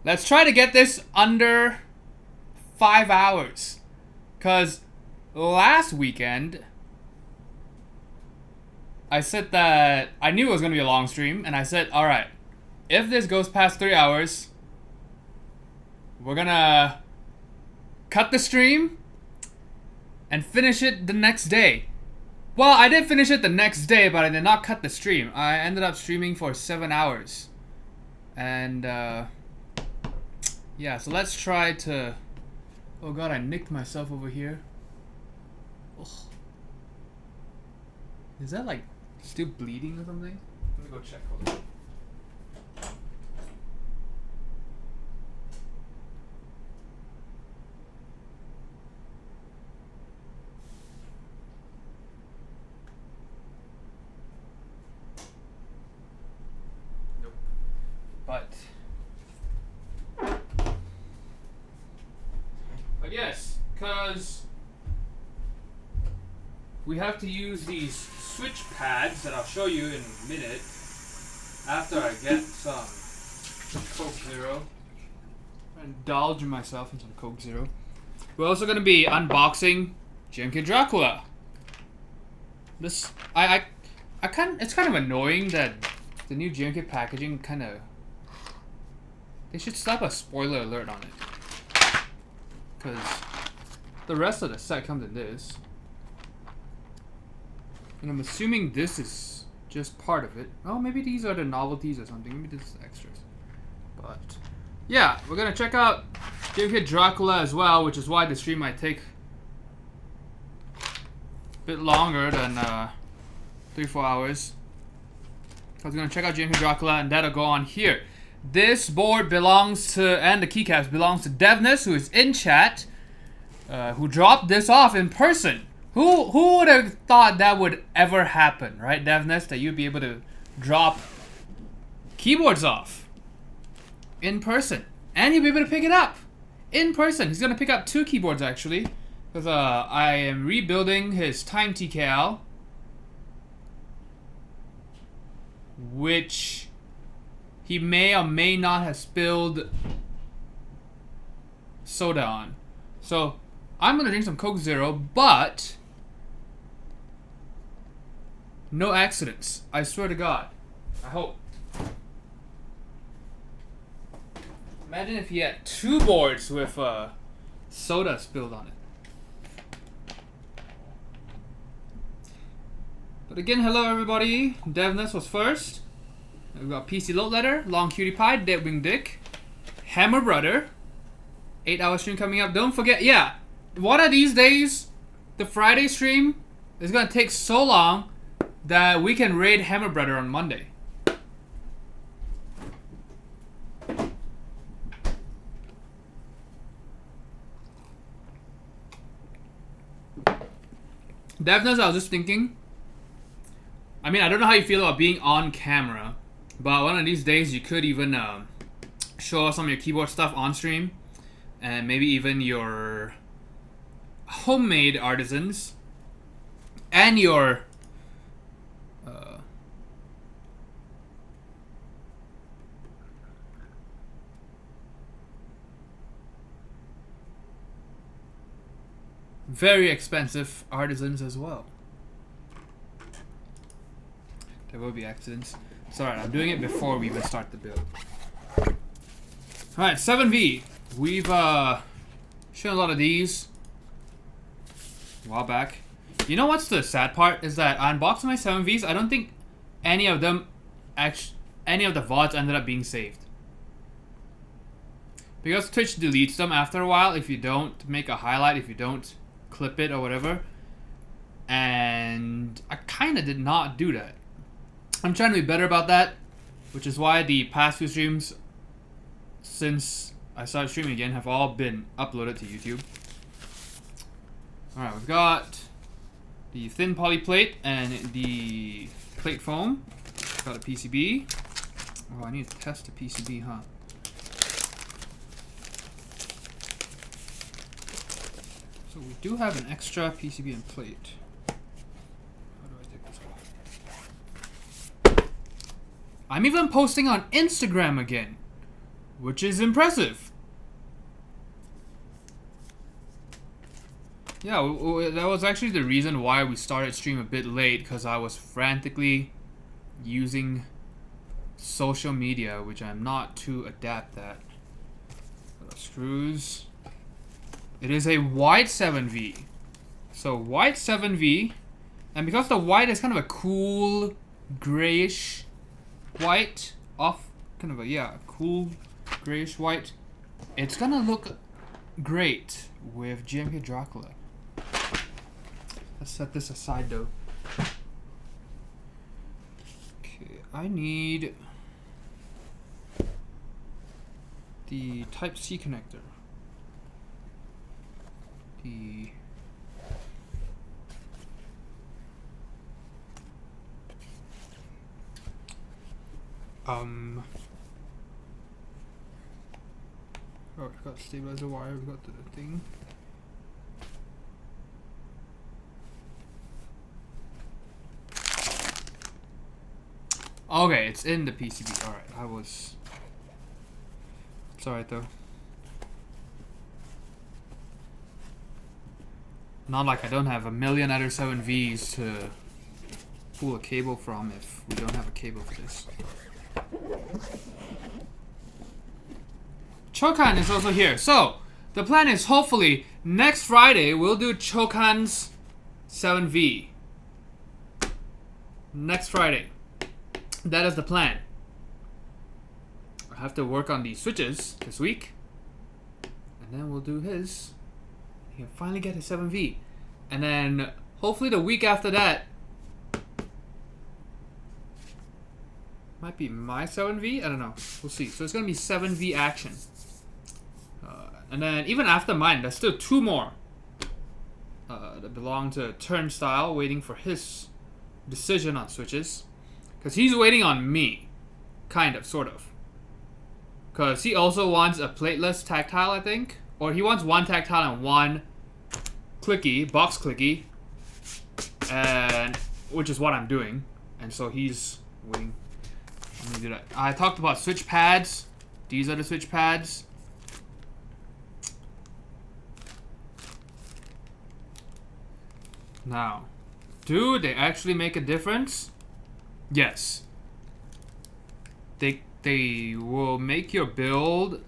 Let's try to get this under 5 hours. Because last weekend, I said that I knew it was going to be a long stream. And I said, alright, if this goes past 3 hours, we're going to cut the stream and finish it the next day. Well, I did finish it the next day, but I did not cut the stream. I ended up streaming for 7 hours. And, yeah, so let's try to... Oh god, I nicked myself over here. Ugh. Is that, like, still bleeding or something? Let me go check. Hold on. But yes, because we have to use these switch pads that I'll show you in a minute after I get some Coke Zero. Indulge myself in some Coke Zero. We're also going to be unboxing GMK Dracula. This, it's kind of annoying that the new GMK packaging kind of... They should slap a spoiler alert on it. Because the rest of the set comes in this. And I'm assuming this is just part of it. Oh, maybe these are the novelties or something. Maybe this is extras. But, yeah, we're going to check out GMK Dracula as well, which is why the stream might take a bit longer than 3-4 hours. So we're going to check out GMK Dracula, and that'll go on here. This board belongs to, and the keycaps belongs to Devness, who is in chat, who dropped this off in person. Who would have thought that would ever happen, right, Devness? That you'd be able to drop keyboards off in person, and you'll be able to pick it up in person. He's gonna pick up 2 keyboards actually, because I am rebuilding his Time TKL, which he may or may not have spilled soda on. So I'm gonna drink some Coke Zero, but no accidents. I swear to God. I hope. Imagine if he had 2 boards with soda spilled on it. But again, hello everybody. Devness was first. We've got PC Load Letter, Long Cutie Pie, Deadwing Dick, Hammer Brother, 8-hour stream coming up. Don't forget, yeah, one of these days, the Friday stream is gonna take so long that we can raid Hammer Brother on Monday. Devness, I was just thinking, I mean, I don't know how you feel about being on camera, but one of these days you could even show off some of your keyboard stuff on stream, and maybe even your homemade artisans and your very expensive artisans as well. There will be accidents. Sorry, I'm doing it before we even start the build. Alright, 7V. We've shown a lot of these a while back. You know what's the sad part? Is that I unboxed my 7Vs. I don't think any of them any of the VODs ended up being saved. Because Twitch deletes them after a while if you don't make a highlight, if you don't clip it or whatever. And I kinda did not do that. I'm trying to be better about that, which is why the past few streams since I started streaming again have all been uploaded to YouTube. Alright, we've got the thin poly plate and the plate foam. Got a PCB. Oh, I need to test the PCB, huh? So we do have an extra PCB and plate. I'm even posting on Instagram again. which is impressive. Yeah, that was actually the reason why we started stream a bit late, because I was frantically using social media, which I'm not too adept at. Screws. It is a white 7V. So white 7V, and because the white is kind of a cool grayish white, off kind of a, yeah, cool grayish white, it's gonna look great with GMK Dracula. Let's set this aside though. Okay, I need the Type-C connector. The oh, we got the stabilizer wire, we got the thing. Okay, it's in the PCB. Alright, it's alright though. Not like I don't have a million other 7Vs to pull a cable from if we don't have a cable for this. Chokan is also here. So, the plan is hopefully next Friday we'll do Chokan's 7V. Next Friday. That is the plan. I have to work on these switches this week. And then we'll do his. He can finally get his 7V. And then hopefully the week after that might be my 7V? I don't know. We'll see. So it's going to be 7V action. And then even after mine, there's still 2 more that belong to Turnstile, waiting for his decision on switches. Because he's waiting on me. Kind of, sort of. Because he also wants a plateless tactile, I think. Or he wants 1 tactile and 1 clicky, box clicky. And which is what I'm doing. And so he's waiting. Let me do that. I talked about switch pads. These are the switch pads. Now, do they actually make a difference? Yes. They will make your build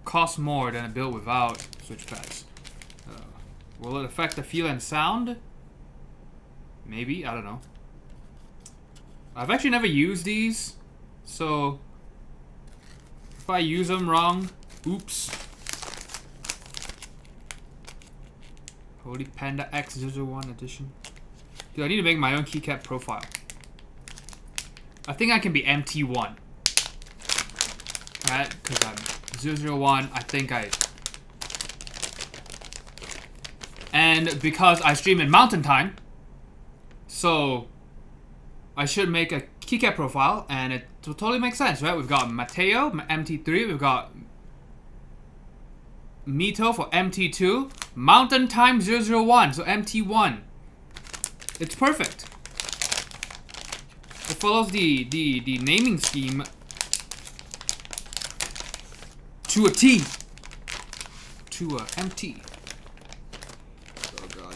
cost more than a build without switch pads. Will it affect the feel and sound? Maybe, I don't know. I've actually never used these, so if I use them wrong, oops. Holy Panda X001 edition. Dude, I need to make my own keycap profile. I think I can be MT1. Alright, because I'm 001, I think I... And because I stream in mountain time, so I should make a keycap profile, and it totally makes sense, right? We've got Mateo, MT3, we've got Mito for MT2, Mountain Time 001, so MT1. It's perfect. It follows the naming scheme to a T. To a MT. Oh god.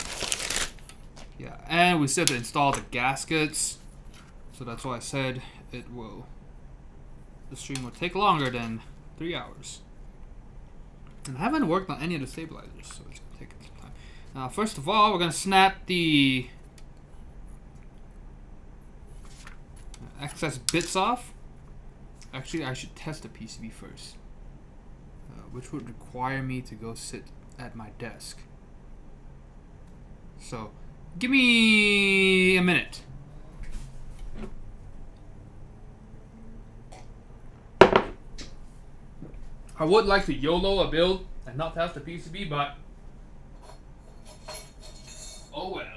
Yeah, and we still have to install the gaskets. So that's why I said the stream will take longer than 3 hours. And I haven't worked on any of the stabilizers, so it's gonna take some time. Now, first of all, we're gonna snap the excess bits off. Actually, I should test the PCB first, which would require me to go sit at my desk. So, give me a minute. I would like to YOLO a build and not test the PCB, but oh well.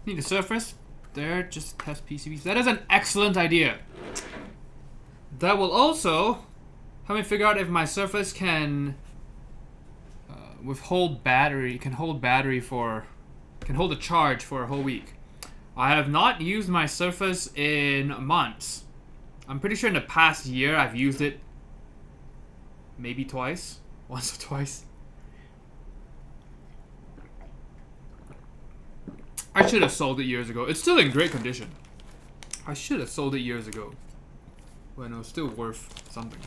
Need a surface there, just test PCBs. That is an excellent idea. That will also help me figure out if my surface can hold a charge for a whole week. I have not used my surface in months. I'm pretty sure in the past year I've used it maybe twice, once or twice. I should have sold it years ago. It's still in great condition. I should have sold it years ago when it was still worth something.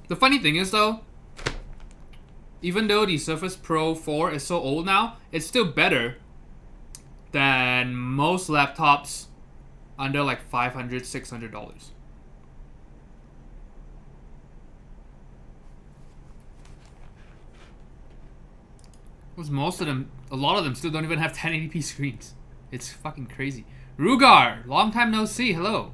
The funny thing is though, even though the Surface Pro 4 is so old now, it's still better than most laptops under like $500, $600. Because most of them, a lot of them still don't even have 1080p screens. It's fucking crazy. Rugar, long time no see, hello.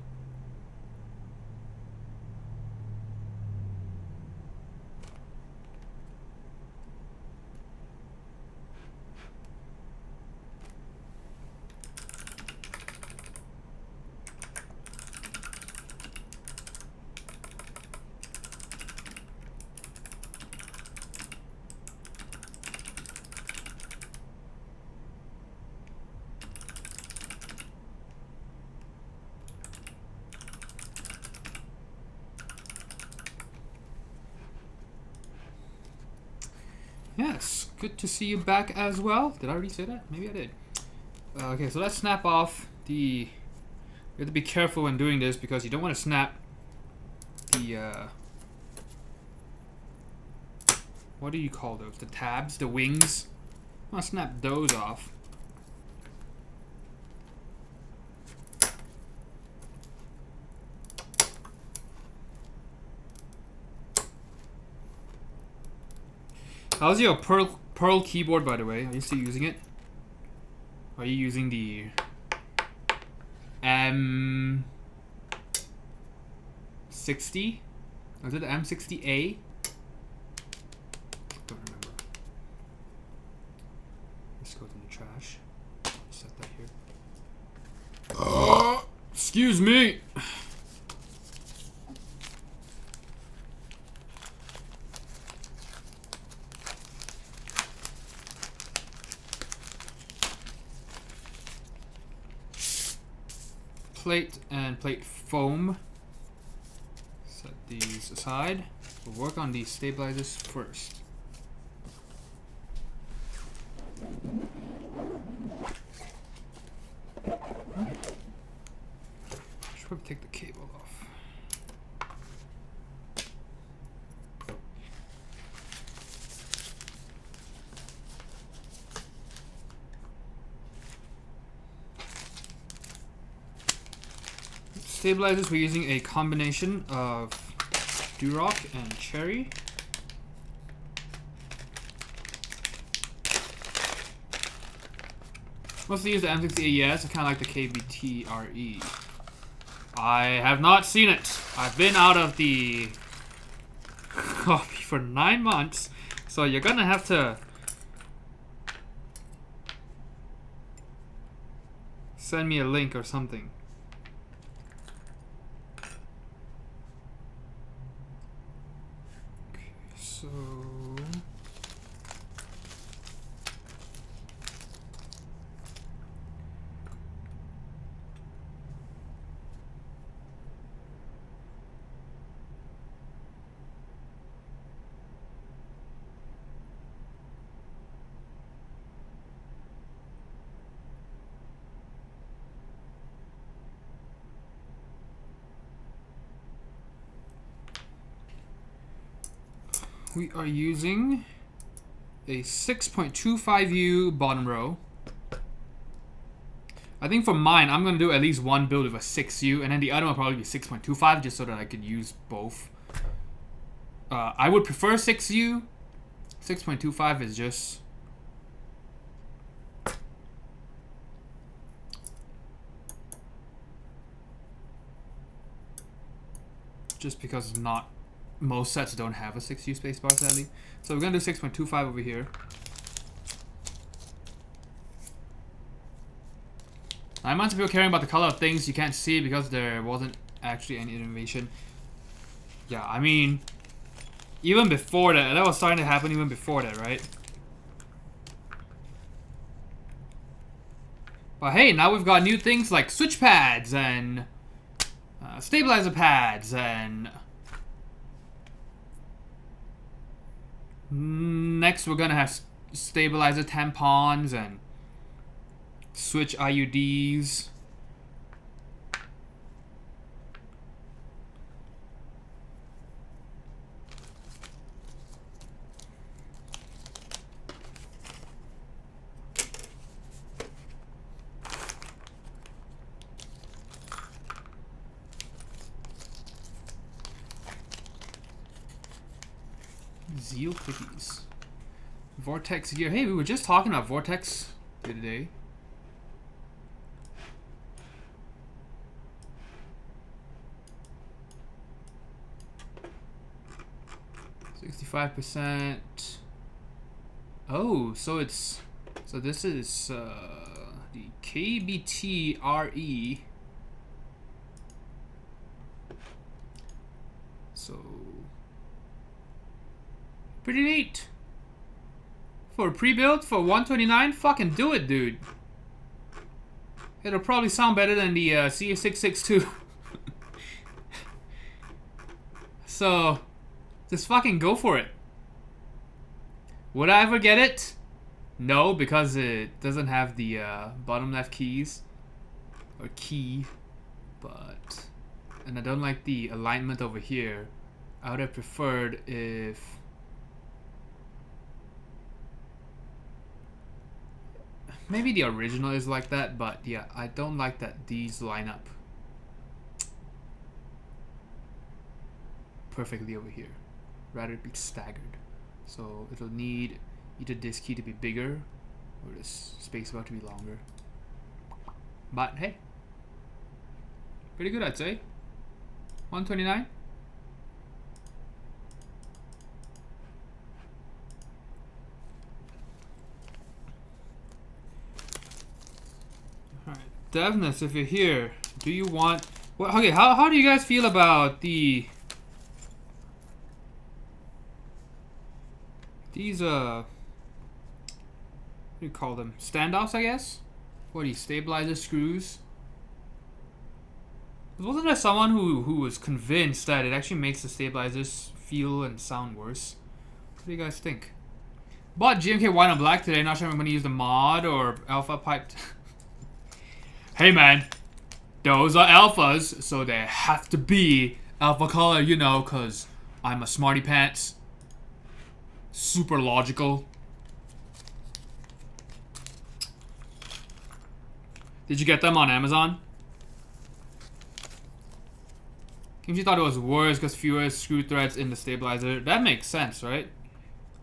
Yes, good to see you back as well. Did I already say that? Maybe I did. Okay, so let's snap off the... You have to be careful when doing this because you don't want to snap the... What do you call those? The tabs? The wings? I want to snap those off. How's your Pearl keyboard, by the way? Are you still using it? Are you using the M60? Was it the M60A? Don't remember. Let's go to the trash. Set that here. Excuse me. Plate and plate foam. Set these aside. We'll work on these stabilizers first. Should probably take the cable off. Stabilizers, we're using a combination of Durock and Cherry. Mostly use the M60AES, I kind of like the KBT-RE. I have not seen it. I've been out of the copy for 9 months, so you're gonna have to send me a link or something. So we are using a 6.25U bottom row. I think for mine, I'm going to do at least one build of a 6U, and then the other one will probably be 6.25, just so that I could use both. I would prefer 6U. 6.25 is just because it's not... Most sets don't have a 6U spacebar, sadly. So we're going to do 6.25 over here. 9 months of people caring about the color of things you can't see because there wasn't actually any innovation. Yeah, I mean, even before that, that was starting to happen even before that, right? But hey, now we've got new things like switch pads and stabilizer pads and next we're gonna have stabilizer tampons and switch IUDs. Zeal cookies. Vortex gear. Hey, we were just talking about Vortex the other day. %65%. Oh, so it's this is the KBT RE. So pretty neat. For a pre-built for $129, fucking do it, dude. It'll probably sound better than the CA662. So just fucking go for it. Would I ever get it? No, because it doesn't have the bottom left keys or key, and I don't like the alignment over here. I would have preferred if maybe the original is like that, but yeah, I don't like that these line up perfectly over here. Rather be staggered. So it'll need either this key to be bigger or this spacebar to be longer. But hey, pretty good, I'd say. $129. Alright, Devness, if you're here, do you want... Well, okay, how do you guys feel about these what do you call them? Standoffs, I guess? What, these stabilizer screws? Wasn't there someone who was convinced that it actually makes the stabilizers feel and sound worse? What do you guys think? Bought GMK white on black today, not sure if I'm gonna use the mod or alpha piped. Hey man, those are alphas, so they have to be alpha color, you know, cause I'm a smarty pants. Super logical. Did you get them on Amazon? Kimchi thought it was worse because fewer screw threads in the stabilizer. That makes sense, right?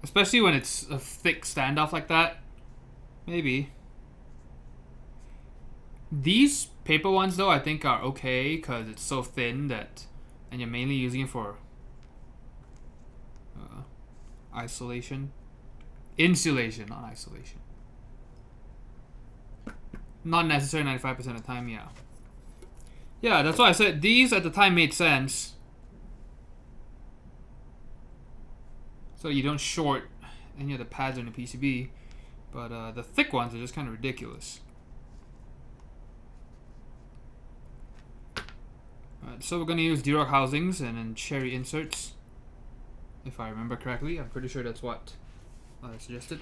Especially when it's a thick standoff like that. Maybe. These paper ones though I think are okay because it's so thin that, and you're mainly using it for isolation. Insulation, not isolation. Not necessary 95% of the time, yeah. Yeah, that's why I said these at the time made sense. So you don't short any of the pads on the PCB. But the thick ones are just kind of ridiculous. Alright, so we're going to use D-Rock housings and then cherry inserts. If I remember correctly. I'm pretty sure that's what I suggested.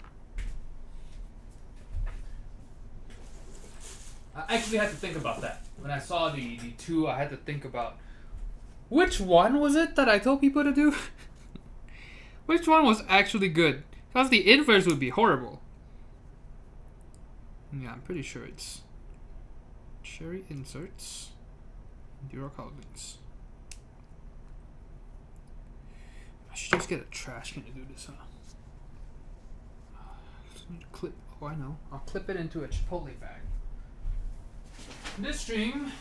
I actually had to think about that. When I saw the two, I had to think about which one was it that I told people to do? Which one was actually good? Because the inverse would be horrible. Yeah, I'm pretty sure it's cherry inserts, D-Rock housings. I should just get a trash can to do this, huh? Just need to clip. Oh, I know. I'll clip it into a Chipotle bag. This stream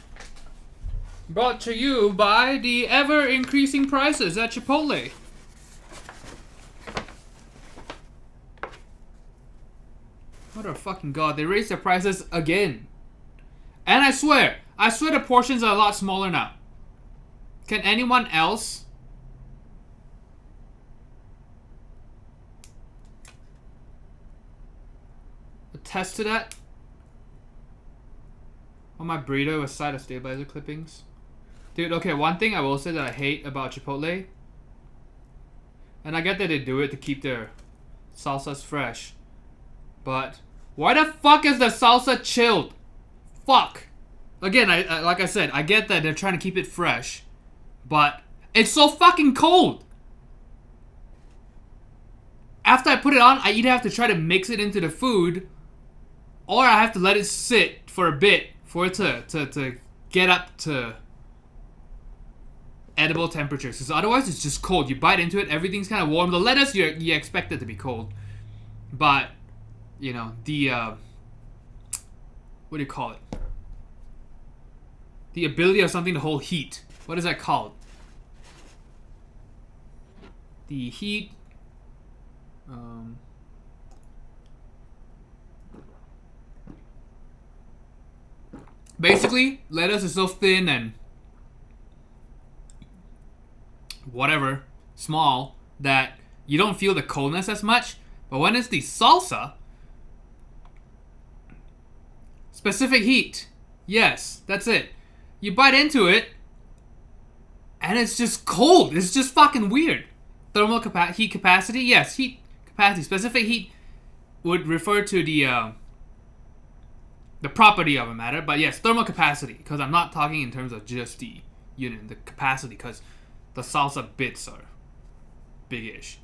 brought to you by the ever-increasing prices at Chipotle. What a fucking god. They raised their prices again. And I swear the portions are a lot smaller now. Can anyone else attest to that? On my burrito with side of stabilizer clippings. Dude, okay, one thing I will say that I hate about Chipotle, and I get that they do it to keep their salsas fresh, but why the fuck is the salsa chilled? Fuck. Again, I like I said, I get that they're trying to keep it fresh, but it's so fucking cold. After I put it on, I either have to try to mix it into the food, or I have to let it sit for a bit for it to get up to edible temperatures. Because otherwise, it's just cold. You bite into it, everything's kind of warm. The lettuce, you expect it to be cold, but you know the what do you call it? The ability of something to hold heat. What is that called? The heat. Basically, lettuce is so thin and whatever, small, that you don't feel the coldness as much. But when it's the salsa, specific heat. Yes, that's it. You bite into it, and it's just cold. It's just fucking weird. Thermal heat capacity? Yes, heat capacity. Specific heat would refer to the property of a matter, but yes, thermal capacity, because I'm not talking in terms of just the unit, the capacity, because the salsa bits are big-ish.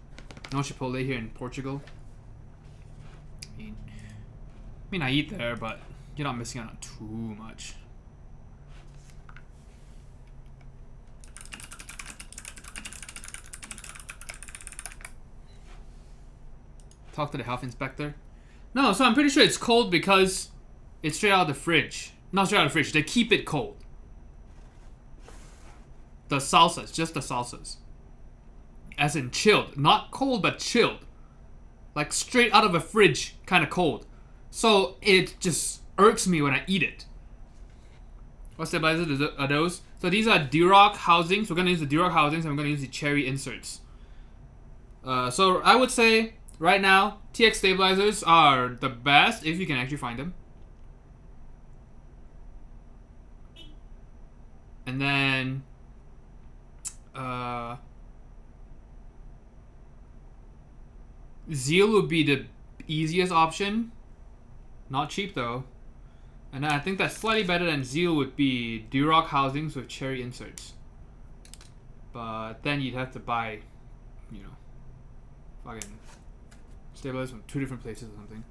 No Chipotle here in Portugal. I mean, I eat there, but you're not missing out on too much. Talk to the health inspector. No, so I'm pretty sure it's cold because it's straight out of the fridge. Not straight out of the fridge. They keep it cold. The salsas, just the salsas. As in chilled. Not cold, but chilled. Like straight out of a fridge kind of cold. So it just irks me when I eat it. What stabilizers are those? So these are Duroc housings. We're going to use the Duroc housings and we're going to use the cherry inserts. So I would say right now, TX stabilizers are the best if you can actually find them. And then Zeal would be the easiest option. Not cheap though. And then I think that's slightly better than Zeal would be Duroc housings with cherry inserts. But then you'd have to buy, you know, fucking stabilizers from 2 different places or something.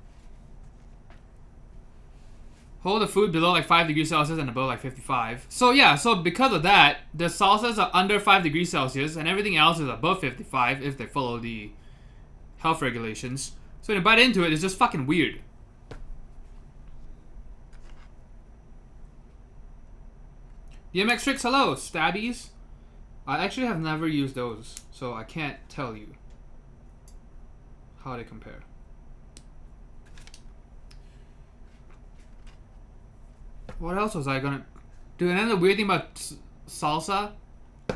Hold the food below like 5 degrees Celsius and above like 55. So yeah, so because of that, the salsas are under 5 degrees Celsius and everything else is above 55 if they follow the health regulations. So when you bite into it, it's just fucking weird. DMX Tricks, hello, Stabbies. I actually have never used those, so I can't tell you how they compare. What else was I gonna do? And then the weird thing about salsa,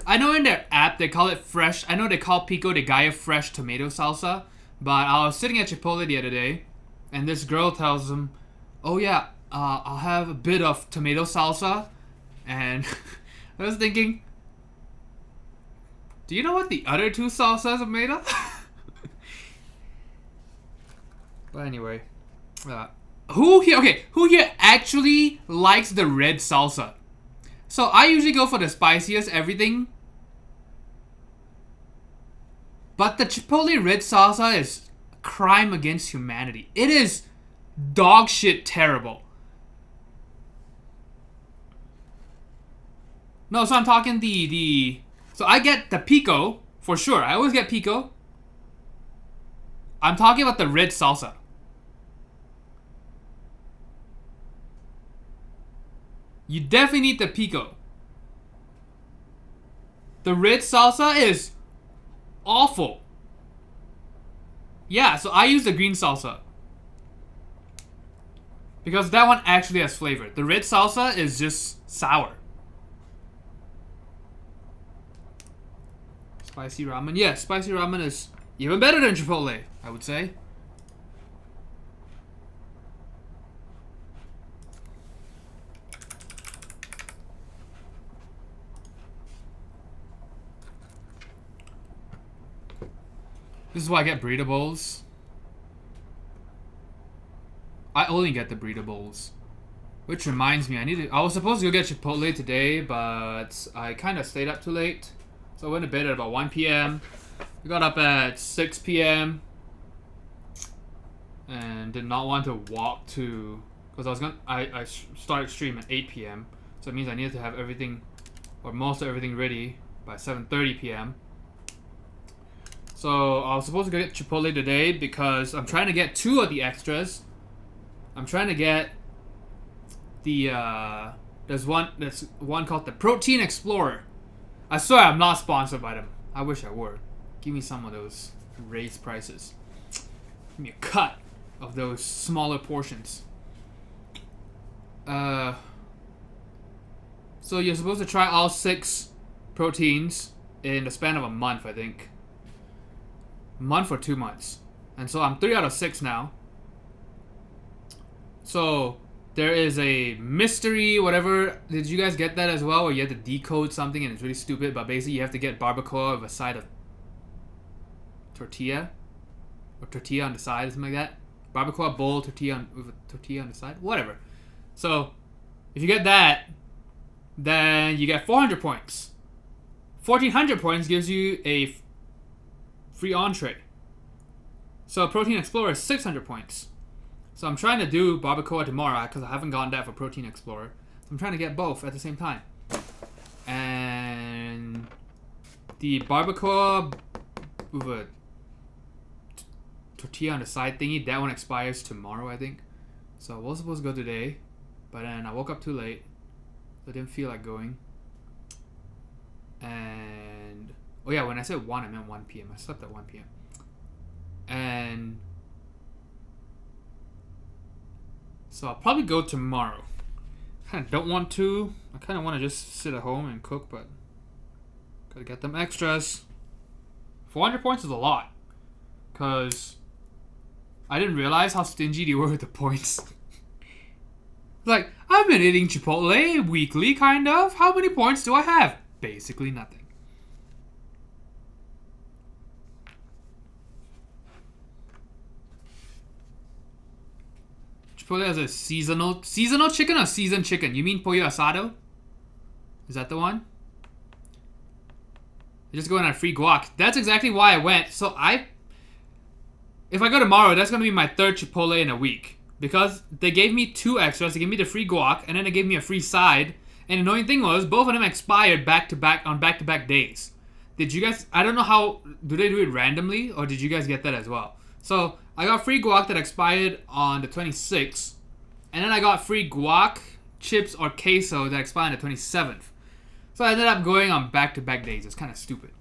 I know in their app they call it fresh. I know they call Pico de Gallo fresh tomato salsa, but I was sitting at Chipotle the other day, and this girl tells them, "Oh yeah, I'll have a bit of tomato salsa," and I was thinking, do you know what the other 2 salsas are made of? But anyway, who here actually likes the red salsa? So I usually go for the spiciest everything, but the Chipotle red salsa is a crime against humanity. It is dog shit terrible. No, so I'm talking so I get the pico for sure. I always get pico. I'm talking about the red salsa. You definitely need the pico. The red salsa is awful. Yeah, so I use the green salsa. Because that one actually has flavor. The red salsa is just sour. Spicy ramen. Yeah, spicy ramen is even better than Chipotle, I would say. This is why I get burrito bowls. I only get the burrito bowls. Which reminds me, I was supposed to go get Chipotle today, but I kind of stayed up too late. So I went to bed at about 1 p.m. I got up at 6 p.m. and did not want to walk to, because I started stream at 8 p.m. So it means I needed to have everything, or most of everything ready by 7:30 p.m. So I was supposed to go get Chipotle today because I'm trying to get 2 of the extras. I'm trying to get the there's one called the Protein Explorer. I swear I'm not sponsored by them. I wish I were. Give me some of those raised prices. Give me a cut of those smaller portions. So you're supposed to try all 6 proteins in the span of a month, I think. Month or 2 months. And so I'm 3 out of 6 now. So there is a mystery, whatever. Did you guys get that as well? Where you have to decode something and it's really stupid, but basically you have to get barbacoa with a side of tortilla. Or tortilla on the side, something like that. Barbacoa bowl, tortilla with a tortilla on the side. Whatever. So if you get that, then you get 400 points. 1,400 points gives you a free entree. So Protein Explorer is 600 points. So I'm trying to do barbacoa tomorrow because I haven't gotten that for Protein Explorer. I'm trying to get both at the same time. And the barbacoa with a tortilla on the side thingy, that one expires tomorrow, I think. So I was supposed to go today, but then I woke up too late. So I didn't feel like going. And oh yeah, when I said 1, I meant 1 p.m. I slept at 1 p.m. And so I'll probably go tomorrow. Kind of don't want to. I kind of want to just sit at home and cook, but gotta get them extras. 400 points is a lot, because I didn't realize how stingy they were with the points. Like, I've been eating Chipotle weekly, kind of. How many points do I have? Basically nothing. Chipotle has a seasonal chicken or seasoned chicken? You mean pollo asado? Is that the one? They're just going on free guac. That's exactly why I went. So if I go tomorrow, that's going to be my 3rd Chipotle in a week. Because they gave me 2 extras. They gave me the free guac, and then they gave me a free side. And the annoying thing was, both of them expired back-to-back on back-to-back days. Did you guys... I don't know how... Do they do it randomly? Or did you guys get that as well? So, I got free guac that expired on the 26th. And then I got free guac, chips, or queso that expired on the 27th. So I ended up going on back-to-back days. It's kind of stupid.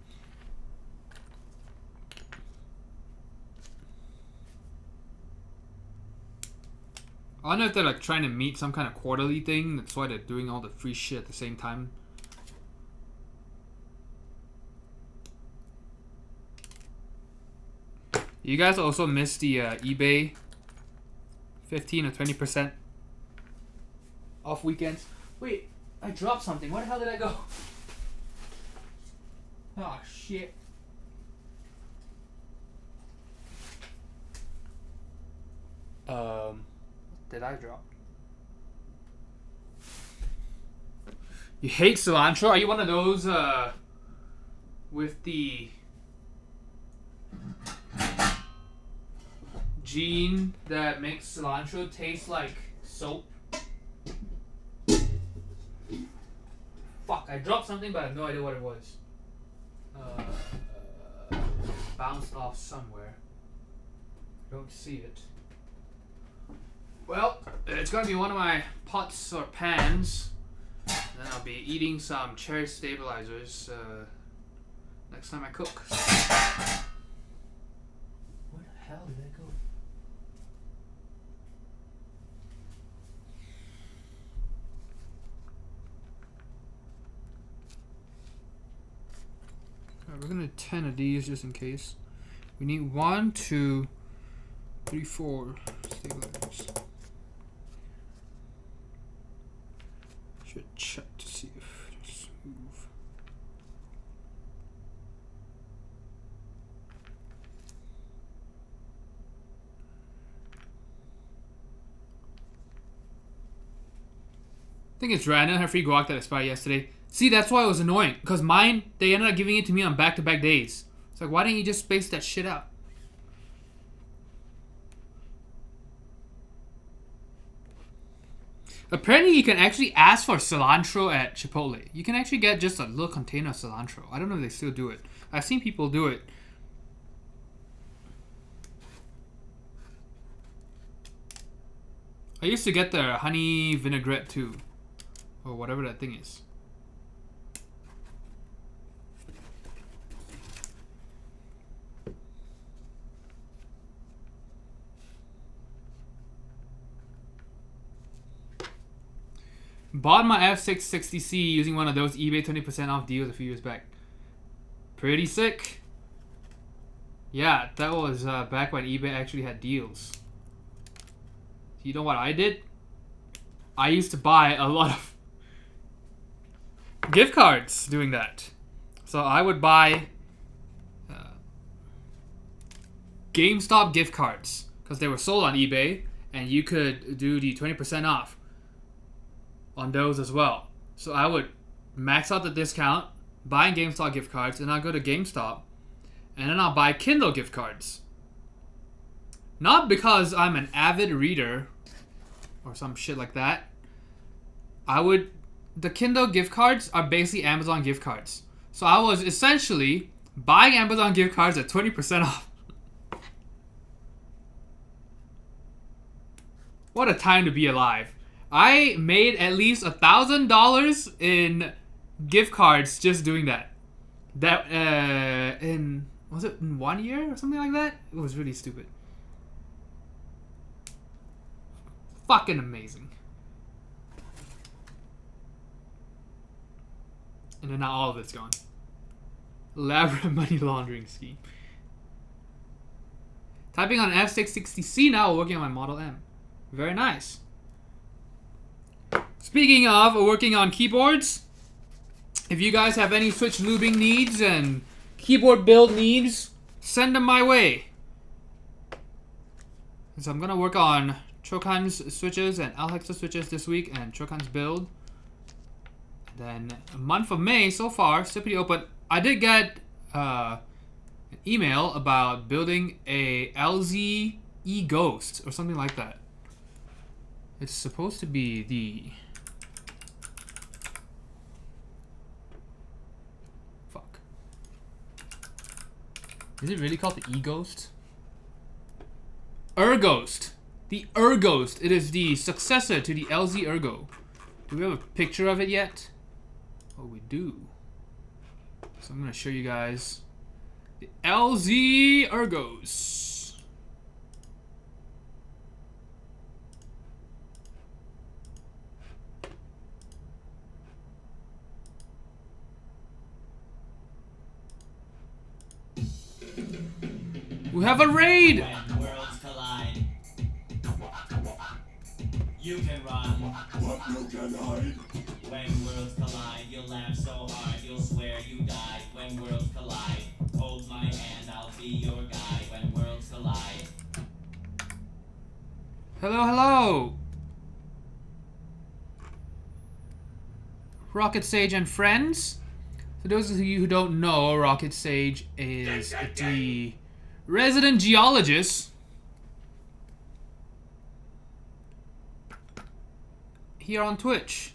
I wonder if they're like trying to meet some kind of quarterly thing. That's why they're doing all the free shit at the same time. You guys also missed the eBay 15 or 20% off weekends. Wait, I dropped something. Where the hell did I go? Oh shit. What did I drop? You hate cilantro? Are you one of those with the gene that makes cilantro taste like soap? Fuck, I dropped something but I have no idea what it was. Bounced off somewhere. Don't see it. Well, it's gonna be one of my pots or pans. Then I'll be eating some cherry stabilizers next time I cook. Where the hell did I go? Alright, we're gonna do 10 of these just in case. We need 1, 2, 3, 4 stabilizers. Should check to see if it's smooth. I think it's random. Her free guac that expired yesterday. See, that's why it was annoying. Because mine, they ended up giving it to me on back-to-back days. It's like, why didn't you just space that shit out? Apparently, you can actually ask for cilantro at Chipotle. You can actually get just a little container of cilantro. I don't know if they still do it. I've seen people do it. I used to get the honey vinaigrette too. Or whatever that thing is. Bought my F660C using one of those eBay 20% off deals a few years back. Pretty sick. Yeah, that was back when eBay actually had deals. You know what I did? I used to buy a lot of gift cards doing that. So I would buy GameStop gift cards because they were sold on eBay and you could do the 20% off on those as well. So I would max out the discount, buy GameStop gift cards, and I'll go to GameStop and then I'll buy Kindle gift cards. Not because I'm an avid reader or some shit like that. The Kindle gift cards are basically Amazon gift cards. So I was essentially buying Amazon gift cards at 20% off. What a time to be alive. I made at least $1,000 in gift cards just doing that. Was it in 1 year or something like that? It was really stupid. Fucking amazing. And then now all of it's gone. Elaborate money laundering scheme. Typing on F660C now, working on my Model M. Very nice. Speaking of working on keyboards, if you guys have any Switch lubing needs and keyboard build needs, send them my way. So I'm gonna work on Chokan's switches and Alhexa switches this week and Chokan's build. Then a month of May so far, still pretty open. I did get an email about building a LZ E-Ghost or something like that. It's supposed to be the... Fuck. Is it really called the E-Ghost? Erghost. The Erghost. It is the successor to the LZ Ergo. Do we have a picture of it yet? Oh, we do. So I'm going to show you guys the LZ Ergos. We have a raid! When worlds collide, you can run. But you can hide. When worlds collide, you'll laugh so hard, you'll swear you died. When worlds collide, hold my hand, I'll be your guide. When worlds collide. Hello, hello! Rocket Sage and friends. For those of you who don't know, Rocket Sage is the resident geologist here on Twitch.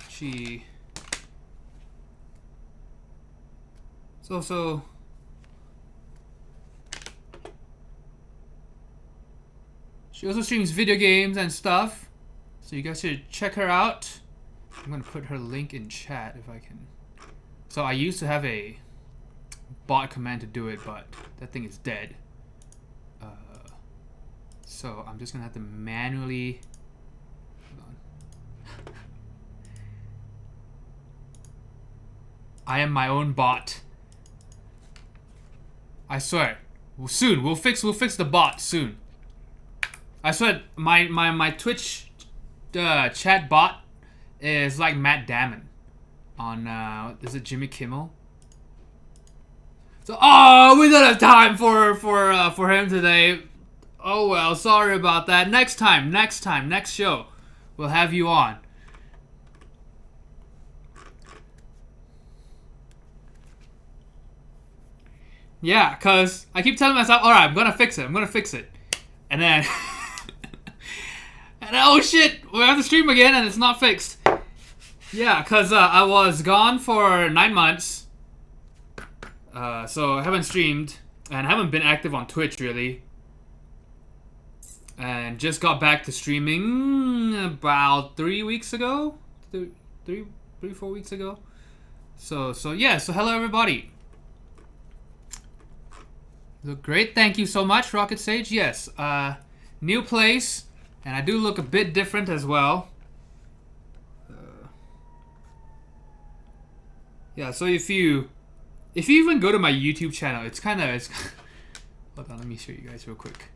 She also streams video games and stuff, so you guys should check her out. I'm gonna put her link in chat if I can. So I used to have a bot command to do it, but that thing is dead. So I'm just gonna have to manually. Hold on. I am my own bot. I swear. Soon. We'll fix the bot soon. I swear, my Twitch chat bot is like Matt Damon on is it Jimmy Kimmel? So we don't have time for him today. Oh well, sorry about that. Next time, next show, we'll have you on. Yeah, cause I keep telling myself, all right, I'm gonna fix it, and then. And oh shit, we have to stream again and it's not fixed. Yeah, because I was gone for 9 months. So I haven't streamed and haven't been active on Twitch really. And just got back to streaming about 3 weeks ago. 4 weeks ago. So yeah, so hello everybody. So great, thank you so much, Rocket Sage. Yes, new place. And I do look a bit different as well. Yeah, so if you even go to my YouTube channel, it's hold on, let me show you guys real quick.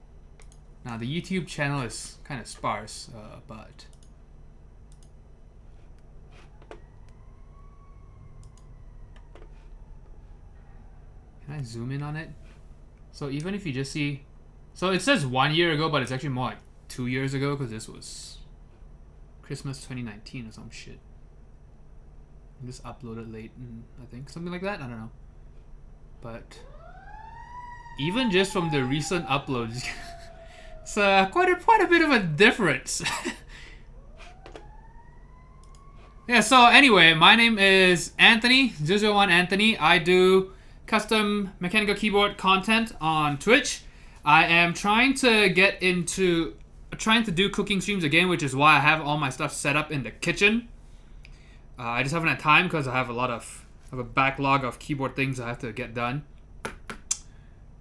Now the YouTube channel is kind of sparse, but can I zoom in on it? So even if you just see, so it says 1 year ago, but it's actually more like 2 years ago, because this was Christmas 2019 or some shit. I just uploaded late, I think something like that. I don't know, but even just from the recent uploads, it's quite a bit of a difference. Yeah. So anyway, my name is Anthony 001 Anthony. I do custom mechanical keyboard content on Twitch. I am trying to do cooking streams again, which is why I have all my stuff set up in the kitchen. I just haven't had time because I have a backlog of keyboard things I have to get done.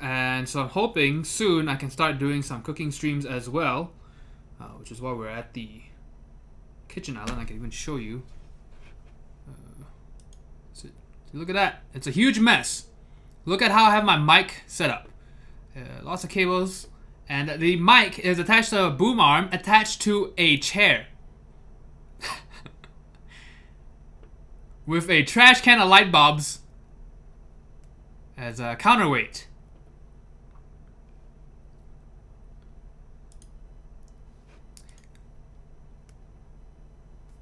And so I'm hoping soon I can start doing some cooking streams as well, which is why we're at the kitchen island. I can even show you. So look at that. It's a huge mess. Look at how I have my mic set up. Lots of cables. And the mic is attached to a boom arm attached to a chair. With a trash can of light bulbs as a counterweight.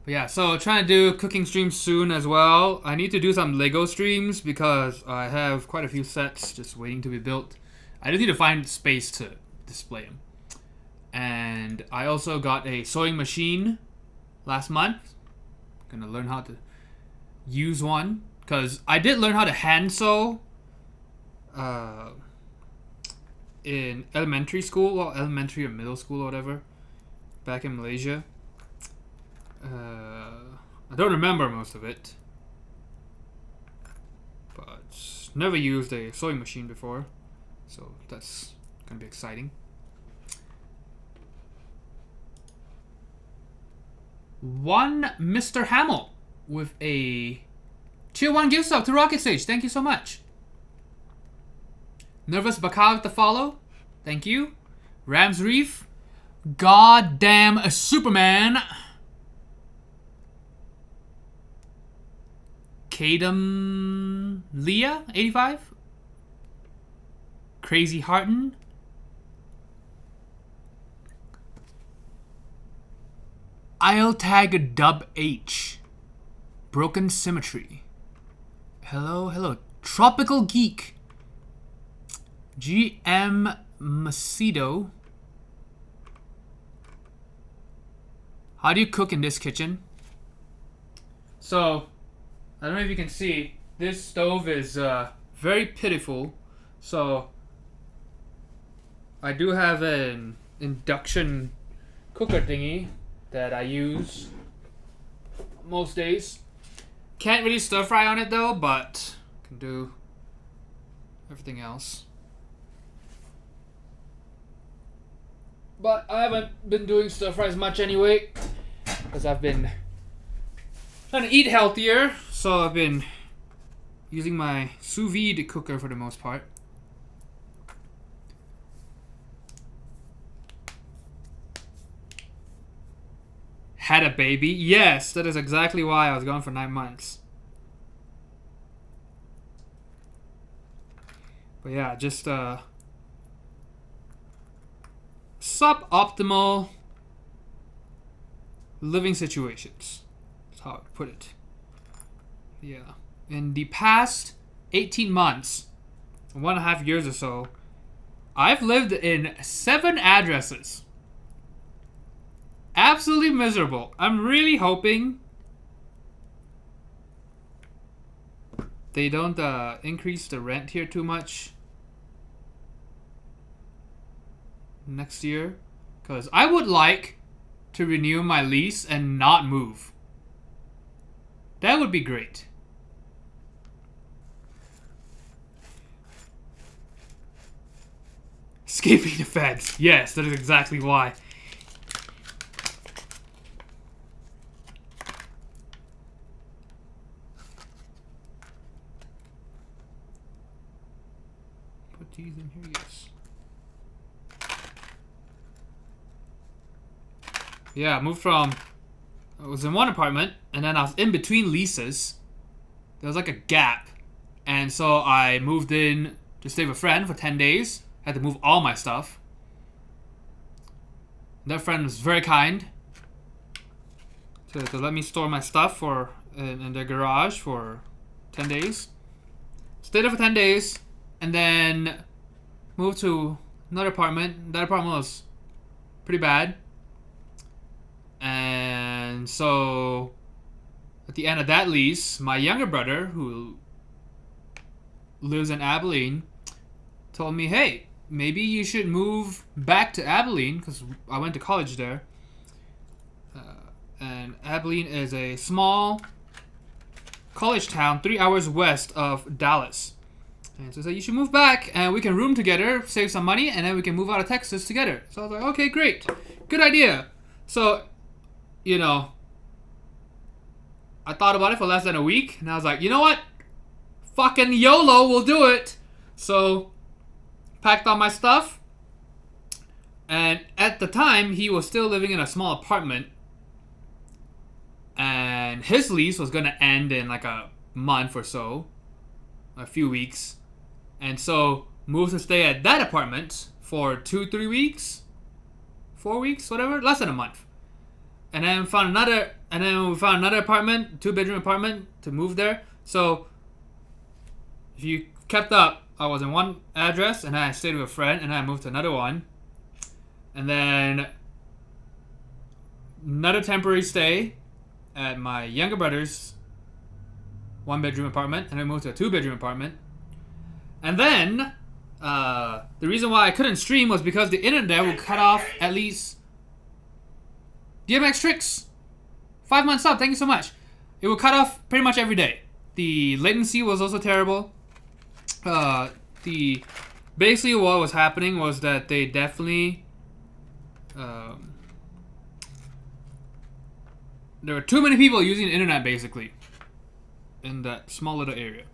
But yeah, so trying to do cooking streams soon as well. I need to do some Lego streams because I have quite a few sets just waiting to be built. I just need to find space to display them. And I also got a sewing machine last month. Gonna learn how to use one, because I did learn how to hand sew in elementary school, well, elementary or middle school or whatever, back in Malaysia. I don't remember most of it, but never used a sewing machine before, so that's gonna be exciting. One Mr. Hamill with a Tier 1 gift sub to Rocket Stage. Thank you so much. Nervous Bacau with the follow. Thank you. Rams Reef. Goddamn a Superman. Kadam Leah 85. Crazy Hearten. I'll tag Dub H. Broken Symmetry. Hello. Tropical Geek. GM Macedo. How do you cook in this kitchen? So, I don't know if you can see, this stove is very pitiful. So, I do have an induction cooker thingy that I use most days. Can't really stir fry on it though, but can do everything else. But I haven't been doing stir fries much anyway, because I've been trying to eat healthier. So I've been using my sous vide cooker for the most part. had a baby. Yes, that is exactly why I was gone for 9 months. But yeah, just suboptimal living situations. That's how I would put it. Yeah. In the past 18 months, 1.5 years or so, I've lived in 7 addresses. Absolutely miserable. I'm really hoping they don't increase the rent here too much next year. Because I would like to renew my lease and not move. That would be great. Escaping the feds. Yes, that is exactly why. Put these in here, yes. Yeah, I moved from... I was in one apartment, and then I was in between leases. There was like a gap. And so I moved in to stay with a friend for 10 days. I had to move all my stuff. That friend was very kind to let me store my stuff for in their garage for 10 days. Stayed there for 10 days, and then moved to another apartment. That apartment was pretty bad. And so at the end of that lease, my younger brother, who lives in Abilene, told me, hey, maybe you should move back to Abilene, because I went to college there. And Abilene is a small college town 3 hours west of Dallas. And so he said, you should move back, and we can room together, save some money, and then we can move out of Texas together. So I was like, okay, great. Good idea. So, you know, I thought about it for less than a week, and I was like, you know what? Fucking YOLO, we'll do it. So, packed all my stuff, and at the time, he was still living in a small apartment, and his lease was going to end in like a month or so, a few weeks, and so moved to stay at that apartment for 2-3 weeks, 4 weeks, whatever, less than a month. And then we found another apartment, 2-bedroom apartment, to move there. So if you kept up, I was in one address, and then I stayed with a friend, and then I moved to another one, and then another temporary stay at my younger brother's 1-bedroom apartment, and I moved to a 2-bedroom apartment. And then the reason why I couldn't stream was because the internet would cut off at least. DMX Tricks, 5 months up, thank you so much. It would cut off pretty much every day. The latency was also terrible. Basically what was happening was that they definitely there were too many people using the internet basically in that small little area.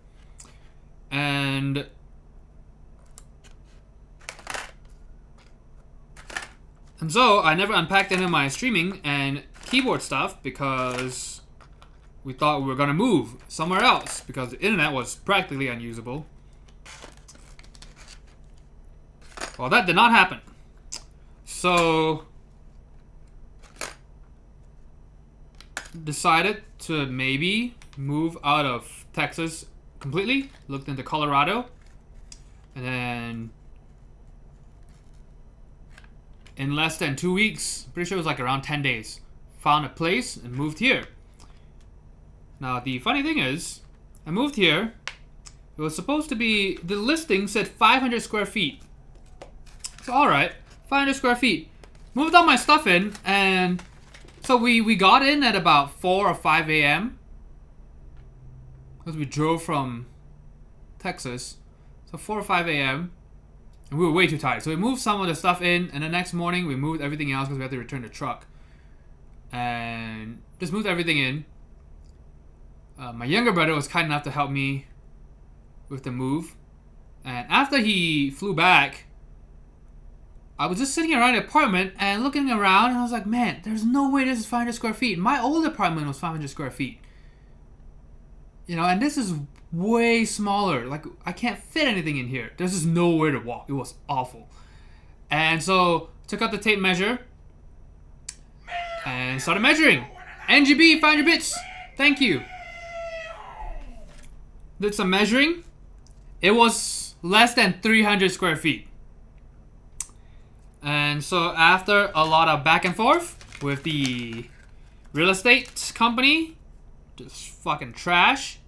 And so I never unpacked any of my streaming and keyboard stuff because we thought we were going to move somewhere else because the internet was practically unusable. Well, that did not happen. So decided to maybe move out of Texas completely. Looked into Colorado, and then in less than 2 weeks, pretty sure it was like around 10 days, found a place and moved here. Now the funny thing is, I moved here. It was supposed to be, the listing said 500 square feet. So alright, 500 square feet. Moved all my stuff in, and so we got in at about 4 or 5 a.m. because we drove from Texas. So 4 or 5 a.m. and we were way too tired. So we moved some of the stuff in, and the next morning we moved everything else because we had to return the truck. And just moved everything in. My younger brother was kind enough to help me with the move. And after he flew back, I was just sitting around the apartment and looking around, and I was like, man, there's no way this is 500 square feet. My old apartment was 500 square feet. You know, and this is way smaller. Like, I can't fit anything in here. There's just nowhere to walk. It was awful. And so, took out the tape measure and started measuring. NGB, 500 bits. Thank you. Did some measuring. It was less than 300 square feet. And so after a lot of back and forth with the real estate company, just fucking trash,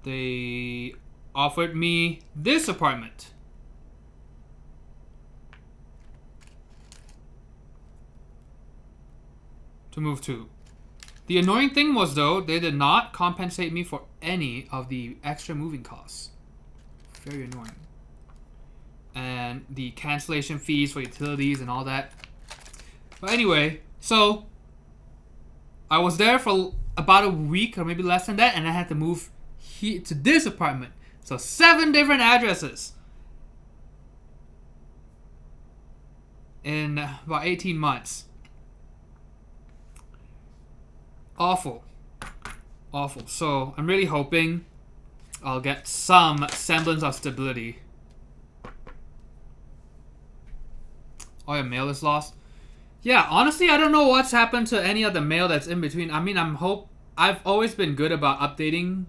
they offered me this apartment. To move to. The annoying thing was, though, they did not compensate me for any of the extra moving costs. Very annoying. And the cancellation fees for utilities and all that. But anyway, so I was there for about a week or maybe less than that, and I had to move here to this apartment. So 7 different addresses in about 18 months. Awful. Awful. So I'm really hoping I'll get some semblance of stability. Oh, your mail is lost? Yeah, honestly, I don't know what's happened to any of the mail that's in between. I mean, I've always been good about updating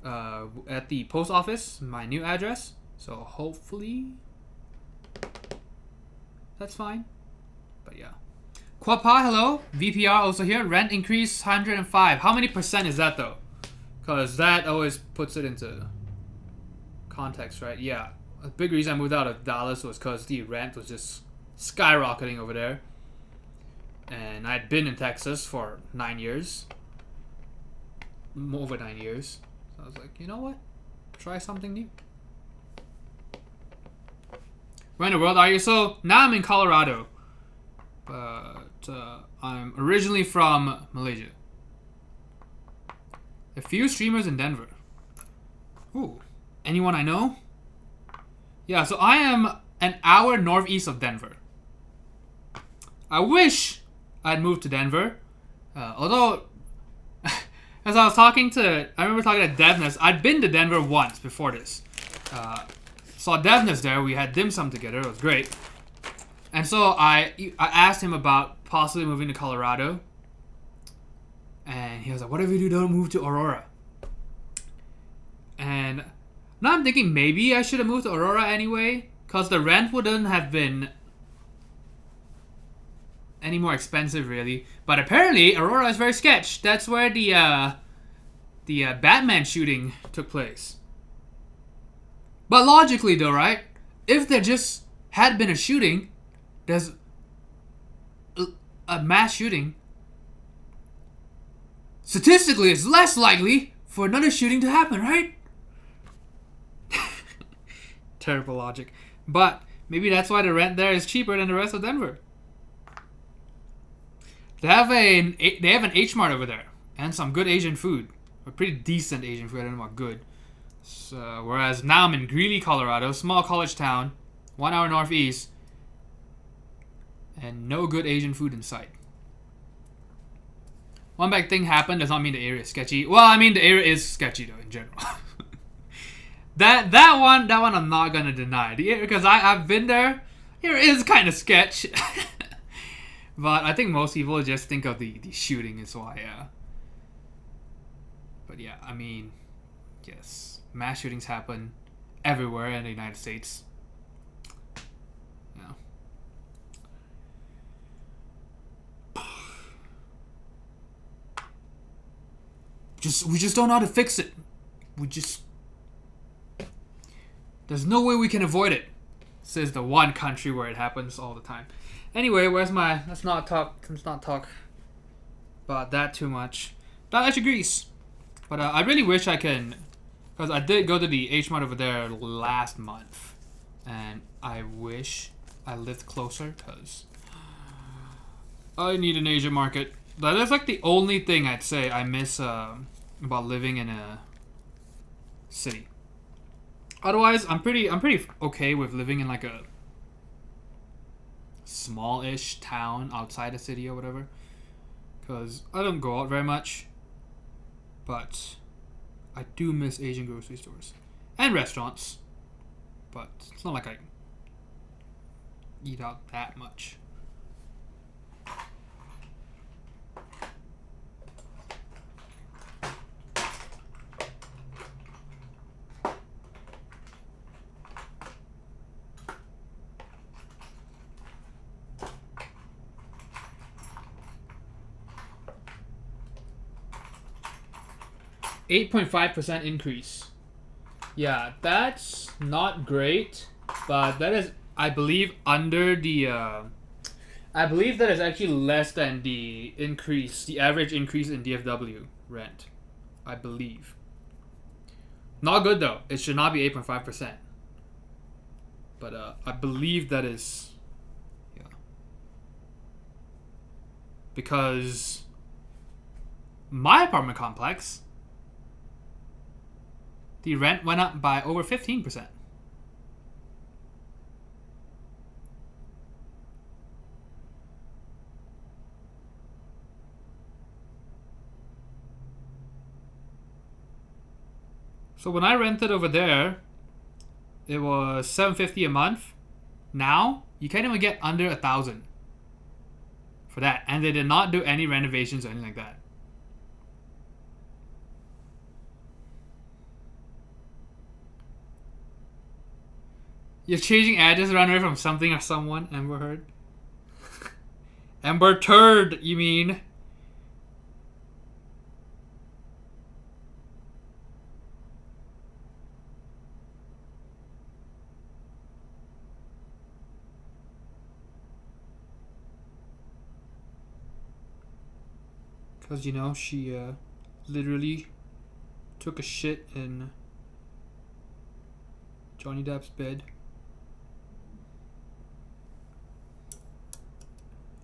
at the post office, my new address. So hopefully that's fine. But yeah. Quapa, hello. VPR also here. Rent increase 105. How many percent is that though? Because that always puts it into context, right? Yeah. A big reason I moved out of Dallas was because the rent was just skyrocketing over there. And I'd been in Texas for 9 years. Over 9 years. So I was like, you know what? Try something new. Where in the world are you? So now I'm in Colorado. But I'm originally from Malaysia. A few streamers in Denver. Ooh. Anyone I know? Yeah, so I am an hour northeast of Denver. I wish I'd moved to Denver. Although, as I remember talking to Devness. I'd been to Denver once before this. Saw Devness there. We had dim sum together. It was great. And so I asked him about possibly moving to Colorado. And he was like, what if you don't move to Aurora? And now I'm thinking maybe I should have moved to Aurora anyway. Because the rent wouldn't have been any more expensive, really. But apparently, Aurora is very sketch. That's where the Batman shooting took place. But logically, though, right? If there just had been a shooting, there's a mass shooting. Statistically, it's less likely for another shooting to happen, right? Terrible logic. But maybe that's why the rent there is cheaper than the rest of Denver. They have an H Mart over there and some good Asian food, or pretty decent Asian food. I don't know about good. So, whereas now I'm in Greeley, Colorado, small college town, 1 hour northeast, and no good Asian food in sight. One bad thing happened does not mean the area is sketchy. Well, I mean the area is sketchy though in general. that one I'm not gonna deny. Because I've been there. Here is kind of sketch. But I think most people just think of the shooting is why, yeah. But yeah, I mean, yes, mass shootings happen everywhere in the United States. Yeah. We just don't know how to fix it. There's no way we can avoid it. Says the one country where it happens all the time. Anyway, let's not talk about that too much. Bangladesh Greece. But I really wish I can, because I did go to the H Mart over there last month, and I wish I lived closer, because I need an Asian market. That's like the only thing I'd say I miss about living in a city. Otherwise, I'm pretty okay with living in like a small-ish town outside the city or whatever. Because I don't go out very much. But I do miss Asian grocery stores. And restaurants. But it's not like I eat out that much. .5% increase. Yeah, that's not great, but that is, I believe, under the. I believe that is actually less than the average increase in DFW rent. I believe. Not good though. It should not be 8.5%. But I believe that is. Yeah. Because my apartment complex, the rent went up by over 15%. So when I rented over there, it was $750 a month. Now you can't even get under $1,000 for that, and they did not do any renovations or anything like that. You're changing address run away from something or someone, Amber Heard. Amber Turd, you mean? Because, you know, she literally took a shit in Johnny Depp's bed.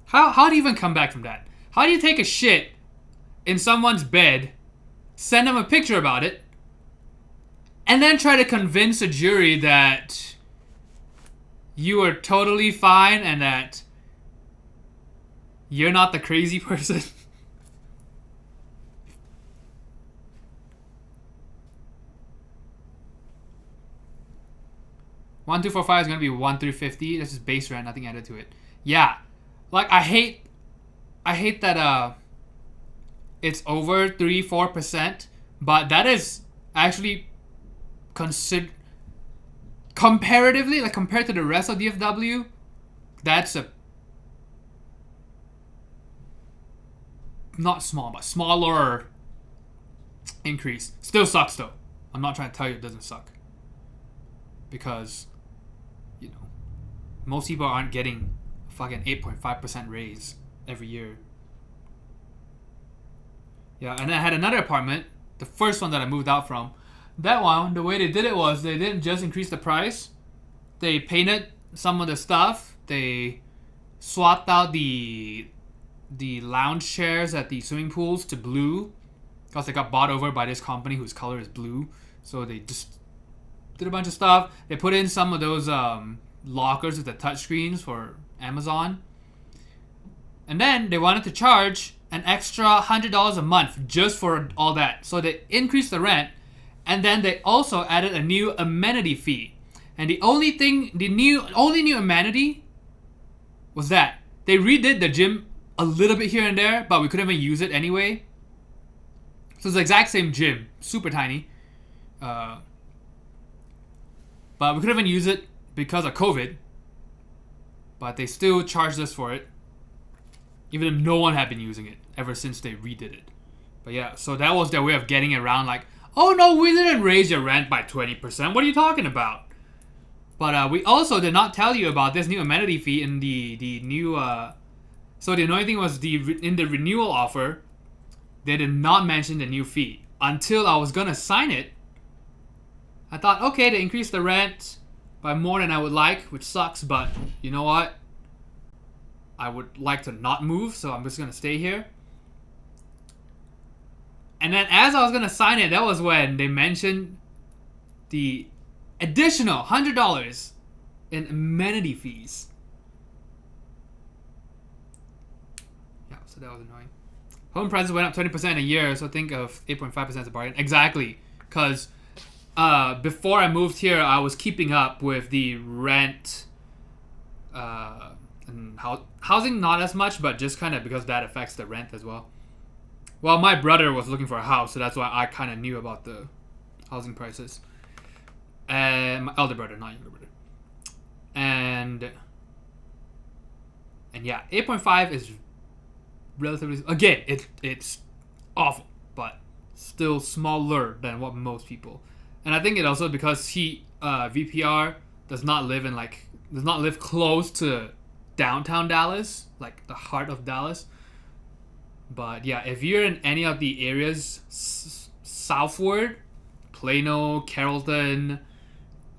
How do you even come back from that? How do you take a shit in someone's bed, send them a picture about it, and then try to convince a jury that you are totally fine and that you're not the crazy person? 1,245 is gonna be 1,350. This is base rent, nothing added to it. Yeah, like I hate that it's over 3-4%, but that is actually comparatively, like compared to the rest of DFW, that's a not small, but smaller increase. Still sucks though. I'm not trying to tell you it doesn't suck, because you know most people aren't getting a fucking 8.5% raise every year. Yeah, and I had another apartment, the first one that I moved out from. That one, the way they did it was they didn't just increase the price. They painted some of the stuff. They swapped out the lounge chairs at the swimming pools to blue, because they got bought over by this company whose color is blue. So they just did a bunch of stuff. They put in some of those lockers with the touchscreens for Amazon. And then they wanted to charge an extra $100 a month just for all that. So they increased the rent, and then they also added a new amenity fee. And the only new amenity was that they redid the gym a little bit here and there, but we couldn't even use it anyway. So it's the exact same gym, super tiny. But we couldn't even use it because of COVID. But they still charged us for it, even if no one had been using it ever since they redid it. But yeah, so that was their way of getting around, like, oh no, we didn't raise your rent by 20%. What are you talking about? But we also did not tell you about this new amenity fee in the new... So the annoying thing was in the renewal offer, they did not mention the new fee. Until I was going to sign it, I thought, okay, they increased the rent by more than I would like, which sucks, but you know what? I would like to not move, so I'm just going to stay here. And then as I was going to sign it, that was when they mentioned the Additional $100 in amenity fees. Yeah, so that was annoying. Home prices went up 20% a year, so think of 8.5% as a bargain. Exactly, because before I moved here, I was keeping up with the rent and housing, not as much, but just kind of because that affects the rent as well. Well, my brother was looking for a house, so that's why I kind of knew about the housing prices. And my elder brother, not younger brother. And yeah, 8.5 is relatively, again, it's awful, but still smaller than what most people. And I think it also because VPR does not live close to downtown Dallas, like the heart of Dallas. But yeah, if you're in any of the areas southward, Plano, Carrollton,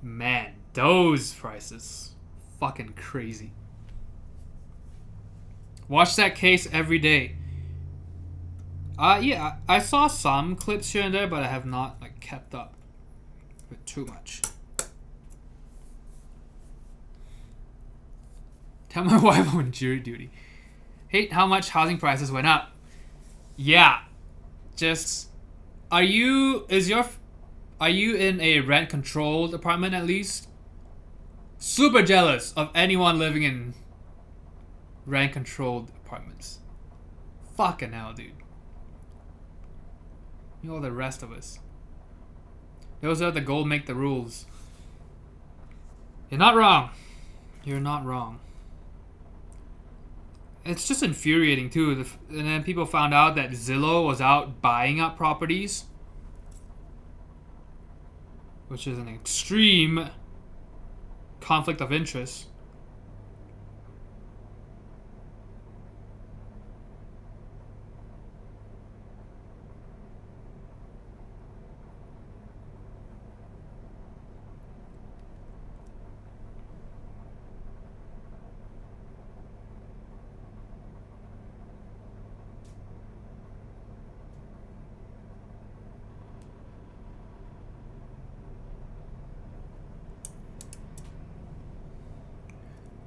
man, those prices fucking crazy. Watch that case every day. Yeah, I saw some clips here and there, but I have not like kept up with too much. Tell my wife I'm on jury duty. Hate how much housing prices went up. Yeah, just are you in a rent controlled apartment at least? Super jealous of anyone living in rent controlled apartments. Fucking hell, dude. You know the rest of us. Those are the goal make the rules. You're not wrong. You're not wrong. It's just infuriating too. And then people found out that Zillow was out buying up properties, which is an extreme conflict of interest.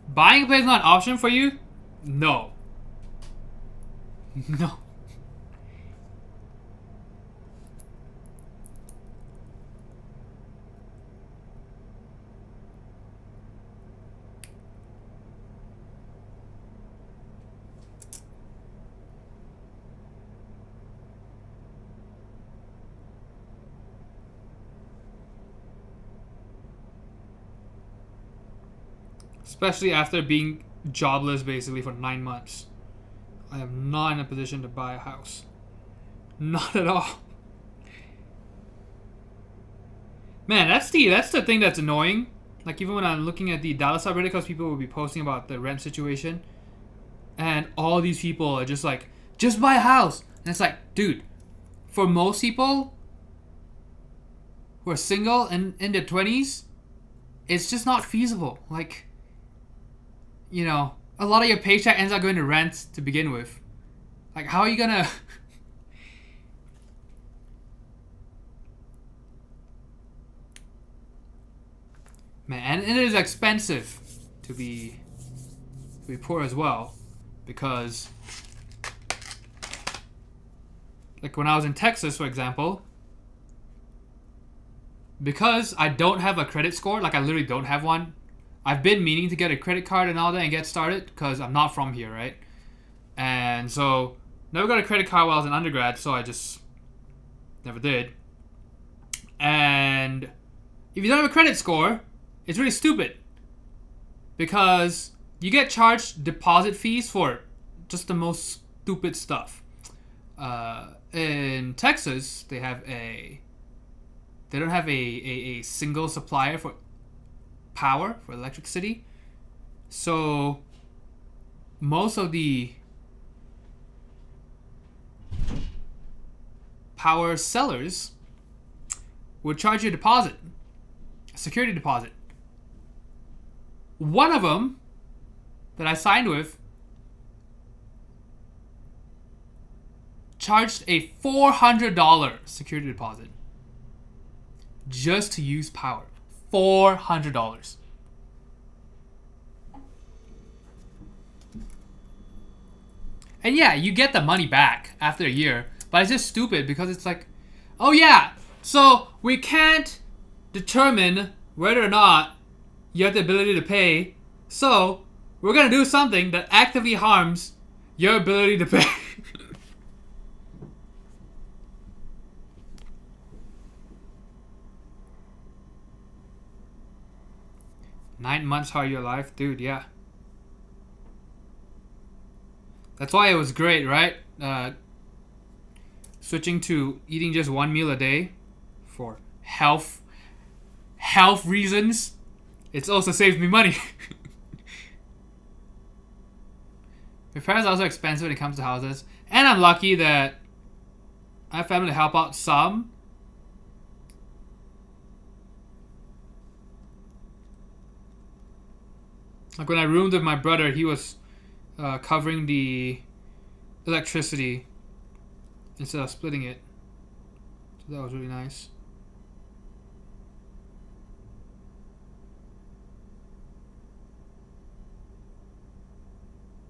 Buying a place is not an option for you? No. No. Especially after being jobless basically for 9 months. I am not in a position to buy a house. Not at all. Man, that's the thing that's annoying. Like even when I'm looking at the Dallas subreddit, because people will be posting about the rent situation, and all these people are just like, just buy a house. And it's like, dude, for most people who are single and in their 20s, it's just not feasible. Like, you know, a lot of your paycheck ends up going to rent to begin with. Like, how are you gonna... Man, and it is expensive to be poor as well, because like when I was in Texas, for example, because I don't have a credit score, like I literally don't have one. I've been meaning to get a credit card and all that and get started because I'm not from here, right? And so never got a credit card while I was in undergrad, so I just never did. And if you don't have a credit score, it's really stupid because you get charged deposit fees for just the most stupid stuff. In Texas, they don't have a single supplier for power, for electricity. So most of the power sellers would charge you a deposit, a security deposit. One of them that I signed with charged a $400 security deposit just to use power. $400. And yeah, you get the money back after a year, but it's just stupid because it's like, oh yeah, so we can't determine whether or not you have the ability to pay, so we're gonna do something that actively harms your ability to pay. 9 months how you're alive, dude. Yeah, that's why it was great, right? Switching to eating just one meal a day for health reasons. It's also saved me money. Repairs are also expensive when it comes to houses, and I'm lucky that I have family to help out some. Like when I roomed with my brother, he was covering the electricity instead of splitting it. So that was really nice.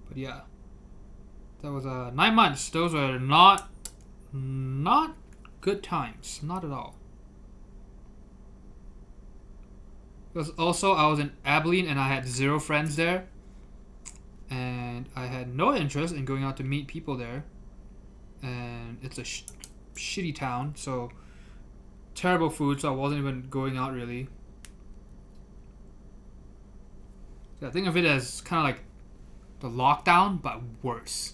But yeah, that was 9 months. Those were not good times. Not at all. Because also I was in Abilene and I had 0 friends there. And I had no interest in going out to meet people there. And it's a shitty town, so terrible food, so I wasn't even going out really. So I think of it as kind of like the lockdown, but worse.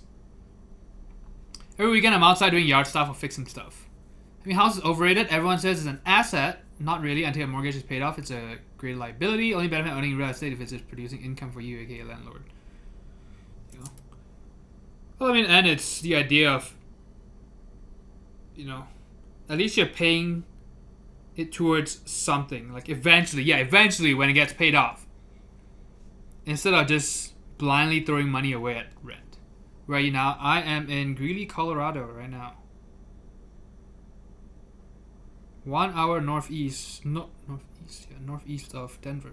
Every weekend I'm outside doing yard stuff or fixing stuff. I mean, house is overrated. Everyone says it's an asset. Not really until your mortgage is paid off. It's a great liability. Only benefit owning real estate if it's just producing income for you, aka landlord. You know. Well, I mean, and it's the idea of, you know, at least you're paying it towards something. Like eventually when it gets paid off. Instead of just blindly throwing money away at rent. Right now, I am in Greeley, Colorado right now. 1 hour northeast of Denver.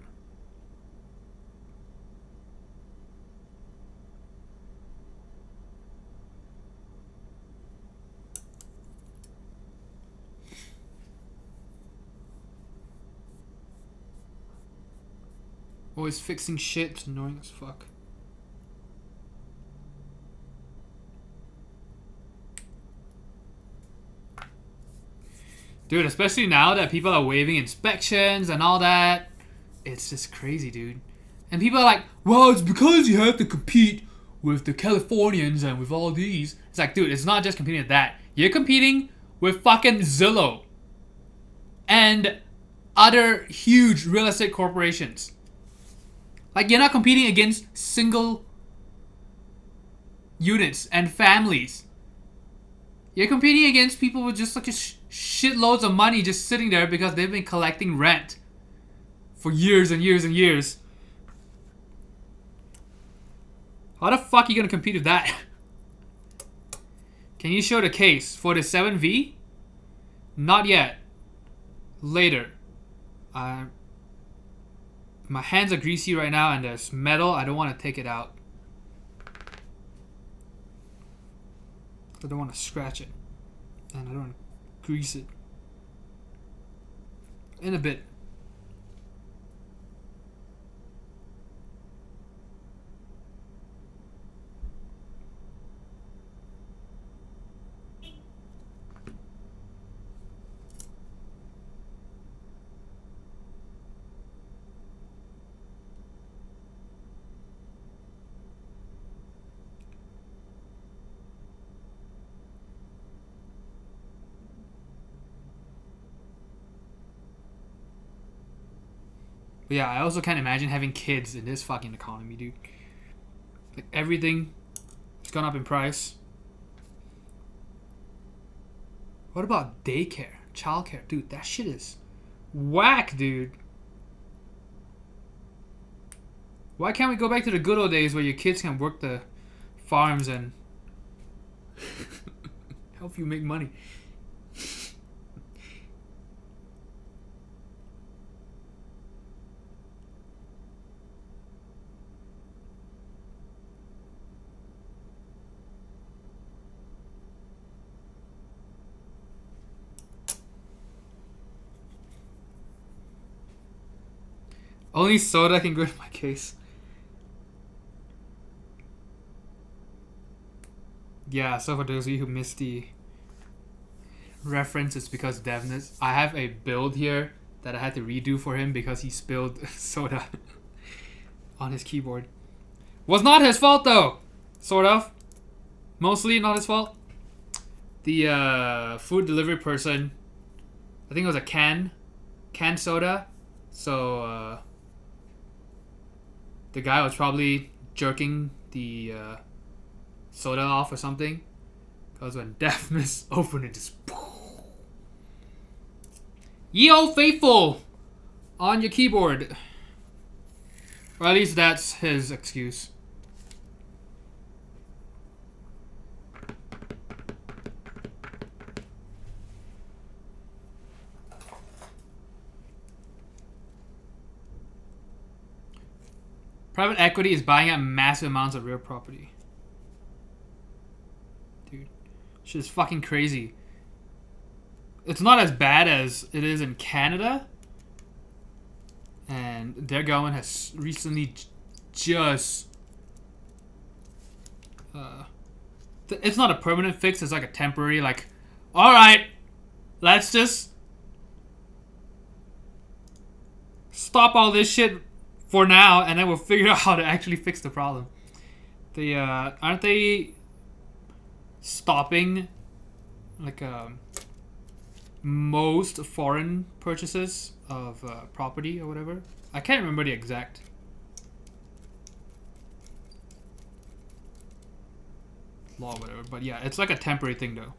Always fixing shit, it's annoying as fuck. Dude, especially now that people are waiving inspections and all that. It's just crazy, dude. And people are like, well, it's because you have to compete with the Californians and with all these. It's like, dude, it's not just competing with that. You're competing with fucking Zillow. And other huge real estate corporations. Like, you're not competing against single units and families. You're competing against people with just like shitloads of money just sitting there because they've been collecting rent for years and years and years. How the fuck are you gonna compete with that? Can you show the case for the 7V? Not yet. Later. My hands are greasy right now and there's metal. I don't want to take it out. I don't want to scratch it. And I don't want to grease it. In a bit. But yeah, I also can't imagine having kids in this fucking economy, dude. Like, everything has gone up in price. What about daycare? Childcare? Dude, that shit is whack, dude. Why can't we go back to the good old days where your kids can work the farms and help you make money? Only soda can go in my case. Yeah, so for those of you who missed the reference, it's because Devness. I have a build here that I had to redo for him because he spilled soda on his keyboard. Was not his fault though. Sort of. Mostly not his fault. The food delivery person, I think it was a canned soda. So the guy was probably jerking the soda off or something. Because when Deafness opened it, just ye old faithful on your keyboard. Or at least that's his excuse. Private equity is buying up massive amounts of real property. Dude, shit is fucking crazy. It's not as bad as it is in Canada. And their government has recently just... it's not a permanent fix, it's like a temporary, like... Alright, let's just... stop all this shit for now, and then we'll figure out how to actually fix the problem. They, aren't they... stopping... like, most foreign purchases of property or whatever. I can't remember the exact law or whatever, but yeah, it's like a temporary thing though.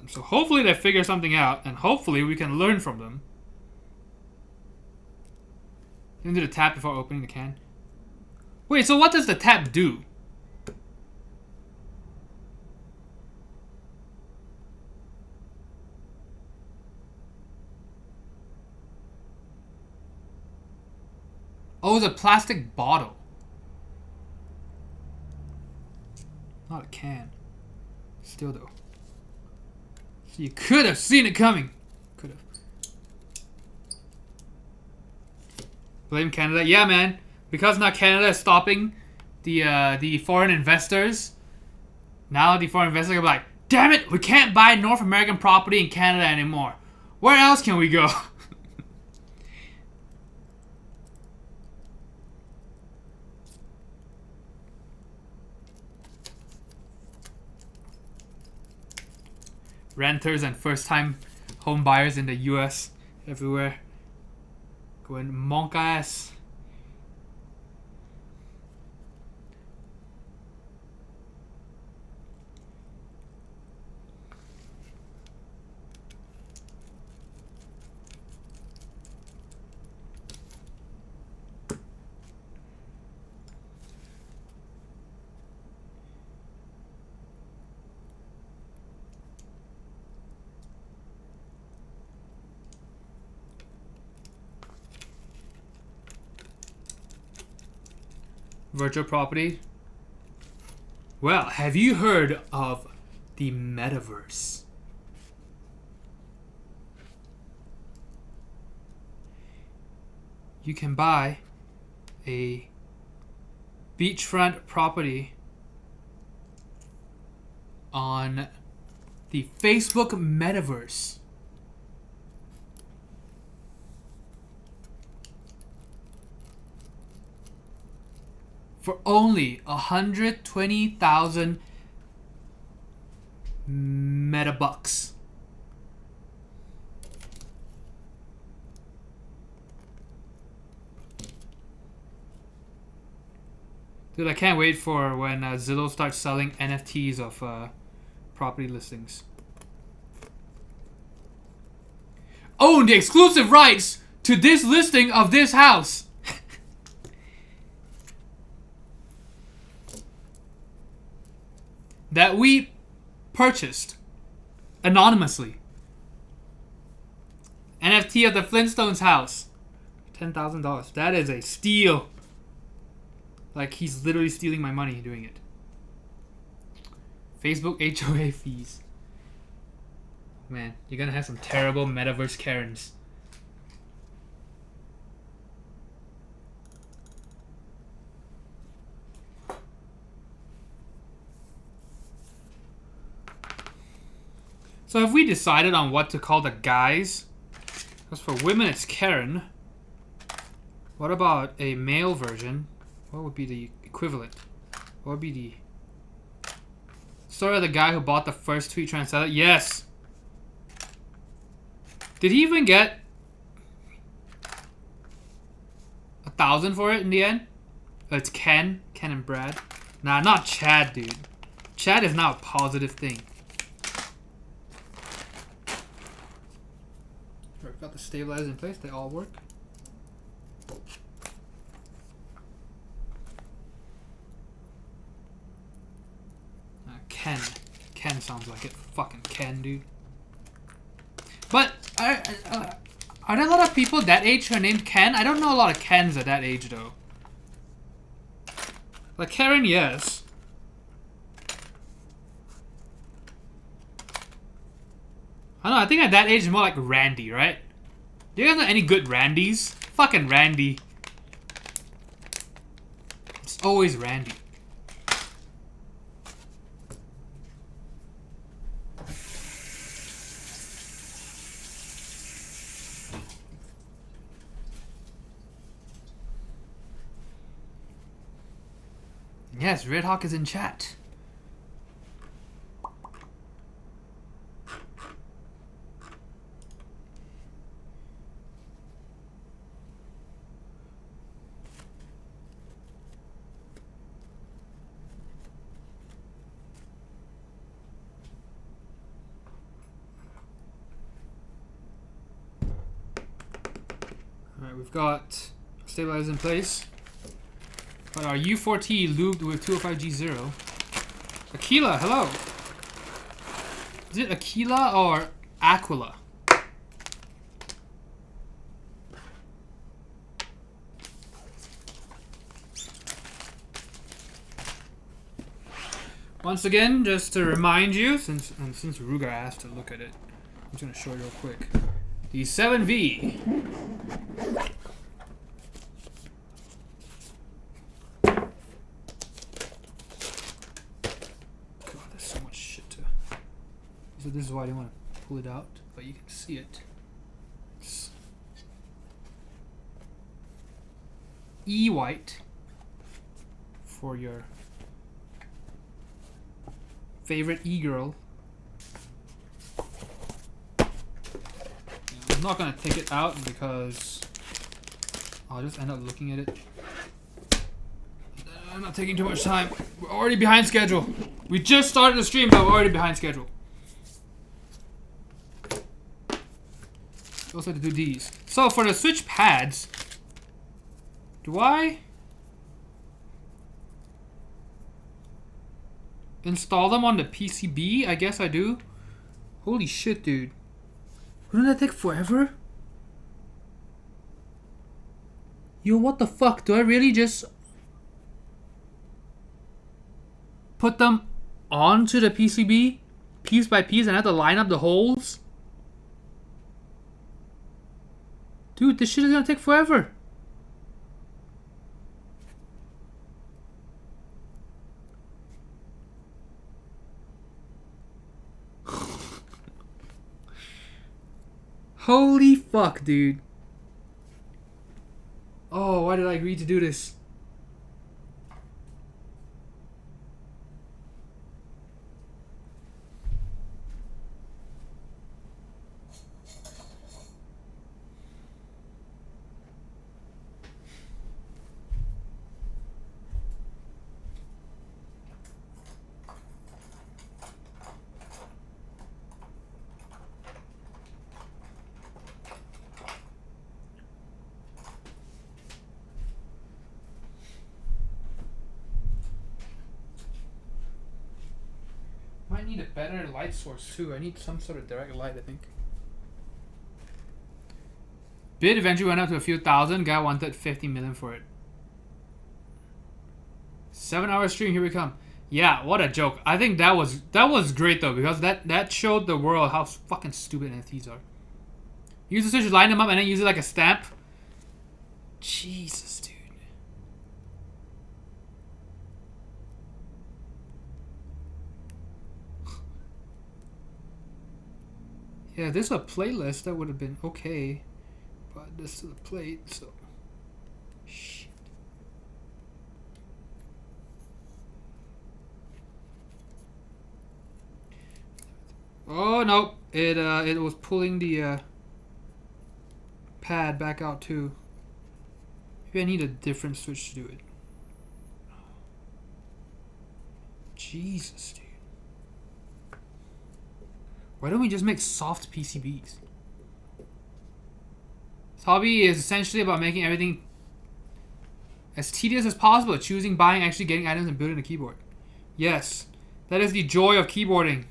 So hopefully they figure something out, and hopefully we can learn from them. Into the tap before opening the can. Wait, so what does the tap do? Oh, it's a plastic bottle. Not a can. Still though. So you could have seen it coming. Could have. Blame Canada. Yeah, man. Because now Canada is stopping the foreign investors. Now the foreign investors are like, damn it, we can't buy North American property in Canada anymore. Where else can we go? Renters and first-time home buyers in the US everywhere going monk ass. Virtual property. Well, have you heard of the metaverse? You can buy a beachfront property on the Facebook metaverse. For only 120,000 metabucks. Dude, I can't wait for when Zillow starts selling NFTs of property listings. Own the exclusive rights to this listing of this house. That we purchased anonymously. NFT of the Flintstones house. $10,000. That is a steal. Like, he's literally stealing my money doing it. Facebook HOA fees. Man, you're gonna have some terrible metaverse Karens. So have we decided on what to call the guys? Because for women it's Karen. What about a male version? What would be the equivalent? What would be the... Story of the guy who bought the first tweet trying to sell it? Yes! Did he even get 1,000 for it in the end? Oh, it's Ken. Ken and Brad. Nah, not Chad, dude. Chad is not a positive thing. Alright, we've got the stabilizers in place. They all work. Ken. Ken sounds like it. Fucking Ken, dude. But, are there a lot of people that age who are named Ken? I don't know a lot of Kens at that age, though. Like Karen, yes. I don't know, I think at that age it's more like Randy, right? Do you guys know any good Randys? Fucking Randy. It's always Randy. Yes, Red Hawk is in chat. Alright, we've got stabilizers in place. Got our U4T lubed with 205G0. Aquila, hello. Is it Aquila or Aquila? Once again, just to remind you, since Ruger asked to look at it, I'm just gonna show you real quick. The 7V. So this is why I didn't want to pull it out, but you can see it. It's E-white for your favorite E-girl. I'm not going to take it out because I'll just end up looking at it. I'm not taking too much time. We're already behind schedule. We just started the stream, but we're already behind schedule. Also have to do these. So for the switch pads, do I install them on the PCB? I guess I do. Holy shit, dude. Wouldn't that take forever? Yo, what the fuck? Do I really just put them onto the PCB piece by piece and have to line up the holes? Dude, this shit is gonna take forever. Holy fuck, dude. Oh, why did I agree to do this? Might need a better light source too. I need some sort of direct light, I think. Bid eventually went up to a few thousand. Guy wanted 50 million for it. 7-hour stream, here we come. Yeah, what a joke. I think that was great though, because that showed the world how fucking stupid NFTs are. Use the switch, line them up, and then use it like a stamp. Jesus, dude. Yeah, this is a playlist that would have been okay, but this is the plate, so shit. Oh no, it was pulling the pad back out too. Maybe I need a different switch to do it. Jesus, dude. Why don't we just make soft PCBs? This hobby is essentially about making everything as tedious as possible. Choosing, buying, actually getting items, and building a keyboard. Yes, that is the joy of keyboarding.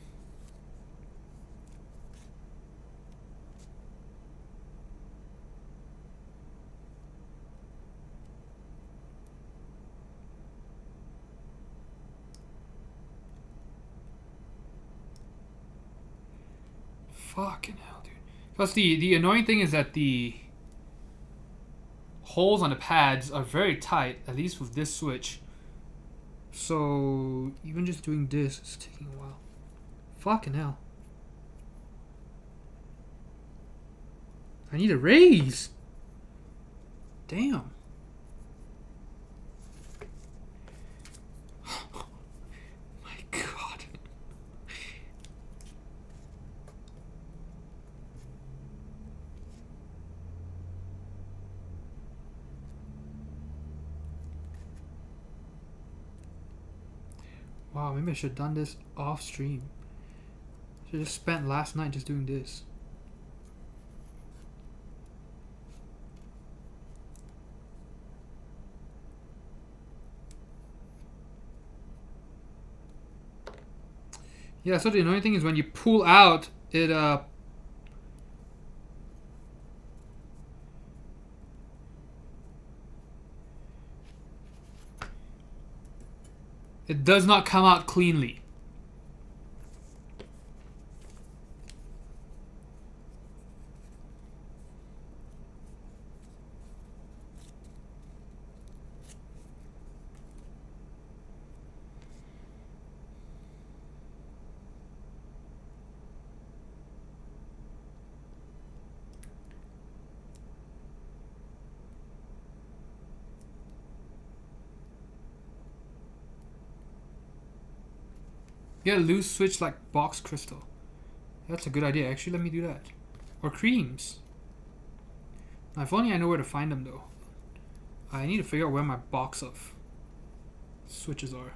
Fucking hell, dude. Plus, the annoying thing is that the holes on the pads are very tight, at least with this switch. So, even just doing this is taking a while. Fucking hell. I need a raise. Damn. My God. Wow, maybe I should have done this off stream. Should have just spent last night just doing this. Yeah, so the annoying thing is when you pull out, it it does not come out cleanly. Get a loose switch like box crystal. That's a good idea. Actually, let me do that. Or creams. Now, if only I know where to find them, though. I need to figure out where my box of switches are.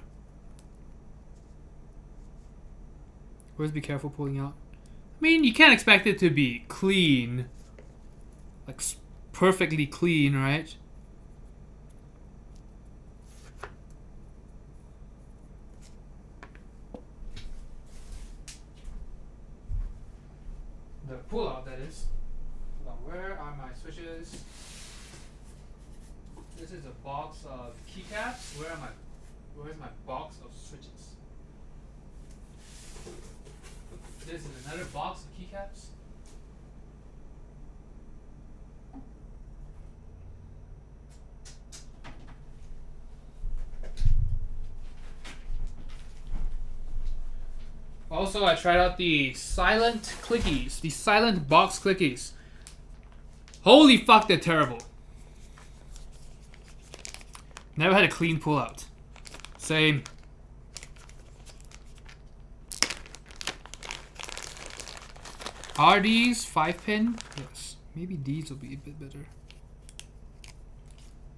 Always be careful pulling out. I mean, you can't expect it to be clean. Like, perfectly clean, right? The pull-out, that is. Hold on, where are my switches? This is a box of keycaps. Where's my box of switches? This is another box of keycaps. Also, I tried out the silent clickies, the silent box clickies. Holy fuck, they're terrible. Never had a clean pullout. Same. Are these 5-pin? Yes. Maybe these will be a bit better.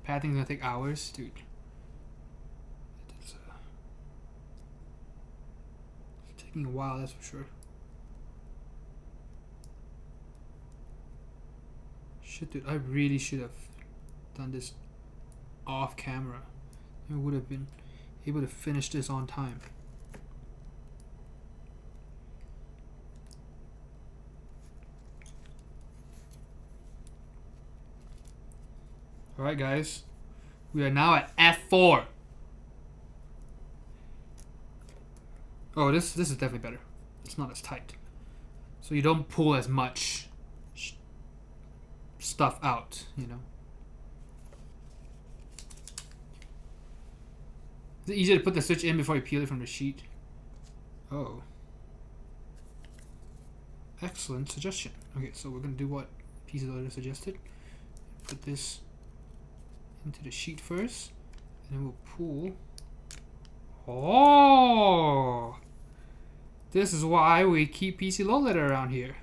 Padding's gonna take hours, dude. It's taking a while, that's for sure. Shit, dude, I really should have done this off camera. I would have been able to finish this on time. Alright guys, we are now at F4. Oh, this is definitely better. It's not as tight. So you don't pull as much stuff out, you know. Is it easier to put the switch in before you peel it from the sheet? Oh. Excellent suggestion. Okay, so we're gonna do what Pizza Loader suggested. Put this into the sheet first, and then we'll pull. Oh, this is why we keep PC Loader around here.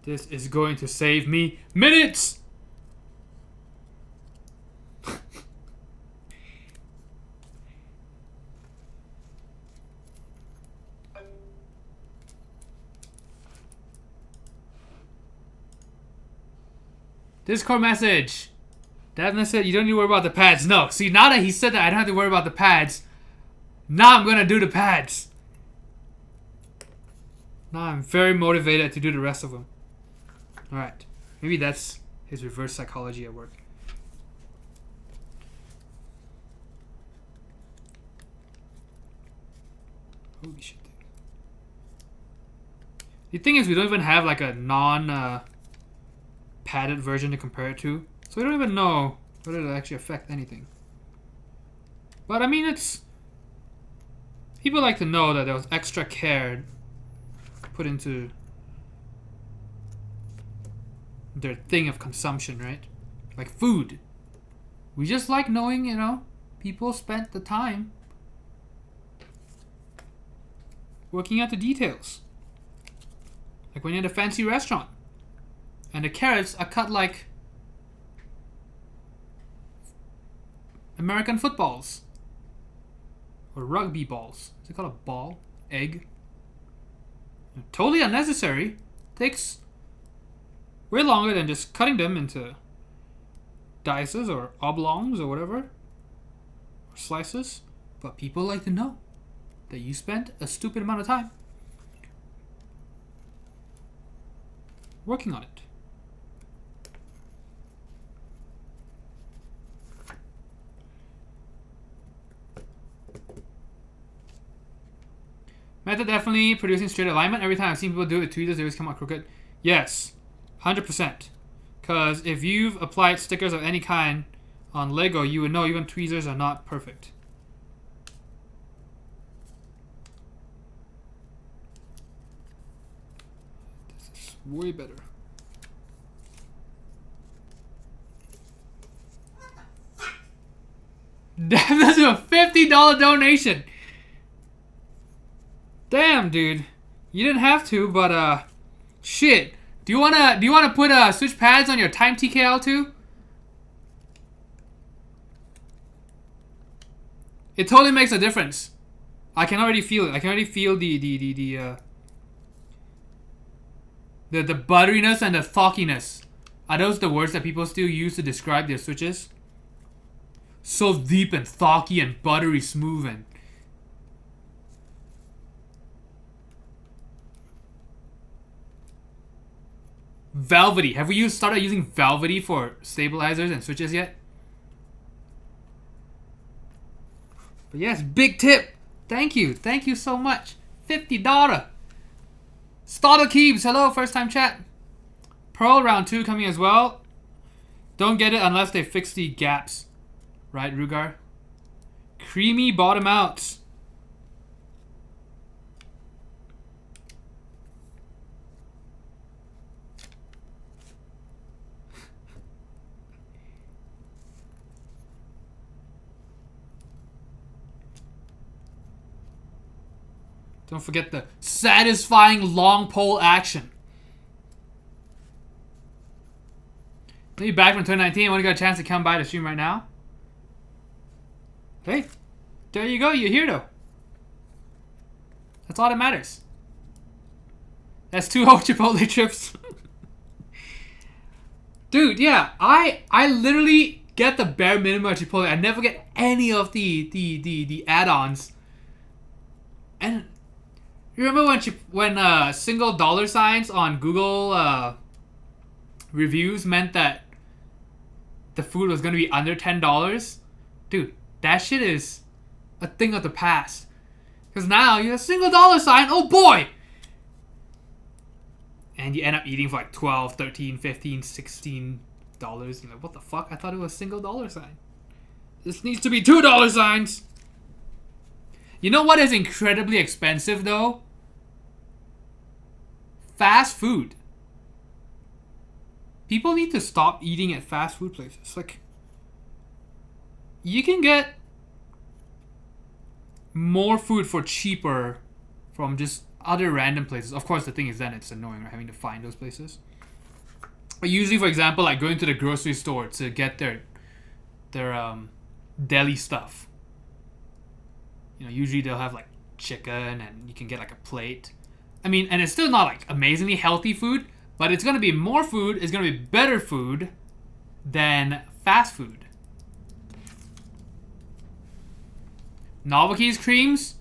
This is going to save me minutes! Discord message! Devin said you don't need to worry about the pads. No, see, now that he said that I don't have to worry about the pads, now I'm gonna do the pads. Now I'm very motivated to do the rest of them. Alright. Maybe that's his reverse psychology at work. Holy shit. The thing is, we don't even have like a padded version to compare it to. So we don't even know whether it'll actually affect anything. But I mean, it's... people like to know that there was extra care put into their thing of consumption, right? Like food. We just like knowing, you know, people spent the time working out the details. Like when you're at a fancy restaurant and the carrots are cut like American footballs or rugby balls. Is it called a ball? Egg? Totally unnecessary. Takes way longer than just cutting them into dices or oblongs or whatever, or slices. But people like to know that you spent a stupid amount of time working on it. Method definitely producing straight alignment. Every time I've seen people do it, tweezers, they always come out crooked. Yes, 100%. Because if you've applied stickers of any kind on Lego, you would know even tweezers are not perfect. This is way better. That's a $50 donation. Damn, dude. You didn't have to, but shit. Do you wanna put switch pads on your time TKL too? It totally makes a difference. I can already feel it. I can already feel the butteriness and the thockiness. Are those the words that people still use to describe their switches? So deep and thocky and buttery smooth and velvety. Have we started using velvety for stabilizers and switches yet? But yes, big tip. Thank you. Thank you so much. $50. Starter Keeps. Hello, first time chat. Pearl round 2 coming as well. Don't get it unless they fix the gaps. Right, Rugar? Creamy bottom outs. Don't forget the satisfying long pole action. Maybe back from 2019. I want to get a chance to come by the stream right now. Hey, there you go. You're here though. That's all that matters. That's 2 whole Chipotle trips. Dude, yeah, I literally get the bare minimum of Chipotle. I never get any of the add-ons. And you remember when single dollar signs on Google reviews meant that the food was gonna be under $10? Dude, that shit is a thing of the past. Because now you have a single dollar sign, oh boy! And you end up eating for like 12, 13, 15, 16 dollars. You're like, what the fuck? I thought it was a single dollar sign. This needs to be $2 signs. You know what is incredibly expensive though? Fast food. People need to stop eating at fast food places. Like, you can get more food for cheaper from just other random places. Of course, the thing is then it's annoying, right, having to find those places. But usually, for example, like going to the grocery store to get their deli stuff. You know, usually they'll have like chicken and you can get like a plate. I mean, and it's still not like amazingly healthy food, but it's gonna be more food, it's gonna be better food than fast food. Novelties creams?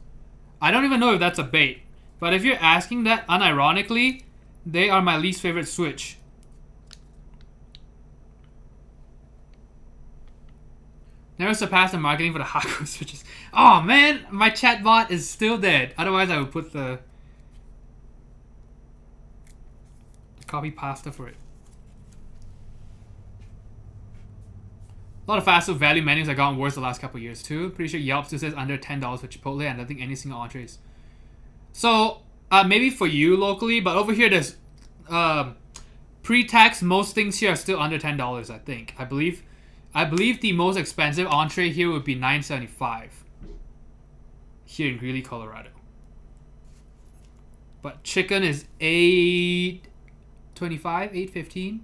I don't even know if that's a bait. But if you're asking that unironically, they are my least favorite switch. Never surpassed the marketing for the hardcore switches. Oh man, my chatbot is still dead. Otherwise I would put the copy pasta for it. A lot of fast food value menus have gotten worse the last couple of years too. Pretty sure Yelp still says under $10 for Chipotle, and I don't think any single entrees. So maybe for you locally, but over here there's pre-tax. Most things here are still under $10. I think. I believe the most expensive entree here would be $9.75 here in Greeley, Colorado. But chicken is $8.25, $8.15.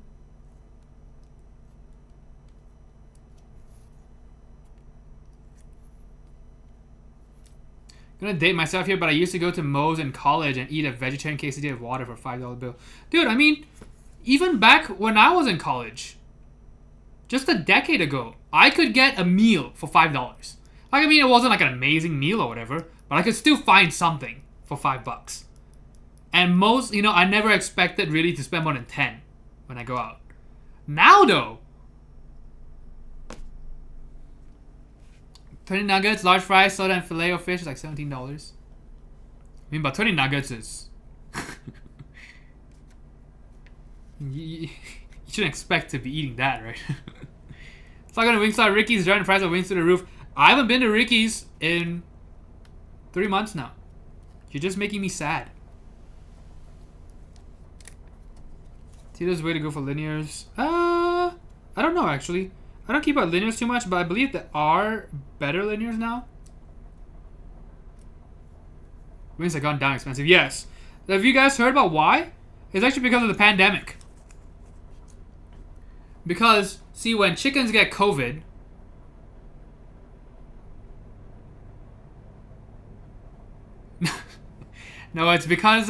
I'm gonna date myself here, but I used to go to Moe's in college and eat a vegetarian quesadilla of water for a $5 bill. Dude, I mean, even back when I was in college, just a decade ago, I could get a meal for $5. Like, I mean, it wasn't like an amazing meal or whatever, but I could still find something for $5. And most, you know, I never expected really to spend more than 10 when I go out. Now though, 20 nuggets, large fries, soda, and filet of fish is like $17. I mean, but 20 nuggets is... you shouldn't expect to be eating that, right? It's not gonna Wingstop Ricky's driving the price of wings to the roof. I haven't been to Ricky's in 3 months now. You're just making me sad. Tito's way to go for linears. I don't know actually. I don't keep up linears too much, but I believe there are better linears now. Wings have gone down expensive. Yes. Have you guys heard about why? It's actually because of the pandemic. Because, see, when chickens get COVID, no, it's because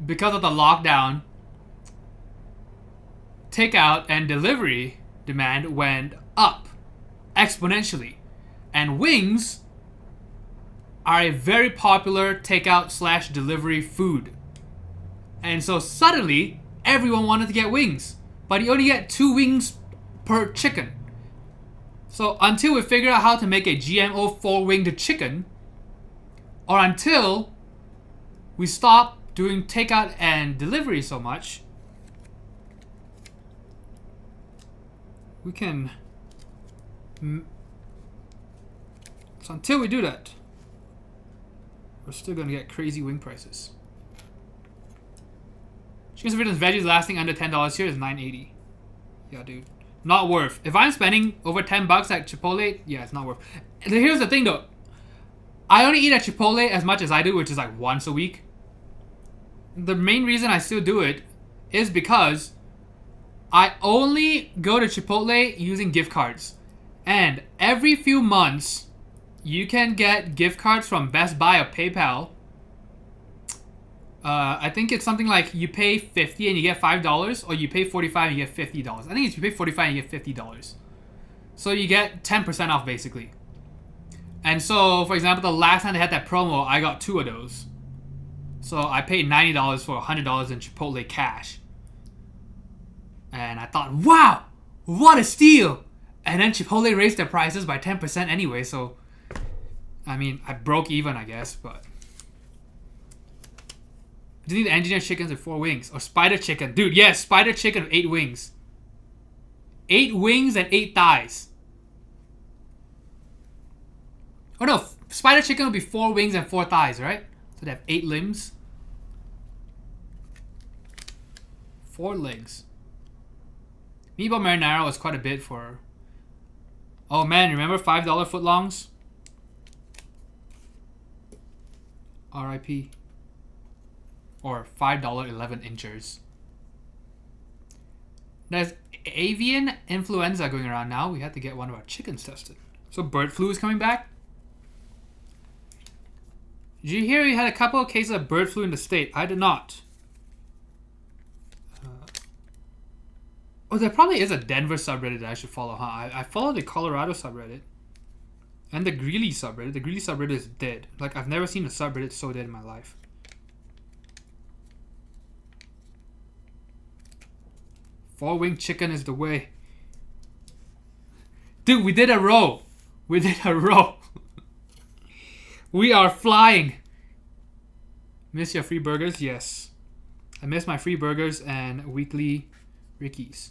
because of the lockdown, takeout and delivery demand went up exponentially, and wings are a very popular takeout / delivery food. And so suddenly, everyone wanted to get wings. But you only get 2 wings per chicken. So until we figure out how to make a GMO 4-winged chicken, or until we stop doing takeout and delivery so much, we can... So until we do that, we're still going to get crazy wing prices. Chicken Sufficient veggies lasting under $10 here is $9.80. Yeah, dude. Not worth. If I'm spending over $10 at Chipotle, yeah, it's not worth. And here's the thing though. I only eat at Chipotle as much as I do, which is like once a week. The main reason I still do it is because I only go to Chipotle using gift cards. And every few months, you can get gift cards from Best Buy or PayPal. I think it's something like you pay $50 and you get $5, or you pay $45 and you get $50. I think it's you pay $45 and you get $50. So you get 10% off basically. And so, for example, the last time they had that promo, I got 2 of those. So I paid $90 for $100 in Chipotle cash. And I thought, wow, what a steal! And then Chipotle raised their prices by 10% anyway, so I mean, I broke even, I guess, but do you need engineered chickens with 4 wings? Or spider chicken? Dude, yes, spider chicken with 8 wings. 8 wings and 8 thighs. Oh no, spider chicken would be 4 wings and 4 thighs, right? So they have 8 limbs. 4 legs. Meatball marinara was quite a bit for... Oh man, remember $5 footlongs? RIP. Or $5 11 inchers. There's avian influenza going around now. We had to get one of our chickens tested. So bird flu is coming back? Did you hear we had a couple of cases of bird flu in the state? I did not. Oh, there probably is a Denver subreddit that I should follow, huh? I follow the Colorado subreddit. And the Greeley subreddit. The Greeley subreddit is dead. Like, I've never seen a subreddit so dead in my life. Four-winged chicken is the way. Dude, we did a row. We did a row. We are flying. Miss your free burgers? Yes. I miss my free burgers and weekly Ricky's.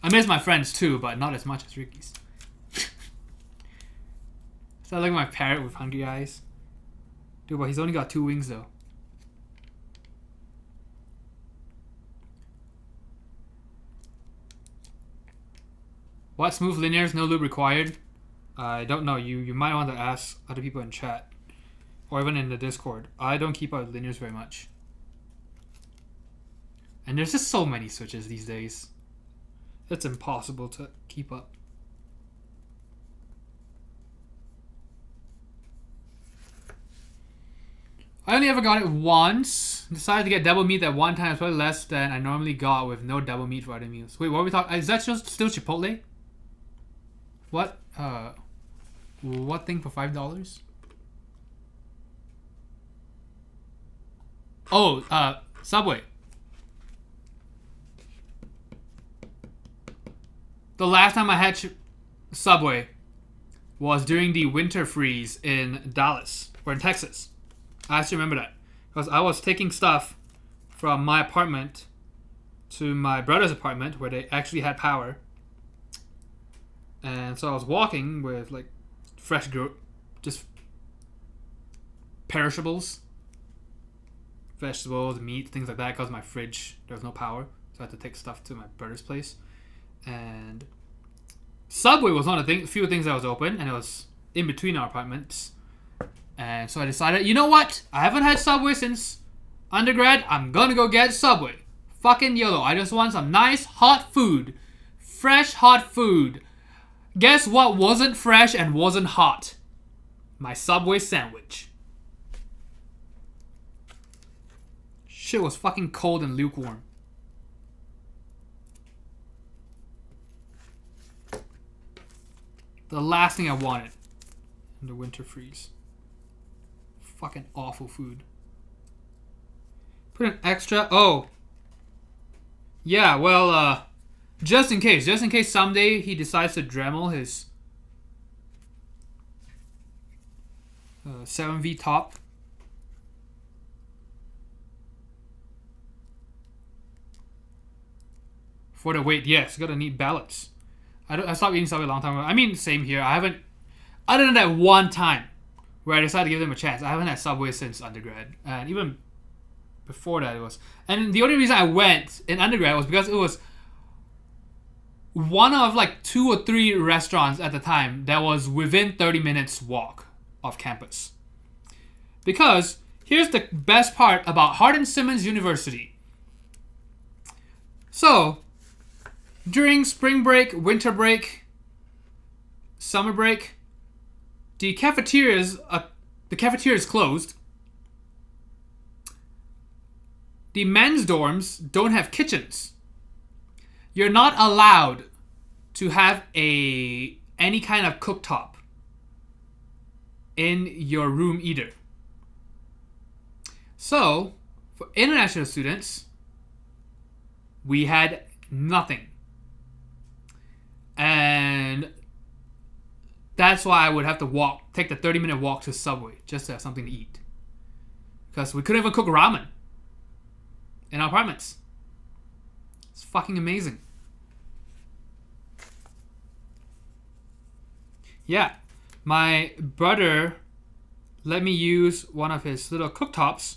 I miss my friends too, but not as much as Ricky's. So I look at my parrot with hungry eyes. Dude, but he's only got 2 wings though. What smooth linears, no lube required? I don't know. You might want to ask other people in chat. Or even in the Discord. I don't keep up with linears very much. And there's just so many switches these days. It's impossible to keep up. I only ever got it once. Decided to get double meat that one time. It's probably less than I normally got with no double meat for other meals. Wait, what are we talking? Is that still Chipotle? What? What thing for $5? Oh, Subway. The last time I had Subway was during the winter freeze in Dallas, or in Texas. I actually remember that. Because I was taking stuff from my apartment to my brother's apartment where they actually had power. And so I was walking with like fresh, just perishables. Vegetables, meat, things like that, because my fridge, there was no power. So I had to take stuff to my brother's place. And Subway was one of the few things that was open, and it was in between our apartments. And so I decided, you know what? I haven't had Subway since undergrad. I'm gonna go get Subway. Fucking YOLO. I just want some nice hot food. Fresh hot food. Guess what wasn't fresh and wasn't hot? My Subway sandwich. Shit was fucking cold and lukewarm. The last thing I wanted in the winter freeze. Fucking awful food. Put an extra... Oh. Yeah, well, just in case someday he decides to Dremel his 7V top. For the weight, yes, gotta need ballots. I stopped eating Subway a long time ago. I mean, same here. I haven't, other than that one time where I decided to give them a chance, I haven't had Subway since undergrad. And even before that it was. And the only reason I went in undergrad was because it was one of like 2 or 3 restaurants at the time that was within 30 minutes walk of campus. Because here's the best part about Hardin-Simmons University. So, during spring break, winter break, summer break, the cafeteria is closed. The men's dorms don't have kitchens. You're not allowed to have any kind of cooktop in your room either. So, for international students, we had nothing. And that's why I would have to take the 30-minute walk to Subway just to have something to eat. Because we couldn't even cook ramen in our apartments. It's fucking amazing. Yeah, my brother let me use one of his little cooktops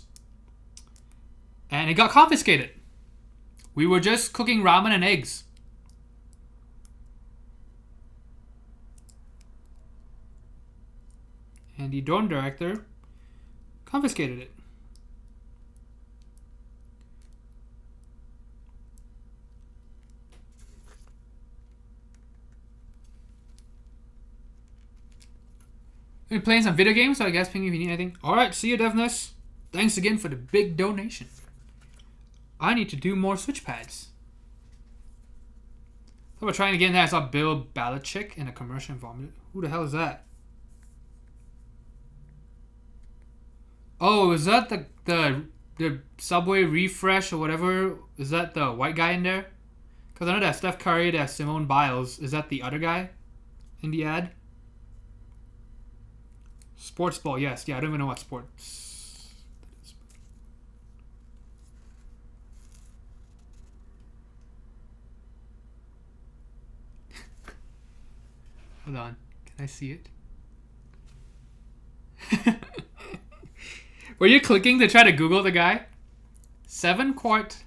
and it got confiscated. We were just cooking ramen and eggs. And the drone director confiscated it. We're playing some video games, so I guess ping me if you need anything. Alright, see you, Devness. Thanks again for the big donation. I need to do more switch pads. So we're trying again. I saw Bill Belichick in a commercial environment. Who the hell is that? Oh, is that the Subway refresh or whatever? Is that the white guy in there? Because I know that Steph Curry, that Simone Biles. Is that the other guy in the ad? Sports ball, yes. Yeah, I don't even know what sports. Hold on. Can I see it? Were you clicking to try to Google the guy? 7-quart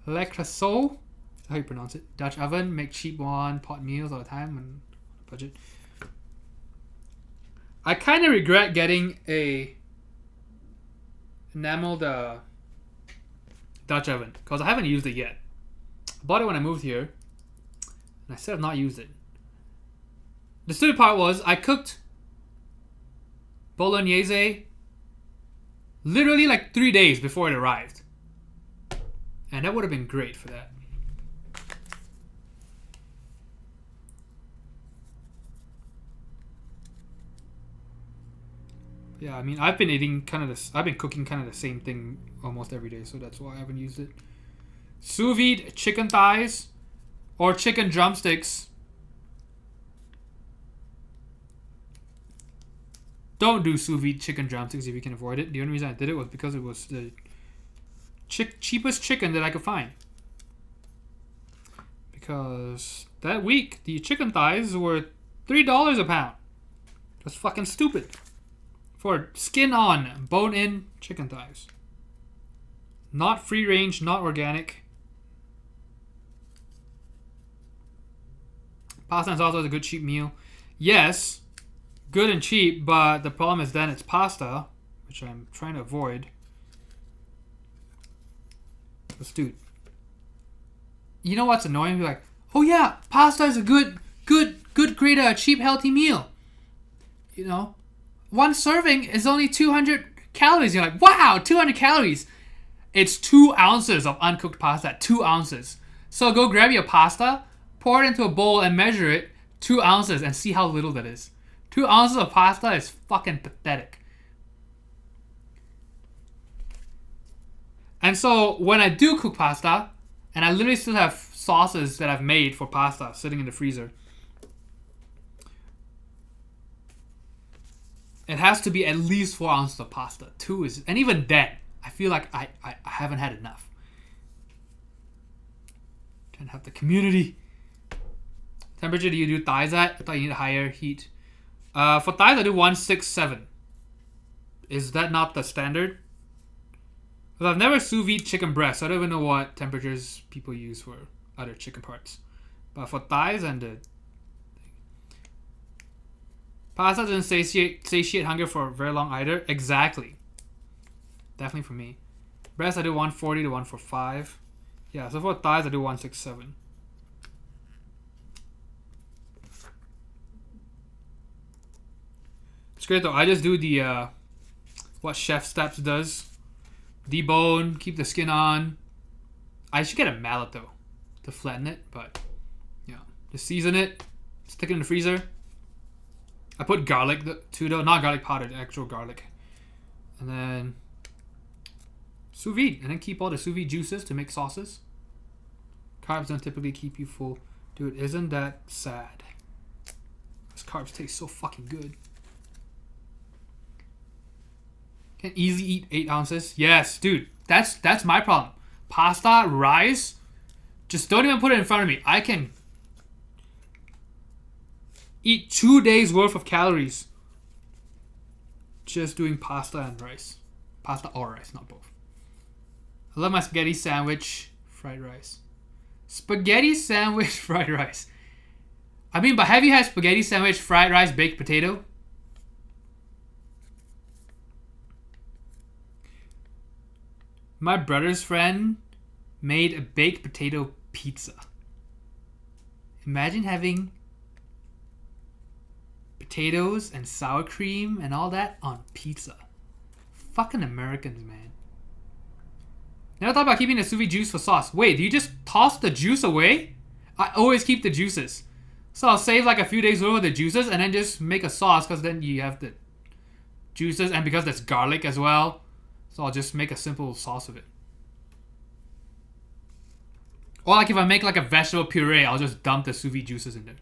Le Creuset. That's how you pronounce it. Dutch oven. Make cheap one. Pot meals all the time. And budget. I kind of regret getting a enameled Dutch oven because I haven't used it yet. I bought it when I moved here and I still have not used it. The stupid part was I cooked bolognese literally like 3 days before it arrived. And that would have been great for that. Yeah, I mean, I've been eating kind of this. I've been cooking kind of the same thing almost every day, so that's why I haven't used it. Sous vide chicken thighs or chicken drumsticks. Don't do sous vide chicken drumsticks if you can avoid it. The only reason I did it was because it was the cheapest chicken that I could find. Because that week, the chicken thighs were $3 a pound. That's fucking stupid. For skin-on, bone-in chicken thighs. Not free-range, not organic. Pasta and salsa is a good cheap meal. Yes, good and cheap, but the problem is then it's pasta, which I'm trying to avoid. Let's do it. You know what's annoying? You're like, oh yeah, pasta is a good, great, cheap, healthy meal. You know? One serving is only 200 calories. You're like, wow, 200 calories. It's 2 ounces of uncooked pasta. 2 ounces. So go grab your pasta, pour it into a bowl and measure it. 2 ounces and see how little that is. 2 ounces of pasta is fucking pathetic. And so when I do cook pasta, and I literally still have sauces that I've made for pasta sitting in the freezer, it has to be at least 4 ounces of pasta. 2 is, and even then, I feel like I haven't had enough. Trying to have the community. Temperature do you do thighs at? I thought you need a higher heat. For thighs, I do 167. Is that not the standard? Because I've never sous vide chicken breast. So I don't even know what temperatures people use for other chicken parts. But for thighs and the pasta doesn't satiate hunger for very long either. Exactly. Definitely for me. Breast I do 140 to 145. Yeah, so for thighs I do 167. It's great though. I just do the what Chef Steps does. Debone, keep the skin on. I should get a mallet though to flatten it, but yeah, just season it, stick it in the freezer. I put garlic too though, not garlic powder, actual garlic. And then sous vide, and then keep all the sous vide juices to make sauces. Carbs don't typically keep you full. Dude, isn't that sad? Those carbs taste so fucking good. Can easily eat 8 ounces. Yes, dude. That's my problem. Pasta, rice, just don't even put it in front of me. I can eat 2 days worth of calories just doing pasta and rice. Pasta or rice, not both. I love my spaghetti sandwich, fried rice. Spaghetti sandwich, fried rice. I mean, but have you had spaghetti sandwich, fried rice, baked potato? My brother's friend made a baked potato pizza. Imagine having potatoes and sour cream and all that on pizza. Fucking Americans, man. Never thought about keeping the sous vide juice for sauce. Wait, do you just toss the juice away? I always keep the juices. So I'll save like a few days worth of the juices and then just make a sauce, because then you have the juices, and because there's garlic as well. So I'll just make a simple sauce of it. Or like if I make like a vegetable puree, I'll just dump the sous vide juices in there.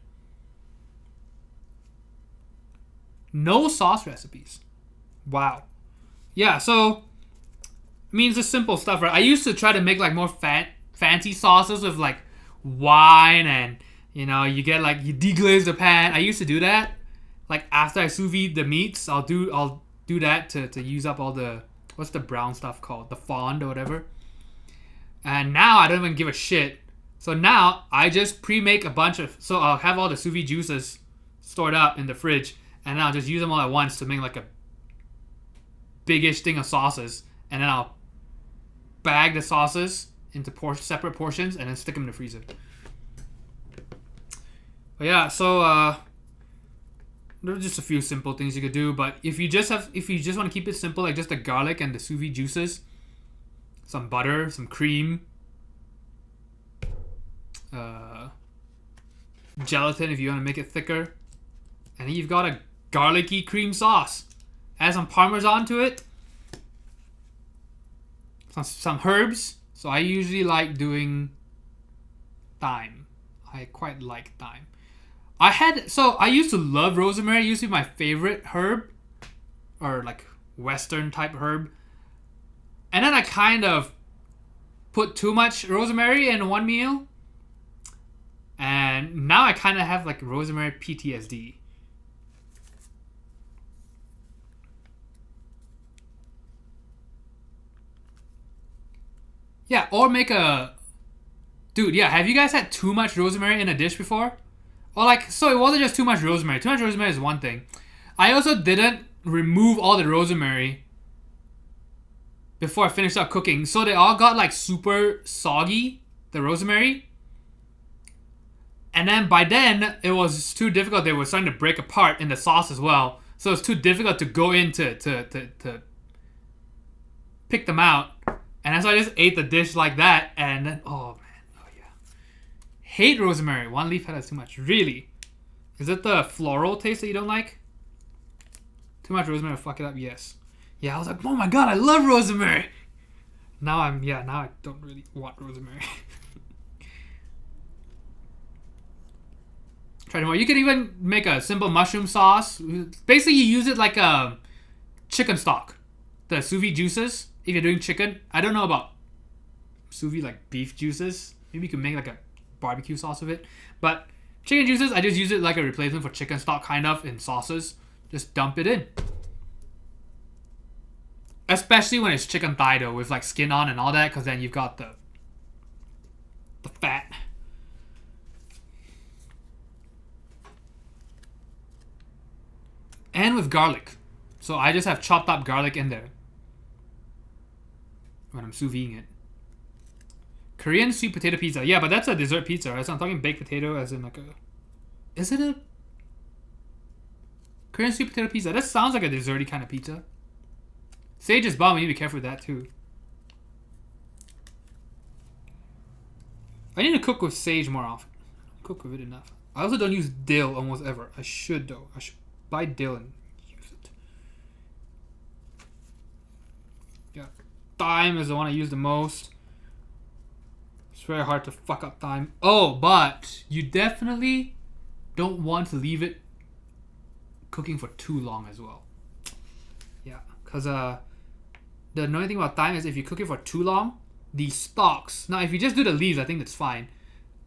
No sauce recipes. Wow. Yeah, so I mean, it's just simple stuff, right? I used to try to make like more fancy sauces with like wine, and you know, you get like, you deglaze the pan. I used to do that. Like after I sous vide the meats, I'll do that to use up all the, what's the brown stuff called? The fond or whatever. And now I don't even give a shit. So now I just pre-make a bunch of, so I'll have all the sous vide juices stored up in the fridge, and then I'll just use them all at once to make like a biggish thing of sauces, and then I'll bag the sauces into separate portions and then stick them in the freezer. But yeah, so there are just a few simple things you could do. But if you just want to keep it simple, like just the garlic and the sous vide juices, some butter, some cream, gelatin if you want to make it thicker, and then you've got a garlicky cream sauce. Add some parmesan to it, some herbs. So I usually like doing thyme. I quite like thyme. I used to love rosemary. It used to be my favorite herb, or like Western type herb. And then I kind of put too much rosemary in one meal, and now I kind of have like rosemary PTSD. Yeah, or make a... Dude, yeah, have you guys had too much rosemary in a dish before? Or like, so it wasn't just too much rosemary. Too much rosemary is one thing. I also didn't remove all the rosemary before I finished up cooking. So they all got like super soggy, the rosemary. And then by then, it was too difficult. They were starting to break apart in the sauce as well. So it's too difficult to go in to pick them out. And so I just ate the dish like that, and then, oh man, oh yeah. Hate rosemary. One leaf has too much. Really? Is it the floral taste that you don't like? Too much rosemary will fuck it up, yes. Yeah, I was like, oh my god, I love rosemary! Now I don't really want rosemary. Try more. You can even make a simple mushroom sauce. Basically, you use it like a chicken stock. The sous vide juices. If you're doing chicken, I don't know about sous vide like beef juices. Maybe you can make like a barbecue sauce of it. But chicken juices, I just use it like a replacement for chicken stock, kind of, in sauces. Just dump it in. Especially when it's chicken thigh though, with like skin on and all that, because then you've got the fat. And with garlic. So I just have chopped up garlic in there when I'm sous videing it. Korean sweet potato pizza. Yeah, but that's a dessert pizza, right? So I'm talking baked potato as in like a... Is it a... Korean sweet potato pizza? That sounds like a desserty kind of pizza. Sage is bomb. We need to be careful with that too. I need to cook with sage more often. Cook with it enough. I also don't use dill almost ever. I should though. I should buy dill and use it. Yeah. Thyme is the one I use the most. It's very hard to fuck up thyme. Oh, but you definitely don't want to leave it cooking for too long as well. Yeah, because the annoying thing about thyme is if you cook it for too long, the stalks. Now, if you just do the leaves, I think that's fine.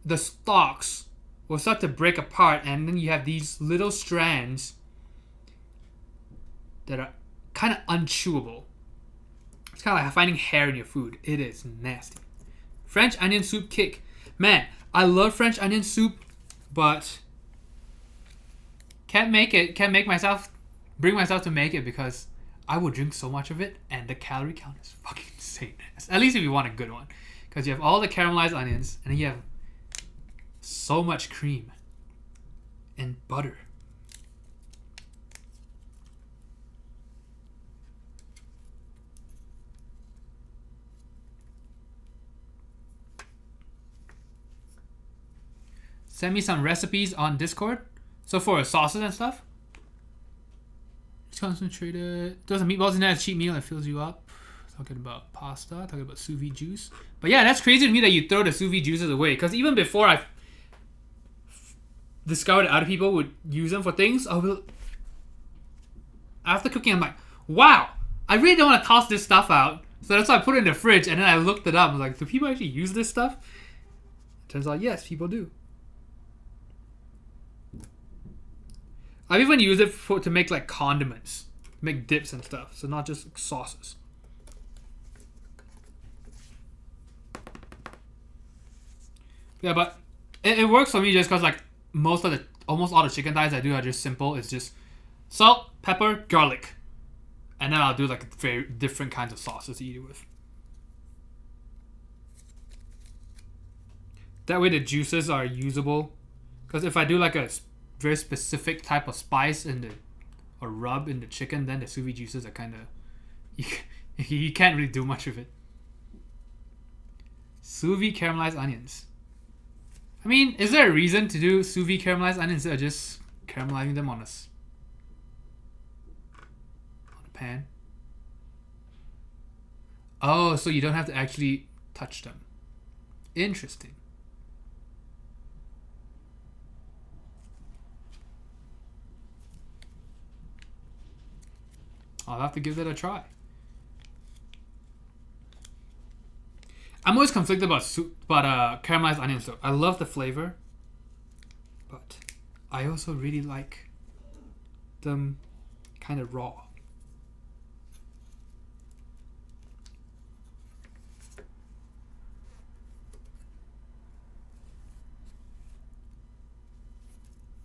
The stalks will start to break apart, and then you have these little strands that are kind of unchewable. It's kind of like finding hair in your food. It is nasty. French onion soup kick. Man, I love French onion soup, but can't make it. Can't bring myself to make it because I will drink so much of it, and the calorie count is fucking insane. At least if you want a good one, because you have all the caramelized onions, and then you have so much cream and butter. Send me some recipes on Discord. So for sauces and stuff. It's concentrated. Throw some meatballs in there. Cheap meal that fills you up. Talking about pasta. Talking about sous vide juice. But yeah, that's crazy to me that you throw the sous vide juices away. Because even before I discovered that other people would use them for things, after cooking, I'm like, wow, I really don't want to toss this stuff out. So that's why I put it in the fridge, and then I looked it up. I was like, do people actually use this stuff? Turns out, yes, people do. I've even used it to make like condiments, make dips and stuff. So not just sauces. Yeah, but it works for me just because like almost all the chicken thighs I do are just simple. It's just salt, pepper, garlic, and then I'll do like very different kinds of sauces to eat it with. That way the juices are usable. Because if I do like a very specific type of spice or rub in the chicken, then the sous vide juices are kind of you can't really do much of it. Sous vide caramelized onions. I mean, is there a reason to do sous vide caramelized onions instead of just caramelizing them on a pan? Oh, so you don't have to actually touch them. Interesting. I'll have to give that a try. I'm always conflicted about caramelized onions though. I love the flavor, but I also really like them kind of raw.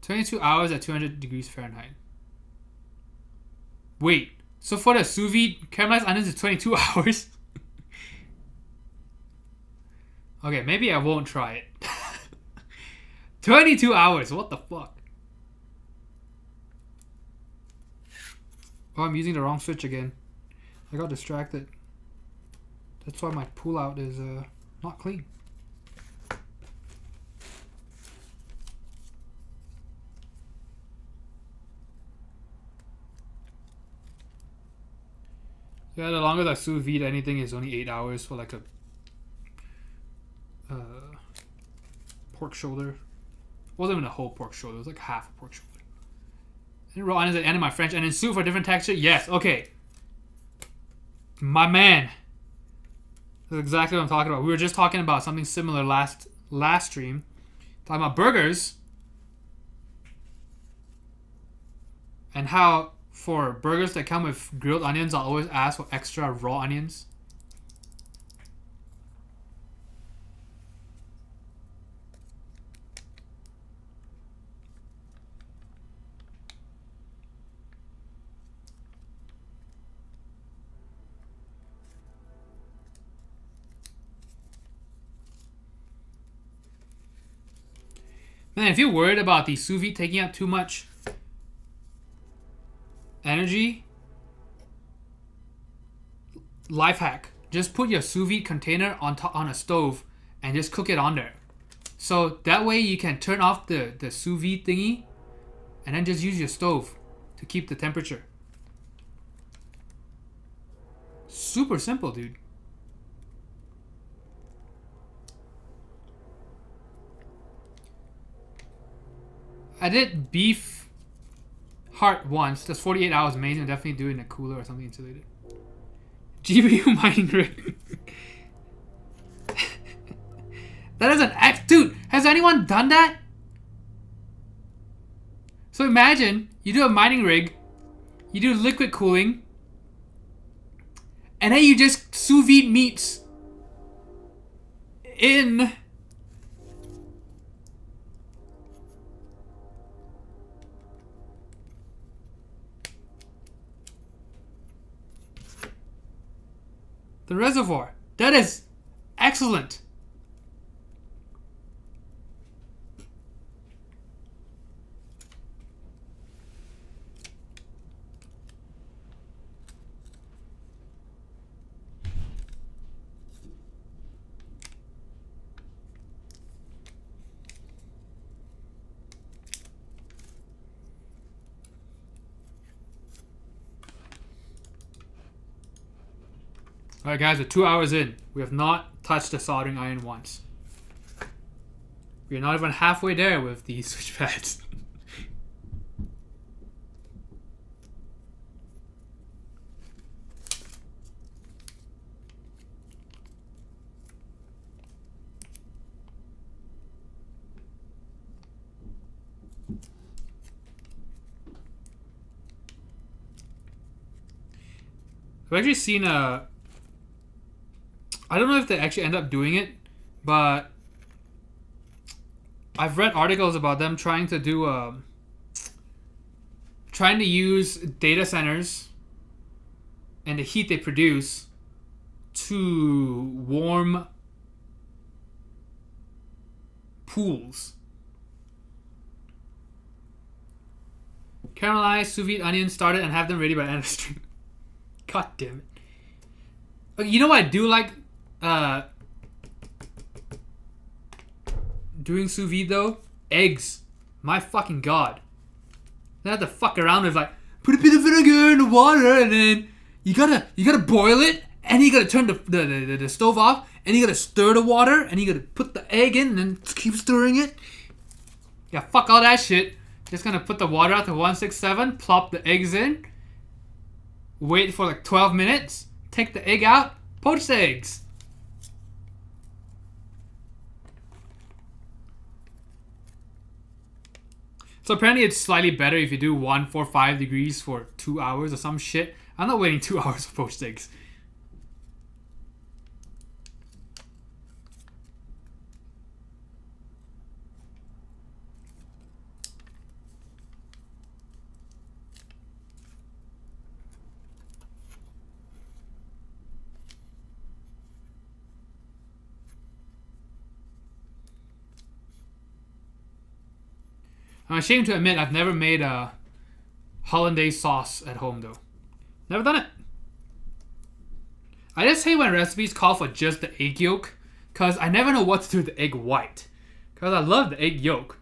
"22 hours at 200 degrees Fahrenheit." Wait, so for the sous vide caramelized onions, it's 22 hours? Okay, maybe I won't try it. 22 hours, what the fuck? Oh, I'm using the wrong switch again. I got distracted. That's why my pull-out is not clean. Yeah, the longest I sous vide anything is only 8 hours for like a pork shoulder. It wasn't even a whole pork shoulder, it was like half a pork shoulder. And raw onions at the end of my French onion soup for different texture? Yes, okay. My man. That's exactly what I'm talking about. We were just talking about something similar last stream. Talking about burgers. And how for burgers that come with grilled onions, I'll always ask for extra raw onions. Man, if you're worried about the sous vide taking up too much energy, life hack: just put your sous vide container on a stove and just cook it on there. So that way you can turn off the sous vide thingy and then just use your stove to keep the temperature. Super simple, dude. I did beef heart once. That's 48 hours. Amazing. Definitely do it in a cooler or something insulated. GPU mining rig. That is an X. Dude, has anyone done that? So imagine you do a mining rig, you do liquid cooling, and then you just sous vide meats in the reservoir. That is excellent. Alright guys, we're 2 hours in. We have not touched the soldering iron once. We are not even halfway there with these switch pads. I've actually seen a... I don't know if they actually end up doing it, but I've read articles about them trying to do trying to use data centers and the heat they produce to warm pools. Caramelize sous vide onions started and have them ready by the end of the stream. God damn it. You know what I do like doing sous vide though? Eggs. My fucking god. Then I have to fuck around with like put a bit of vinegar in the water and then you gotta boil it and you gotta turn the stove off and you gotta stir the water and you gotta put the egg in and then keep stirring it. Yeah, fuck all that shit. Just gonna put the water out to 167, plop the eggs in, wait for like 12 minutes, take the egg out, poach the eggs. So apparently it's slightly better if you do 145 degrees for 2 hours or some shit. I'm not waiting 2 hours for poached eggs. I'm ashamed to admit I've never made a hollandaise sauce at home though. Never done it. I just hate when recipes call for just the egg yolk because I never know what to do with the egg white. Because I love the egg yolk.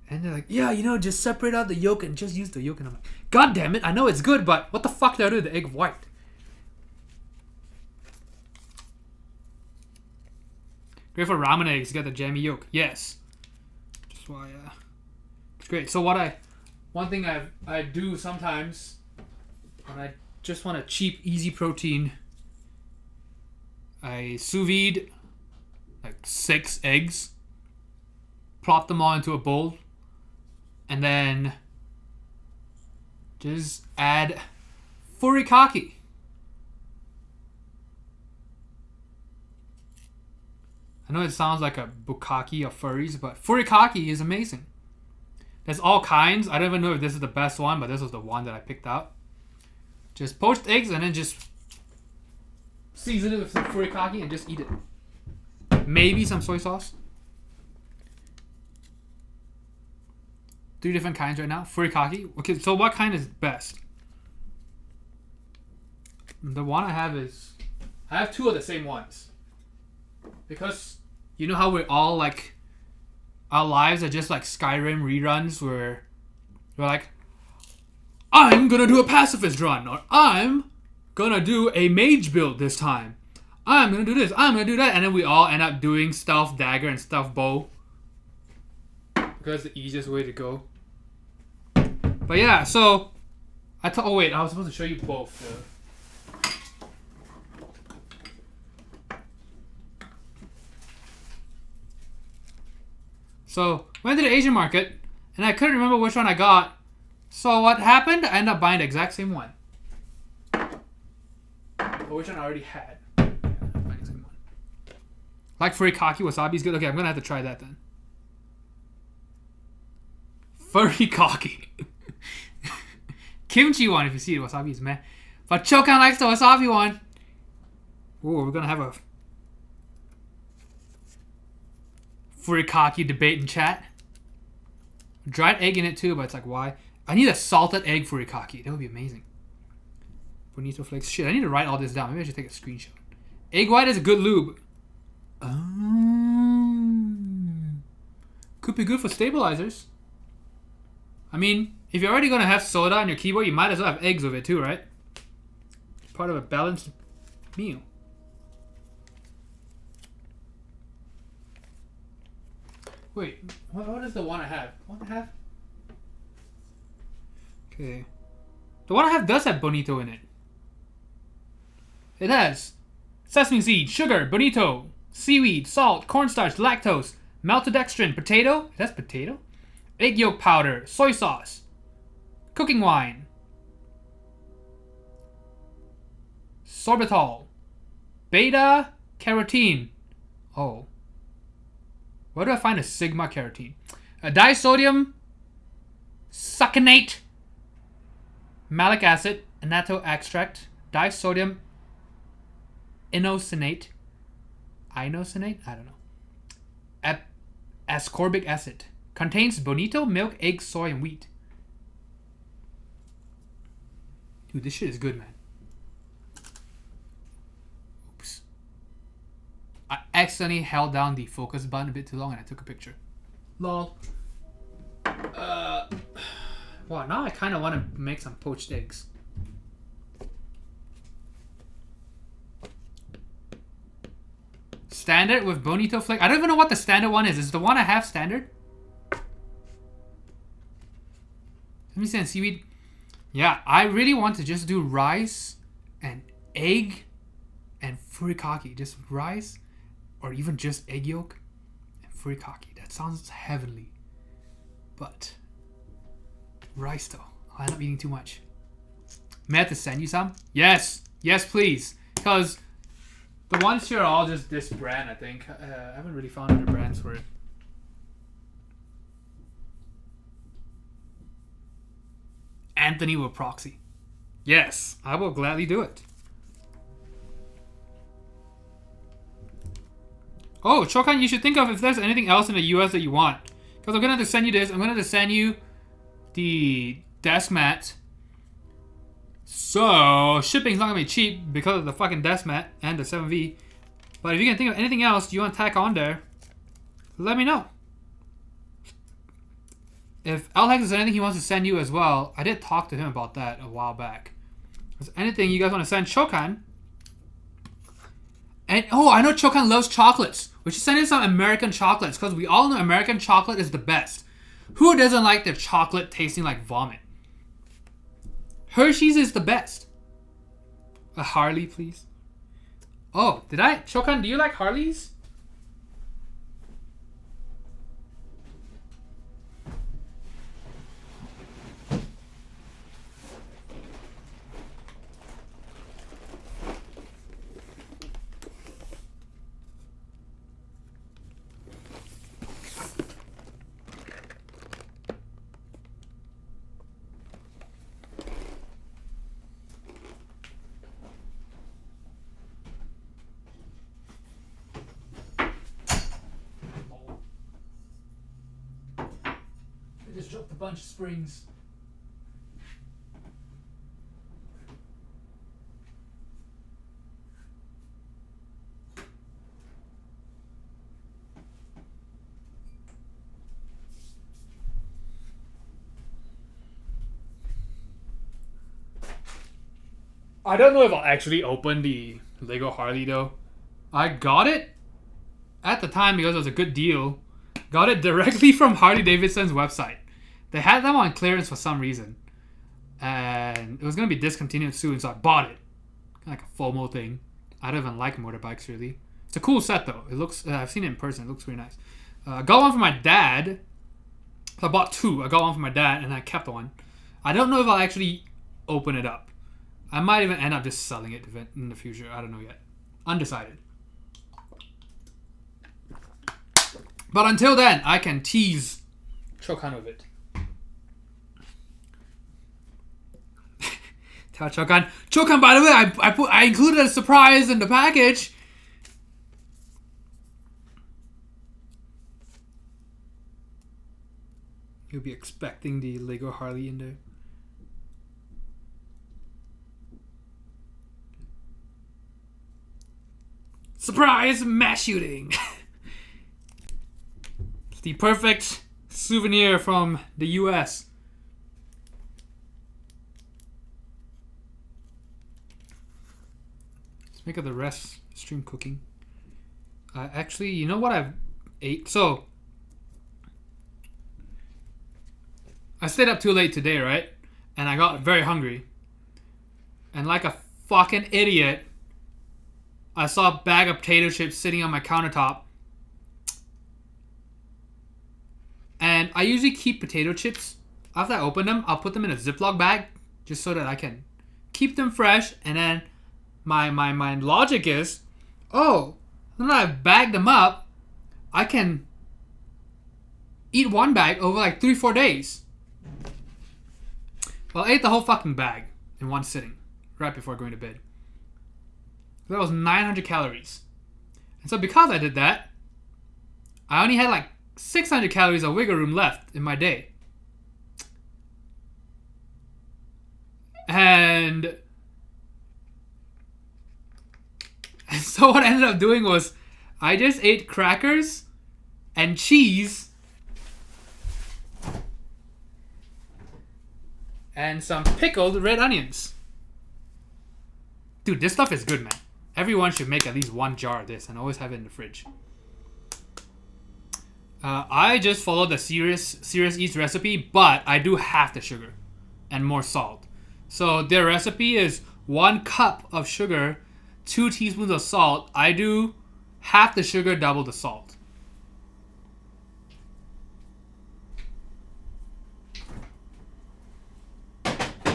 And they're like, yeah, you know, just separate out the yolk and just use the yolk. And I'm like, God damn it, I know it's good, but what the fuck do I do with the egg white? Great for ramen eggs, you got the jammy yolk. Yes. Just why, great. So one thing I do sometimes when I just want a cheap, easy protein, I sous vide like 6 eggs, plop them all into a bowl, and then just add furikake. I know it sounds like a bukkake of furries, but furikake is amazing. There's all kinds. I don't even know if this is the best one, but this was the one that I picked out. Just poached eggs and then just season it with some furikake and just eat it. Maybe some soy sauce. 3 different kinds right now. Furikake. Okay, so what kind is best? The one I have is... I have 2 of the same ones. Because you know how we're all like... Our lives are just like Skyrim reruns where we're like, I'm gonna do a pacifist run, or I'm gonna do a mage build this time. I'm gonna do this, I'm gonna do that, and then we all end up doing stealth dagger and stealth bow. because it's the easiest way to go. But yeah, so oh wait, I was supposed to show you both. So went to the Asian market, and I couldn't remember which one I got. So what happened? I ended up buying the exact same one. But which one I already had. Yeah, buying the same one. Like furikake wasabi is good. Okay, I'm gonna have to try that then. Furikake. Kimchi one, if you see it, wasabi is meh. But Chokan likes the wasabi one. Ooh, we're gonna have a furikake debate in chat. Dried egg in it too, but it's like, why? I need a salted egg furikake. That would be amazing. Bonito flakes. Shit, I need to write all this down. Maybe I should take a screenshot. Egg white is a good lube. Could be good for stabilizers. I mean, if you're already going to have soda on your keyboard, you might as well have eggs with it too, right? Part of a balanced meal. Wait, what is the one I have? One I have? Okay. The one I have does have bonito in it. It has sesame seed, sugar, bonito, seaweed, salt, cornstarch, lactose, maltodextrin, potato. That's potato? Egg yolk powder, soy sauce, cooking wine, sorbitol, beta carotene. Oh. Where do I find a sigma carotene? A disodium succinate, malic acid, annatto extract, disodium inosinate, I don't know. Ascorbic acid. Contains bonito, milk, egg, soy, and wheat. Dude, this shit is good, man. Oops. I accidentally held down the focus button a bit too long and I took a picture. Lol. Wow, now I kind of want to make some poached eggs. Standard with bonito flake. I don't even know what the standard one is. Is the one I have standard? Let me say seaweed. Yeah, I really want to just do rice and egg and furikake. Just rice or even just egg yolk and furikake. That sounds heavenly. But rice though. I'll end up eating too much. May I have to send you some? Yes. Yes, please. Because the ones here are all just this brand, I think. I haven't really found other brands for it. Anthony will proxy. Yes, I will gladly do it. Oh, Chokan, you should think of if there's anything else in the US that you want. Because I'm going to have to send you this. I'm going to have to send you the desk mat. So, shipping's not going to be cheap because of the fucking desk mat and the 7V. But if you can think of anything else you want to tack on there, let me know. If Alex has anything he wants to send you as well, I did talk to him about that a while back. If there's anything you guys want to send Chokan. And oh, I know Chokan loves chocolates. We should send him some American chocolates because we all know American chocolate is the best. Who doesn't like their chocolate tasting like vomit? Hershey's is the best. A Harley, please. Oh, did I? Chokan, do you like Harleys? Just dropped a bunch of springs. I don't know if I'll actually open the Lego Harley though. I got it at the time because it was a good deal. Got it directly from Harley Davidson's website. They had them on clearance for some reason. And it was going to be discontinued soon, so I bought it. Like a FOMO thing. I don't even like motorbikes, really. It's a cool set, though. It looks... I've seen it in person. It looks really nice. I got one for my dad. I bought two. I got one for my dad, and I kept one. I don't know if I'll actually open it up. I might even end up just selling it in the future. I don't know yet. Undecided. But until then, I can tease Chokan with it. Tell Chokan, Chokan, by the way, I included a surprise in the package. You'll be expecting the Lego Harley in there. Surprise mass shooting! It's the perfect souvenir from the US. Let's make up the rest stream cooking. Actually, you know what I've ate? So, I stayed up too late today, right? And I got very hungry. And like a fucking idiot, I saw a bag of potato chips sitting on my countertop. And I usually keep potato chips. After I open them, I'll put them in a Ziploc bag just so that I can keep them fresh. And then my logic is, oh, now that I've bagged them up, I can eat one bag over like 3-4 days. Well, I ate the whole fucking bag in one sitting right before going to bed. That was 900 calories. And so because I did that, I only had like 600 calories of wiggle room left in my day. And so what I ended up doing was I just ate crackers and cheese and some pickled red onions. Dude, this stuff is good, man. Everyone should make at least one jar of this and always have it in the fridge. I just followed the Serious Eats recipe, but I do half the sugar and more salt. So their recipe is 1 cup of sugar, 2 teaspoons of salt. I do half the sugar, double the salt.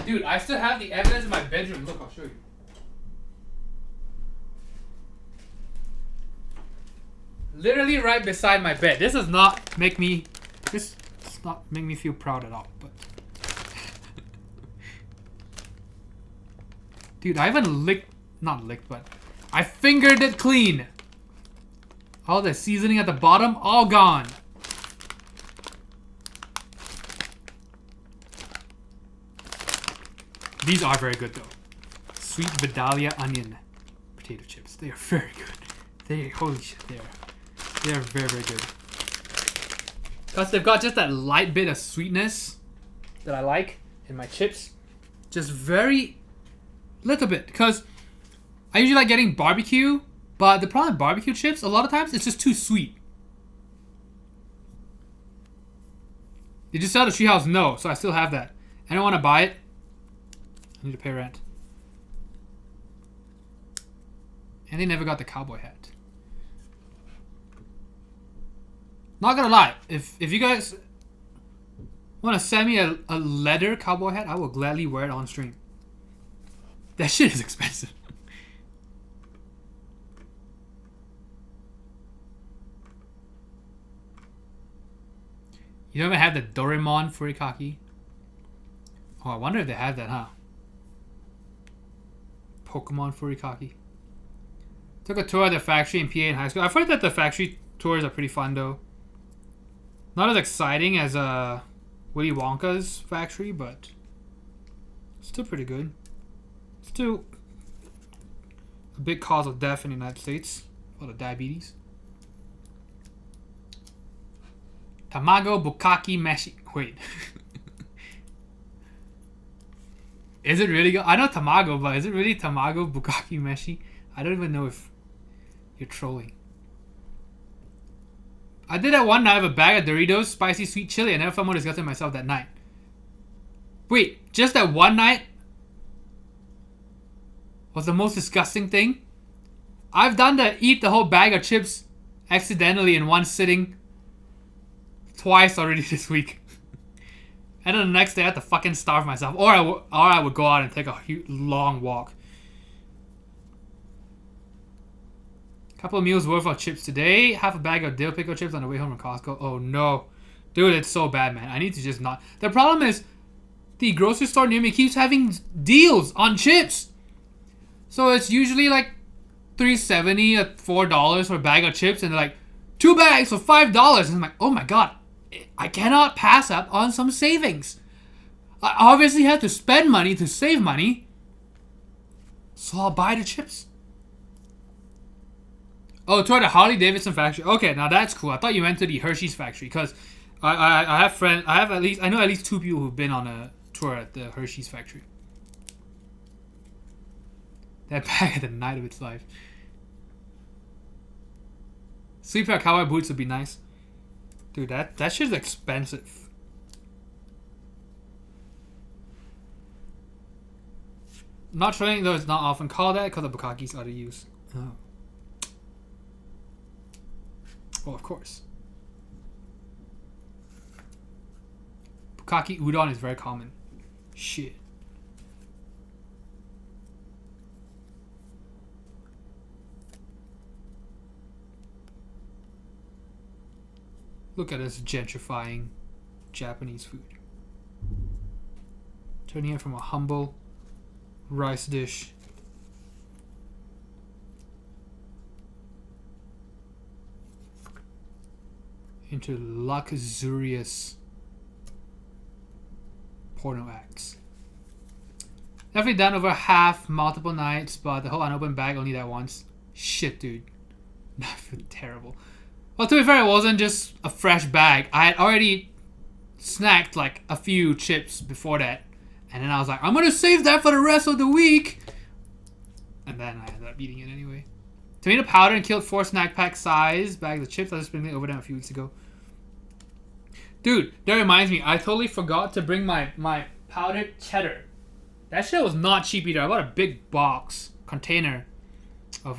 Dude, I still have the evidence in my bedroom. Look, I'll show you. Literally right beside my bed. This does not make me feel proud at all. But dude, I even but I fingered it clean. All the seasoning at the bottom, all gone. These are very good though. Sweet Vidalia onion potato chips. They are very good. Holy shit, they are very, very good. Plus they've got just that light bit of sweetness that I like in my chips. Just very little bit. Because I usually like getting barbecue, but the problem with barbecue chips, a lot of times it's just too sweet. They just sell the Treehouse No, so I still have that. I don't want to buy it. I need to pay rent. And they never got the cowboy hat. Not gonna lie, if you guys want to send me a leather cowboy hat, I will gladly wear it on stream. That shit is expensive. You don't even have the Doraemon furikake? Oh, I wonder if they have that, huh? Pokemon furikake. Took a tour of the factory in PA in high school. I've heard that the factory tours are pretty fun though. Not as exciting as Willy Wonka's factory, but still pretty good. Still a big cause of death in the United States. A lot of diabetes. Tamago Bukkake Meshi. Wait. Is it really? I know tamago, but is it really Tamago Bukkake Meshi? I don't even know if you're trolling. I did that one night of a bag of Doritos spicy sweet chili. I never felt more disgusted myself that night. Wait, just that one night was the most disgusting thing? I've done the eat the whole bag of chips accidentally in one sitting twice already this week. And then the next day I had to fucking starve myself. Or I would go out and take a long walk. Couple of meals worth of chips today. Half a bag of dill pickle chips on the way home from Costco. Oh no. Dude, it's so bad, man. I need to just not. The problem is, the grocery store near me keeps having deals on chips. So it's usually like $3.70 or $4 for a bag of chips. And they're like, 2 bags for $5. And I'm like, oh my god. I cannot pass up on some savings. I obviously have to spend money to save money. So I'll buy the chips. Oh, toward the Harley Davidson factory. Okay, now that's cool. I thought you went to the Hershey's factory because I have friends. I know at least 2 people who've been on a tour at the Hershey's factory. That bag had the night of its life. Sleep pair cowboy boots would be nice. Dude, that shit's expensive. Not training though, it's not often called that because the bukkake's out of use. Oh. Well, of course. Bukkake udon is very common. Shit. Look at us gentrifying Japanese food. Turning it from a humble rice dish into luxurious porno acts. Definitely done over half multiple nights, but the whole unopened bag only that once. Shit, dude. I feel terrible. Well, to be fair, it wasn't just a fresh bag. I had already snacked like a few chips before that. And then I was like, I'm going to save that for the rest of the week. And then I ended up eating it anyway. Tomato powder and killed 4 snack pack size bags of chips. I was bringing it over them a few weeks ago. Dude, that reminds me. I totally forgot to bring my powdered cheddar. That shit was not cheap either. I bought a big box container of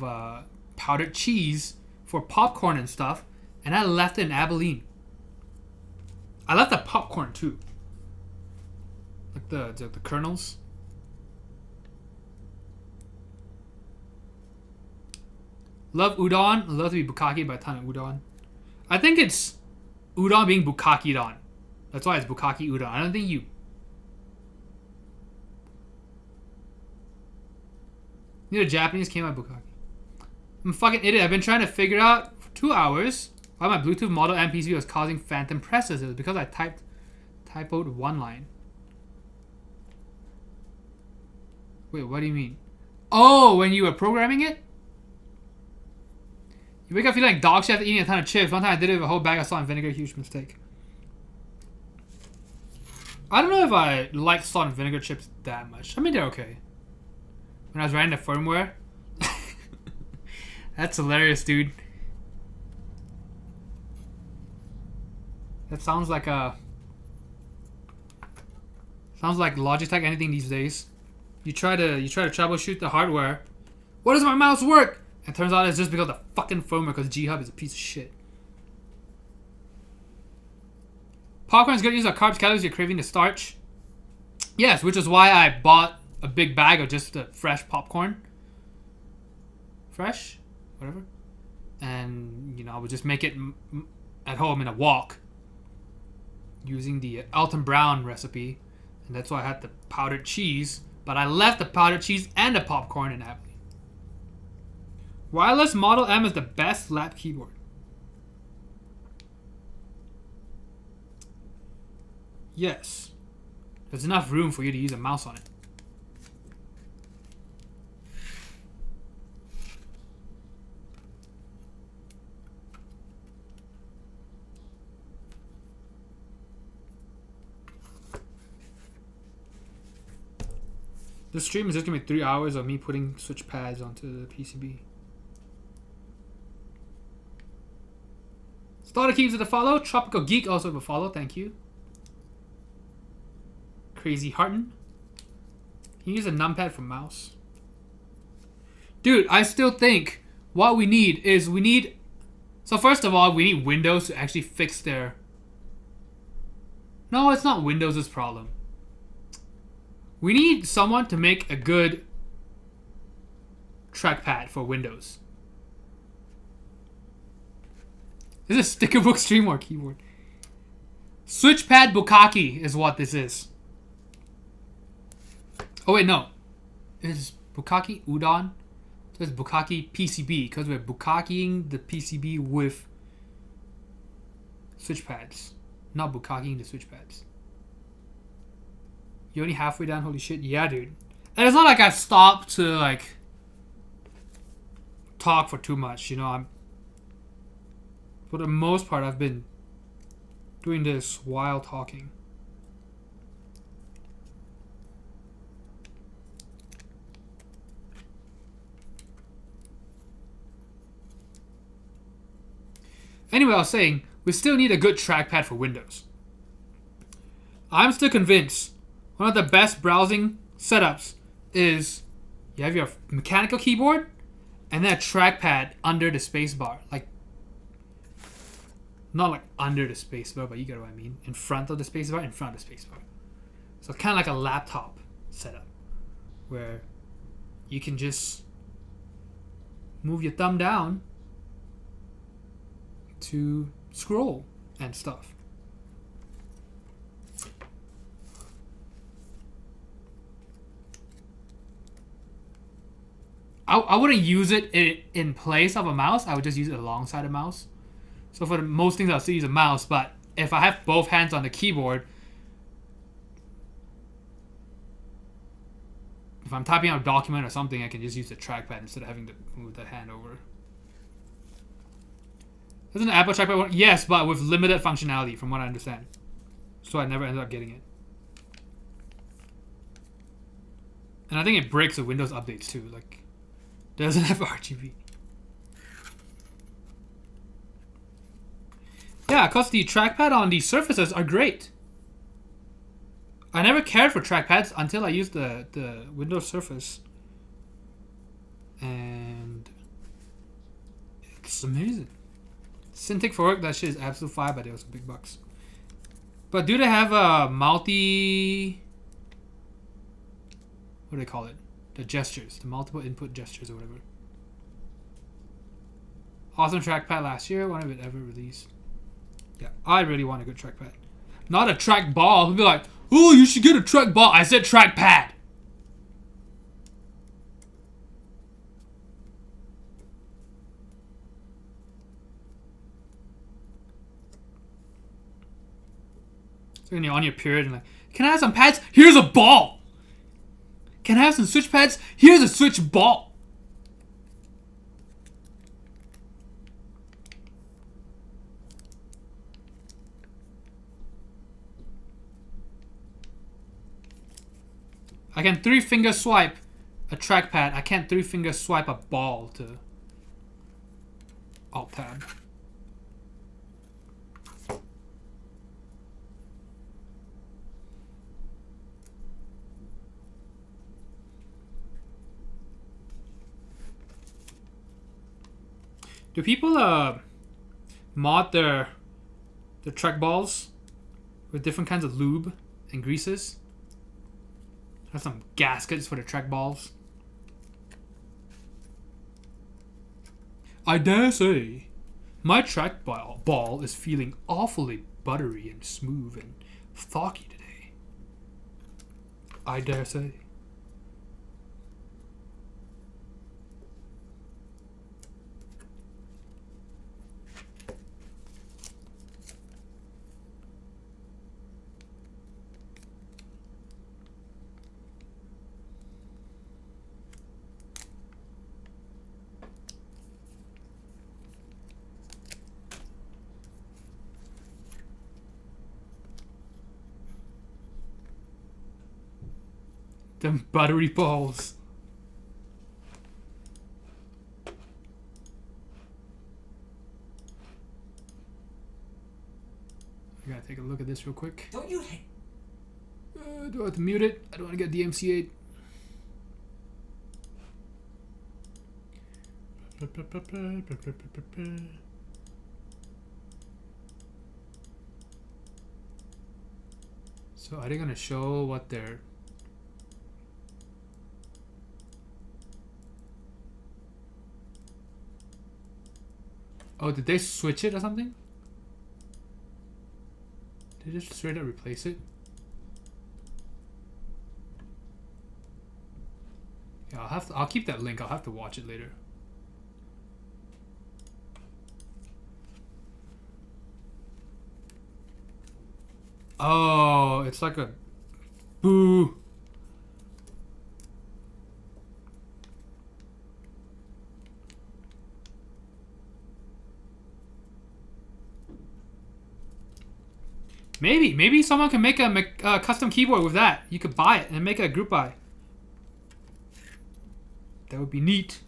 powdered cheese for popcorn and stuff, and I left it in Abilene. I left the popcorn too, like the kernels. Love udon. Love to be bukkake by a ton of udon. I think it's udon being bukkake-don. That's why it's bukkake udon. I don't think you. You know, Japanese came out bukkake. I'm a fucking idiot. I've been trying to figure out for 2 hours why my Bluetooth model and PCB was causing phantom presses. It was because I typoed one line. Wait, what do you mean? Oh, when you were programming it? You wake up feeling like dog shit after eating a ton of chips. One time I did it with a whole bag of salt and vinegar. Huge mistake. I don't know if I like salt and vinegar chips that much. I mean, they're okay. When I was writing the firmware. That's hilarious, dude. That sounds like Logitech anything these days. You try to troubleshoot the hardware. Why does my mouse work? And it turns out it's just because of the fucking firmware, because G-Hub is a piece of shit. Popcorn is good to use our carbs, calories, you're craving the starch. Yes, which is why I bought a big bag of just the fresh popcorn. Fresh? Whatever. And, you know, I would just make it at home in a wok. Using the Alton Brown recipe. And that's why I had the powdered cheese. But I left the powdered cheese and the popcorn in Abilene. Wireless Model M is the best lap keyboard. Yes. There's enough room for you to use a mouse on it. This stream is just gonna be 3 hours of me putting switch pads onto the PCB. It's Starter keeps with a follow. Tropical Geek also with a follow. Thank you. Crazy Hearten. Can you use a numpad for mouse? Dude, I still think what we need is so first of all, we need Windows to actually fix their... No, it's not Windows' problem. We need someone to make a good trackpad for Windows. This is a stickerbook stream or keyboard. Switchpad Bukkake is what this is. Oh wait, no. Is Bukkake Udon? So it's Bukkake PCB because we're bukkakeing the PCB with switchpads. Not bukkakeing the switchpads. You're only halfway down, holy shit. Yeah, dude. And it's not like I've stopped to like talk for too much, you know. For the most part I've been doing this while talking. Anyway, I was saying, we still need a good trackpad for Windows. I'm still convinced one of the best browsing setups is you have your mechanical keyboard and then a trackpad under the spacebar. Like, not like under the spacebar, but you get what I mean. In front of the spacebar, in front of the spacebar. So kind of like a laptop setup where you can just move your thumb down to scroll and stuff. I wouldn't use it in place of a mouse. I would just use it alongside a mouse. So for most things, I'll still use a mouse. But if I have both hands on the keyboard, if I'm typing out a document or something, I can just use the trackpad instead of having to move that hand over. Doesn't the Apple trackpad work? Yes, but with limited functionality, from what I understand. So I never ended up getting it. And I think it breaks with Windows updates too. Like, doesn't have RGB. Yeah, because the trackpad on the Surfaces are great. I never cared for trackpads until I used the Windows Surface. And it's amazing. Cintiq for work, that shit is absolute fire, but it was big bucks. But do they have a multi... What do they call it? The gestures. The multiple input gestures or whatever. Awesome trackpad last year. One of it ever released. Yeah, I really want a good trackpad. Not a trackball. People be like, oh, you should get a trackball. I said trackpad. So when you're on your period and like, can I have some pads? Here's a ball. Can I have some switch pads? Here's a switch ball. I can 3-finger swipe a trackpad. I can't 3-finger swipe a ball to Alt Tab. Do people mod their trackballs with different kinds of lube and greases? Have some gaskets for the trackballs. I dare say, my trackball is feeling awfully buttery and smooth and thocky today. I dare say. Them buttery balls. I gotta take a look at this real quick. Don't you hate? Do I have to mute it? I don't want to get DMCA'd. So are they gonna show what they're... Oh, did they switch it or something? Did they just straight up replace it? Yeah, I'll keep that link. I'll have to watch it later. Oh, it's like a boo. Maybe someone can make a custom keyboard with that. You could buy it and make a group buy. That would be neat.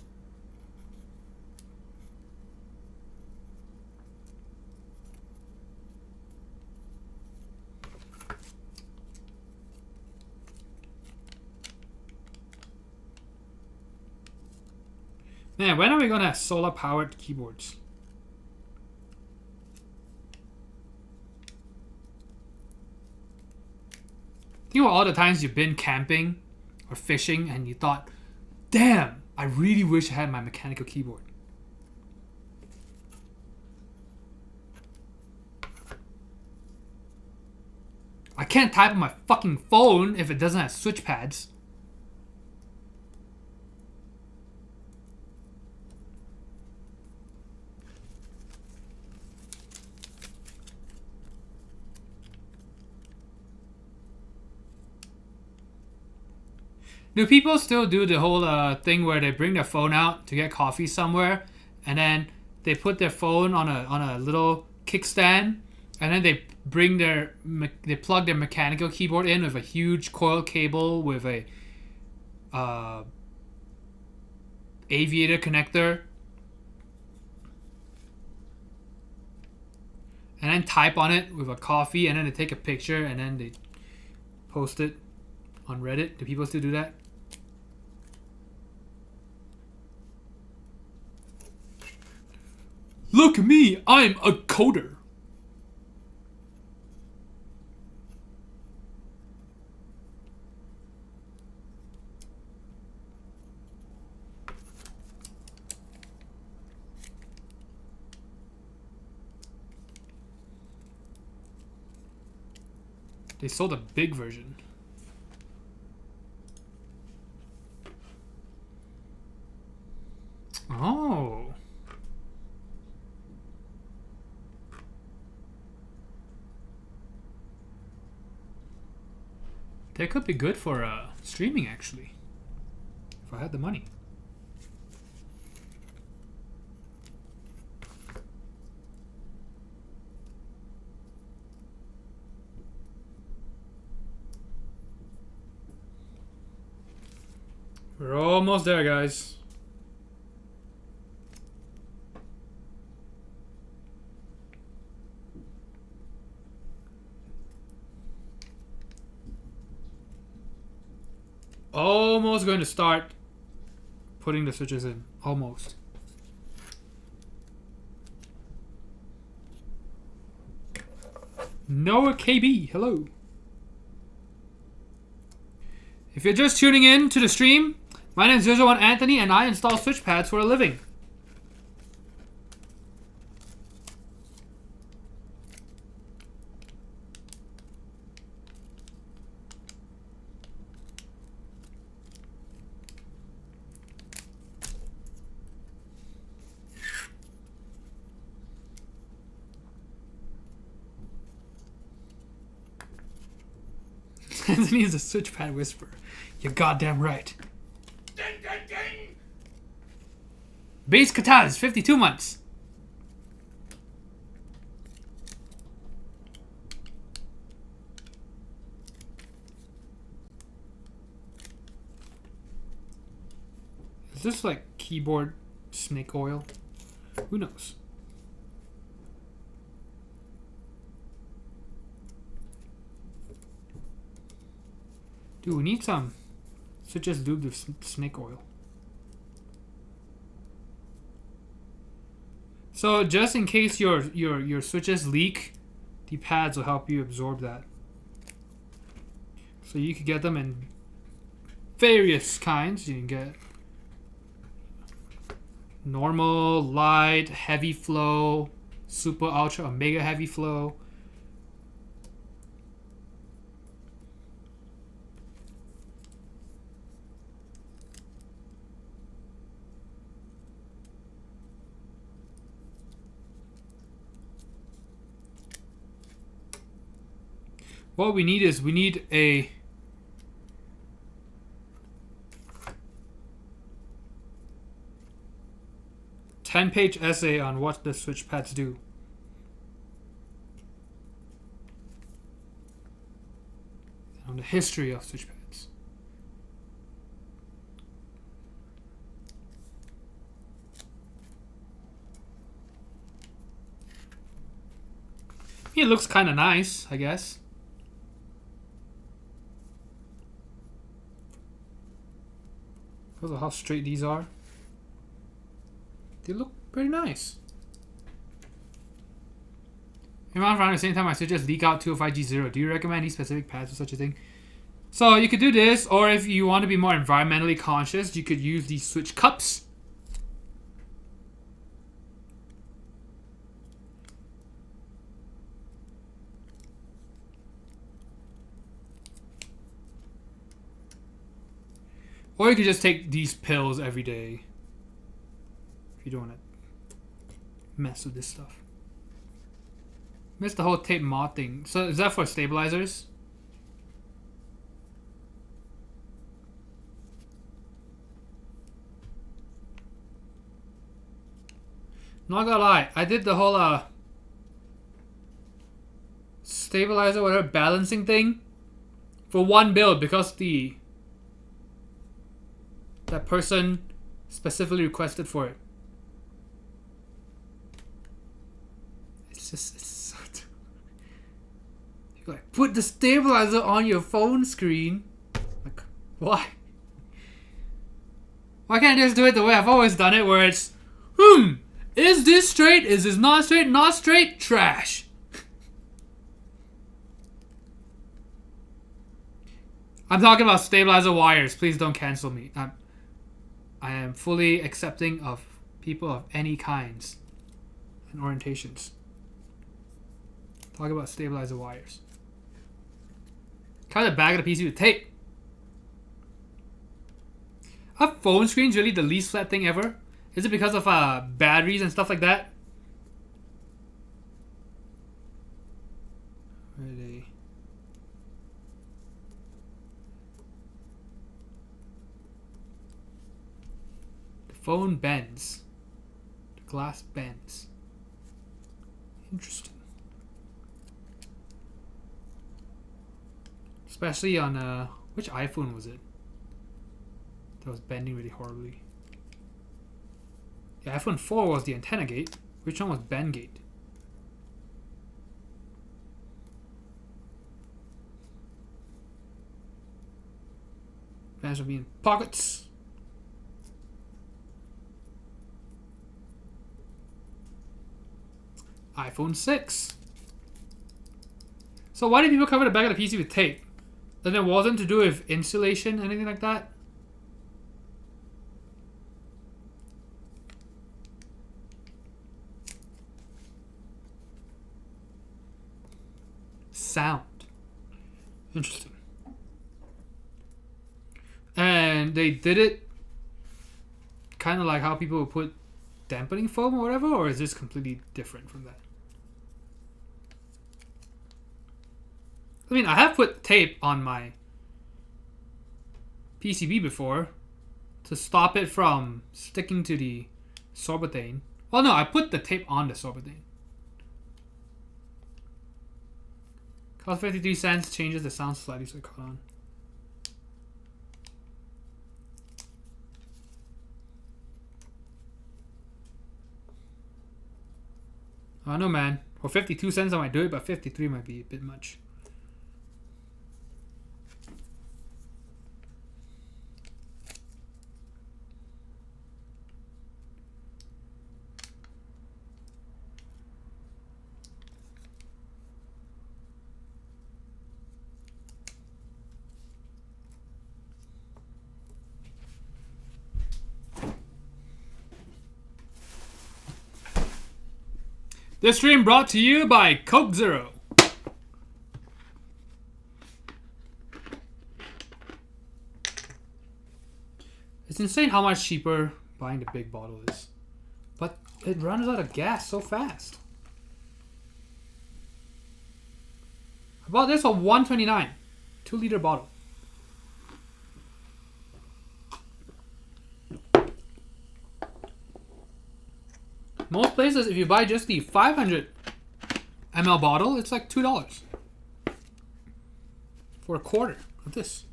Man, when are we gonna have solar powered keyboards? Think about all the times you've been camping or fishing and you thought, damn, I really wish I had my mechanical keyboard. I can't type on my fucking phone if it doesn't have switch pads. Do people still do the whole thing where they bring their phone out to get coffee somewhere, and then they put their phone on a little kickstand, and then they plug their mechanical keyboard in with a huge coil cable with a aviator connector, and then type on it with a coffee, and then they take a picture and then they post it on Reddit? Do people still do that? Look at me, I'm a coder. They sold a big version. Oh. That could be good for streaming, actually. If I had the money. We're almost there, guys. Almost going to start putting the switches in. Almost. Noah KB, hello. If you're just tuning in to the stream, my name is 01 Anthony and I install switch pads for a living. Anthony is a switch pad whisperer. You're goddamn right. Ding, ding, ding. Base Kataz, 52 months. Is this like keyboard snake oil? Who knows? Dude, we need some switches lubed with snake oil. So just in case your switches leak, the pads will help you absorb that. So you could get them in various kinds. You can get normal, light, heavy flow, super, ultra, omega heavy flow. What we need is a ten-page essay on what the switch pads do. On the history of switch pads. It looks kind of nice, I guess. Because of how straight these are. They look pretty nice. Around the same time, I suggest leak out 205G0. Do you recommend any specific pads for such a thing? So you could do this, or if you want to be more environmentally conscious, you could use these switch cups. Or you could just take these pills every day. If you don't want to mess with this stuff. Missed the whole tape mod thing. So is that for stabilizers? Not gonna lie, I did the whole stabilizer, whatever, balancing thing for one build because that person specifically requested for it. It's so you're like, put the stabilizer on your phone screen. Like, why? Why can't I just do it the way I've always done it, where it's, is this straight? Is this not straight? Not straight? Trash. I'm talking about stabilizer wires. Please don't cancel me. I am fully accepting of people of any kinds and orientations. Talk about stabilizer wires. Cover the back of the PC with tape. Are phone screens really the least flat thing ever? Is it because of batteries and stuff like that? Where are they? The phone bends. The glass bends. Interesting. Especially on which iPhone was it? That was bending really horribly. The iPhone 4 was the antenna gate. Which one was bend gate? Fans will be in pockets. iPhone 6. So why did people cover the back of the PC with tape? Then it wasn't to do with insulation, anything like that? Sound. Interesting. And they did it kind of like how people would put dampening foam or whatever, or is this completely different from that? I mean, I have put tape on my PCB before to stop it from sticking to the sorbitane. Well, no, I put the tape on the sorbitane. Cost 53 cents, changes the sound slightly so it caught on. I don't know, man. For 52 cents I might do it, but 53 might be a bit much. This stream brought to you by Coke Zero. It's insane how much cheaper buying the big bottle is. But it runs out of gas so fast. I bought this for $1.29. 2-liter bottle. Most places, if you buy just the 500 ml bottle, it's like $2 for a quarter of this.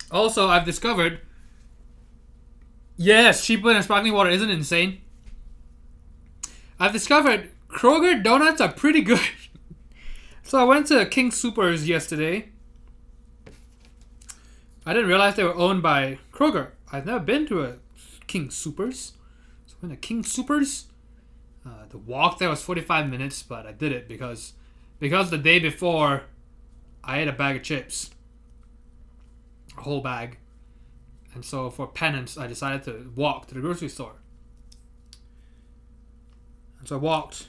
Also, I've discovered, yes, cheaper than sparkling water. Isn't it insane? I've discovered Kroger donuts are pretty good. So I went to King Soopers yesterday. I didn't realize they were owned by Kroger. I've never been to a King Soopers. So I went to King Soopers. The walk there was 45 minutes, but I did it because the day before I ate a bag of chips. A whole bag. And so for penance, I decided to walk to the grocery store. And so I walked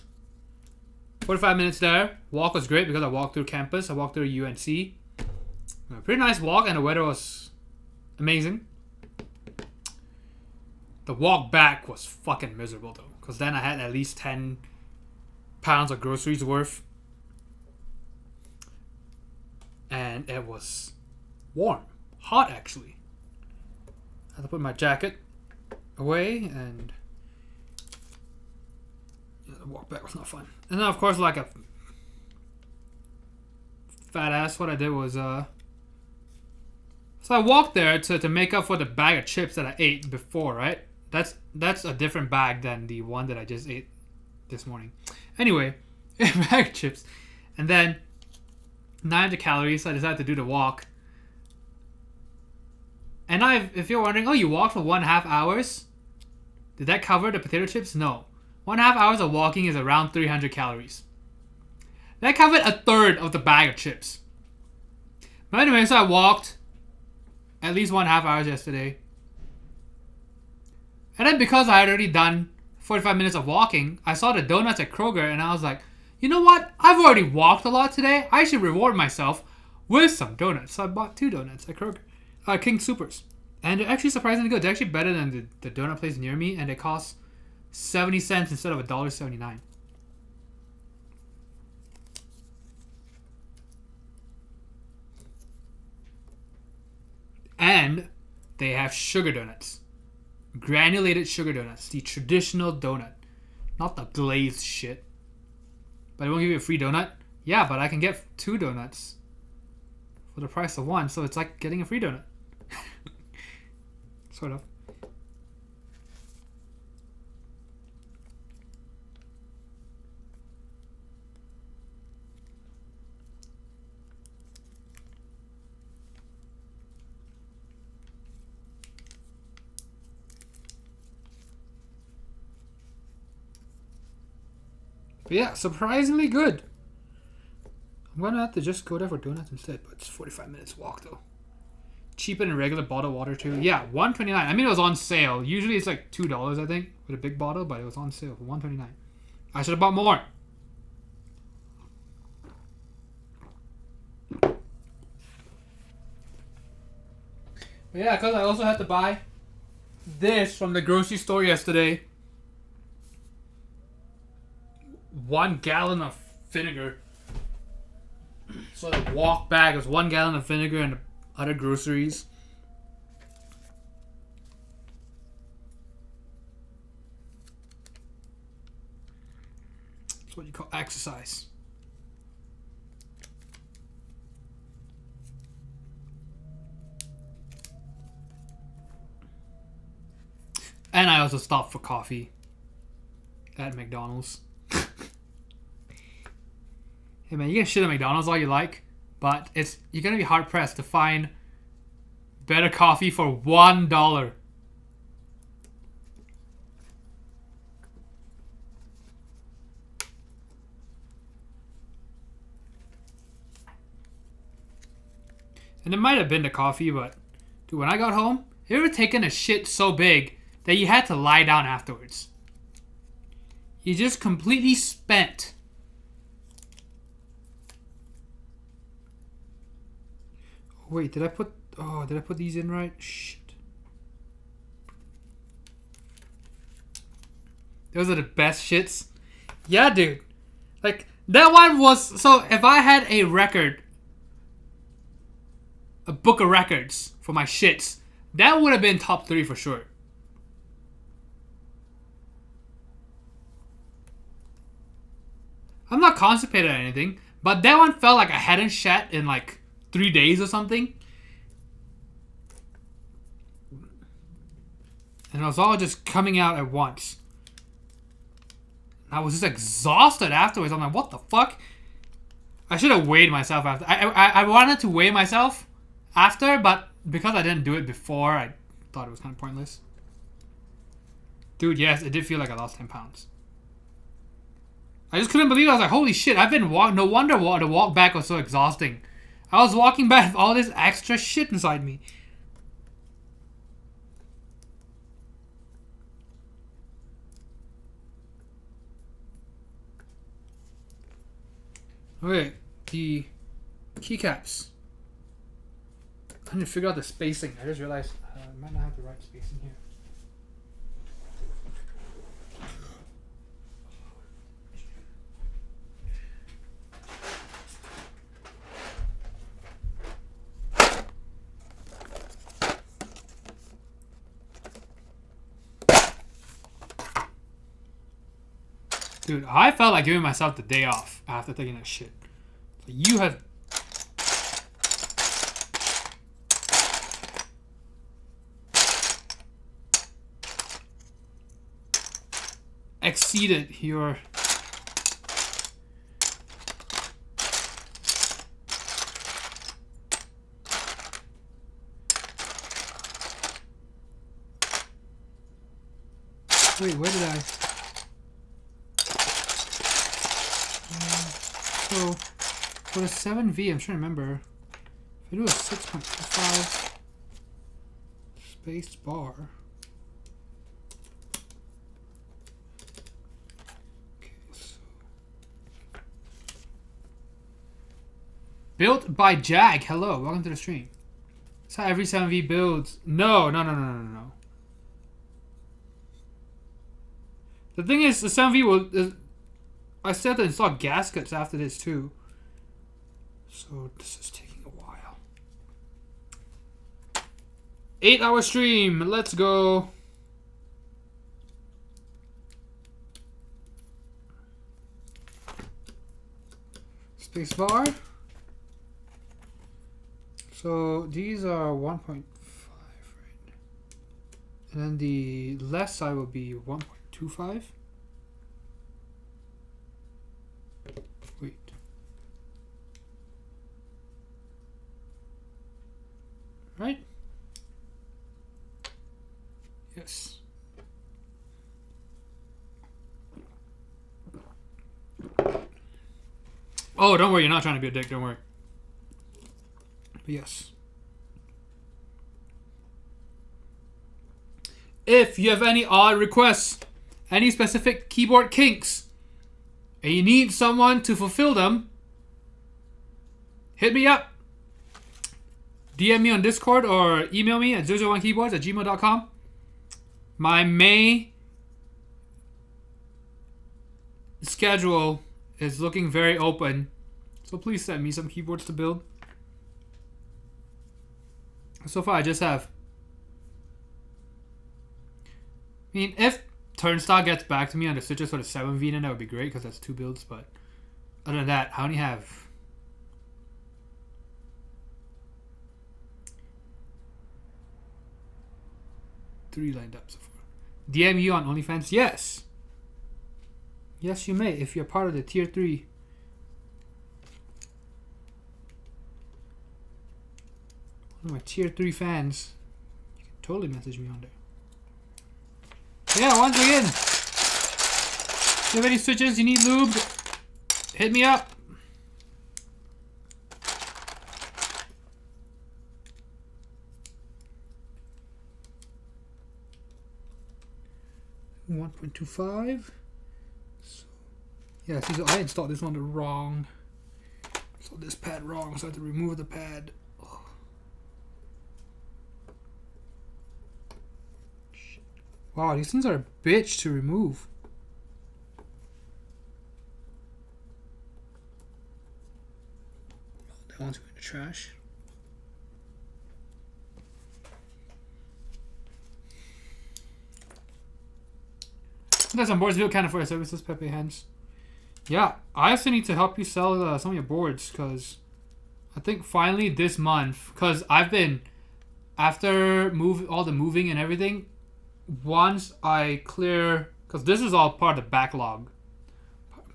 45 minutes there. Walk was great because I walked through campus. I walked through UNC. A pretty nice walk, and the weather was amazing. The walk back was fucking miserable though, because then I had at least 10 pounds of groceries worth. And it was warm. Hot actually. I had to put my jacket away, and the walk back was not fun. And then of course, like a fat ass, what I did was so I walked there to make up for the bag of chips that I ate before, right? That's a different bag than the one that I just ate this morning. Anyway, a bag of chips, and then 900 calories. So I decided to do the walk. And if you're wondering, oh, you walked for 1.5 hours? Did that cover the potato chips? No. 1.5 hours of walking is around 300 calories. That covered a third of the bag of chips. But anyway, so I walked at least 1.5 hours yesterday. And then because I had already done 45 minutes of walking, I saw the donuts at Kroger and I was like, you know what? I've already walked a lot today. I should reward myself with some donuts. So I bought 2 donuts at Kroger. King Soopers. And they're actually surprisingly good. They're actually better than the donut place near me, and they cost 70 cents instead of $1.79. And they have sugar donuts. Granulated sugar donuts. The traditional donut. Not the glazed shit. But they won't give you a free donut? Yeah, but I can get 2 donuts for the price of 1, so it's like getting a free donut. Sort of. But yeah, surprisingly good. I'm gonna have to just go there for donuts instead, but it's 45 minutes walk though. Cheaper than regular bottled water too. Yeah, $1.29. I mean, it was on sale. Usually it's like $2, I think, with a big bottle, but it was on sale for $1.29. I should have bought more. But yeah, because I also had to buy this from the grocery store yesterday. 1 gallon of vinegar. So the walk bag was 1 gallon of vinegar and other groceries. That's what you call exercise. And I also stopped for coffee at McDonald's. Hey man, you can shit at McDonald's all you like, but you're gonna be hard pressed to find better coffee for $1. And it might have been the coffee, but dude, when I got home, have you ever taken a shit so big that you had to lie down afterwards. You just completely spent. Wait, did I put... Oh, did I put these in right? Shit. Those are the best shits. Yeah, dude. Like, that one was... So, if I had a record... A book of records for my shits, that would have been top 3 for sure. I'm not constipated or anything, but that one felt like I hadn't shat in like 3 days or something. And it was all just coming out at once. I was just exhausted afterwards. I'm like, what the fuck? I should have weighed myself after. I wanted to weigh myself after, but because I didn't do it before, I thought it was kind of pointless. Dude, yes, it did feel like I lost 10 pounds. I just couldn't believe it. I was like, holy shit, I've been walking. No wonder the walk back was so exhausting. I was walking back with all this extra shit inside me. Okay, the keycaps. I need to figure out the spacing. I just realized I might not have the right spacing here. Dude, I felt like giving myself the day off after taking that shit. So you have... exceeded your... Wait, where did I... So, for the 7V, I'm trying to remember. If I do a 6.25 space bar. Okay, so. Built by Jag. Hello, welcome to the stream. That's how every 7V builds. No. The thing is, the 7V will... I still have to install gaskets after this too. So this is taking a while. 8-hour stream. Let's go. Spacebar. So these are 1.5, right? And then the left side will be 1.25. Wait. Right? Yes. Oh, don't worry, you're not trying to be a dick, don't worry. But yes. If you have any odd requests, any specific keyboard kinks, and you need someone to fulfill them, hit me up. DM me on Discord or email me at 001keyboards@gmail.com. My May schedule is looking very open, so please send me some keyboards to build. So far I just have... I mean, if Turnstile gets back to me on the switches for the 7V, then that would be great because that's 2 builds, but other than that, I only have... three lined up so far. DM you on OnlyFans? Yes. Yes, you may if you're part of the tier 3. One of my tier 3 fans. You can totally message me on there. Yeah, once again, if you have any switches you need lube, hit me up. 1.25. So, yeah, see, so I installed this on the wrong. So this pad wrong, so I have to remove the pad. Oh. Wow, these things are a bitch to remove. That one's going to trash. There's some boards built kind of for your services, Pepe Hands. Yeah, I also need to help you sell some of your boards because I think finally this month, because I've been, after all the moving and everything, once I clear, because this is all part of the backlog,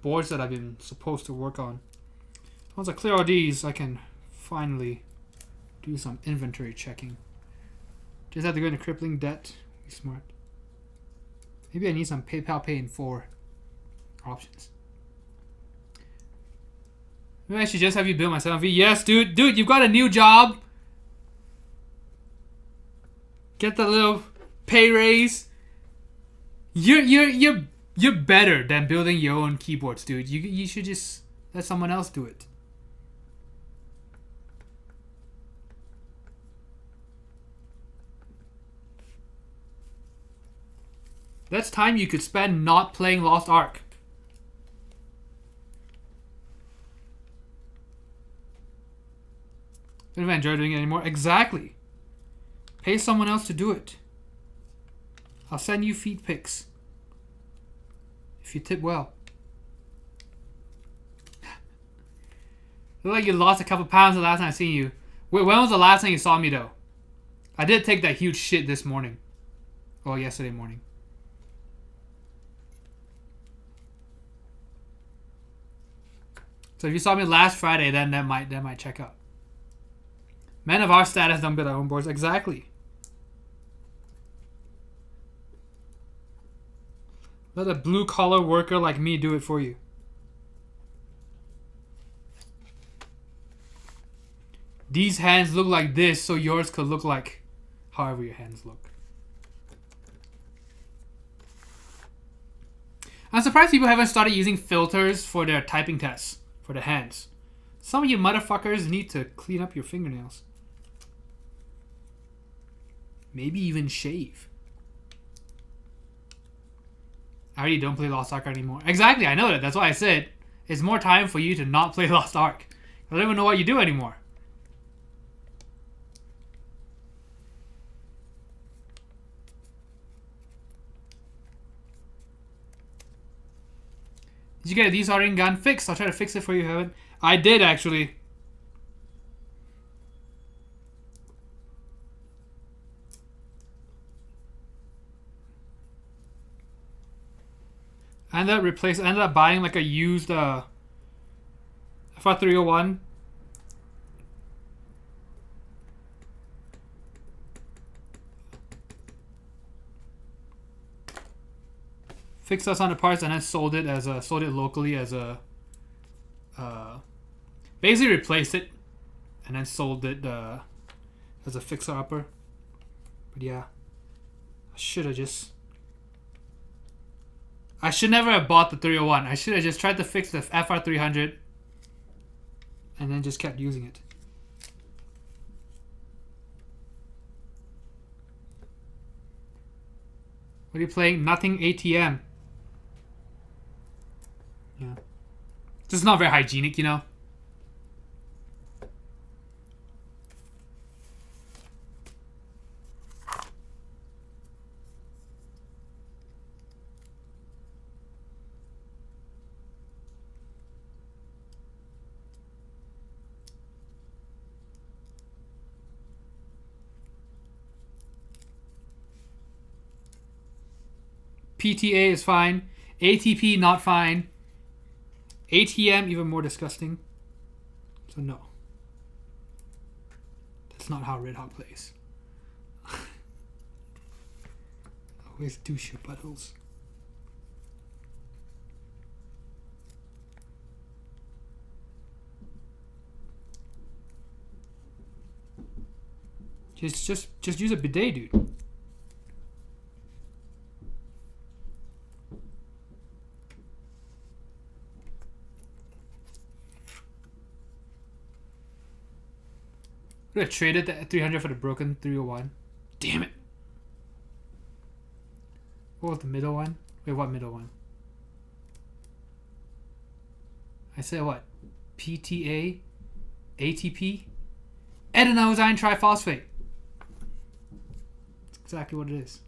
boards that I've been supposed to work on. Once I clear all these, I can finally do some inventory checking. Just have to go into crippling debt. Be smart. Maybe I need some PayPal Pay in 4 options. Maybe I should just have you build my 7V. Yes, dude. Dude, you've got a new job. Get the little pay raise. You're better than building your own keyboards, dude. You should just let someone else do it. That's time you could spend not playing Lost Ark. Don't even enjoy doing it anymore. Exactly. Pay someone else to do it. I'll send you feed pics. If you tip well. Look like you lost a couple pounds the last time I seen you. Wait, when was the last time you saw me though? I did take that huge shit this morning. Well, yesterday morning. So if you saw me last Friday, then that might check out. Men of our status don't build our own boards. Exactly. Let a blue collar worker like me do it for you. These hands look like this, so yours could look like however your hands look. I'm surprised people haven't started using filters for their typing tests for the hands. Some of you motherfuckers need to clean up your fingernails. Maybe even shave. I already don't play Lost Ark anymore. Exactly, I know that. That's why I said it's more time for you to not play Lost Ark. I don't even know what you do anymore. Did you get a desoldering gun fixed? I'll try to fix it for you, Heaven. I did, actually. I ended up buying like a used FR301. Fixed us on the parts and then sold it locally as a basically replaced it and then sold it as a fixer upper. But yeah, I should never have bought the 301. I should have just tried to fix the FR300 and then just kept using it. What are you playing? Nothing ATM. Yeah. This is not very hygienic, you know? PTA is fine. ATP not fine. ATM even more disgusting. So no. That's not how Red Hot plays. Always douche your buttholes. Just use a bidet, dude. Would have traded the 300 for the broken 301. Damn it. What was the middle one? Wait, what middle one? I said what? PTA? ATP? Adenosine triphosphate. That's exactly what it is.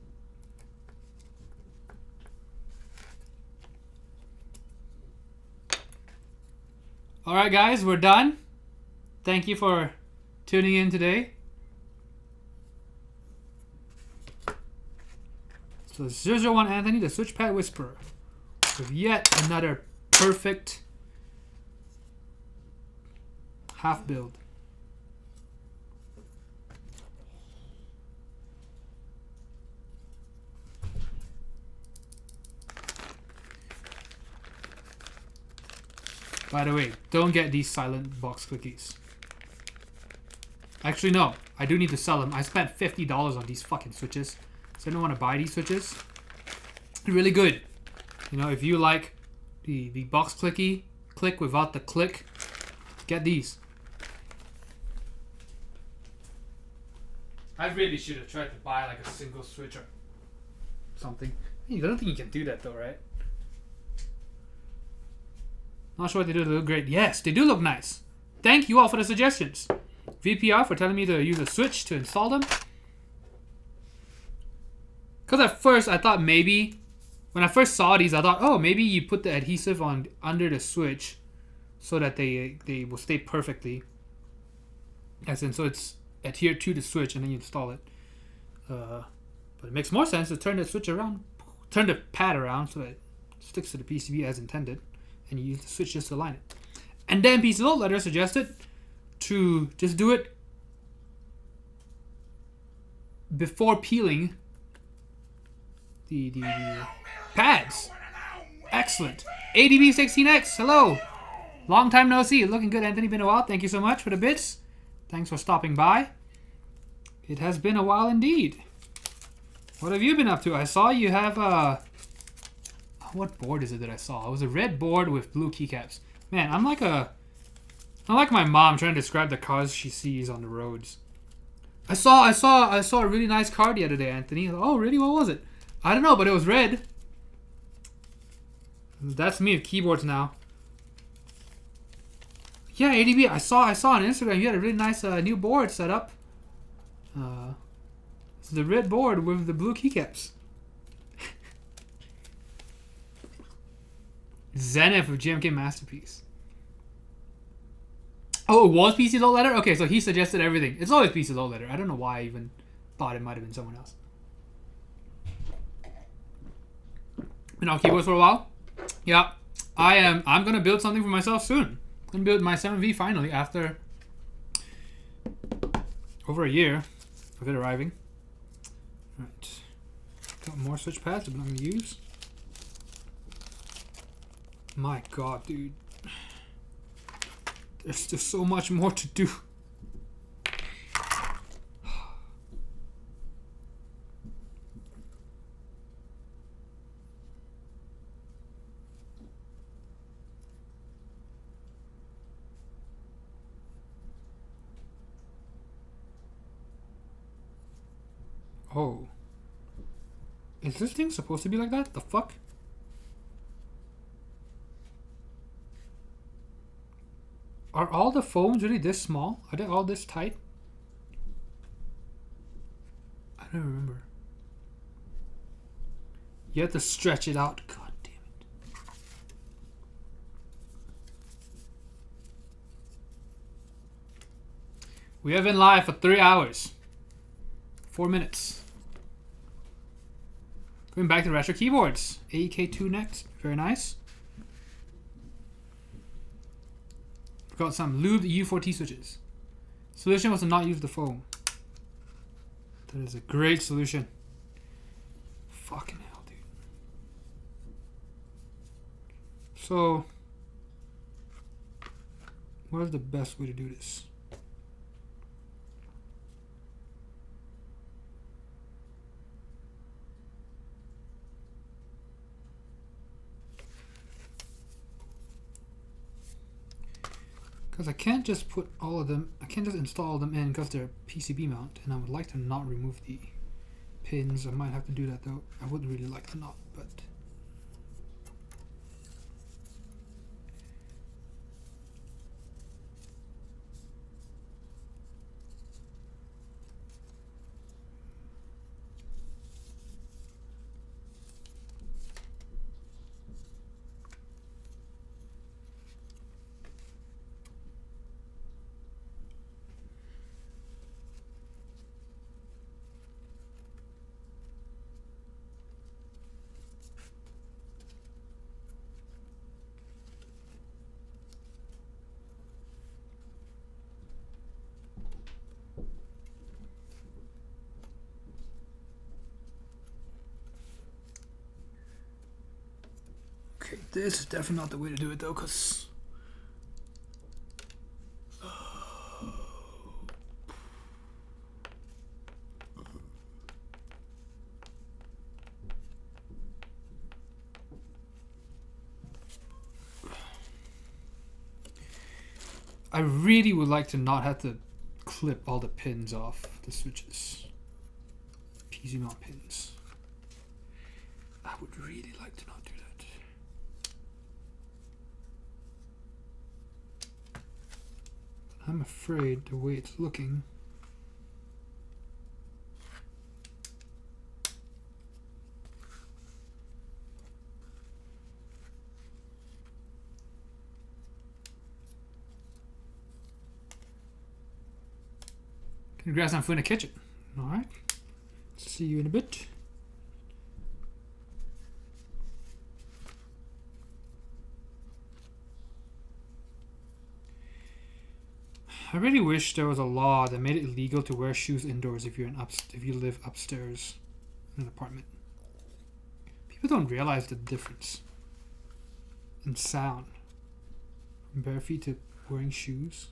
Alright guys, we're done. Thank you for tuning in today. So 001 Anthony, the Switchpad Whisperer, with yet another perfect half build. By the way, don't get these silent box cookies. Actually, no. I do need to sell them. I spent $50 on these fucking switches. So I don't want to buy these switches. Really good. You know, if you like the box clicky, click without the click, get these. I really should have tried to buy like a single switch or something. I don't think you can do that though, right? Not sure what they do. They look great. Yes, they do look nice. Thank you all for the suggestions. VPR for telling me to use a switch to install them. Because at first I thought maybe, when I first saw these, I thought, oh, maybe you put the adhesive on under the switch so that they will stay perfectly. As in, so it's adhered to the switch and then you install it. But it makes more sense to turn the switch around, turn the pad around so that it sticks to the PCB as intended. And you use the switch just to align it. And then PC Load Letter suggested to just do it before peeling the pads. Excellent. ADB16X, hello. Long time no see. Looking good, Anthony. Been a while. Thank you so much for the bits. Thanks for stopping by. It has been a while indeed. What have you been up to? I saw you have what board is it that I saw? It was a red board with blue keycaps. Man, I'm like my mom trying to describe the cars she sees on the roads. I saw a really nice car the other day, Anthony. Oh, really? What was it? I don't know, but it was red. That's me with keyboards now. Yeah, ADB. I saw on Instagram you had a really nice new board set up. It's the red board with the blue keycaps. Zenith of GMK Masterpiece. Oh, it was PC Load Letter? Okay, so he suggested everything. It's always PC Load Letter. I don't know why I even thought it might have been someone else. Been on keyboards for a while? Yeah. I'm gonna build something for myself soon. I'm gonna build my 7V finally after over a year of it arriving. Alright. Got more switch pads that I'm not gonna use. My god, dude. There's just so much more to do. Oh. Is this thing supposed to be like that? The fuck? Are all the foams really this small? Are they all this tight? I don't remember. You have to stretch it out. God damn it. We have been live for 3 hours. 4 minutes. Going back to retro keyboards. AEK2 next. Very nice. Got some Lubed U4T switches. Solution was to not use the foam. That is a great solution. Fucking hell, dude. So, what is the best way to do this? Because I can't just put all of them, I can't just install them in because they're PCB mount, and I would like to not remove the pins. I might have to do that though. I would really like to not, but okay, this is definitely not the way to do it though, because I really would like to not have to clip all the pins off the switches. PCB mount pins. I would really like to not do that. I'm afraid the way it's looking. Congrats on food in the kitchen. Alright. See you in a bit. I really wish there was a law that made it illegal to wear shoes indoors if you're if you live upstairs in an apartment. People don't realize the difference in sound from bare feet to wearing shoes.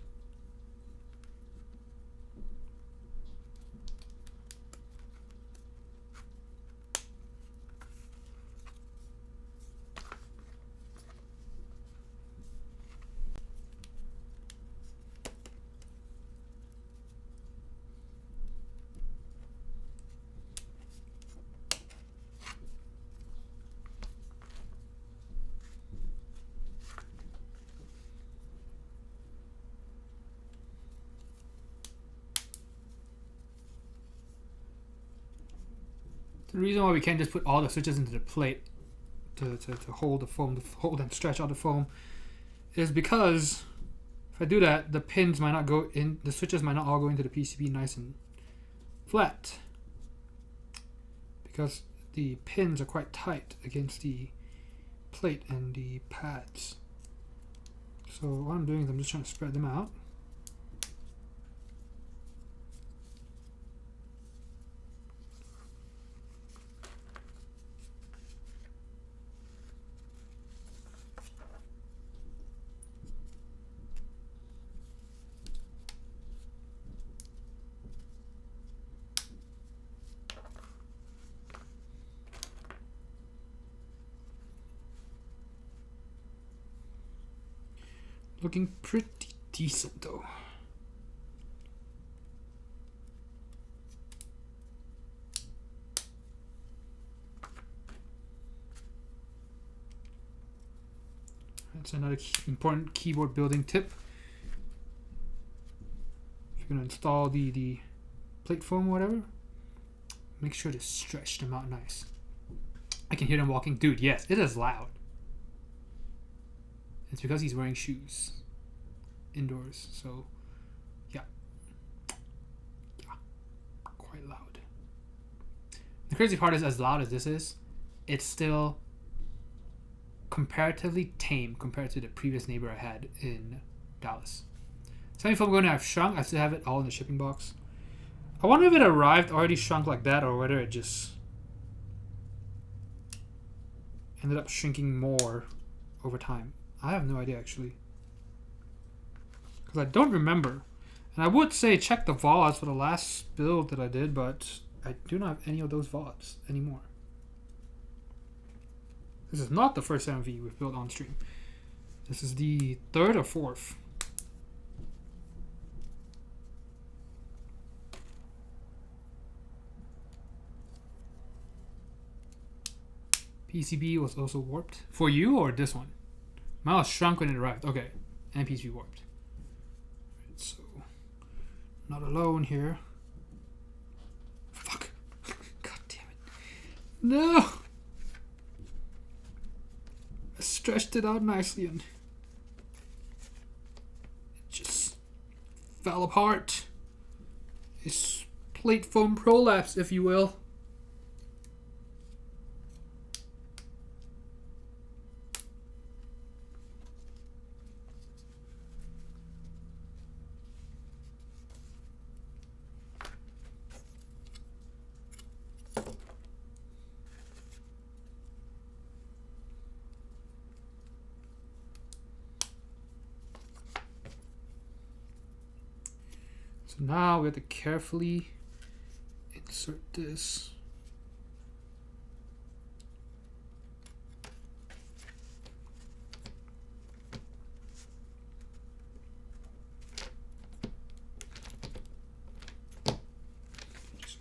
The reason why we can't just put all the switches into the plate to hold the foam, to hold and stretch out the foam, is because if I do that, the pins might not go in, the switches might not all go into the PCB nice and flat, because the pins are quite tight against the plate and the pads. So what I'm doing is I'm just trying to spread them out. Looking pretty decent though. That's another important keyboard building tip. If you're going to install the plate foam or whatever, make sure to stretch them out nice. I can hear them walking. Dude, yes, it is loud. It's because he's wearing shoes indoors, so yeah, quite loud. The crazy part is, as loud as this is, it's still comparatively tame compared to the previous neighbor I had in Dallas. Semi-foam going to have shrunk. I still have it all in the shipping box. I wonder if it arrived already shrunk like that, or whether it just ended up shrinking more over time. I have no idea actually, because I don't remember. And I would say check the VODs for the last build that I did, but I do not have any of those VODs anymore. This is not the first MV we've built on stream. This is the third or fourth. PCB was also warped. For you or this one? Mine was shrunk when it arrived. Okay. And PCB warped. Right, so, not alone here. Fuck. God damn it. No! I stretched it out nicely and it just fell apart. It's plate foam prolapse, if you will. So now we have to carefully insert this. Just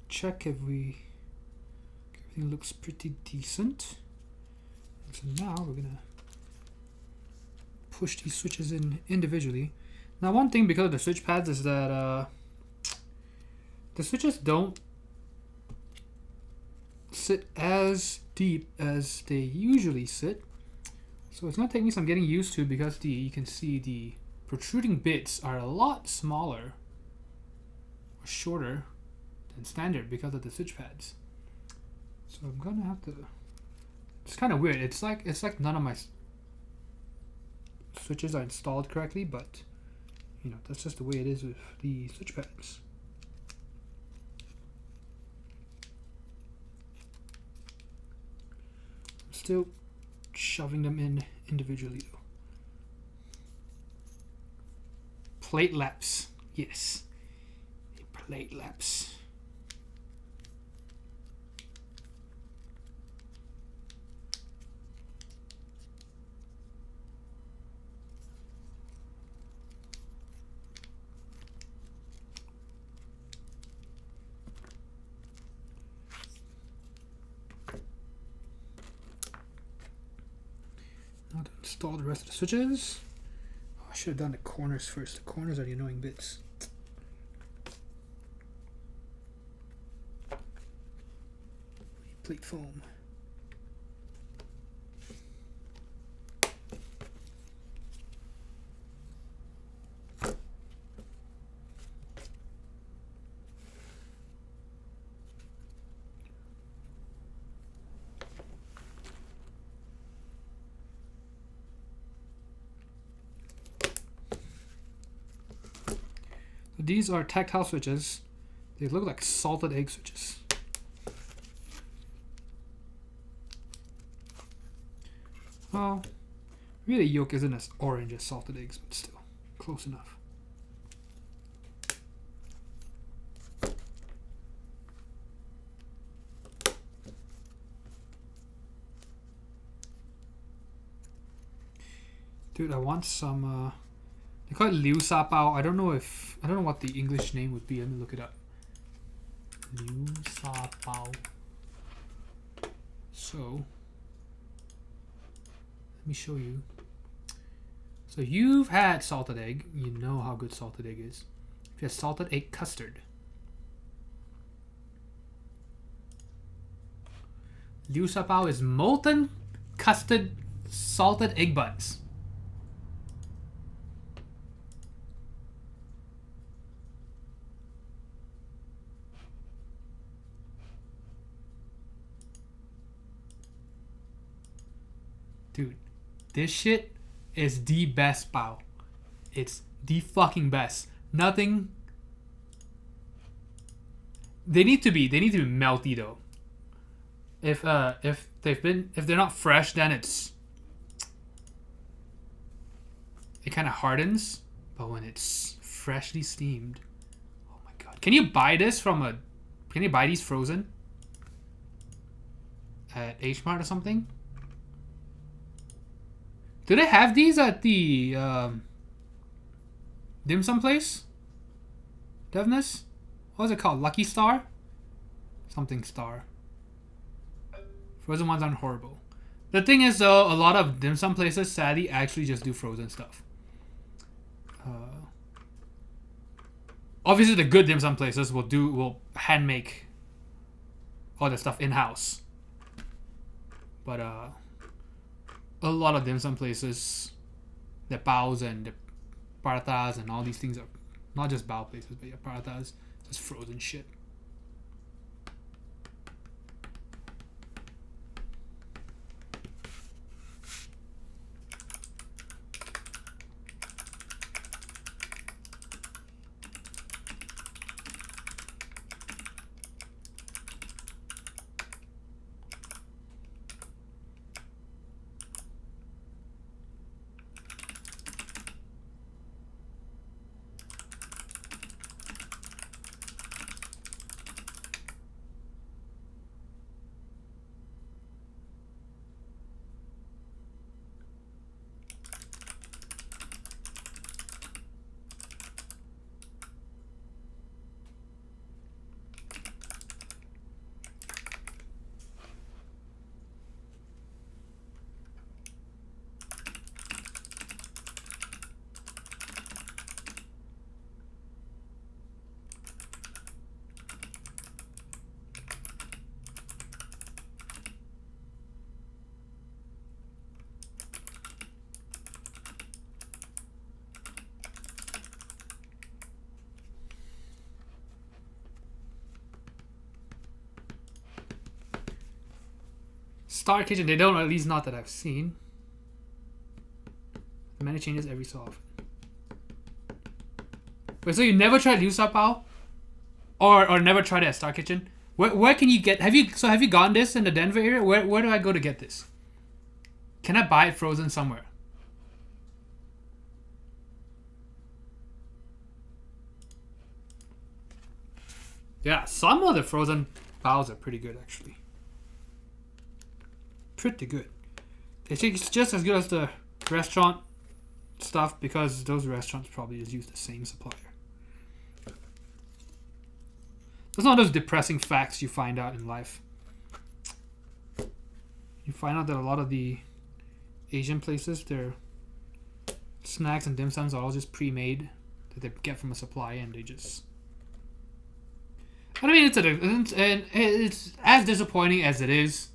check if everything looks pretty decent. So now we're gonna push these switches in individually. Now, one thing because of the switch pads is that the switches don't sit as deep as they usually sit. So it's going to take me some getting used to because you can see the protruding bits are a lot smaller or shorter than standard because of the switch pads. So I'm going to have to... It's kind of weird. It's like none of my switches are installed correctly, but... You know, that's just the way it is with the switch pads. I'm still shoving them in individually though. Plate laps. Yes. Plate laps. Now to install the rest of the switches. Oh, I should have done the corners first. The corners are the annoying bits. Plate foam. These are tactile switches. They look like salted egg switches. Well, really yolk isn't as orange as salted eggs, but still, close enough. Dude, I want some, they call it Liu Sa Bao. I don't know what the English name would be. Let me look it up. Liu Sa Bao. So, let me show you. So you've had salted egg. You know how good salted egg is. If you have salted egg custard. Liu Sa Bao is molten custard salted egg buns. Dude, this shit is the best bao. It's the fucking best. Nothing. They need to be melty though. If they're not fresh, then it kind of hardens. But when it's freshly steamed, oh my god! Can you buy this from Can you buy these frozen at H Mart or something? Do they have these at the dim sum place? Devness? What was it called? Lucky Star? Something Star. Frozen ones aren't horrible. The thing is, though, a lot of dim sum places sadly actually just do frozen stuff. Obviously, the good dim sum places will hand make all the stuff in house. But a lot of dim sum places, the baos and the parathas and all these things are not just bao places, but yeah, parathas, just frozen shit. Star Kitchen, they don't, at least not that I've seen. The menu changes every so often. Wait, so you never tried Liu Sha Bao? Or never tried it at Star Kitchen? Where can you get, have you gotten this in the Denver area? Where do I go to get this? Can I buy it frozen somewhere? Yeah, some of the frozen baos are pretty good actually. Pretty good. They think it's just as good as the restaurant stuff because those restaurants probably just use the same supplier. That's not those depressing facts you find out in life. You find out that a lot of the Asian places, their snacks and dim sums are all just pre-made that they get from a supplier, and they just. I mean, it's as disappointing as it is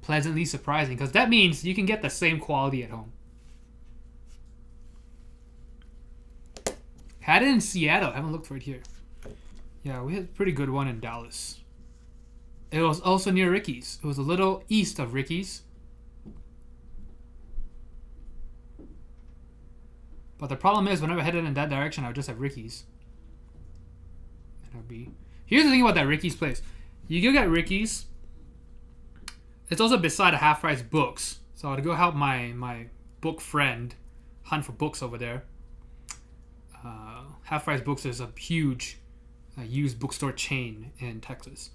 pleasantly surprising, because that means you can get the same quality at home. Had it in Seattle. I haven't looked for it here. Yeah, we had a pretty good one in Dallas. It was also near Ricky's. It was a little east of Ricky's. But the problem is, whenever I headed in that direction, I would just have Ricky's. And it would be... Here's the thing about that Ricky's place. You go get Ricky's. It's also beside a Half Price Books. So I'd go help my book friend hunt for books over there. Half Price Books is a huge used bookstore chain in Texas.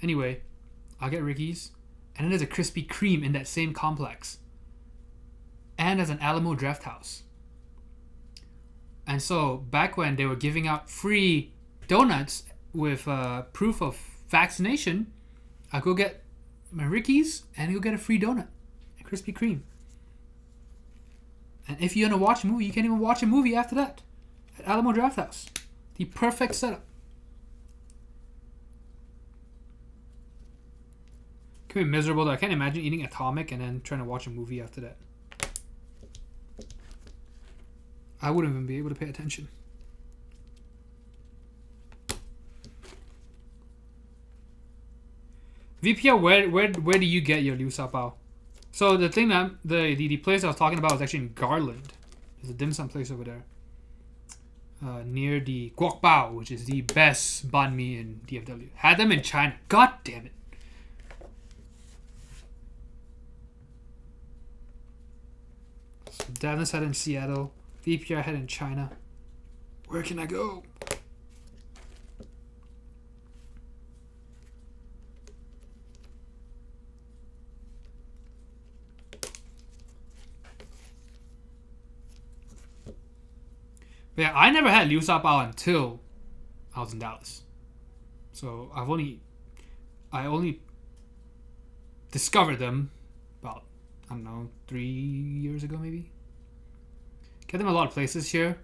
Anyway, I'll get Ricky's. And then there's a Krispy Kreme in that same complex. And there's an Alamo Draft House. And so back when they were giving out free donuts with proof of vaccination, I'll go get my Ricky's and you'll get a free donut and Krispy Kreme. And if you want to watch a movie, you can't even watch a movie after that at Alamo Draft House. The perfect setup. Can be miserable though. I can't imagine eating Atomic and then trying to watch a movie after that. I wouldn't even be able to pay attention. VPR, where do you get your Liu Sha Bao? So the thing that the place I was talking about was actually in Garland. There's a dim sum place over there. Near the Guok Bao, which is the best banh mi in DFW. Had them in China. God damn it. So Davnis had in Seattle. VPR had in China. Where can I go? But yeah, I never had Liu Sha Bao until I was in Dallas. So I only discovered them about, I don't know, 3 years ago maybe. Get them a lot of places here.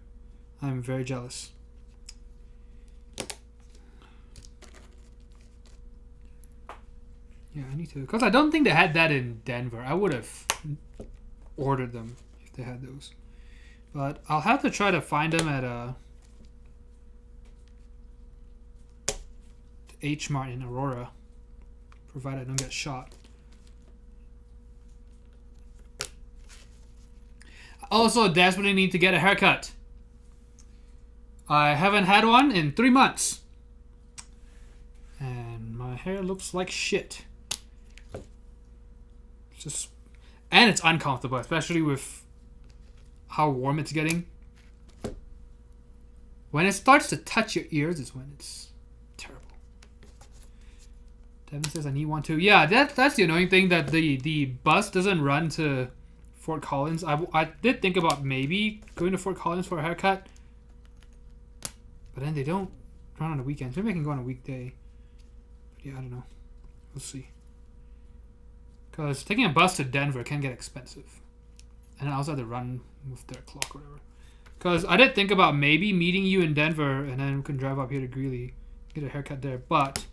I'm very jealous. Yeah, I need to, because I don't think they had that in Denver. I would have ordered them if they had those. But I'll have to try to find them at H Mart in Aurora, provided I don't get shot. I also desperately need to get a haircut. I haven't had one in 3 months. And my hair looks like shit. And it's uncomfortable, especially with how warm it's getting. When it starts to touch your ears is when it's terrible. Devin says I need one too. Yeah, that's the annoying thing, that the bus doesn't run to Fort Collins. I did think about maybe going to Fort Collins for a haircut, but then they don't run on the weekends. Maybe I can go on a weekday. But yeah, I don't know. We'll see. Because taking a bus to Denver can get expensive. And I also have to run with their clock or whatever. Because I did think about maybe meeting you in Denver and then we can drive up here to Greeley, get a haircut there. But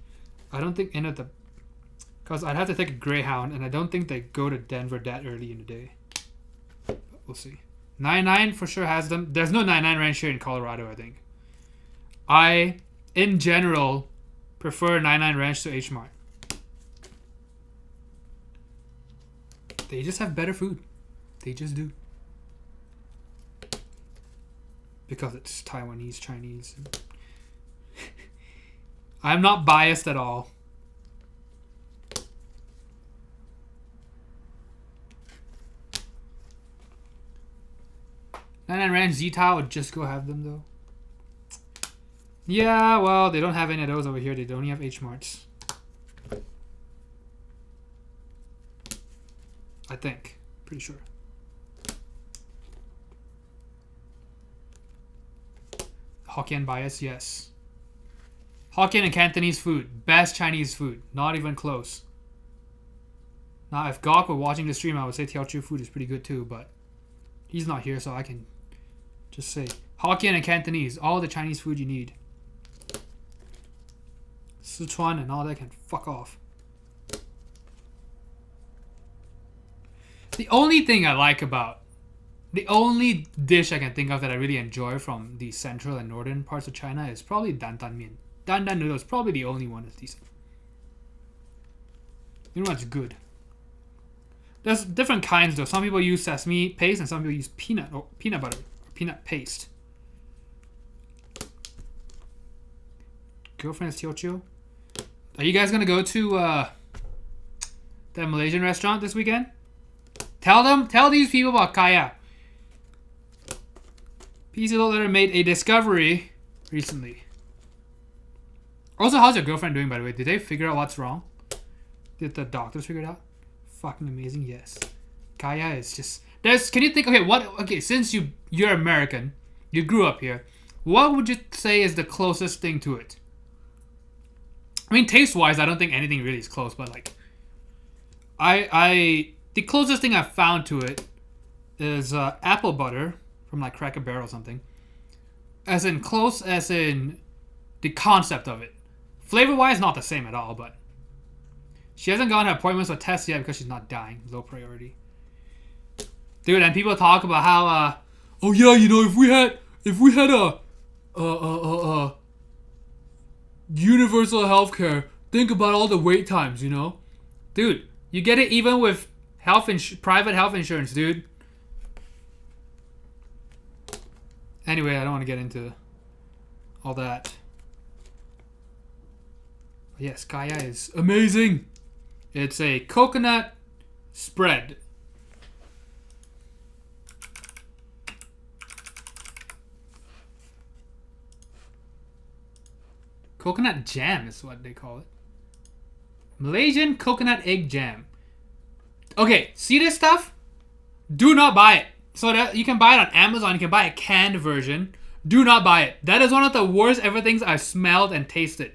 I don't think because I'd have to take a Greyhound and I don't think they go to Denver that early in the day. But we'll see. 99 for sure has them. There's no 99 ranch here in Colorado, I think. I, in general, prefer 99 ranch to H Mart. They just have better food. They just do. Because it's Taiwanese, Chinese. I'm not biased at all. And Ranch Z-Tile would just go have them though. Yeah, well, they don't have any of those over here. They only have H Marts. I think. Pretty sure. Hokkien bias, yes. Hokkien and Cantonese food. Best Chinese food. Not even close. Now, if Gok were watching the stream, I would say Teochew food is pretty good too, but he's not here, so I can just say Hokkien and Cantonese. All the Chinese food you need. Sichuan and all that can fuck off. The only thing I like about, the only dish I can think of that I really enjoy from the central and northern parts of China is probably dan tan mian. Dan dan noodles, probably the only one that's decent. You know what's good? There's different kinds though. Some people use sesame paste and some people use peanut butter or peanut paste. Girlfriend is Teochew. Are you guys gonna go to that Malaysian restaurant this weekend? Tell these people about Kaya. PC Little Letter made a discovery recently. Also, how's your girlfriend doing, by the way? Did they figure out what's wrong? Did the doctors figure it out? Fucking amazing, yes. Kaya is just... Can you think... Okay, since you're American, you grew up here, what would you say is the closest thing to it? I mean, taste-wise, I don't think anything really is close, but like... The closest thing I've found to it is apple butter from like Cracker Barrel or something. As in close as in the concept of it. Flavor-wise, not the same at all, but she hasn't gotten her appointments or tests yet because she's not dying. Low priority. Dude, and people talk about how, oh yeah, you know, if we had a universal healthcare, think about all the wait times, you know? Dude, you get it even with private health insurance, dude. Anyway, I don't want to get into all that. But yes, Kaya is amazing. It's a coconut spread. Coconut jam is what they call it. Malaysian coconut egg jam. Okay, see this stuff? Do not buy it. So that you can buy it on Amazon. You can buy a canned version. Do not buy it. That is one of the worst ever things I've smelled and tasted.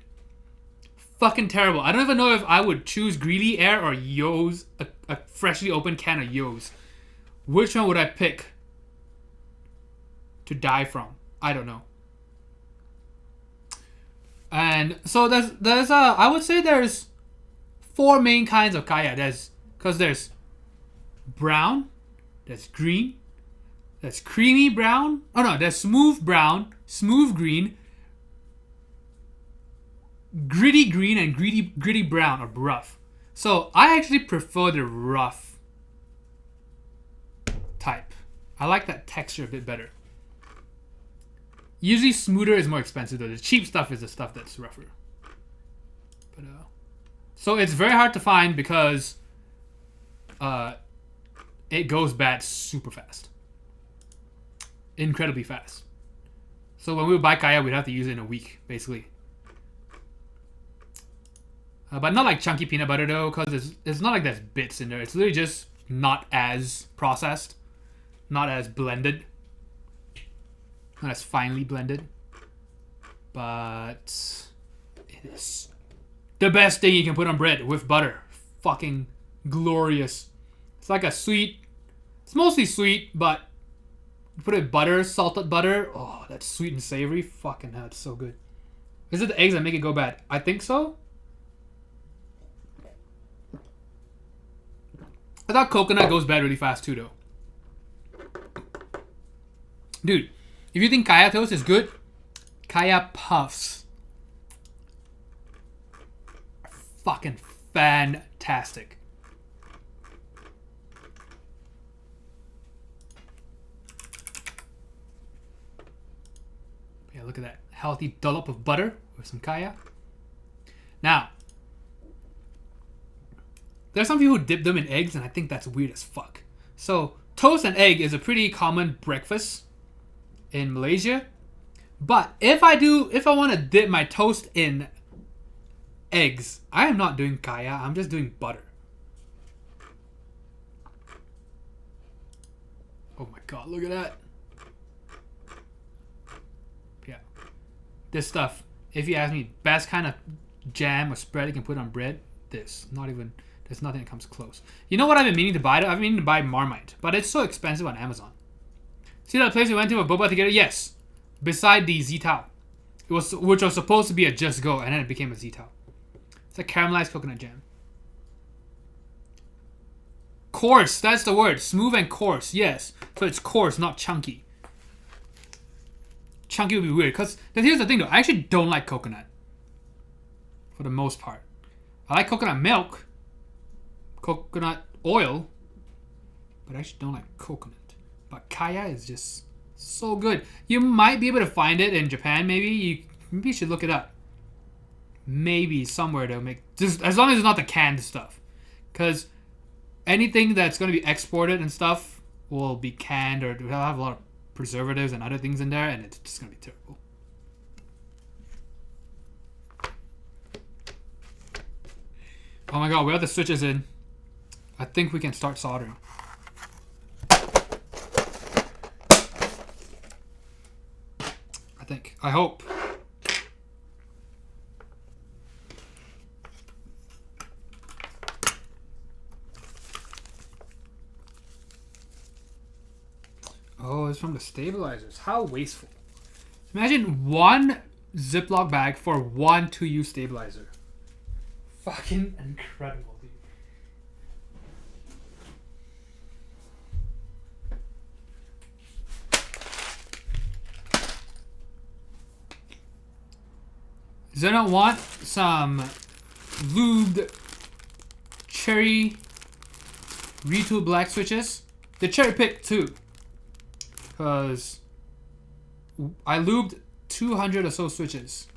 fucking terrible. I don't even know if I would choose Greedy Air or Yo's, a freshly opened can of Yo's. Which one would I pick to die from? I don't know. And so there's I would say there's 4 main kinds of kaya. There's brown, there's green, there's creamy brown. Oh no, there's smooth brown, smooth green, gritty green, and gritty brown or rough. So I actually prefer the rough type. I like that texture a bit better. Usually smoother is more expensive though. The cheap stuff is the stuff that's rougher. But so it's very hard to find because it goes bad super fast. Incredibly fast. So when we would buy kaya, we'd have to use it in a week, basically. But not like chunky peanut butter though, because it's not like there's bits in there. It's literally just not as processed, not as blended, not as finely blended. But it is the best thing you can put on bread with butter. Fucking glorious. It's like a sweet, it's mostly sweet, but you put it in butter, salted butter. Oh, that's sweet and savory. Fucking hell, it's so good. Is it the eggs that make it go bad? I think so. I thought coconut goes bad really fast too, though. Dude, if you think kaya toast is good, kaya puffs are fucking fantastic. Yeah, look at that healthy dollop of butter with some kaya. Now, there's some people who dip them in eggs, and I think that's weird as fuck. So, toast and egg is a pretty common breakfast in Malaysia. But if I want to dip my toast in eggs, I am not doing kaya. I'm just doing butter. Oh my god, look at that. Yeah. This stuff, if you ask me, best kind of jam or spread you can put on bread, this. There's nothing that comes close. You know what I've been meaning to buy? I've been meaning to buy Marmite, but it's so expensive on Amazon. See that place we went to with boba together? Yes. Beside the Zitao. Which was supposed to be a Just Go, and then it became a Zitao. It's a caramelized coconut jam. Coarse, that's the word. Smooth and coarse, yes. So it's coarse, not chunky. Chunky would be weird, because here's the thing though. I actually don't like coconut. For the most part. I like coconut milk. Coconut oil. But I actually don't like coconut. But kaya is just so good. You might be able to find it in Japan, maybe. Maybe you should look it up. Maybe somewhere they'll make... Just as long as it's not the canned stuff. Because anything that's going to be exported and stuff will be canned or will have a lot of preservatives and other things in there, and it's just going to be terrible. Oh my god, we have the switches in. I think we can start soldering. I hope. Oh, it's from the stabilizers. How wasteful. Imagine one Ziploc bag for one 2U stabilizer. Fucking incredible, dude. Does anyone want some lubed cherry retool black switches? The cherry pick too. Because I lubed 200 or so switches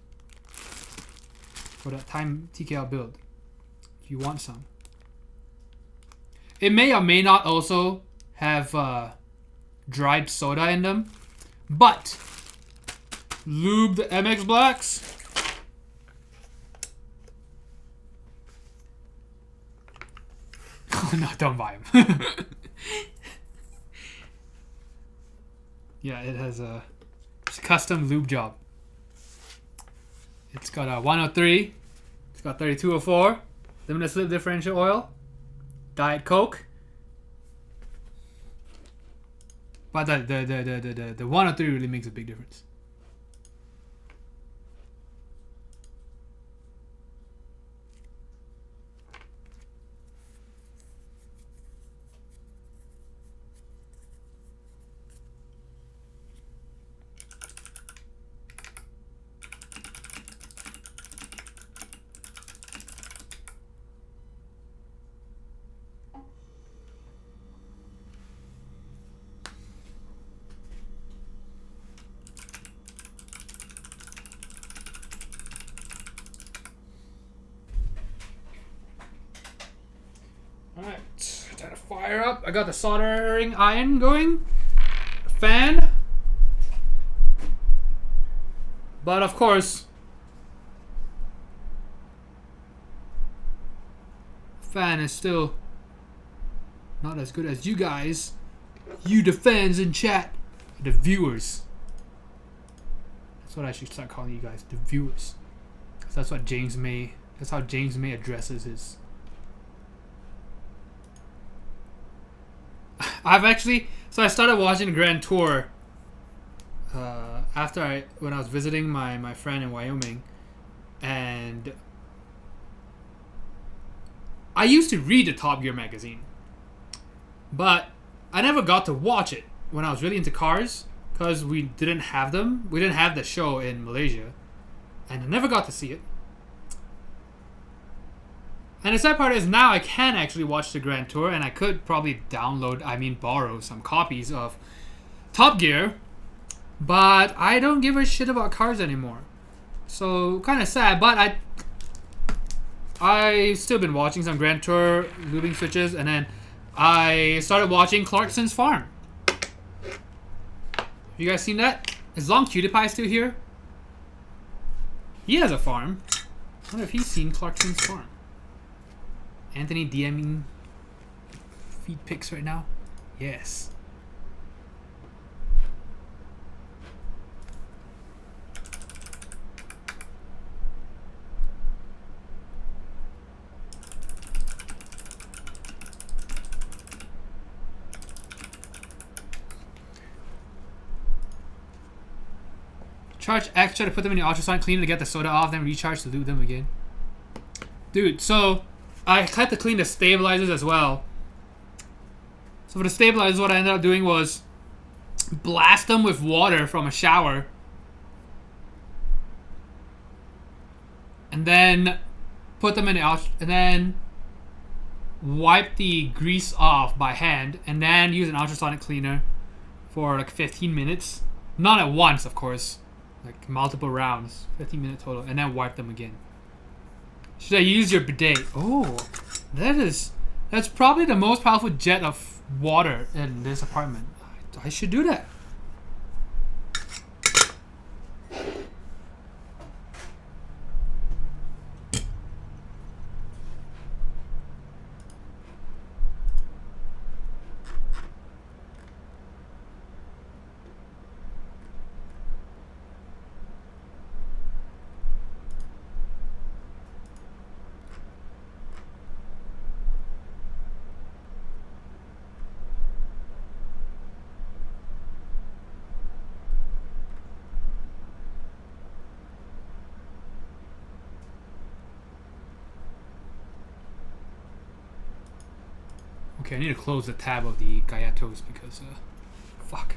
for that time TKL build. If you want some. It may or may not also have dried soda in them. But lubed MX Blacks. No, don't buy them. Yeah, it has it's a custom lube job. It's got a 103. It's got 3204. Limited slip differential oil. Diet Coke. But the 103 really makes a big difference. Alright, time to fire up. I got the soldering iron going. Fan. But of course, fan is still not as good as you guys. You the fans in chat. The viewers. That's what I should start calling you guys. The viewers. 'Cause that's what James May, that's how James May addresses his. So I started watching the Grand Tour when I was visiting my friend in Wyoming, and I used to read the Top Gear magazine, but I never got to watch it when I was really into cars because we didn't have them. We didn't have the show in Malaysia, and I never got to see it. And the sad part is now I can actually watch the Grand Tour, and I could probably borrow some copies of Top Gear, but I don't give a shit about cars anymore. So kind of sad, but I still been watching some Grand Tour lubing switches, and then I started watching Clarkson's Farm. You guys seen that? Is Long Cutie still here? He has a farm. I wonder if he's seen Clarkson's Farm. Anthony DMing feed pics right now? Yes. Charge extra to put them in the ultrasonic cleaner to get the soda off, then recharge to lube them again. Dude, so I had to clean the stabilizers as well. So for the stabilizers, what I ended up doing was blast them with water from a shower, and then put them in the and then wipe the grease off by hand, and then use an ultrasonic cleaner for like 15 minutes. Not at once, of course, like multiple rounds, 15 minutes total, and then wipe them again. Should I use your bidet? Oh, that's probably the most powerful jet of water in this apartment. I should do that. Okay, I need to close the tab of the Gayatos because, fuck.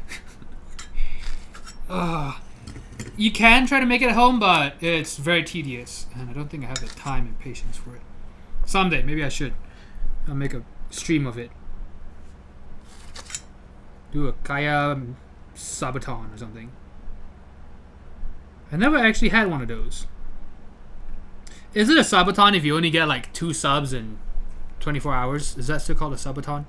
You can try to make it at home, but it's very tedious, and I don't think I have the time and patience for it. Someday, maybe I should. I'll make a stream of it. Do a Kaya Sabaton or something. I never actually had one of those. Is it a Sabaton if you only get like 2 subs in 24 hours? Is that still called a subathon?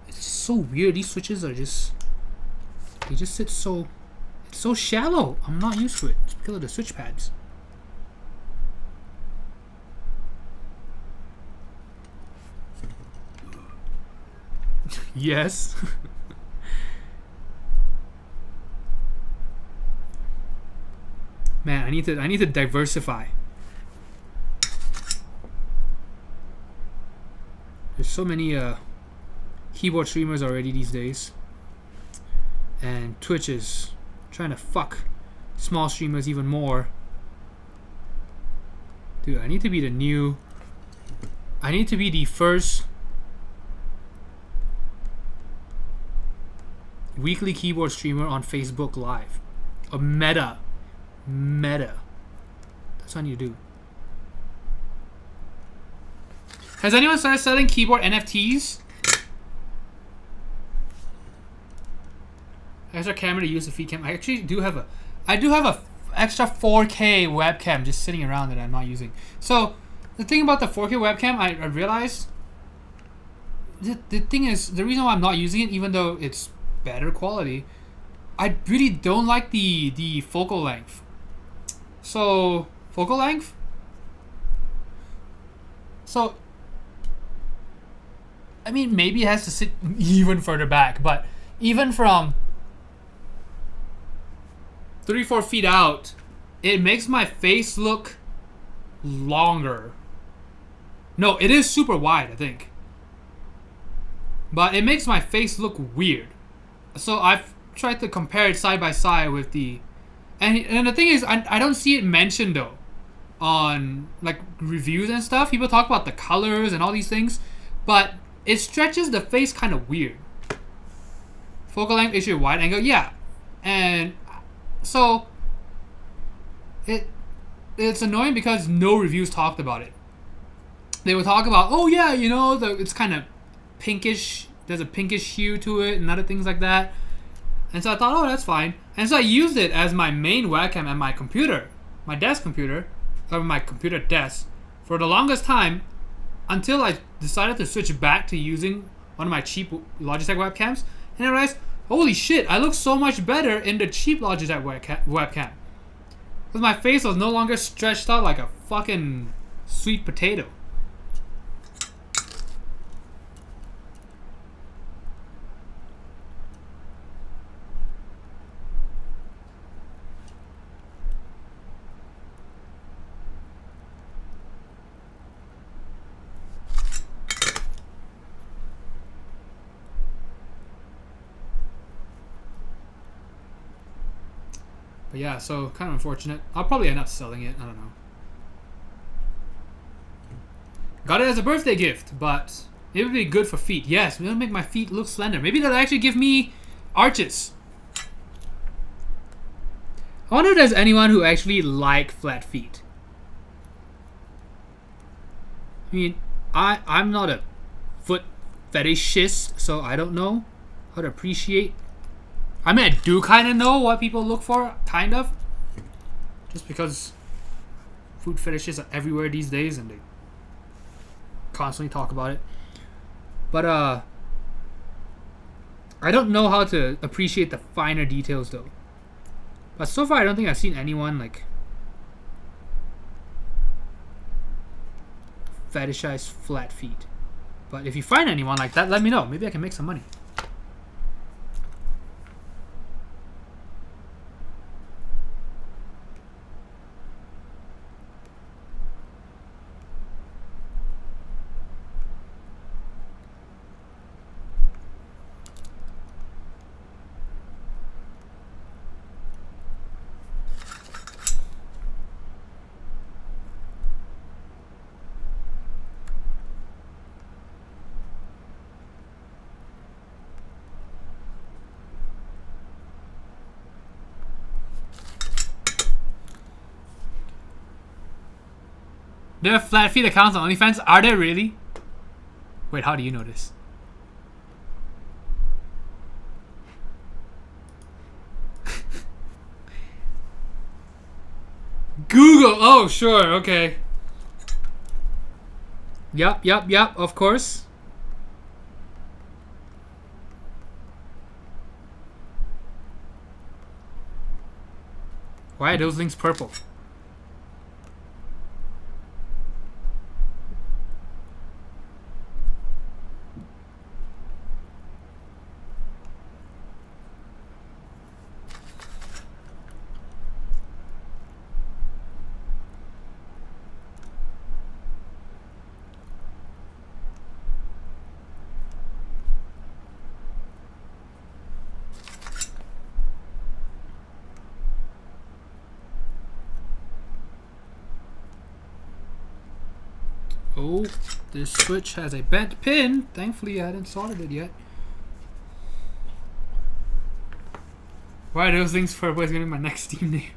It's so weird. These switches are just, they just sit so, it's so shallow. I'm not used to it. It's because of the switch pads. Yes. Man, I need to diversify. There's so many keyboard streamers already these days. And Twitch is trying to fuck small streamers even more. Dude, I need to be the first weekly keyboard streamer on Facebook Live. A meta. That's what I need to do. Has anyone started selling keyboard NFTs? Extra camera to use the feed cam. I actually do have a extra 4K webcam just sitting around that I'm not using. So the thing about the 4K webcam, I realized the thing is, the reason why I'm not using it, even though it's better quality, I really don't like the focal length. So focal length. So I mean, maybe it has to sit even further back, but even from 3-4 feet out, it makes my face look longer. No, it is super wide, I think. But it makes my face look weird. So I've tried to compare it side by side with the... And the thing is, I don't see it mentioned, though, on like reviews and stuff. People talk about the colors and all these things, but it stretches the face kind of weird. Focal length issue, wide angle, yeah. And so it's annoying because no reviews talked about it. They would talk about, oh yeah, you know, it's kind of pinkish. There's a pinkish hue to it and other things like that. And so I thought, oh, that's fine. And so I used it as my main webcam at my computer, my desk computer, or my computer desk, for the longest time, until I decided to switch back to using one of my cheap Logitech webcams. And I realized, holy shit, I look so much better in the cheap Logitech webcam. Because my face was no longer stretched out like a fucking sweet potato. But yeah, so kind of unfortunate. I'll probably end up selling it. I don't know. Got it as a birthday gift, but it would be good for feet. Yes, it'll make my feet look slender. Maybe that'll actually give me arches. I wonder if there's anyone who actually like flat feet. I mean, I'm not a foot fetishist, so I don't know how to appreciate. I mean, I do kind of know what people look for, kind of. Just because food fetishes are everywhere these days and they constantly talk about it. But, I don't know how to appreciate the finer details, though. But so far, I don't think I've seen anyone, like, fetishize flat feet. But if you find anyone like that, let me know. Maybe I can make some money. There are flat feet accounts on OnlyFans? Are there really? Wait, how do you know this? Google! Oh, sure, okay. Yup, of course. Why are those links purple? Oh, this switch has a bent pin. Thankfully, I hadn't soldered it yet. Why are those things for what's gonna be my next Steam name?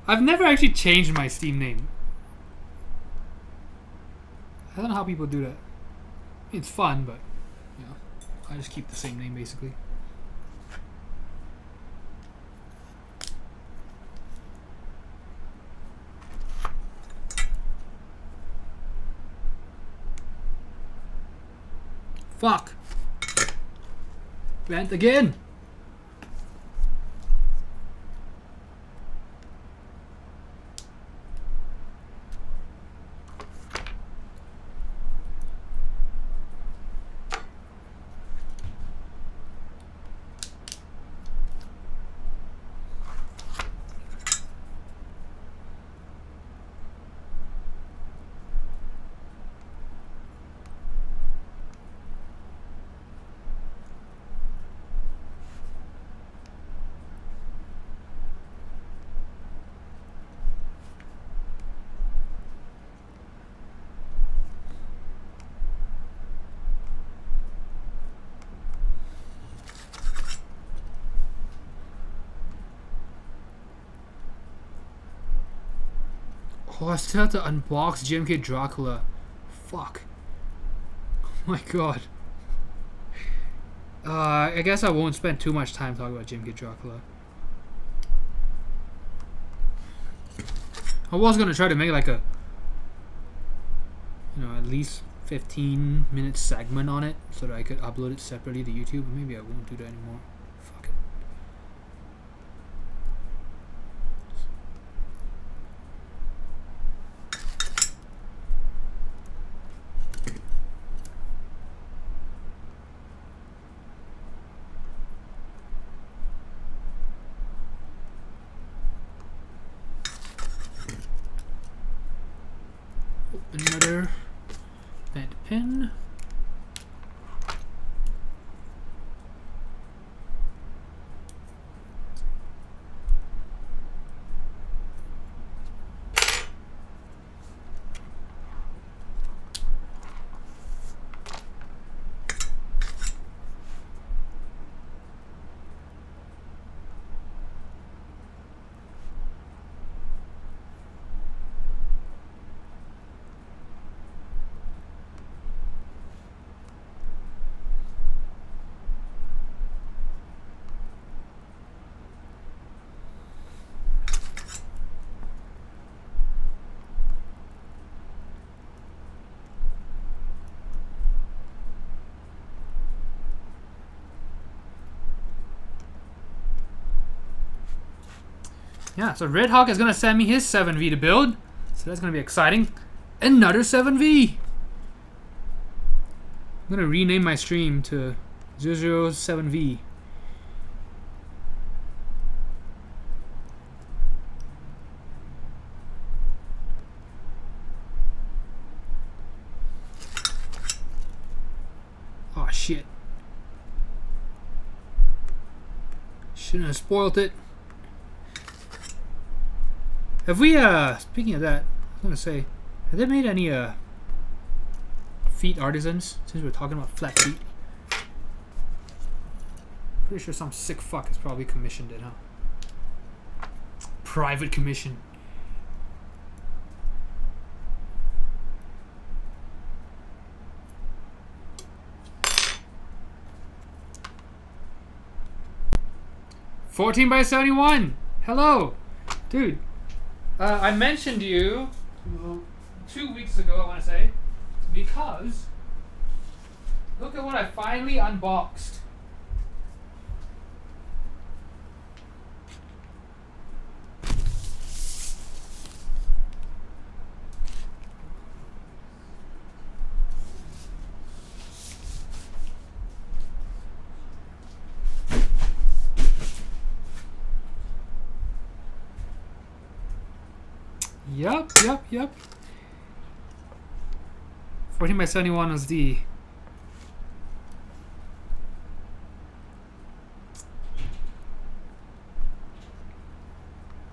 I've never actually changed my Steam name. I don't know how people do that. I mean, it's fun, but you know, I just keep the same name basically. Fuck! Bent again! Oh, I still have to unbox GMK Dracula. Fuck. Oh my god. I guess I won't spend too much time talking about GMK Dracula. I was gonna try to make like a, you know, at least 15-minute segment on it so that I could upload it separately to YouTube. Maybe I won't do that anymore. Fuck it. Another bent pin. Yeah, so Red Hawk is going to send me his 7V to build. So that's going to be exciting. Another 7V! I'm going to rename my stream to 007V. Oh shit. Shouldn't have spoiled it. Have we, speaking of that, I was gonna say, have they made any, feet artisans, since we're talking about flat feet? Pretty sure some sick fuck has probably commissioned it, huh? Private commission. $14/71. Hello, dude. I mentioned you 2 weeks ago, I want to say, because look at what I finally unboxed. Yep. 14/71 was the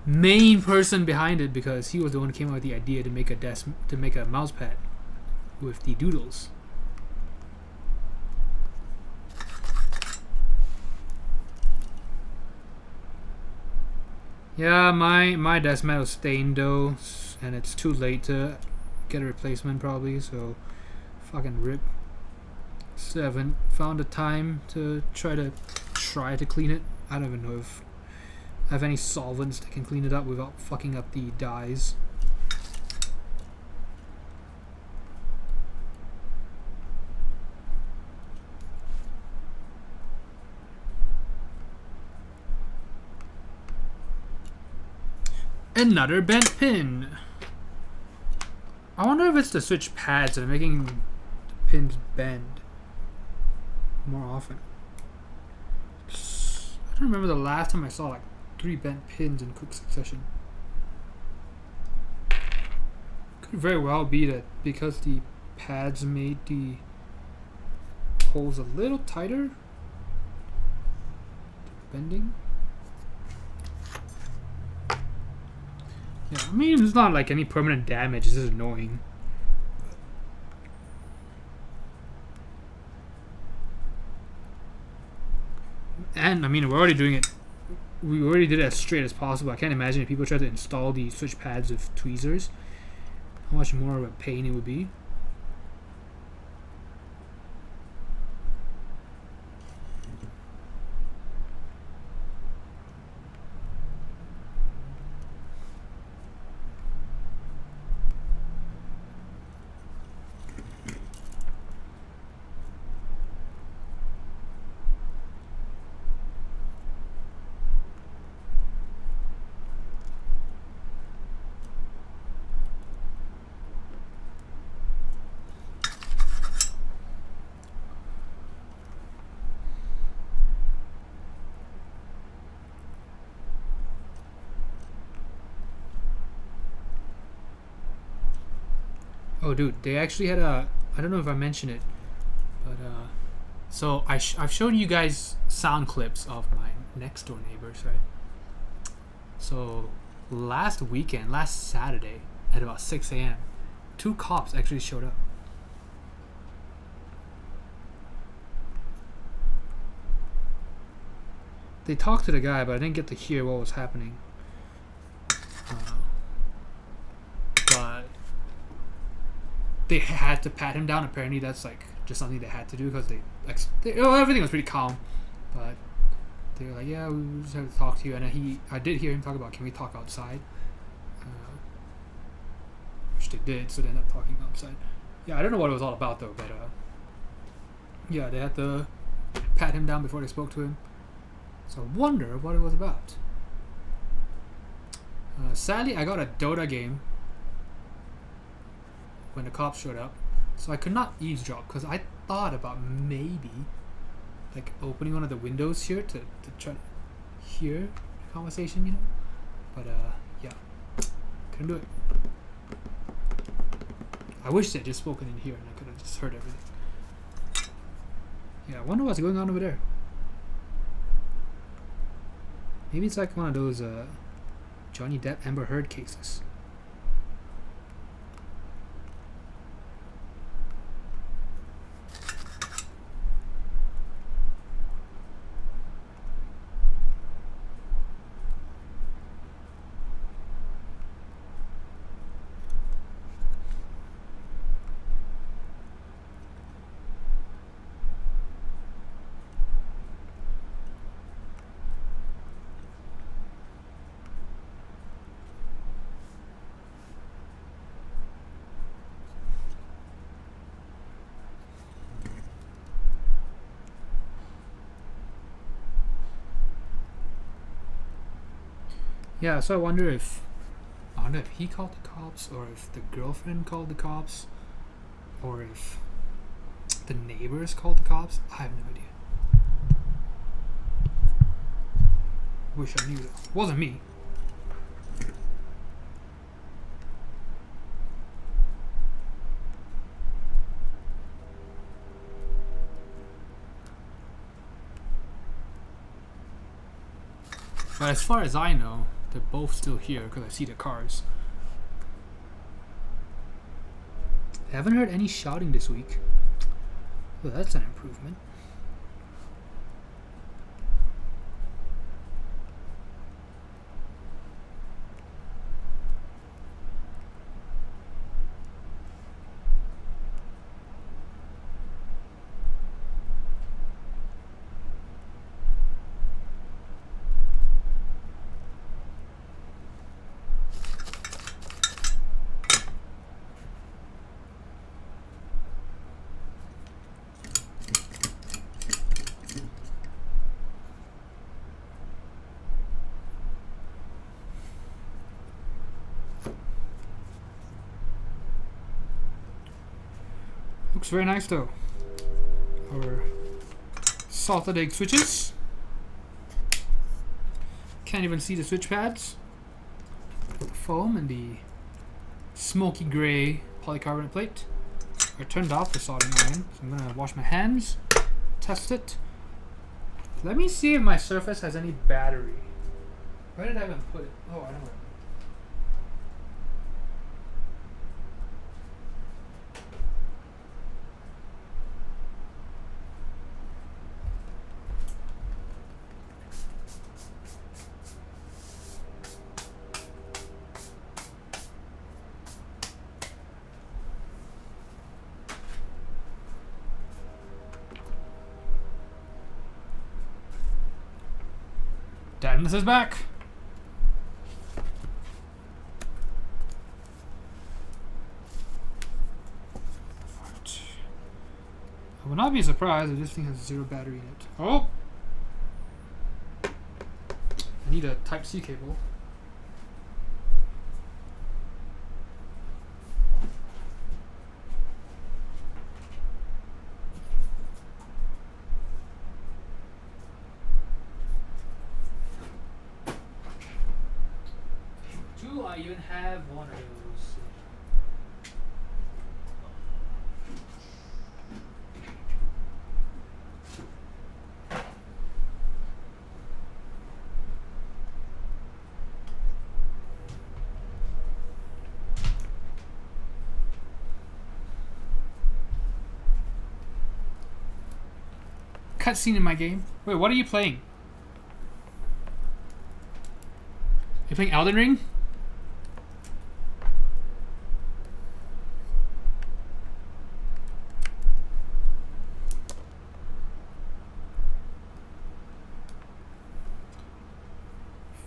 main person behind it, because he was the one who came up with the idea to make a mouse pad with the doodles. Yeah, my desk mat was stained though, and it's too late to get a replacement probably, so fucking rip. So I haven't found the time to try to clean it. I don't even know if I have any solvents that can clean it up without fucking up the dyes. Another bent pin. I wonder if it's the switch pads that are making the pins bend more often. I don't remember the last time I saw like 3 bent pins in quick succession. Could very well be that because the pads made the holes a little tighter, bending. Yeah, I mean, it's not like any permanent damage, it's just annoying. And I mean, we're already doing it. We already did it as straight as possible. I can't imagine if people try to install the switch pads with tweezers, how much more of a pain it would be. Oh, dude, they actually had a. I don't know if I mentioned it, but so I've shown you guys sound clips of my next door neighbors, right? So last Saturday at about 6 a.m., 2 cops actually showed up. They talked to the guy, but I didn't get to hear what was happening. But they had to pat him down. Apparently, that's like just something they had to do because everything was pretty calm. But they were like, "Yeah, we just have to talk to you." And I did hear him talk about, "Can we talk outside?" Which they did. So they ended up talking outside. Yeah, I don't know what it was all about though, but yeah, they had to pat him down before they spoke to him. So I wonder what it was about. Sadly, I got a Dota game when the cops showed up, so I could not eavesdrop because I thought about maybe like opening one of the windows here to try to hear the conversation, you know. But yeah, couldn't do it. I wish they'd just spoken in here and I could have just heard everything. Yeah, I wonder what's going on over there. Maybe it's like one of those Johnny Depp Amber Heard cases. Yeah, so I wonder if he called the cops, or if the girlfriend called the cops, or if the neighbors called the cops. I have no idea. Wish I knew that. It wasn't me. But as far as I know, they're both still here because I see the cars. I haven't heard any shouting this week. Well, that's an improvement. Looks very nice though. Our salted egg switches. Can't even see the switch pads. The foam and the smoky gray polycarbonate plate are turned off the soldering iron. So I'm gonna wash my hands, test it. Let me see if my Surface has any battery. Where did I even put it? Oh, I know where. Dennis is back. Right. I will not be surprised if this thing has 0 battery in it. Oh! I need a Type-C cable. Do I even have one of those? Cutscene in my game. Wait, what are you playing? You playing Elden Ring?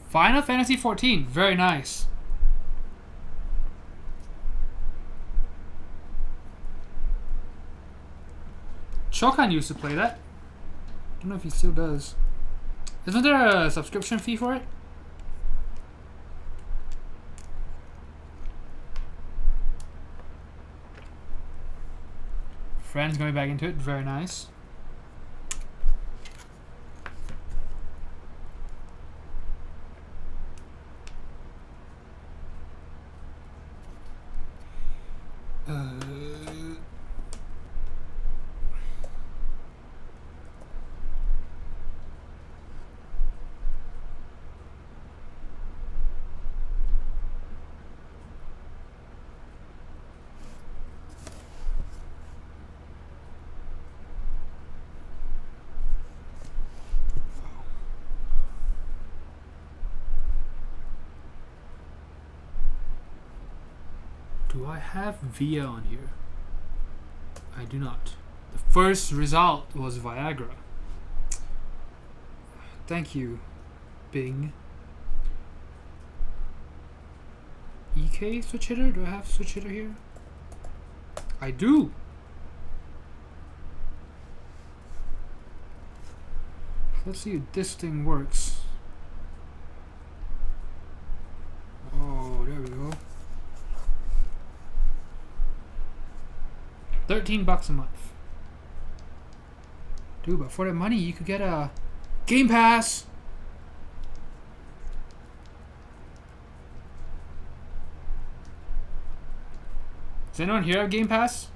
Final Fantasy 14, very nice. Chokan used to play that. Don't know if he still does. Isn't there a subscription fee for it? Friends going back into it, very nice. Do I have Via on here? I do not. The first result was Viagra. Thank you, Bing. EK switch hitter? Do I have switch hitter here? I do. Let's see if this thing works. Oh, there we go. $13 a month. Dude, but for that money, you could get a Game Pass. Does anyone here have Game Pass?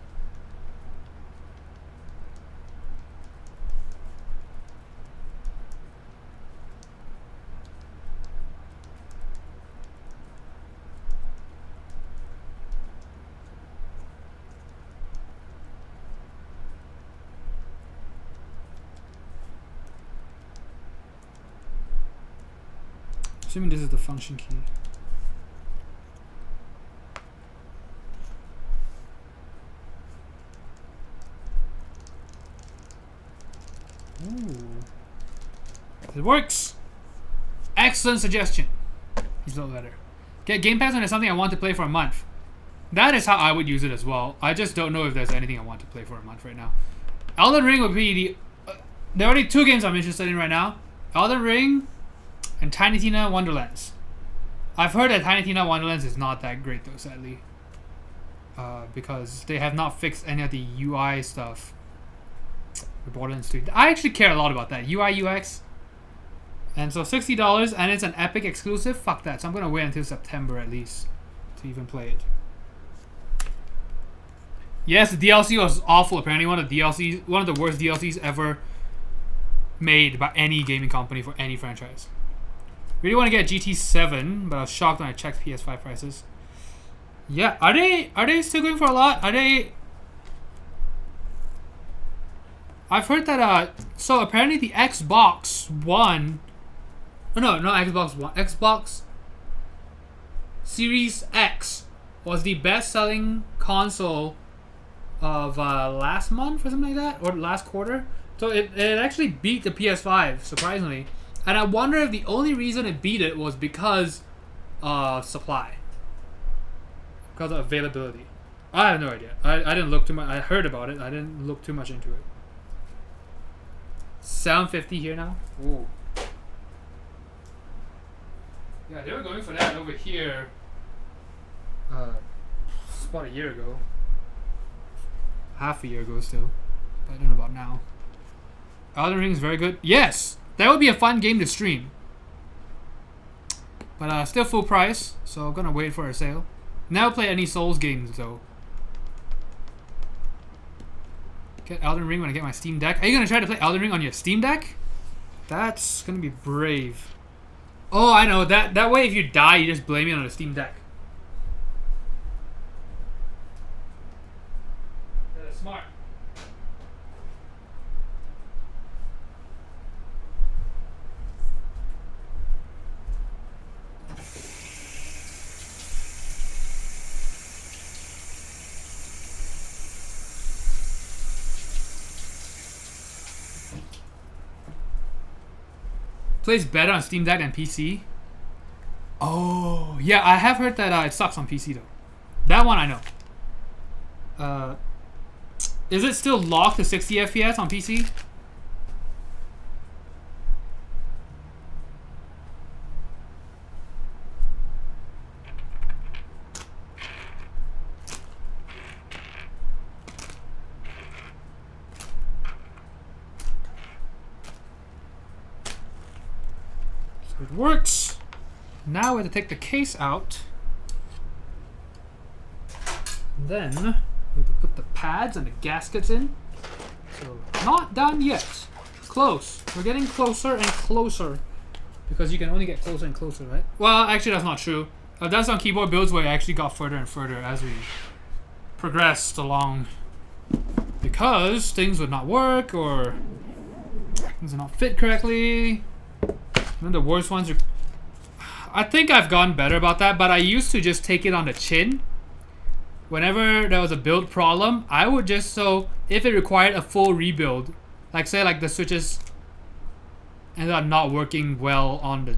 Assuming this is the function key. Ooh. It works! Excellent suggestion. He's a little better. Get Game Pass when it's something I want to play for a month. That is how I would use it as well. I just don't know if there's anything I want to play for a month right now. Elden Ring would be the... there are only 2 games I'm interested in right now. Elden Ring and Tiny Tina Wonderlands. I've heard that Tiny Tina Wonderlands is not that great though, sadly. Because they have not fixed any of the UI stuff. The Borderlands 3. I actually care a lot about that. UI, UX. And so $60 and it's an Epic exclusive? Fuck that. So I'm gonna wait until September at least to even play it. Yes, the DLC was awful. Apparently one of the worst DLCs ever made by any gaming company for any franchise. Really want to get GT7, but I was shocked when I checked PS5 prices. Yeah, are they still going for a lot? Are they? I've heard that so apparently the Xbox One, oh no, not Xbox One, Xbox Series X was the best-selling console of last month or something like that, or last quarter. So it actually beat the PS5, surprisingly. And I wonder if the only reason it beat it was because of supply. Because of availability. I have no idea. I didn't look too much. I heard about it. I didn't look too much into it. 750 here now? Ooh. Yeah, they were going for that over here about a year ago. Half a year ago still. But I don't know about now. Elden Ring is very good. Yes! That would be a fun game to stream. But still full price, so I'm gonna wait for a sale. Never play any Souls games though. Get Elden Ring when I get my Steam Deck. Are you gonna try to play Elden Ring on your Steam Deck? That's gonna be brave. Oh, I know. That way if you die, you just blame it on the Steam Deck. That is smart. Plays better on Steam Deck than PC. Oh, yeah, I have heard that it sucks on PC though. That one I know. Is it still locked to 60 FPS on PC? It works. Now we have to take the case out. Then we have to put the pads and the gaskets in. So not done yet. Close. We're getting closer and closer. Because you can only get closer and closer, right? Well, actually that's not true. I've done some keyboard builds where I actually got further and further as we progressed along. Because things would not work or things would not fit correctly. And the worst ones are... I think I've gotten better about that, but I used to just take it on the chin. Whenever there was a build problem, I would just, so if it required a full rebuild, like say like the switches ended up not working well on the,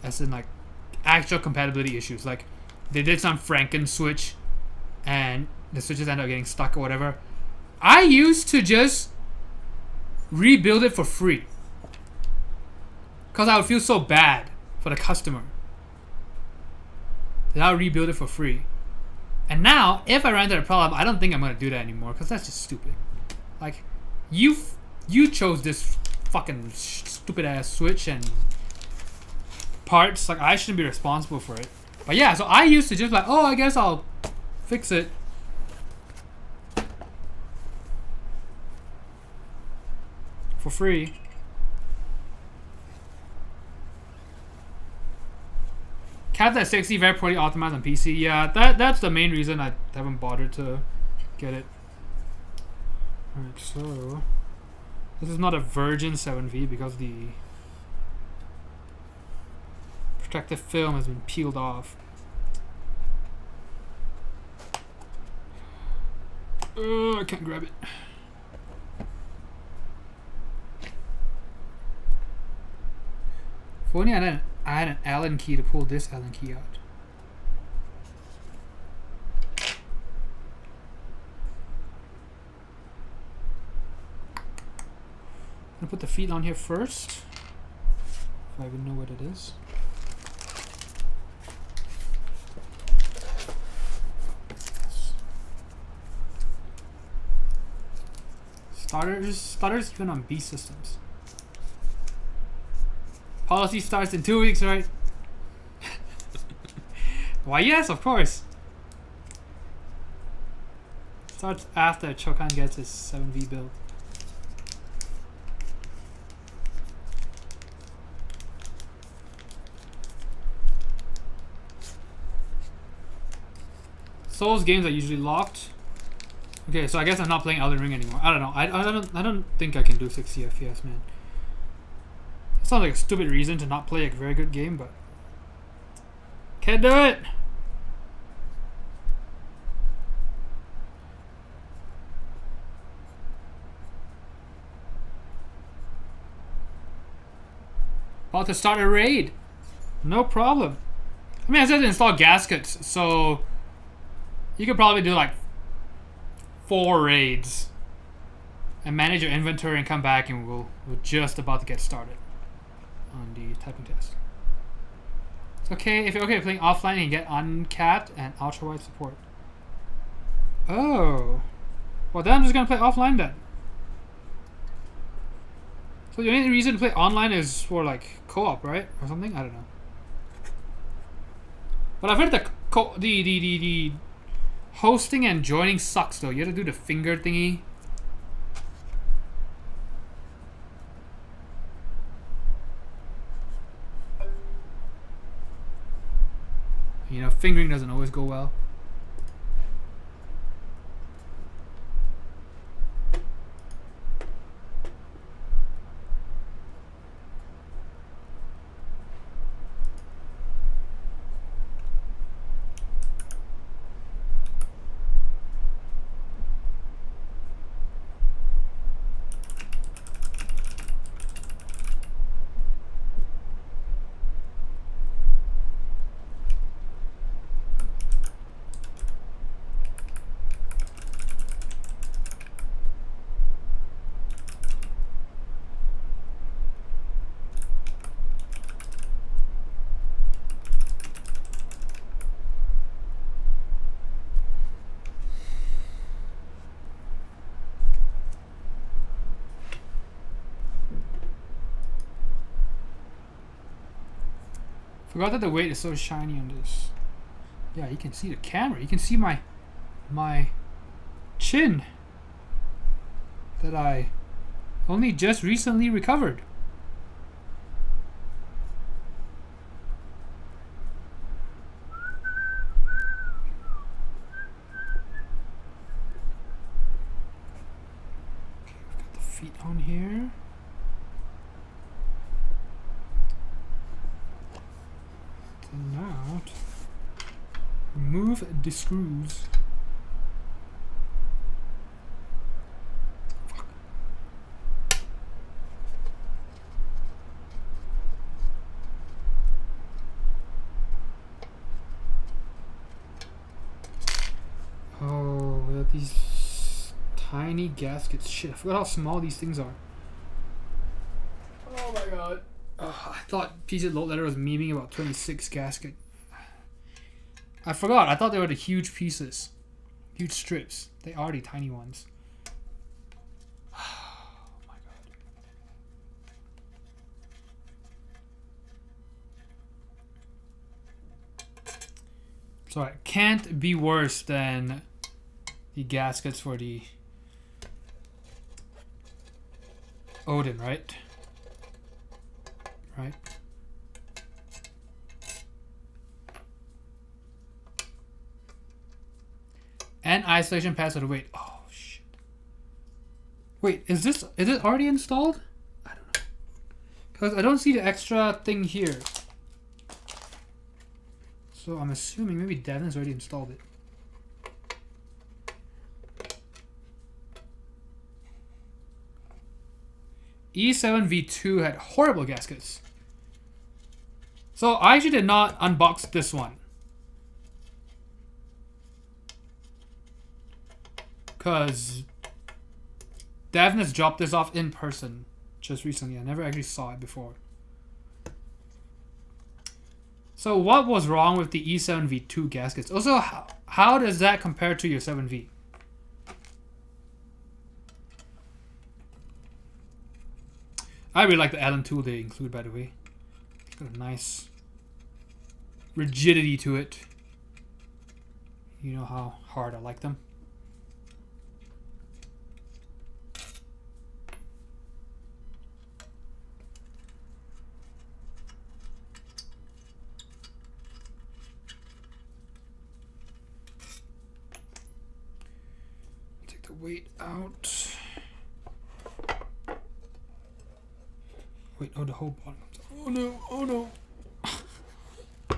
as in like actual compatibility issues, like they did some Franken switch and the switches ended up getting stuck or whatever, I used to just rebuild it for free. Because I would feel so bad for the customer that I would rebuild it for free. And now, if I run into a problem, I don't think I'm going to do that anymore because that's just stupid. Like, you chose this fucking stupid ass switch and parts. Like, I shouldn't be responsible for it. But yeah, so I used to just like, oh, I guess I'll fix it. For free. Capped at 60, very poorly optimized on PC. Yeah, that's the main reason I haven't bothered to get it. Alright, so this is not a Virgin 7V because the protective film has been peeled off. Oh, I can't grab it. If only I had an Allen key to pull this Allen key out. I'm gonna put the feet on here first. If I even know what it is. Starters even on B systems. Policy starts in 2 weeks, right? Why, yes, of course. Starts after Chokan gets his 7V build. Souls games are usually locked. Okay, so I guess I'm not playing Elden Ring anymore. I don't know. I don't think I can do 60 FPS, man. It sounds like a stupid reason to not play a very good game, but can't do it. About to start a raid. No problem. I mean, I said to install gaskets, so you could probably do like 4 raids and manage your inventory and come back, and we're just about to get started on the typing test. It's okay if you're okay playing offline and you get uncapped and ultra wide support. Oh, well then I'm just gonna play offline then. So the only reason to play online is for like co-op, right, or something? I don't know. But I've heard the hosting and joining sucks though. You have to do the finger thingy. You know, fingering doesn't always go well. Forgot that the weight is so shiny on this. Yeah, you can see the camera. You can see my chin that I only just recently recovered. Okay, we've got the feet on here. Now, remove the screws. Fuck. Oh, we have these tiny gaskets. Shit, I forgot how small these things are. Oh my god. I thought PC Load Letter was memeing about 26 gasket. I forgot. I thought they were the huge pieces. Huge strips. They are the tiny ones. Oh my god. So it can't be worse than the gaskets for the Odin, right? Right. And isolation pass with the weight. Oh shit. Wait, is it already installed? I don't know. Because I don't see the extra thing here. So I'm assuming maybe Devin's already installed it. E7V2 had horrible gaskets. So I actually did not unbox this one. Because Devin has dropped this off in person just recently. I never actually saw it before. So what was wrong with the E7V2 gaskets? Also, how does that compare to your 7V? I really like the Allen tool they include, by the way. It's got a nice rigidity to it. You know how hard I like them. Take the weight out. Wait, oh, the whole bottom. Oh no, oh no. Do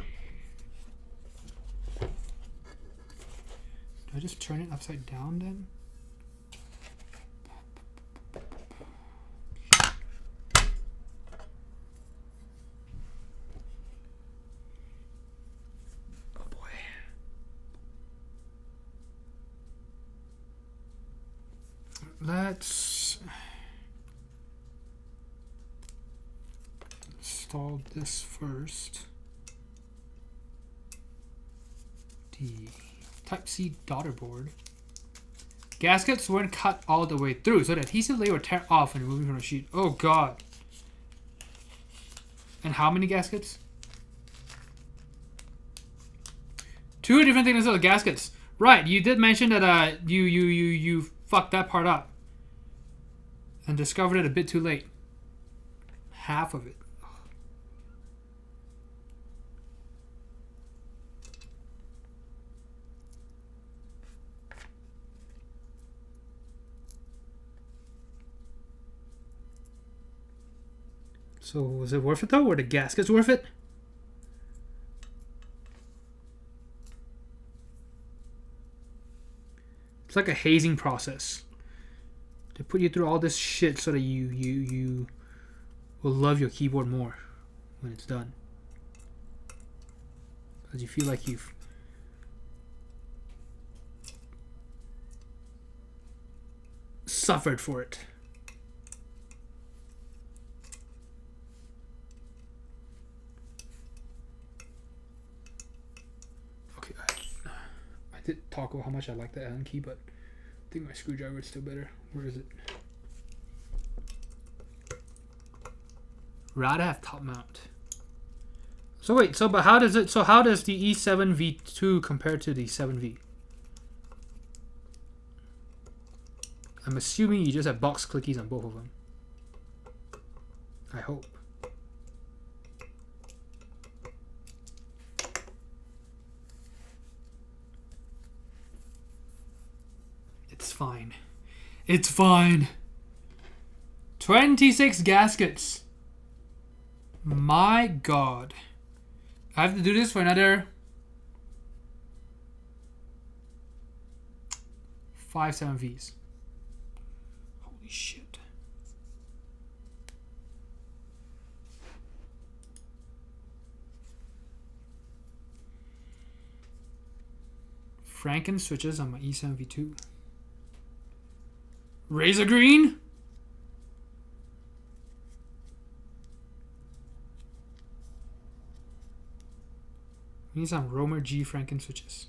I just turn it upside down then? Oh boy. Let's install this first. The Type-C daughter board. Gaskets weren't cut all the way through, so the adhesive layer would tear off when removing from the sheet. Oh god. And how many gaskets? 2 different thicknesses of gaskets. Right, you did mention that you fucked that part up. And discovered it a bit too late. Half of it. So was it worth it though? Were the gaskets worth it? It's like a hazing process. They put you through all this shit so that you will love your keyboard more when it's done. Because you feel like you've suffered for it. Okay, I did talk about how much I like the Allen key, but I think my screwdriver is still better. Where is it? Rather have top mount. So wait, but how does it? So how does the E7V2 compare to the 7V? I'm assuming you just have box clickies on both of them. I hope. It's fine. It's fine. 26 gaskets. My god. I have to do this for another 5 7Vs. Holy shit. Franken switches on my E7V2. Razor green? We need some Romer G Franken switches.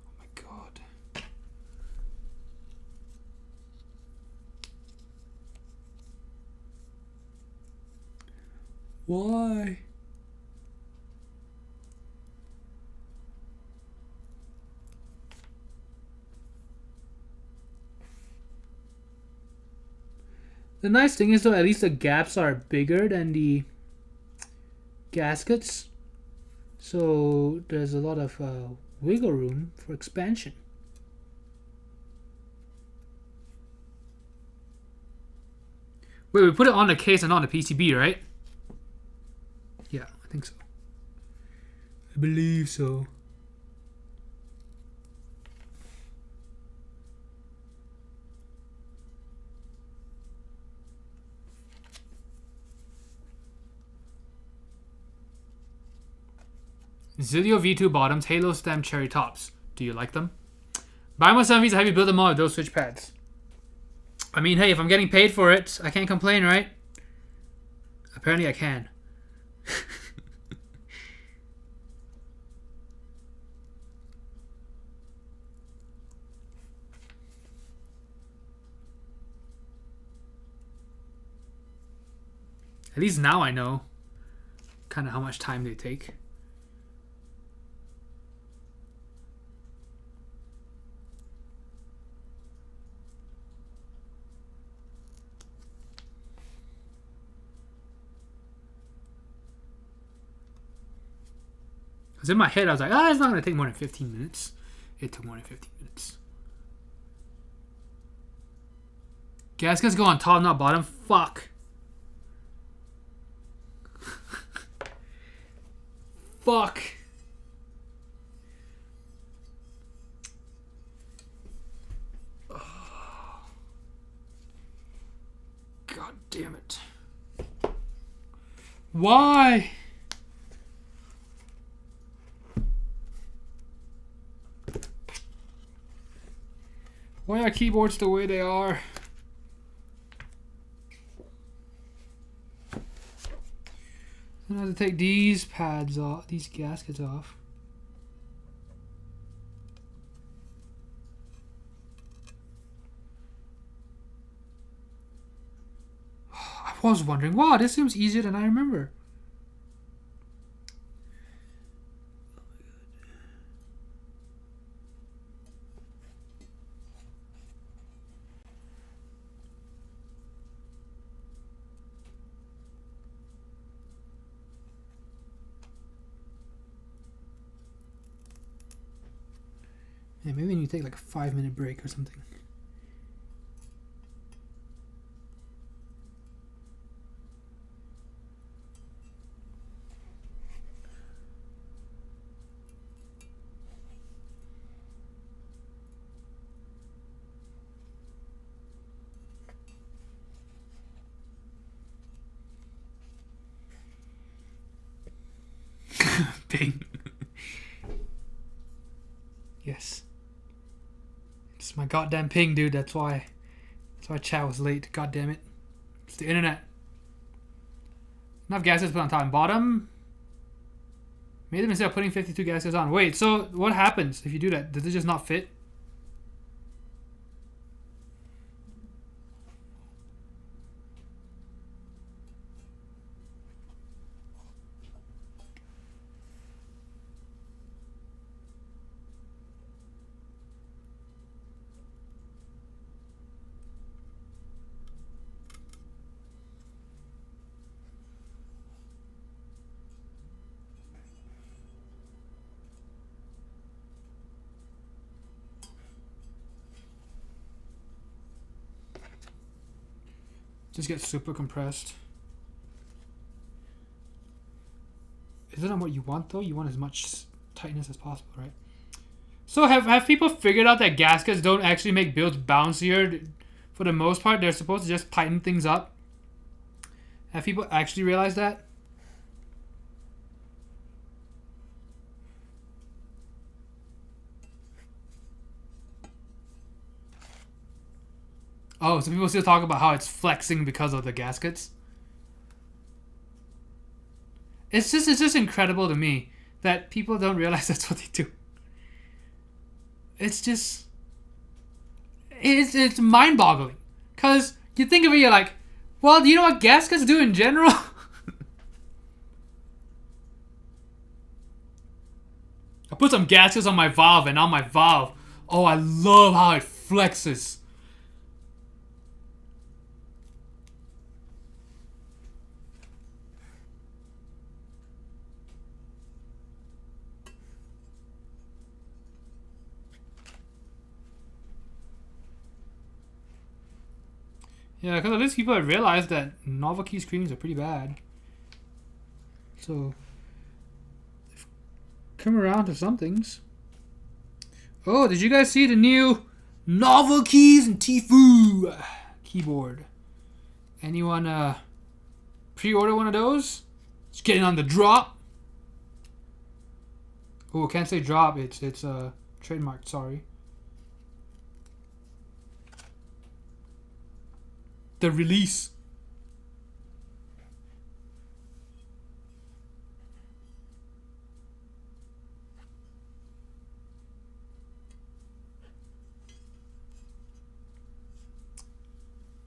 Oh my god. Why? The nice thing is though, at least the gaps are bigger than the gaskets. So there's a lot of wiggle room for expansion. Wait, we put it on the case and on the PCB, right? Yeah, I think so. believe so. Zilio V2 bottoms, Halo stem cherry tops. Do you like them? Buy more 7Vs, have you build them all with those switch pads? I mean, hey, if I'm getting paid for it, I can't complain, right? Apparently I can. At least now I know kind of how much time they take. Because in my head I was like, it's not going to take more than 15 minutes. It took more than 15 minutes. Gaskets go on top, not bottom. Fuck. Fuck. God damn it. Why? Why are keyboards the way they are? I have to take these pads off, these gaskets off. I was wondering, wow, this seems easier than I remember. Yeah, maybe we need to take like a 5-minute break or something. Ping. Yes. It's my goddamn ping, dude. That's why chat was late. God damn it. It's the internet. Enough gaskets put on top and bottom. Made the mistake of putting 52 gaskets on. Wait, so what happens if you do that? Does it just not fit? Just get super compressed. Isn't that what you want though? You want as much tightness as possible, right? So have people figured out that gaskets don't actually make builds bouncier? For the most part, they're supposed to just tighten things up. Have people actually realized that? Oh, so people still talk about how it's flexing because of the gaskets? It's just incredible to me that people don't realize that's what they do. It's just... It's mind-boggling. Because you think of it, you're like, well, do you know what gaskets do in general? I put some gaskets on my valve, and on my valve, oh, I love how it flexes. Yeah, because at least people have realized that novel key screens are pretty bad. So, come around to some things. Oh, did you guys see the new novel keys and Tfue keyboard? Anyone pre-order one of those? It's getting on the drop. Oh, can't say drop. It's trademarked. Sorry. The release.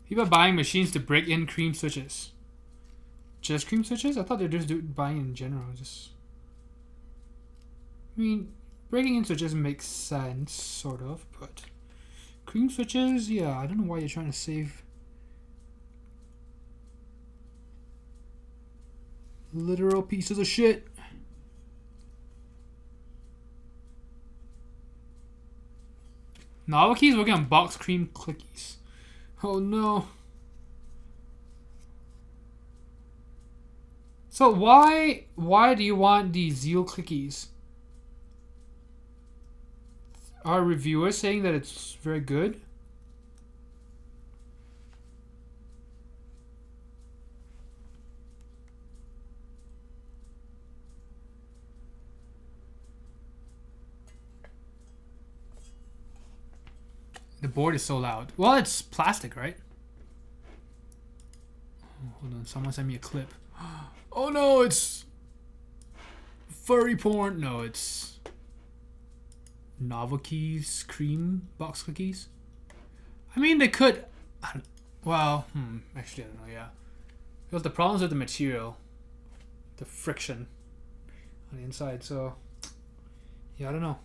People are buying machines to break in cream switches. Just cream switches? I thought they were just buying in general. I mean, breaking in switches makes sense, sort of, but cream switches, yeah, I don't know why you're trying to save literal pieces of shit. Novelty's working on box cream cookies. Oh no. So why do you want these Zeal cookies? Are reviewers saying that it's very good? The board is so loud. Well, it's plastic, right? Oh, hold on, someone sent me a clip. Oh no, it's furry porn. No, it's Novelty's cream box cookies. I mean, they could. Well, actually, I don't know. Yeah, because the problems with the material, the friction on the inside. So, yeah, I don't know.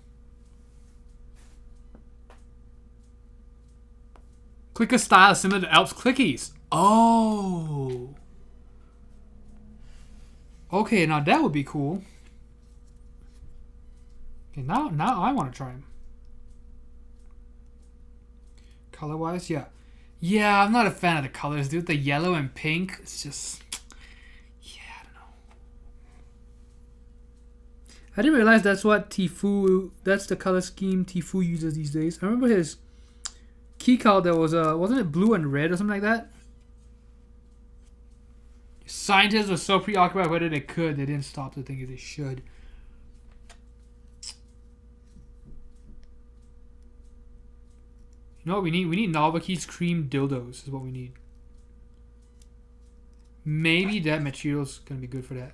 Clicker style is similar to Alps clickies. Oh. Okay, now that would be cool. Okay, now I want to try them. Color-wise, yeah. Yeah, I'm not a fan of the colors, dude. The yellow and pink, it's just... Yeah, I don't know. I didn't realize that's what Tfue... That's the color scheme Tfue uses these days. I remember his key card that was, wasn't it blue and red or something like that? Scientists were so preoccupied whether they could, they didn't stop to think if they should. You know what we need? We need Novelty's cream dildos is what we need. Maybe that material's gonna be good for that.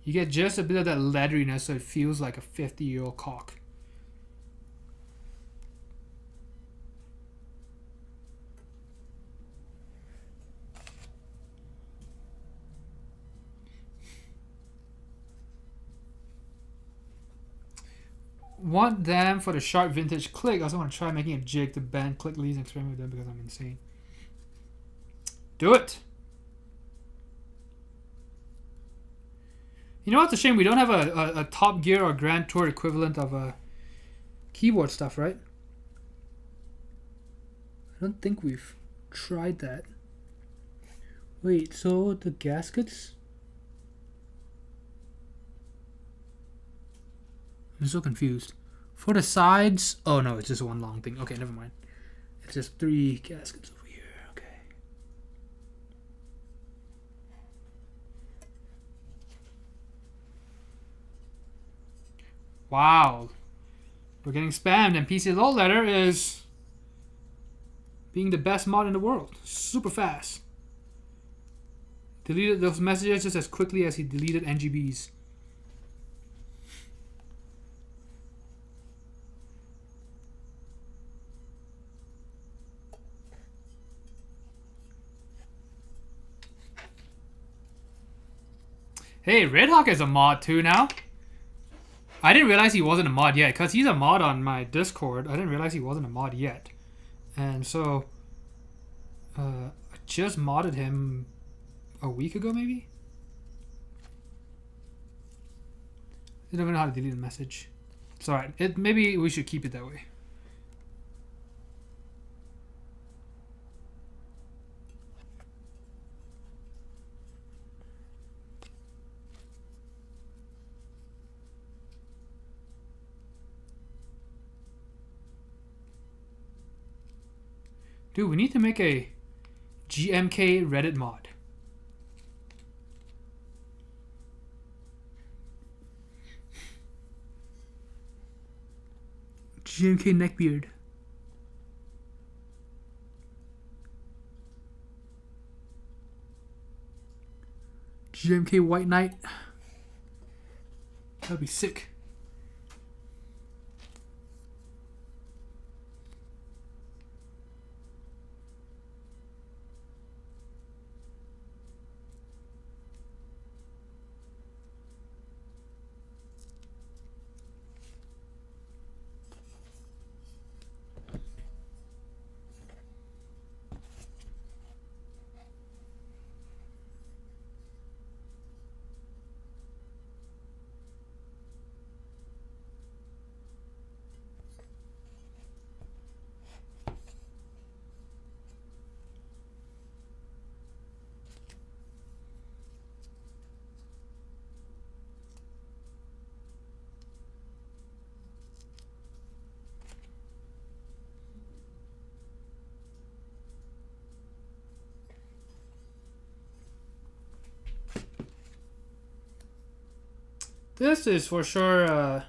You get just a bit of that leatheriness so it feels like a 50-year-old cock. Want them for the sharp vintage click. I also want to try making a jig to ban click leads and experiment with them because I'm insane. Do it! You know what's a shame? We don't have a Top Gear or Grand Tour equivalent of keyboard stuff, right? I don't think we've tried that. Wait, so the gaskets? I'm so confused. For the sides... Oh no, it's just one long thing. Okay, never mind. It's just 3 gaskets over here. Okay. Wow. We're getting spammed and PC Low Letter is being the best mod in the world. Super fast. Deleted those messages just as quickly as he deleted NGBs. Hey, Red Hawk is a mod too now. I didn't realize he wasn't a mod yet, because he's a mod on my Discord. I didn't realize he wasn't a mod yet. And so, I just modded him a week ago, maybe? I don't even know how to delete a message. It's alright. Maybe we should keep it that way. Dude, we need to make a GMK Reddit mod. GMK neckbeard. GMK White Knight. That'd be sick. This is for sure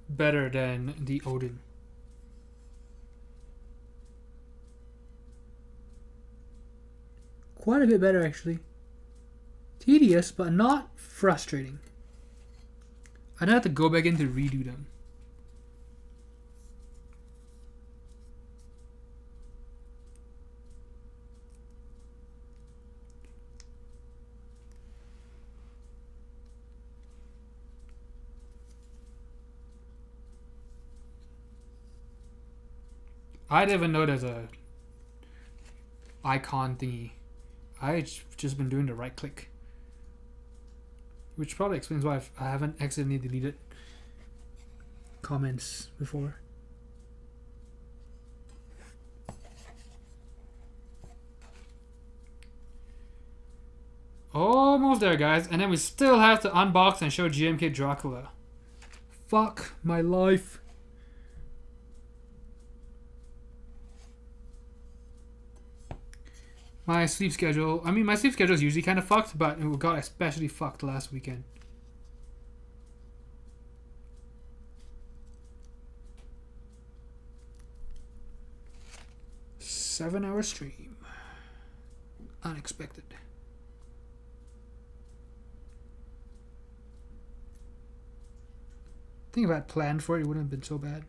better than the Odin. Quite a bit better, actually. Tedious, but not frustrating. I don't have to go back in to redo them. I didn't even know there's a icon thingy. I've just been doing the right click. Which probably explains why I haven't accidentally deleted comments before. Almost there, guys. And then we still have to unbox and show GMK Dracula. Fuck my life. My sleep schedule. I mean, my sleep schedule is usually kind of fucked, but it got especially fucked last weekend. Seven-hour stream. Unexpected. I think if I had planned for it, it wouldn't have been so bad.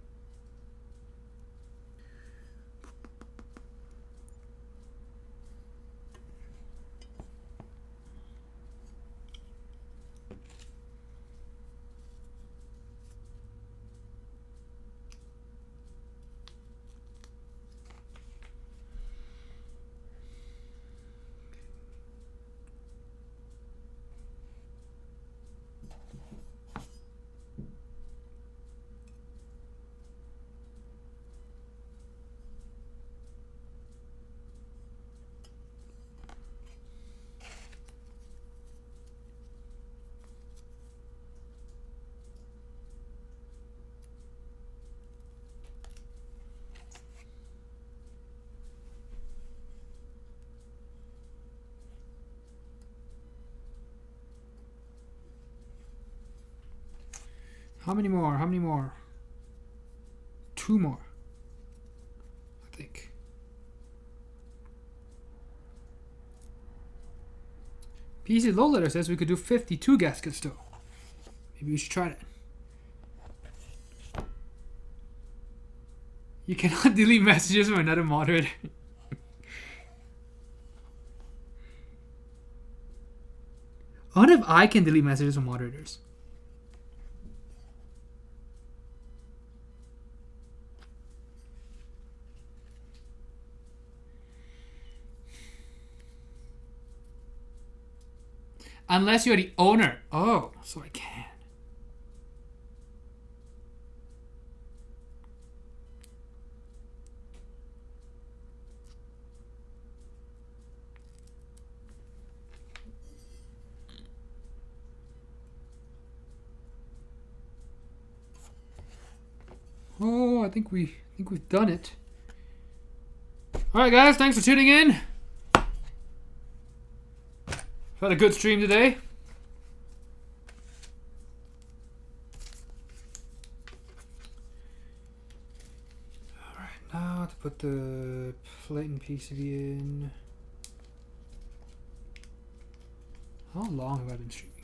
How many more? How many more? Two more. I think. PC Low Letter says we could do 52 gaskets still. Maybe we should try that. You cannot delete messages from another moderator. I wonder if I can delete messages from moderators. Unless you're the owner. Oh, so I can. Oh, I think we've done it. Alright guys, thanks for tuning in. Had a good stream today. Alright, now to put the plate and PCB in. How long have I been streaming?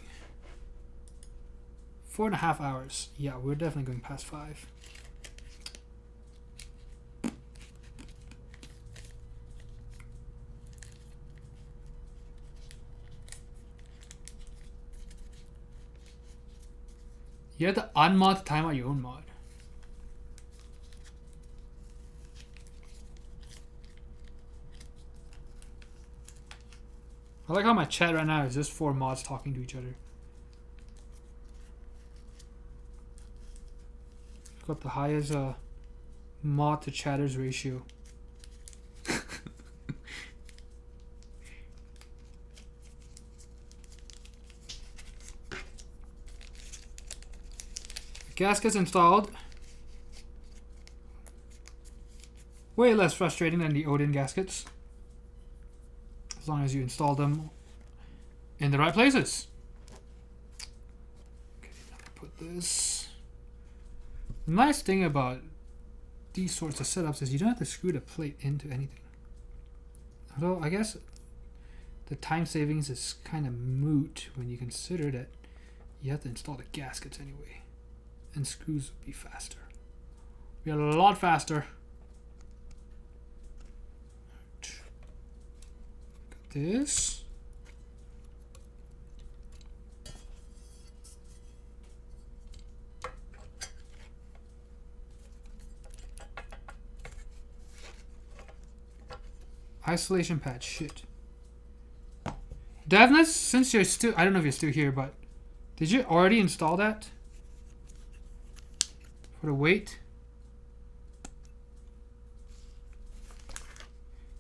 4.5 hours. Yeah, we're definitely going past 5. You have to unmod to time out your own mod. I like how my chat right now is just 4 mods talking to each other. Got the highest mod to chatters ratio. Gaskets installed. Way less frustrating than the Odin gaskets. As long as you install them in the right places. Okay, now put this. The nice thing about these sorts of setups is you don't have to screw the plate into anything. Although I guess the time savings is kind of moot when you consider that you have to install the gaskets anyway. And screws would be faster. Be a lot faster. Got this. Isolation patch, shit. Devness, since you're still, I don't know if you're still here, but did you already install that? For the weight?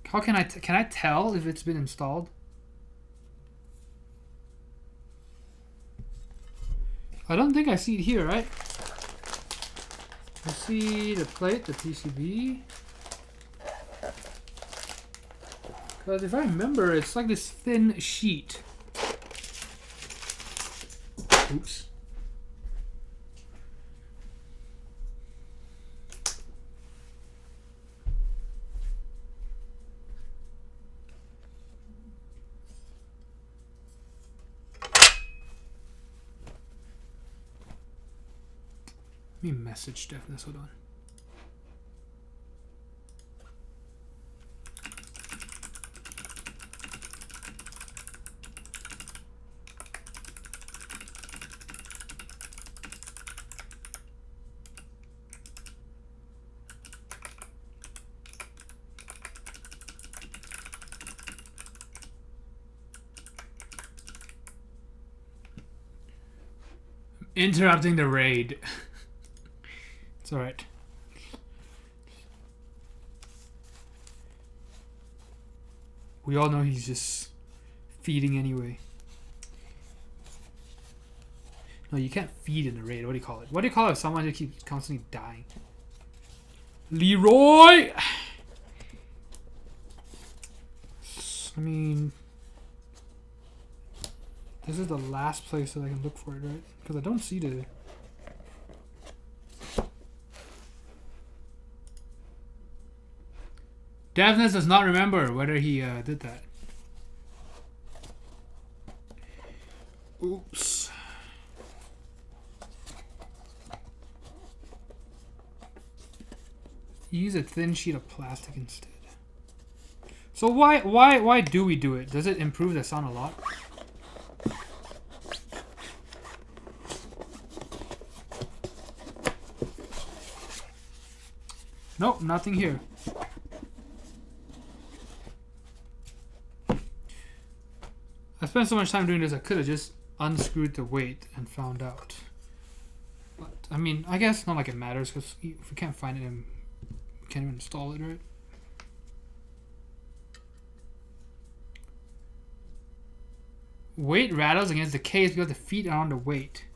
How can I tell if it's been installed? I don't think I see it here, right? I see the plate, the PCB. Because if I remember, it's like this thin sheet. Oops. Let me message Stephanie, hold on. Interrupting the raid. It's alright. We all know he's just feeding anyway. No, you can't feed in the raid. What do you call it? What do you call it if someone just keeps constantly dying? Leroy! I mean, this is the last place that I can look for it, right? Because I don't see the... Devness does not remember whether he did that. Oops. Use a thin sheet of plastic instead. So why do we do it? Does it improve the sound a lot? Nope, nothing here. I spent so much time doing this, I could have just unscrewed the weight and found out. But, I mean, I guess not like it matters, because if we can't find it, we can't even install it, right? Weight rattles against the case because the feet are on the weight.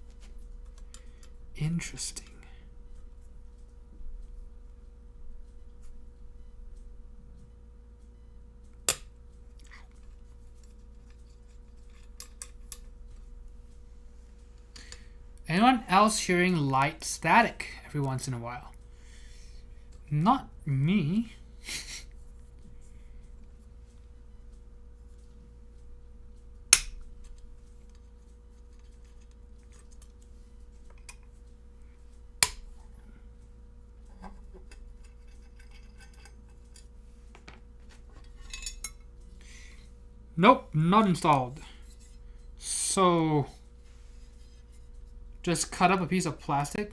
Interesting. Anyone else hearing light static every once in a while? Not me. Nope, not installed. So, just cut up a piece of plastic.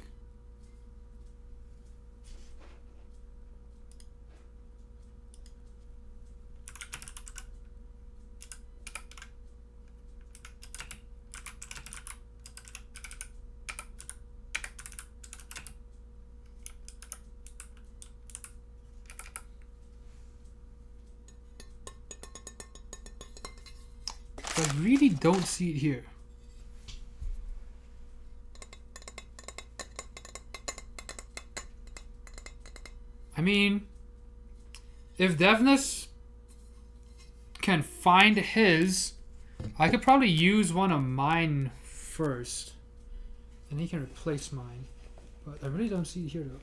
I really don't see it here. I mean, if Devness can find his, I could probably use one of mine first. And he can replace mine. But I really don't see it here though.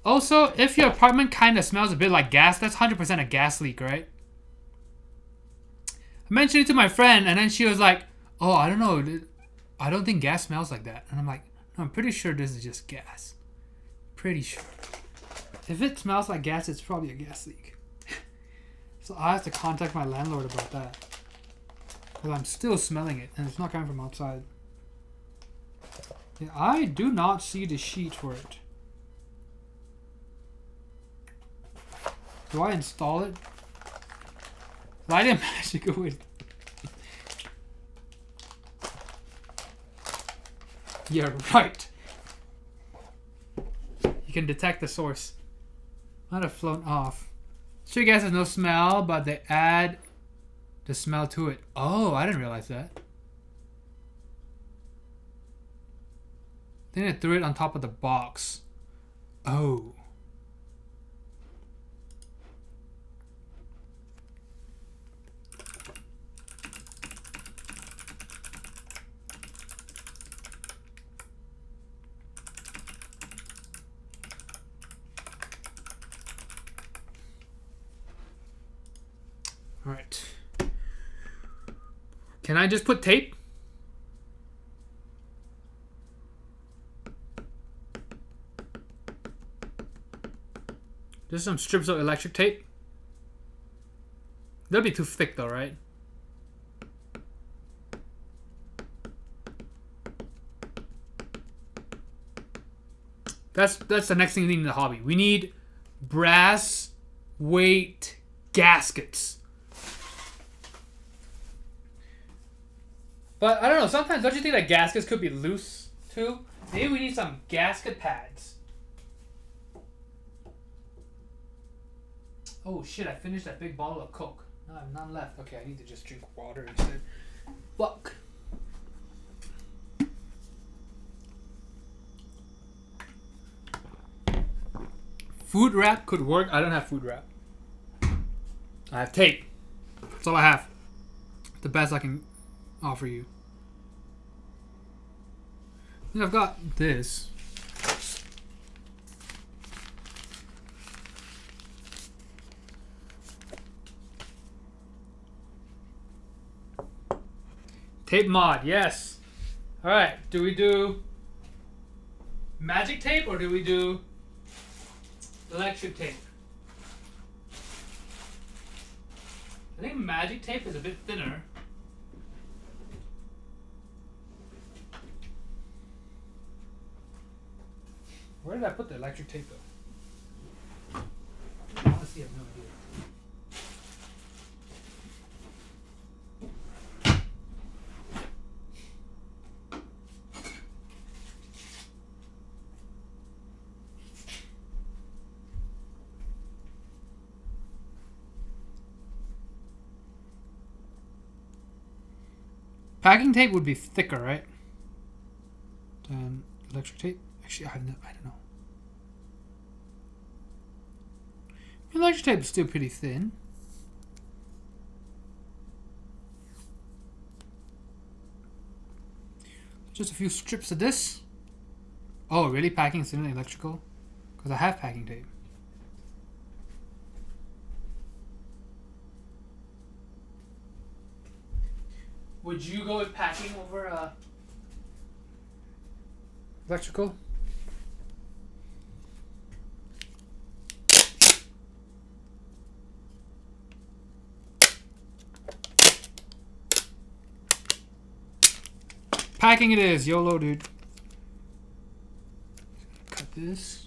Also, if your apartment kind of smells a bit like gas, that's 100% a gas leak, right? I mentioned it to my friend, and then she was like, oh, I don't know. I don't think gas smells like that. And I'm like, no, I'm pretty sure this is just gas. Pretty sure. If it smells like gas, it's probably a gas leak. So I have to contact my landlord about that. Because I'm still smelling it, and it's not coming from outside. Yeah, I do not see the sheet for it. Do I install it? Light and magic away. You're right. You can detect the source. Might have flown off. Sure, gas has no smell, but they add the smell to it. Oh, I didn't realize that. Then they threw it on top of the box. Oh. Alright. Can I just put tape? Just some strips of electric tape. That'll be too thick though, right? That's the next thing we need in the hobby. We need brass weight gaskets. But I don't know, sometimes don't you think that gaskets could be loose too? Maybe we need some gasket pads. Oh shit, I finished that big bottle of Coke. Now I have none left. Okay, I need to just drink water instead. Fuck. Food wrap could work. I don't have food wrap. I have tape. That's all I have. The best I can offer you. And I've got this. Tape mod, yes. Alright, do we do magic tape or do we do electric tape? I think magic tape is a bit thinner. Where did I put the electric tape though? Honestly, I have no idea. Packing tape would be thicker, right? Than electric tape. Actually, I don't know. Electric tape is still pretty thin. Just a few strips of this. Oh, really? Packing is in electrical? Because I have packing tape. Would you go with packing over electrical? Packing it is, YOLO, dude. Cut this.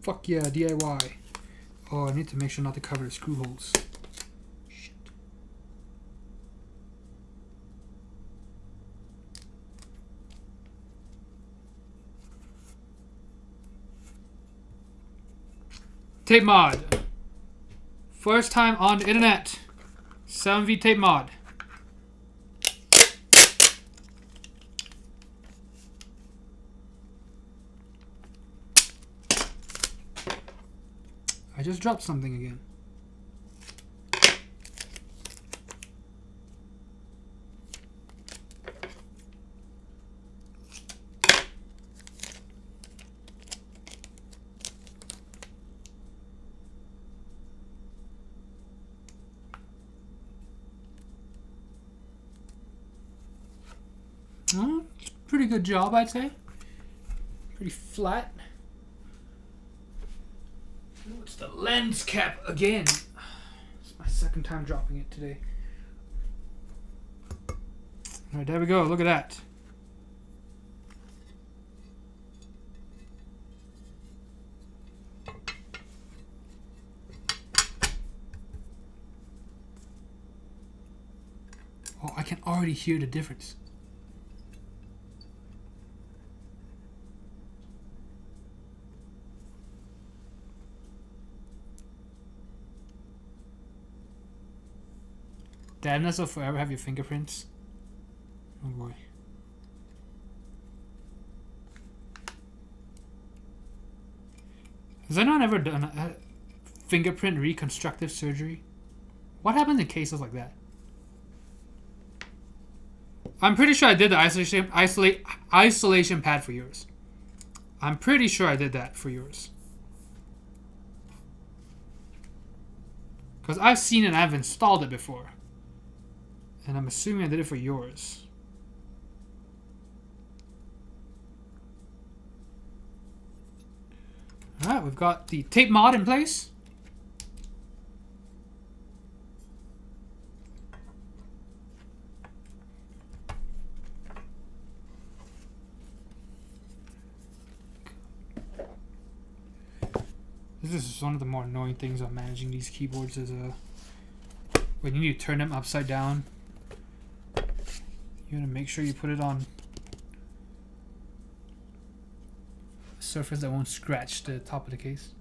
Fuck yeah, DIY. Oh, I need to make sure not to cover the screw holes. Shit. Tape mod. First time on the internet. 7V tape mod. I just dropped something again. It's a pretty good job, I'd say. Pretty flat. Ooh, it's the lens cap again. It's my second time dropping it today. Alright, there we go. Look at that. Oh, I can already hear the difference. Dadness will forever have your fingerprints. Oh boy. Has anyone ever done a fingerprint reconstructive surgery? What happens in cases like that? I'm pretty sure I did the isolation pad for yours. I'm pretty sure I did that for yours. Because I've seen it and I've installed it before. And I'm assuming I did it for yours. Alright, we've got the tape mod in place. This is one of the more annoying things of managing these keyboards is when you need to turn them upside down. You want to make sure you put it on a surface that won't scratch the top of the case.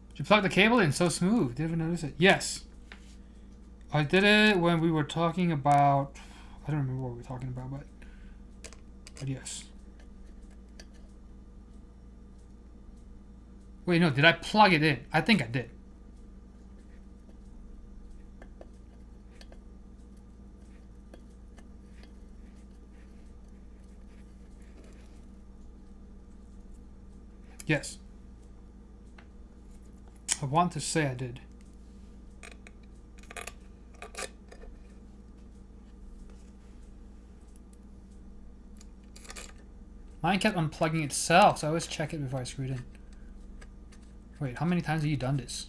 Did you plug the cable in? So smooth. Didn't even notice it. Yes. I did it when we were talking about... I don't remember what we were talking about, but yes. Wait, no. Did I plug it in? I think I did. Yes. I want to say I did. Mine kept unplugging itself, so I always check it before I screw it in. Wait, how many times have you done this?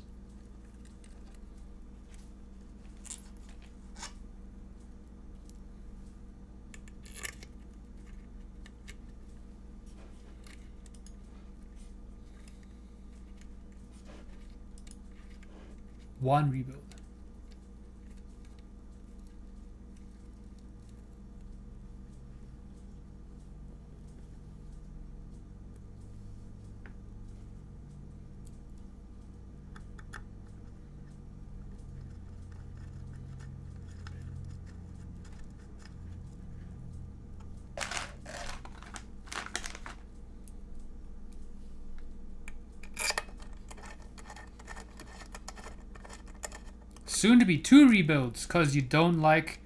One rebuild. Soon to be 2 rebuilds because you don't like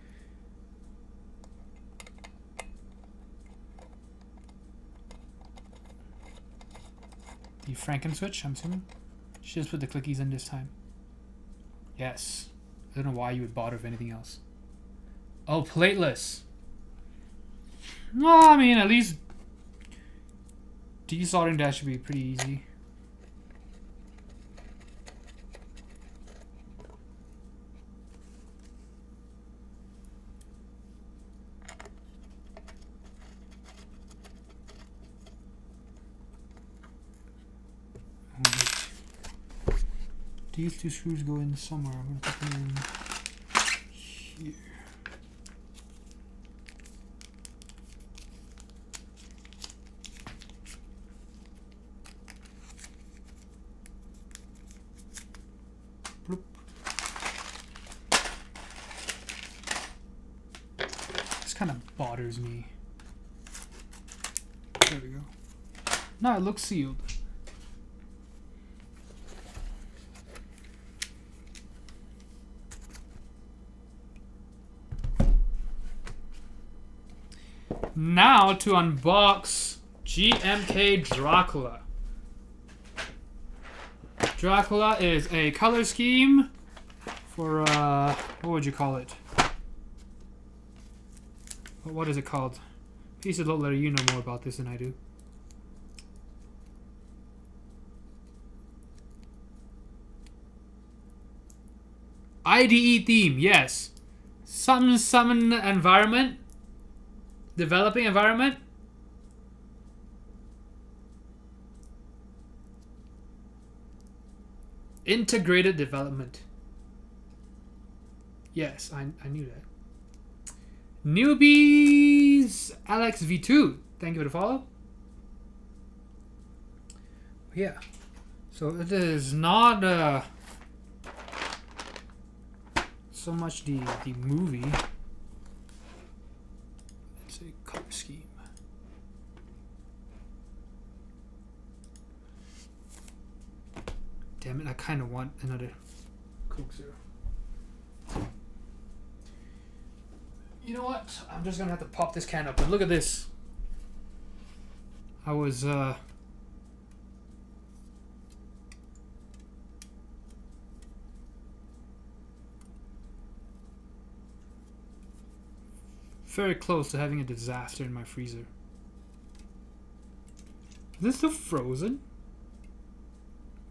the Franken switch, I'm assuming. Should just put the clickies in this time. Yes. I don't know why you would bother with anything else. Oh, plateless. No, I mean, at least desoldering that should be pretty easy. These 2 screws go in somewhere. I'm going to put them in here. Bloop. This kind of bothers me. There we go. No, it looks sealed. Now to unbox GMK Dracula. Dracula is a color scheme for, what would you call it? What is it called? Piece of letter, you know more about this than I do. IDE theme, yes. Summon environment. Developing environment. Integrated development. Yes, I knew that. Newbies Alex V2. Thank you for the follow. Yeah. So it is not so much the movie. It's a color scheme. Damn it, I kind of want another Coke Zero. You know what? I'm just gonna have to pop this can up. And look at this. I was very close to having a disaster in my freezer. Is this still frozen?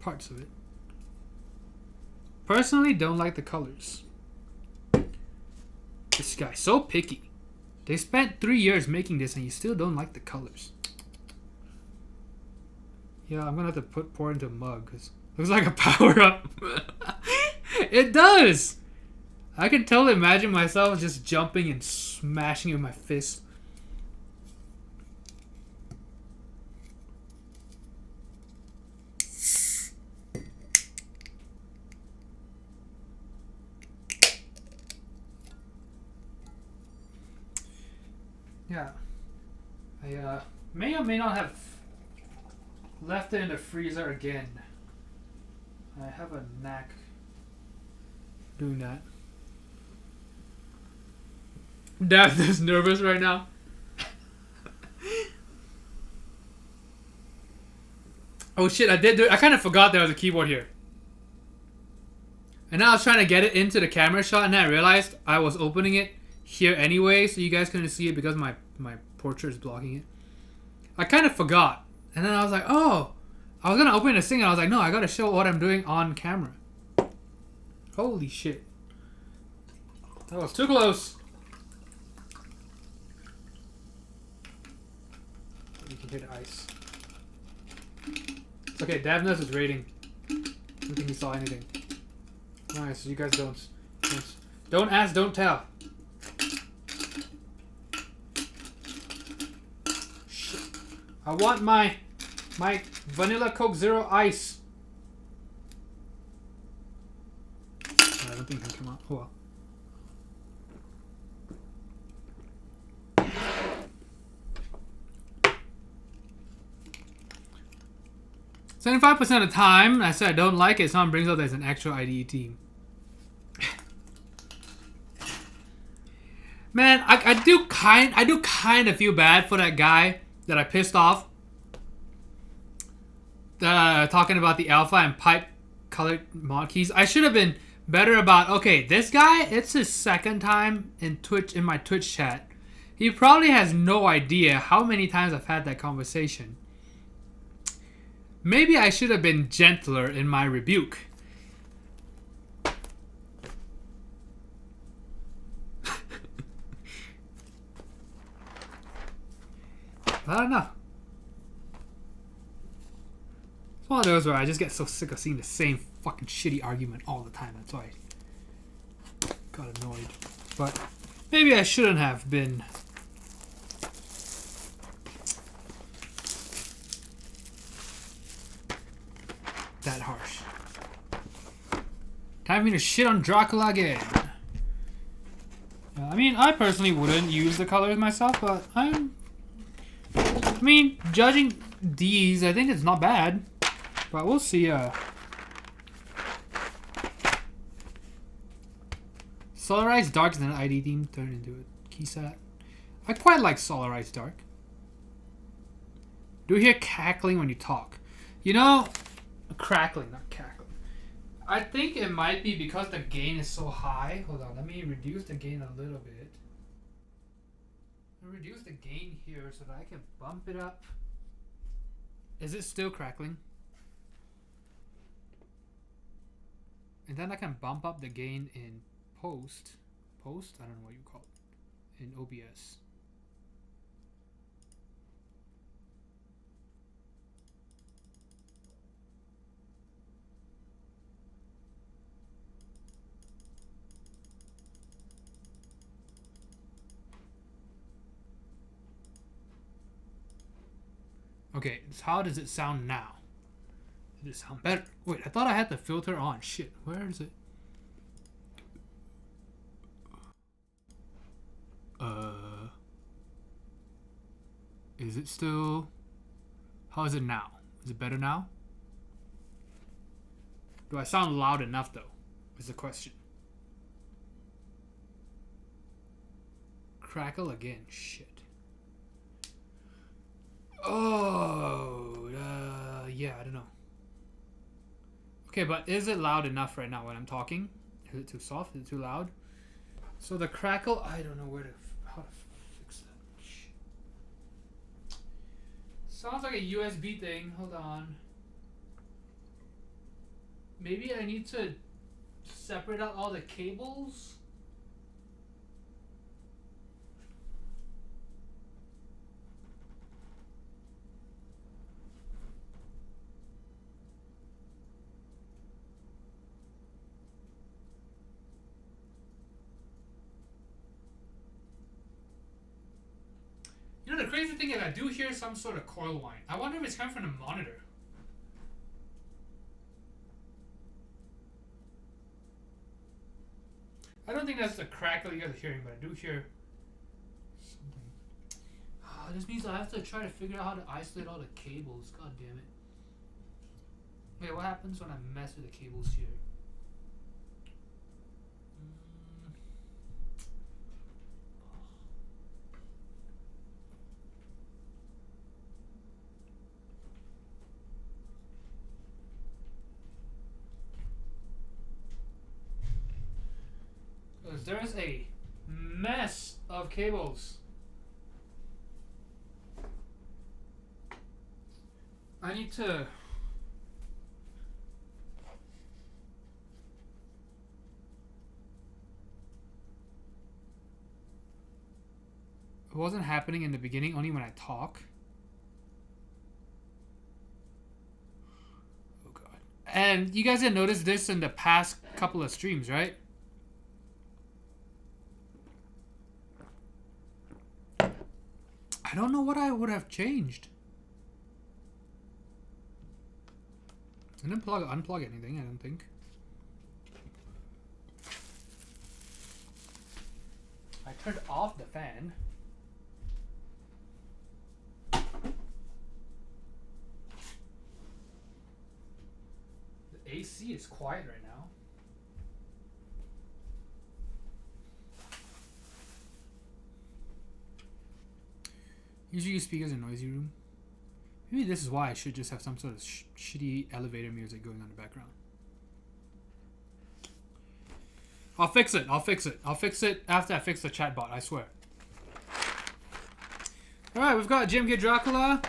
Parts of it. Personally, don't like the colors. This guy's so picky. They spent 3 years making this and you still don't like the colors. Yeah, I'm gonna have to pour it into a mug because it looks like a power-up. It does! I can totally imagine myself just jumping and smashing it with my fist. Yeah. I may or may not have left it in the freezer again. I have a knack doing that. Dad is nervous right now. Oh shit, I kind of forgot there was a keyboard here. And now I was trying to get it into the camera shot and then I realized I was opening it here anyway, so you guys couldn't see it because my portrait is blocking it. I kind of forgot. And then I was like, oh, I was going to open this thing and I was like, no, I got to show what I'm doing on camera. Holy shit. That was too close. You can hear the ice. It's okay, Davnos is rating. I don't think he saw anything. Nice. You guys don't ask, don't tell. Shit. I want my vanilla Coke Zero Ice. I don't think it can come out. Oh well. 75% of the time, I said I don't like it, someone brings up there's an actual IDE team. Man, I do kind of feel bad for that guy that I pissed off. Talking about the alpha and pipe colored mod keys. I should have been better about, okay, this guy, it's his second time in my Twitch chat. He probably has no idea how many times I've had that conversation. Maybe I should have been gentler in my rebuke. I don't know. It's one of those where I just get so sick of seeing the same fucking shitty argument all the time. That's why I got annoyed. But maybe I shouldn't have been. That harsh. Time for me to shit on Dracula again. I mean, I personally wouldn't use the colors myself, but I mean, judging these, I think it's not bad. But we'll see. Solarized Dark is an ID theme turned into a keysat. I quite like Solarized Dark. Do you hear cackling when you talk? You know, crackling, not cackling. I think it might be because the gain is so high. Hold on, let me reduce the gain a little bit. Reduce the gain here so that I can bump it up. Is it still crackling? And then I can bump up the gain in post. Post? I don't know what you call it. In OBS. Okay, so how does it sound now? Does it sound better? Wait, I thought I had the filter on. Shit, where is it? Is it still... How is it now? Is it better now? Do I sound loud enough, though? Is the question. Crackle again. Shit. Oh, yeah, I don't know. Okay, but is it loud enough right now when I'm talking? Is it too soft? Is it too loud? So the crackle, I don't know how to fix that. Shit. Sounds like a USB thing. Hold on. Maybe I need to separate out all the cables. You know, the crazy thing is I do hear some sort of coil whine. I wonder if it's coming from the monitor. I don't think that's the crackle you guys are hearing, but I do hear something. This means I have to try to figure out how to isolate all the cables. God damn it. Wait, what happens when I mess with the cables here? Because there's a mess of cables. I need to... It wasn't happening in the beginning, only when I talk. Oh god. And you guys have noticed this in the past couple of streams, right? I don't know what I would have changed. I didn't unplug anything, I don't think. I turned off the fan. The AC is quiet right now. Usually use speakers in noisy room. Maybe this is why I should just have some sort of shitty elevator music going on in the background. I'll fix it. I'll fix it. I'll fix it after I fix the chatbot, I swear. Alright, we've got GMK Dracula.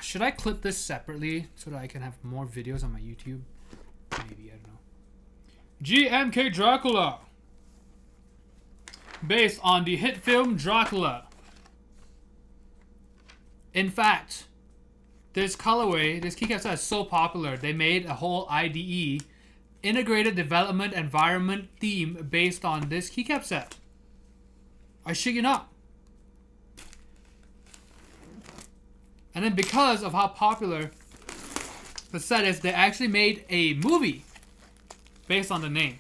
Should I clip this separately so that I can have more videos on my YouTube? Maybe, I don't know. GMK Dracula. Based on the hit film Dracula. In fact, this colorway, this keycap set is so popular, they made a whole IDE, Integrated Development Environment theme based on this keycap set. I shit you not. And then because of how popular the set is, they actually made a movie based on the name.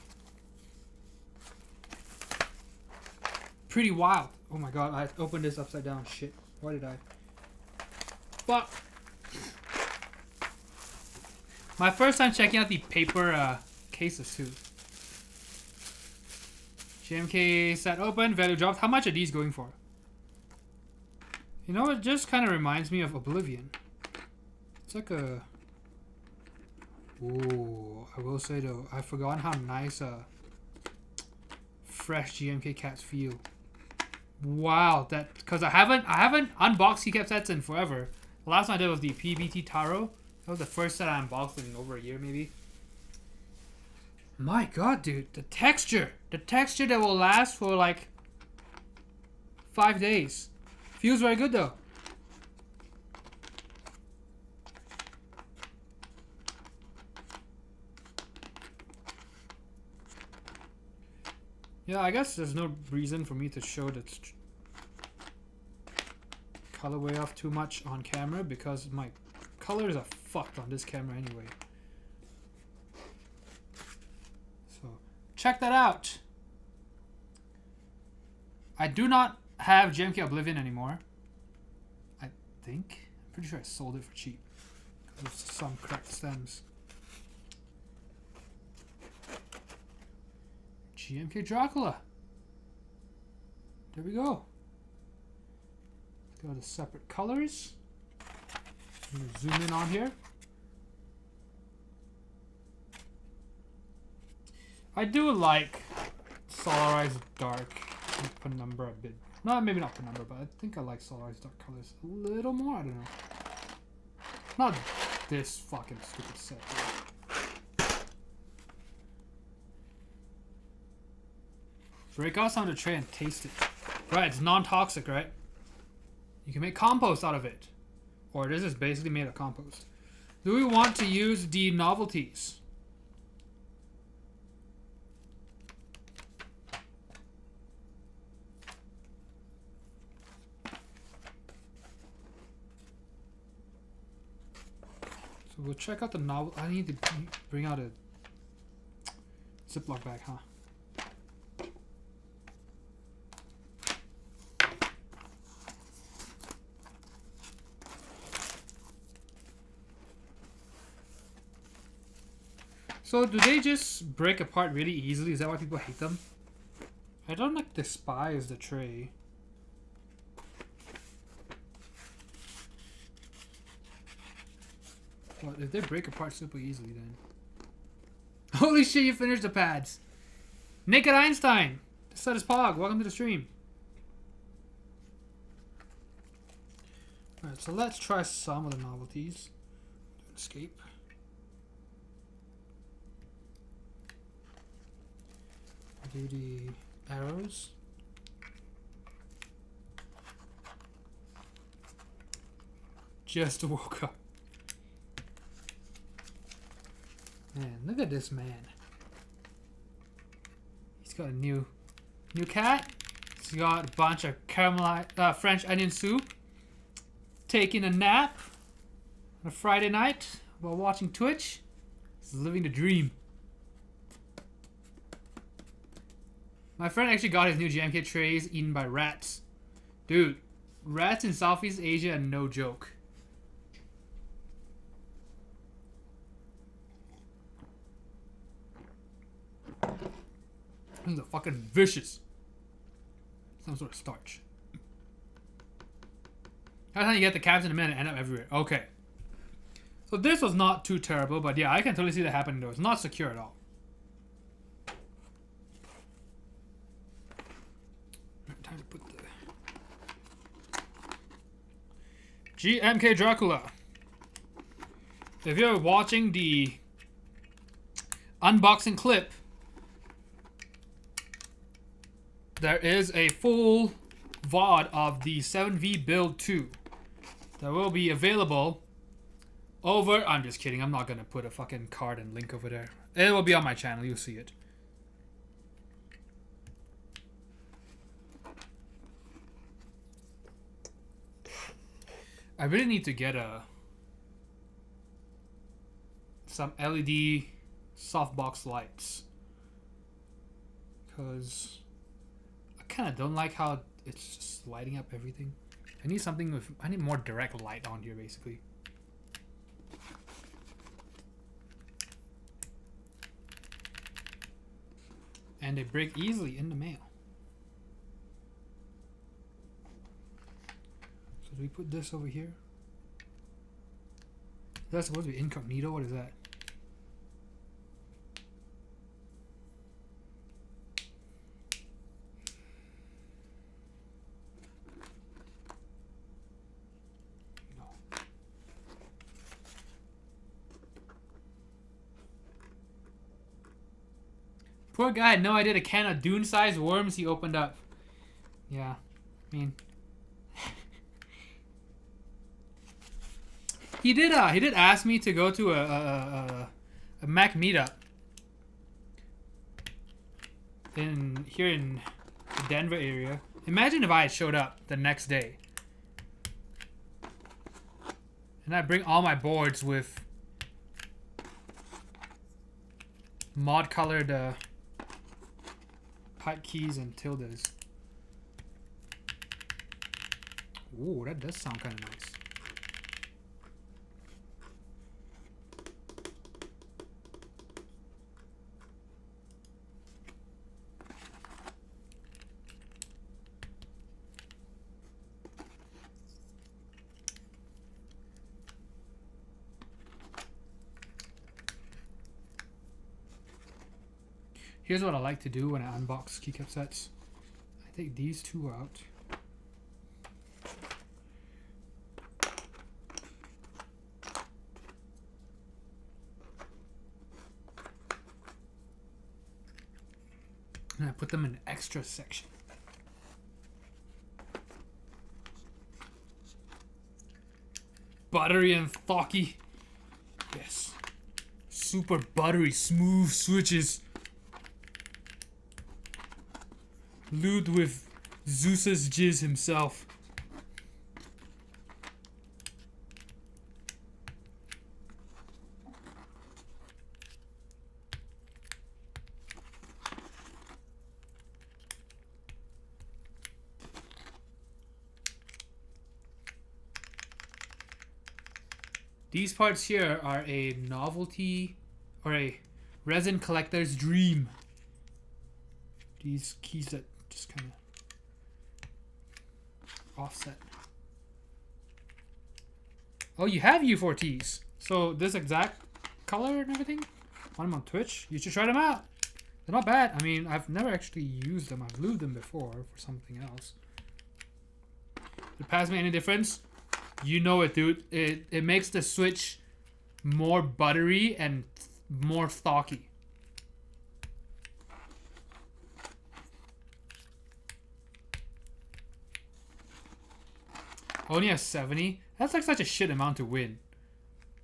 Pretty wild. Oh my god, I opened this upside down. Shit. Why did I? But my first time checking out the paper cases too. GMK set open, value dropped. How much are these going for? You know, it just kind of reminds me of Oblivion. It's like a... Ooh, I will say though, I've forgotten how nice fresh GMK cats feel. Wow, that... Because I haven't unboxed keycap sets in forever. The last one I did was the PBT Taro. That was the first set I unboxed in over a year, maybe. My god, dude. The texture. The texture that will last for like 5 days. Feels very good, though. Yeah, I guess there's no reason for me to show the colorway off too much on camera because my colors are fucked on this camera anyway. So check that out. I do not have GMK Oblivion anymore. I think. I'm pretty sure I sold it for cheap because of some cracked stems. GMK Dracula. There we go. Go to separate colors. I'm gonna zoom in on here. I do like Solarized Dark and Penumbra a bit. No, maybe not Penumbra, but I think I like Solarized Dark colors a little more. I don't know. Not this fucking stupid set. Break out some of the tray and taste it. Right, it's non-toxic, right? You can make compost out of it. Or this is basically made of compost. Do we want to use the novelties? So we'll check out the novel. I need to bring out a Ziploc bag, huh? So do they just break apart really easily? Is that why people hate them? I don't like despise the tray. But if they break apart super easily then. Holy shit, you finished the pads. Naked Einstein. This set is Pog. Welcome to the stream. Alright, so let's try some of the novelties. Escape. Do the arrows. Just woke up. Man, look at this man. He's got a new cat. He's got a bunch of caramelized French onion soup. Taking a nap on a Friday night while watching Twitch. He's living the dream. My friend actually got his new jam kit trays eaten by rats. Dude, rats in Southeast Asia are no joke. These are fucking vicious. Some sort of starch. That's how you get the cabs in a minute and end up everywhere. Okay. So this was not too terrible, but yeah, I can totally see that happening though. It's not secure at all. Time to put the GMK Dracula. If you're watching the unboxing clip, there is a full VOD of the 7V Build 2 that will be available over... I'm just kidding. I'm not going to put a fucking card and link over there. It will be on my channel. You'll see it. I really need to get some LED softbox lights. Because I kind of don't like how it's just lighting up everything. I need something with... I need more direct light on here, basically. And they break easily in the mail. So do we put this over here? That's supposed to be incognito? What is that? Poor guy had no idea the can of Dune-sized worms he opened up. Yeah, I mean... He did ask me to go to a Mac meetup here in the Denver area. Imagine if I had showed up the next day. And I bring all my boards with mod-colored pipe keys and tildes. Ooh, that does sound kind of nice. Here's what I like to do when I unbox keycap sets. I take these two out. And I put them in the extra section. Buttery and thocky. Yes. Super buttery, smooth switches. Lewd with Zeus's jizz himself. These parts here are a novelty or a resin collector's dream. These keys that just kind of offset. Oh, you have U4Ts. So this exact color and everything? Want them on Twitch? You should try them out. They're not bad. I mean, I've never actually used them. I've lubed them before for something else. Did it pass me any difference? You know it, dude. It makes the switch more buttery and more thocky. Only a 70? That's like such a shit amount to win.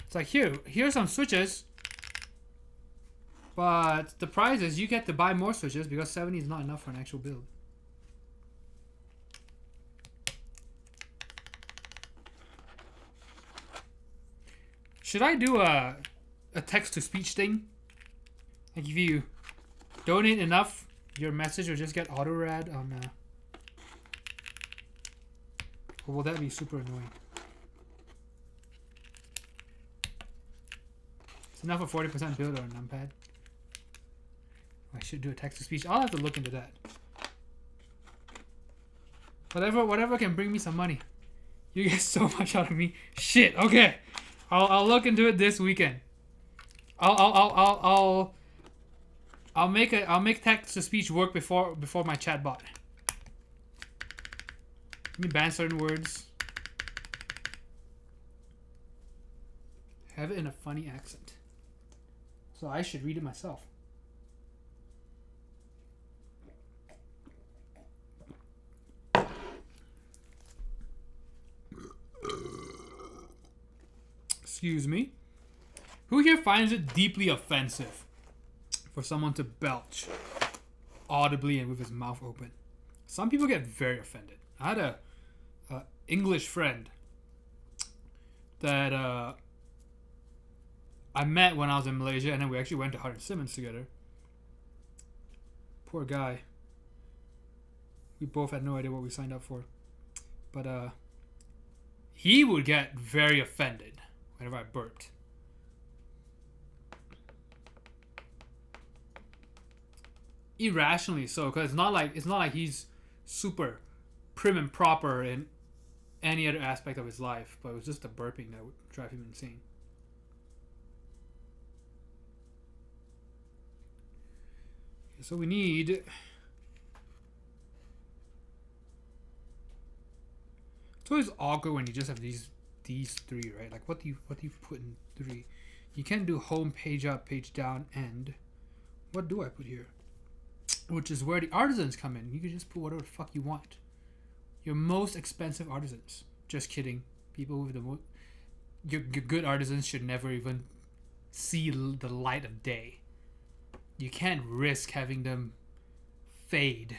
It's like, here's some switches. But the prize is you get to buy more switches because 70 is not enough for an actual build. Should I do a text-to-speech thing? Like if you donate enough, your message will just get auto-read on... Or will that be super annoying? It's enough for 40% build on a numpad. I should do a text-to-speech. I'll have to look into that. Whatever can bring me some money. You get so much out of me. Shit. Okay. I'll look into it this weekend. I'll make text-to-speech work before my chatbot. Let me ban certain words. Have it in a funny accent. So I should read it myself. Excuse me. Who here finds it deeply offensive for someone to belch audibly and with his mouth open? Some people get very offended. I had a English friend that I met when I was in Malaysia, and then we actually went to Hart & Simmons together. Poor guy. We both had no idea what we signed up for. But he would get very offended whenever I burped. Irrationally so, because it's not like he's super prim and proper in any other aspect of his life, but it was just the burping that would drive him insane. So we need... It's always awkward when you just have these three, right? Like what do you put in 3? You can't do home, page up, page down, and what do I put here? Which is where the artisans come in. You can just put whatever the fuck you want. Your most expensive artisans. Just kidding. People with the most... Your good artisans should never even see the light of day. You can't risk having them fade.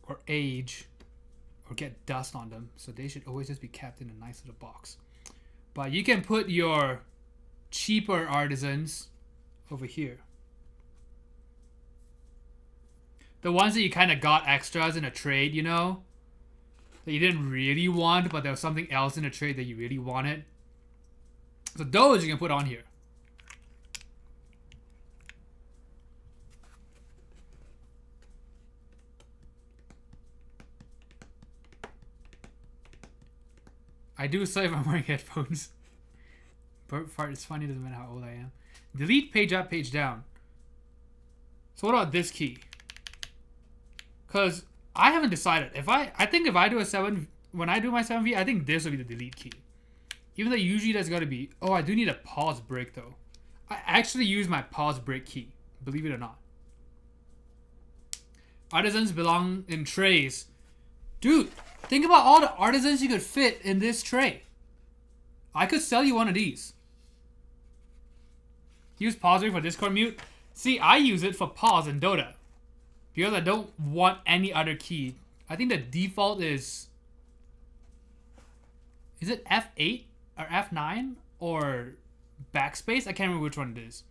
Or age. Or get dust on them. So they should always just be kept in a nice little box. But you can put your cheaper artisans over here. The ones that you kind of got extras in a trade, you know? That you didn't really want, but there was something else in a trade that you really wanted. So those you can put on here. I do so if I'm wearing headphones. Burp fart is funny, doesn't matter how old I am. Delete page up, page down. So what about this key? Because I haven't decided. I think if I do a 7, when I do my 7V, I think this will be the delete key. Even though usually there's got to be... Oh, I do need a pause break though. I actually use my pause break key. Believe it or not. Artisans belong in trays. Dude, think about all the artisans you could fit in this tray. I could sell you one of these. Use pause break for Discord mute. See, I use it for pause in Dota. Because I don't want any other key. I think the default is... Is it F8 or F9 or backspace? I can't remember which one it is.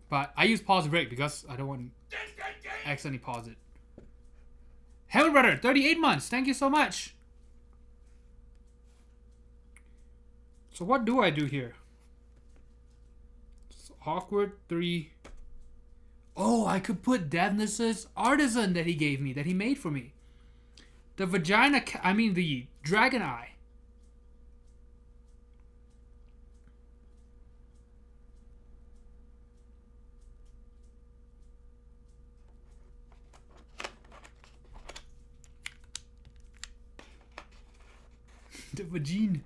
But I use pause break because I don't want to accidentally pause it. Heaven Brother, 38 months. Thank you so much. So what do I do here? It's awkward 3. Oh, I could put Devnus's artisan that he gave me, that he made for me. The the dragon eye. The vagine.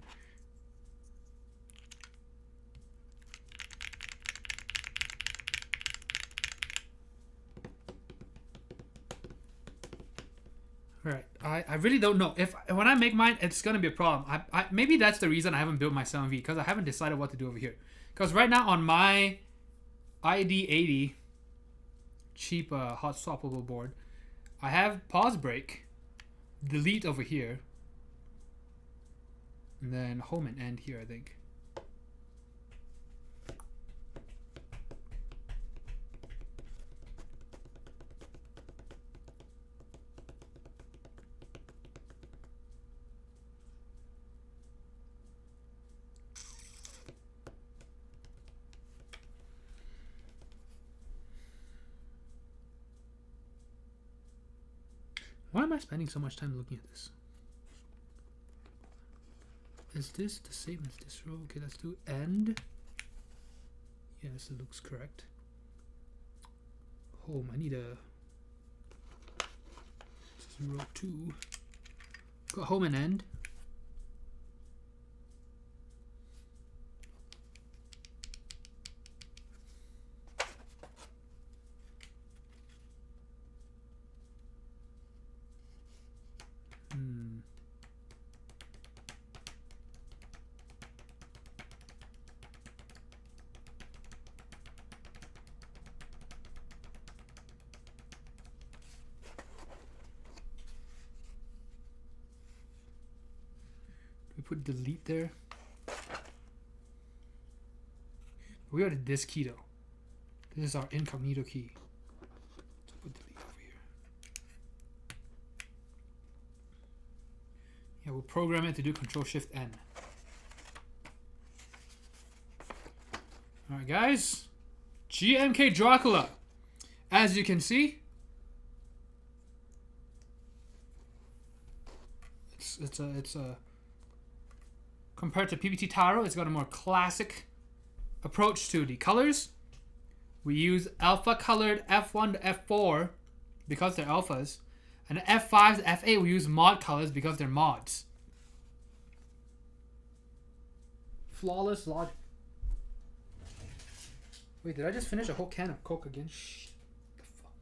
Alright, I really don't know. If when I make mine, it's gonna be a problem. Maybe that's the reason I haven't built my 7V, because I haven't decided what to do over here. Because right now on my ID80 cheap hot swappable board, I have pause break, delete over here, and then home and end here, I think. Why am I spending so much time looking at this? Is this the same as this row? Okay, let's do end. Yes, it looks correct. Home, I need a 02. Got home and end. Put delete there. We added this key though. This is our incognito key. So put delete over here. Yeah, we'll program it to do Control-Shift-N. Alright guys. GMK Dracula. As you can see, it's a compared to PBT Taro, it's got a more classic approach to the colors. We use alpha colored F1 to F4 because they're alphas, and F5 to F8 we use mod colors because they're mods. Flawless logic. Wait, did I just finish a whole can of Coke again? Shh. The fuck?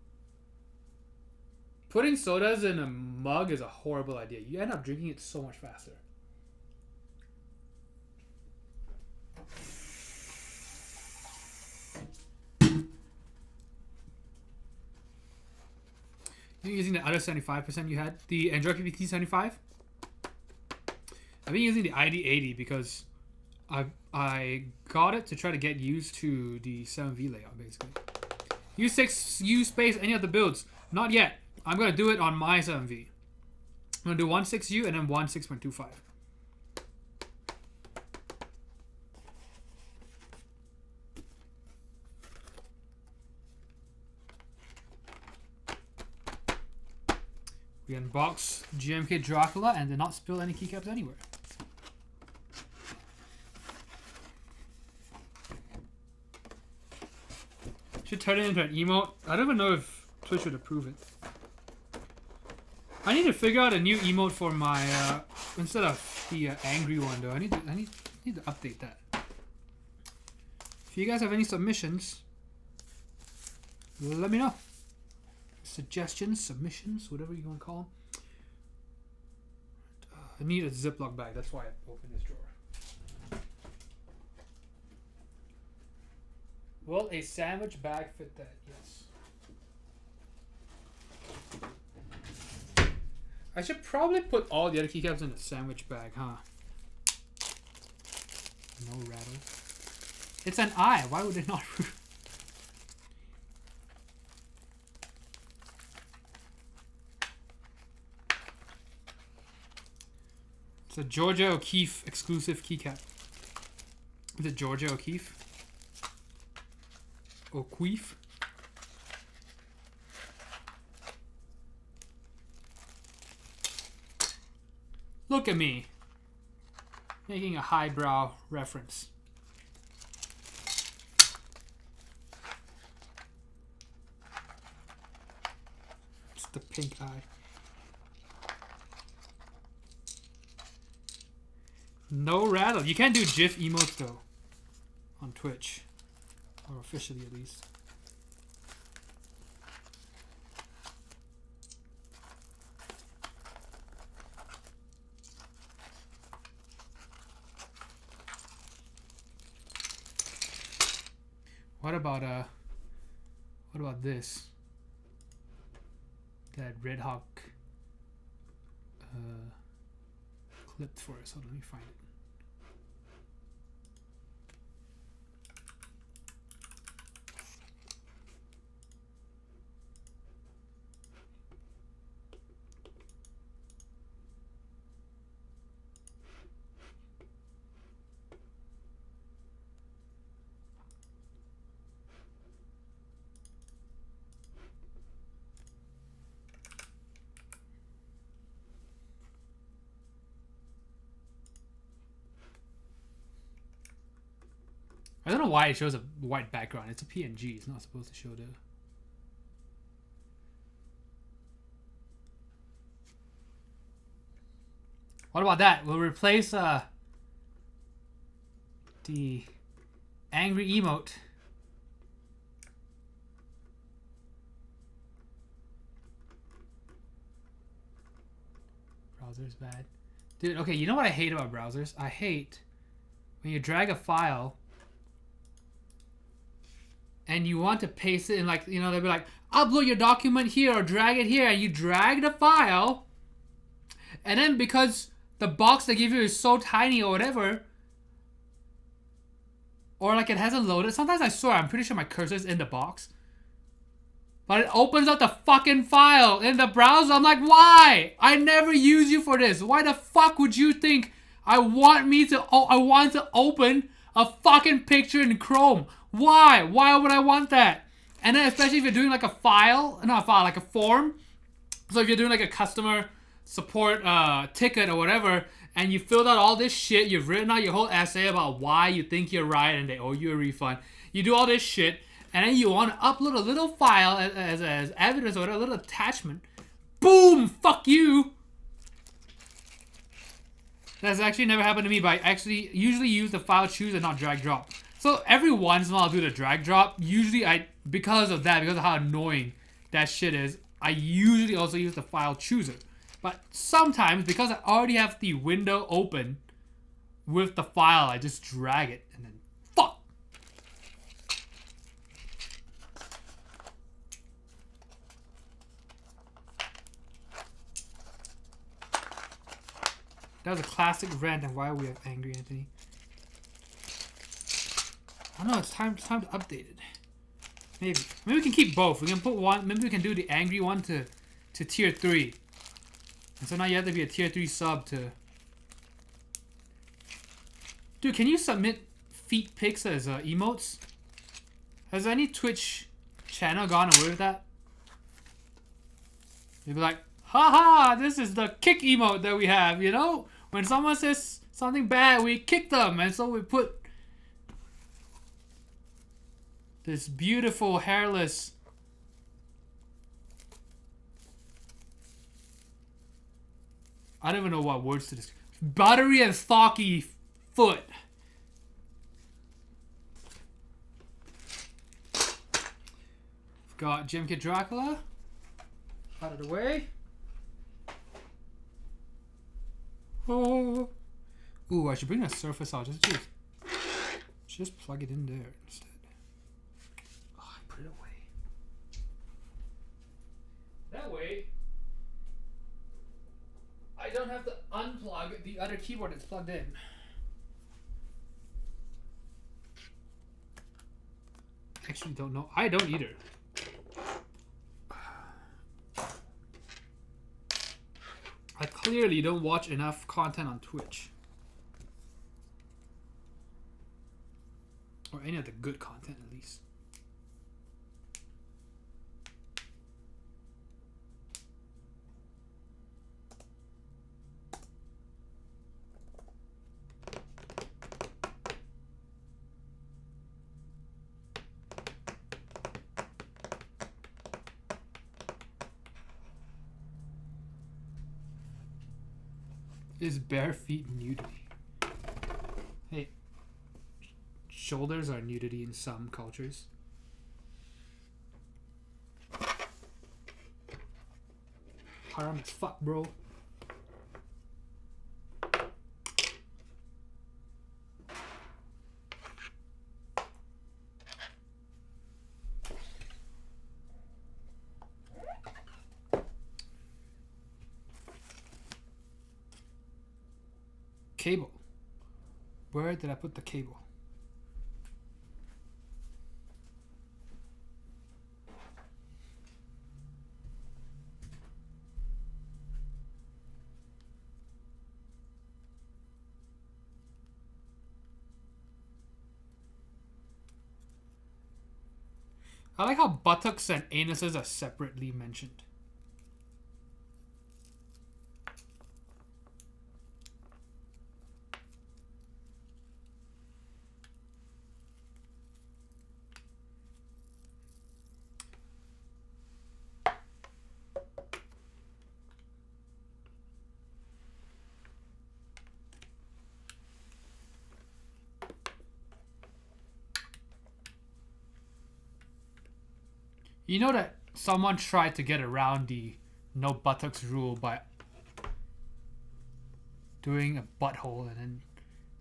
Putting sodas in a mug is a horrible idea. You end up drinking it so much faster. You're using the other 75% you had, the Android PPT 75. I've been using the ID80 because I got it to try to get used to the 7V layout, basically. U6, U space, any of the builds. Not yet. I'm going to do it on my 7V. I'm going to do 1.6U and then 1.6.25. We unbox GMK Dracula and did not spill any keycaps anywhere. Should turn it into an emote. I don't even know if Twitch would approve it. I need to figure out a new emote for my instead of the angry one though. I need to update that. If you guys have any submissions, let me know. Suggestions, submissions, whatever you want to call them. I need a Ziploc bag. That's why I opened this drawer. Will a sandwich bag fit that? Yes. I should probably put all the other keycaps in a sandwich bag, huh? No rattle. It's an eye. Why would it not? It's a Georgia O'Keeffe exclusive keycap. Is it Georgia O'Keeffe? O'Keeffe? Look at me. Making a highbrow reference. It's the pink eye. No rattle. You can't do GIF emotes though on Twitch, or officially at least. What about this? That Red Hawk clipped for us. Hold on, let me find it. I don't know why it shows a white background. It's a PNG. It's not supposed to show the... What about that? We'll replace the angry emote. Browser's bad. Dude, okay, you know what I hate about browsers? I hate when you drag a file and you want to paste it in, like, you know, they'll be like, upload your document here or drag it here, and you drag the file, and then because the box they give you is so tiny or whatever, or like it hasn't loaded, sometimes I swear I'm pretty sure my cursor's in the box, but it opens up the fucking file in the browser. I'm like, why? I never use you for this. Why the fuck would you think I want to open a fucking picture in Chrome? Why? Why would I want that? And then especially if you're doing like a file, not a file, like a form. So if you're doing like a customer support ticket or whatever, and you filled out all this shit, you've written out your whole essay about why you think you're right and they owe you a refund. You do all this shit, and then you want to upload a little file as evidence or a little attachment. Boom! Fuck you! That's actually never happened to me, but I actually usually use the file choose and not drag drop. So every once in a while I'll do the drag drop. Usually because of how annoying that shit is, I usually also use the file chooser. But sometimes, because I already have the window open with the file, I just drag it and then fuck. That was a classic rant on why we have Angry Anthony. I don't know, it's time to update it. Maybe we can keep both. We can put one. Maybe we can do the angry one to tier 3. And so now you have to be a tier 3 sub to. Dude, can you submit feet pics as emotes? Has any Twitch channel gone away with that? They'd be like, haha, this is the kick emote that we have, you know? When someone says something bad, we kick them, and so we put this beautiful hairless I don't even know what words to describe. Buttery and stocky foot. Got Gem Kid Dracula out of the way. Oh. Ooh, I should bring the surface out. Just plug it in there instead. Oh, I put it away. That way, I don't have to unplug the other keyboard that's plugged in. Actually, don't know. I don't either. I clearly don't watch enough content on Twitch. Or any of the good content, at least. Is bare feet nudity? Hey, shoulders are nudity in some cultures. Haram as fuck, bro. cable. Where did I put the cable? I like how buttocks and anuses are separately mentioned. You know that someone tried to get around the no buttocks rule by doing a butthole, and then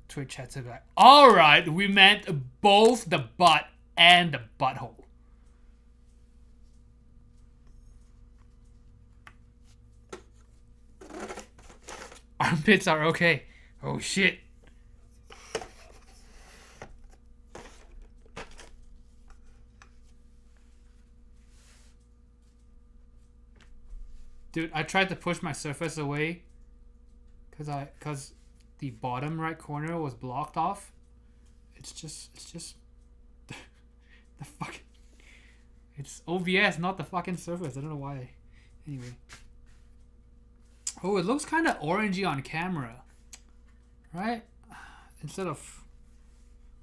Twitch had to be like, alright, we meant both the butt and the butthole. Armpits are okay. Oh shit. Dude, I tried to push my surface away because the bottom right corner was blocked off. It's just the fucking, it's OBS, not the fucking surface. I don't know why. Anyway. Oh, it looks kind of orangey on camera, right? Instead of,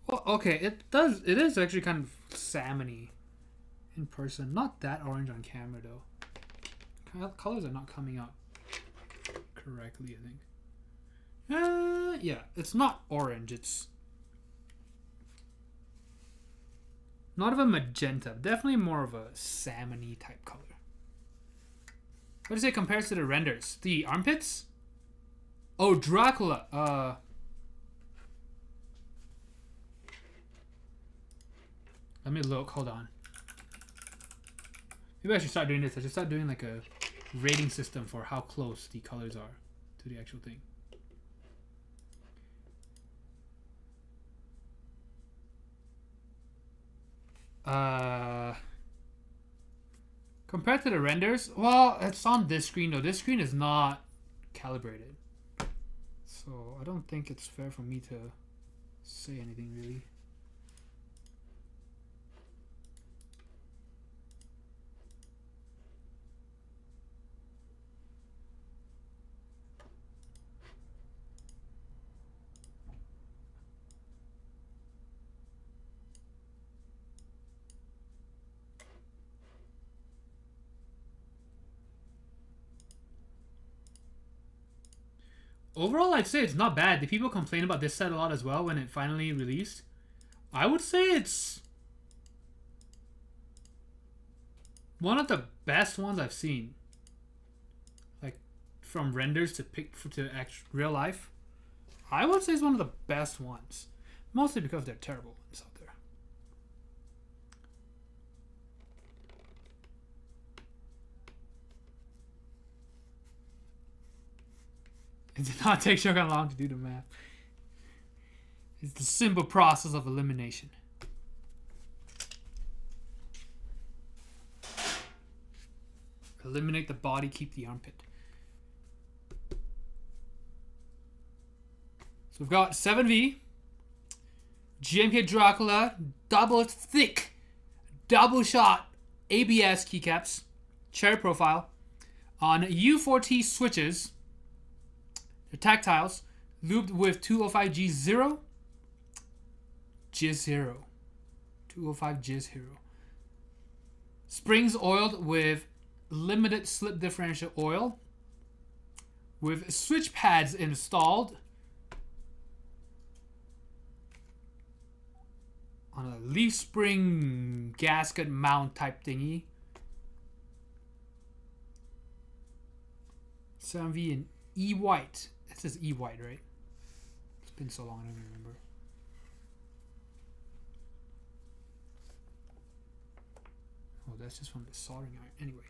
well, okay, it does. It is actually kind of salmony in person. Not that orange on camera though. Colors are not coming out correctly, I think. Yeah, it's not orange. It's not of a magenta. Definitely more of a salmony type color. What do you say compares to the renders? The armpits? Oh, Dracula. Let me look. Hold on. Maybe I should start doing this. I should start doing like a rating system for how close the colors are to the actual thing. Compared to the renders, well, it's on this screen though. This screen is not calibrated, so I don't think it's fair for me to say anything really. Overall, I'd say it's not bad. The people complain about this set a lot as well when it finally released. I would say it's one of the best ones I've seen. Like, from renders to real life. I would say it's one of the best ones. Mostly because they're terrible ones out there. It did not take Shogun long to do the math. It's the simple process of elimination. Eliminate the body, keep the armpit. So we've got 7V, GMK Dracula, double thick, double shot ABS keycaps, cherry profile, on U4T switches. The tactiles, lubed with 205G0, Jizz0. 205 Jizz0. Springs oiled with limited slip differential oil, with switch pads installed on a leaf spring gasket mount type thingy. 7V and E white. It says E white, right? It's been so long, I don't remember. Oh, that's just from the soldering iron. Anyway.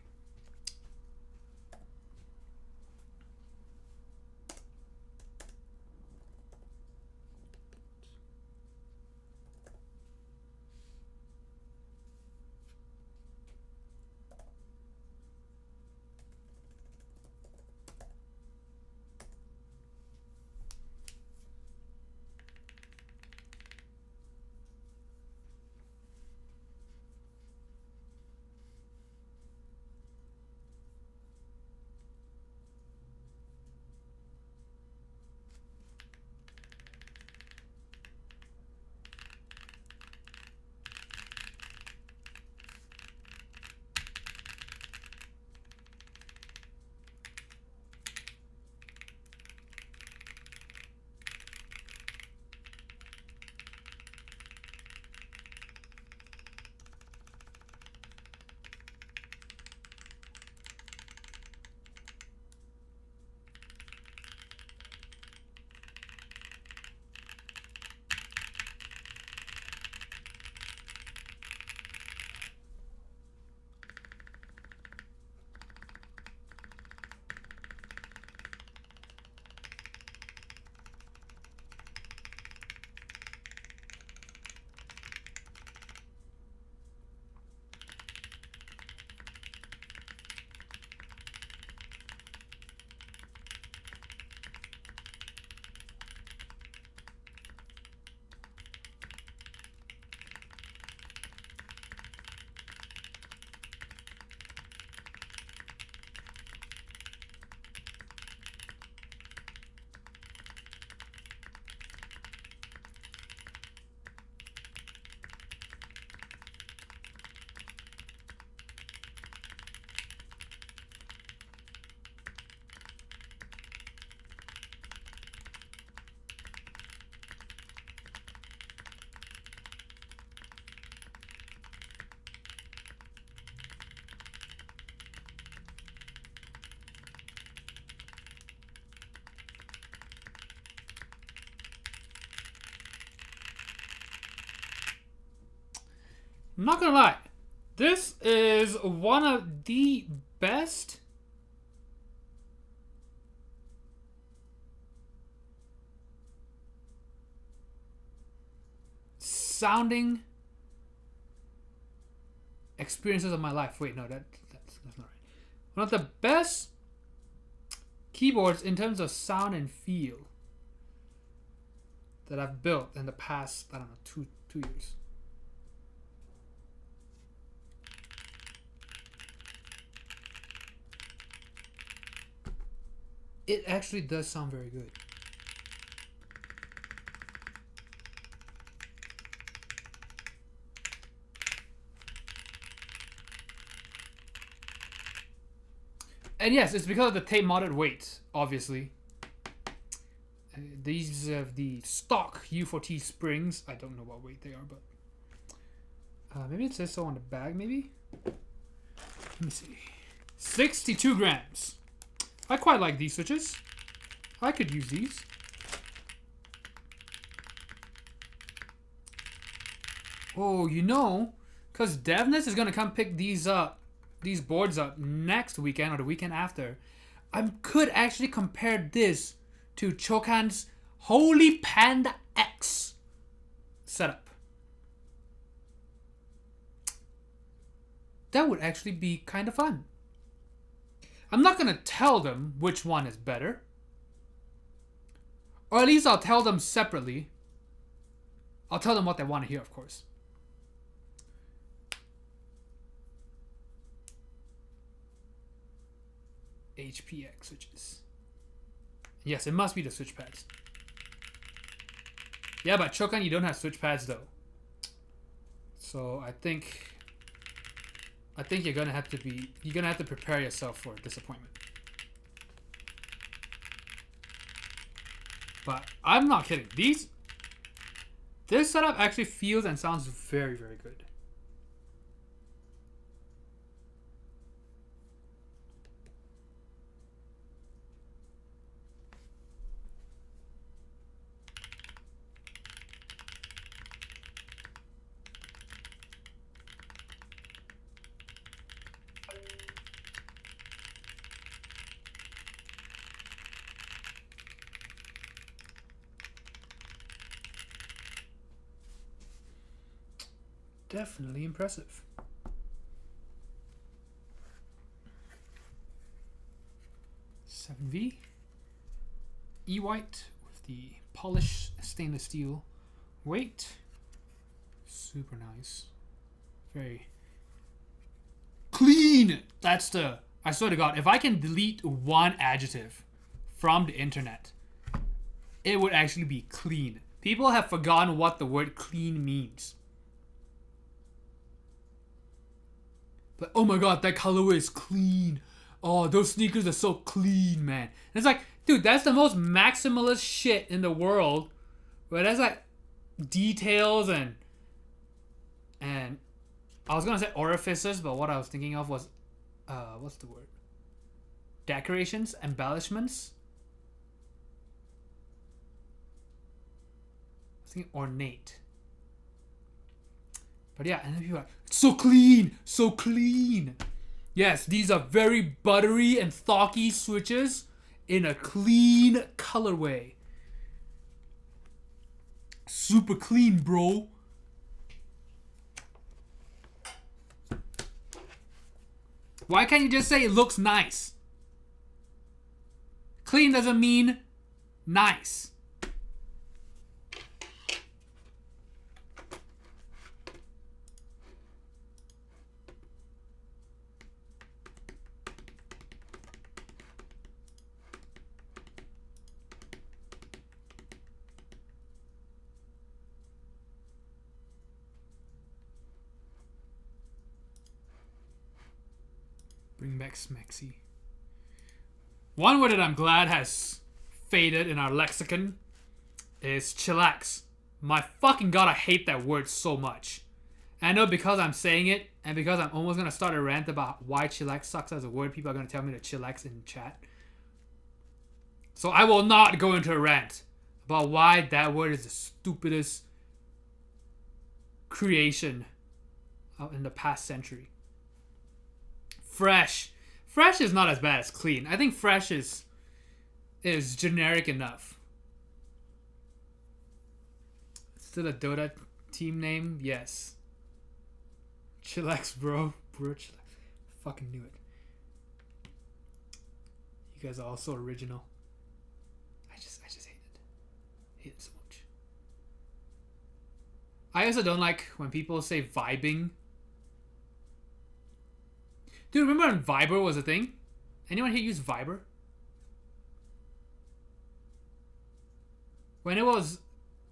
I'm not gonna lie. This is one of the best sounding experiences of my life. Wait, no, that's not right. One of the best keyboards in terms of sound and feel that I've built in the past, I don't know, two years. It actually does sound very good. And yes, it's because of the tape modded weight, obviously. These are the stock U4T springs. I don't know what weight they are, but maybe it says so on the bag, maybe? Let me see. 62 grams. I quite like these switches. I could use these. Oh, you know, because DevNess is going to come pick these boards up next weekend or the weekend after. I could actually compare this to Chokan's Holy Panda X setup. That would actually be kind of fun. I'm not going to tell them which one is better. Or at least I'll tell them separately. I'll tell them what they want to hear, of course. HPX switches. Yes, it must be the switch pads. Yeah, but Chokan, you don't have switch pads though. So I think you're gonna have to prepare yourself for disappointment. But I'm not kidding. This setup actually feels and sounds very, very good. Definitely impressive. .7V E-white with the polished stainless steel weight. Super nice. Very clean. I swear to God, if I can delete one adjective from the internet, it would actually be clean. People have forgotten what the word clean means. But oh my God, that colorway is clean. Oh, those sneakers are so clean, man. And it's like, dude, that's the most maximalist shit in the world. Where there's like details and I was gonna say orifices, but what I was thinking of was what's the word? Decorations, embellishments. I was thinking ornate. But yeah, and then people are like, so clean, so clean. Yes, these are very buttery and thocky switches in a clean colorway. Super clean, bro. Why can't you just say it looks nice? Clean doesn't mean nice. Bring back Smexy. One word that I'm glad has faded in our lexicon is chillax. My fucking God, I hate that word so much. And I know because I'm saying it, and because I'm almost going to start a rant about why chillax sucks as a word, people are going to tell me to chillax in chat. So I will not go into a rant about why that word is the stupidest creation in the past century. Fresh. Fresh is not as bad as clean. I think fresh is generic enough. Still a Dota team name? Yes. Chillax, bro. Bro, chillax. Fucking knew it. You guys are all so original. I just hate it. Hate it so much. I also don't like when people say vibing. Dude, remember when Viber was a thing? Anyone here use Viber? When it was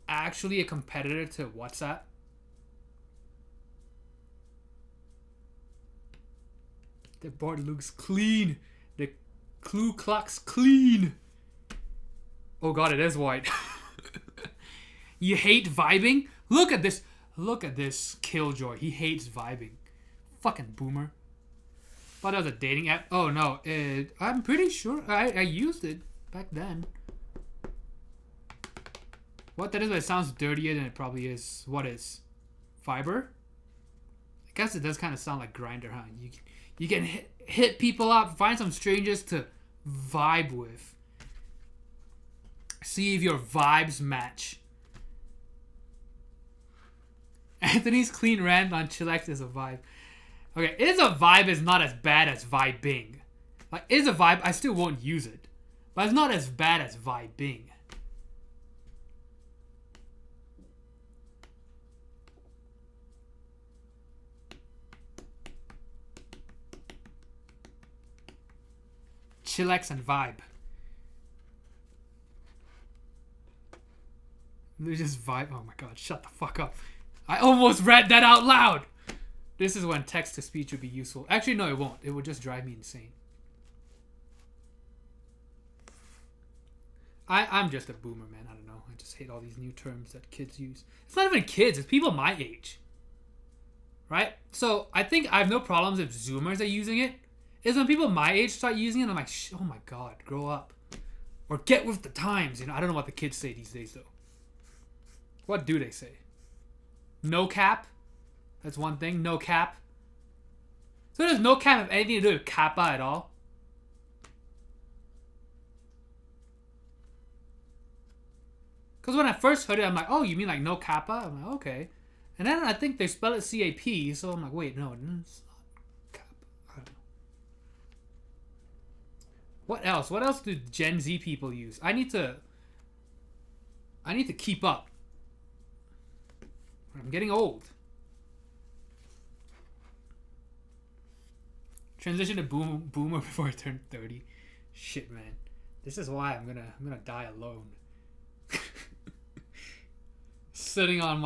actually a competitor to WhatsApp? The board looks clean. The Ku Klux clean. Oh god, it is white. You hate vibing? Look at this. Look at this Killjoy. He hates vibing. Fucking boomer. Thought that was a dating app. Oh no, I'm pretty sure I used it back then. What that is, but it sounds dirtier than it probably is. What is? Fiber? I guess it does kind of sound like Grindr, huh? You can hit people up, find some strangers to vibe with. See if your vibes match. Anthony's clean rant on chillax is a vibe. Okay, is a vibe is not as bad as vibing. Like, is a vibe, I still won't use it. But it's not as bad as vibing. Chillax and vibe. They just vibe. Oh my god, shut the fuck up. I almost read that out loud. This is when text-to-speech would be useful. Actually, no, it won't. It would just drive me insane. I'm just a boomer, man. I don't know. I just hate all these new terms that kids use. It's not even kids. It's people my age. Right? So, I think I have no problems if Zoomers are using it. It's when people my age start using it, I'm like, oh my god, grow up. Or get with the times. You know, I don't know what the kids say these days, though. What do they say? No cap? That's one thing. No cap. So does no cap have anything to do with kappa at all? Because when I first heard it, I'm like, oh, you mean like no kappa? I'm like, okay. And then I think they spell it C-A-P, so I'm like, wait, no, it's not kappa. I don't know. What else? What else do Gen Z people use? I need to keep up. I'm getting old. Transition to boomer before I turn 30. Shit, man. This is why I'm gonna die alone. Sitting on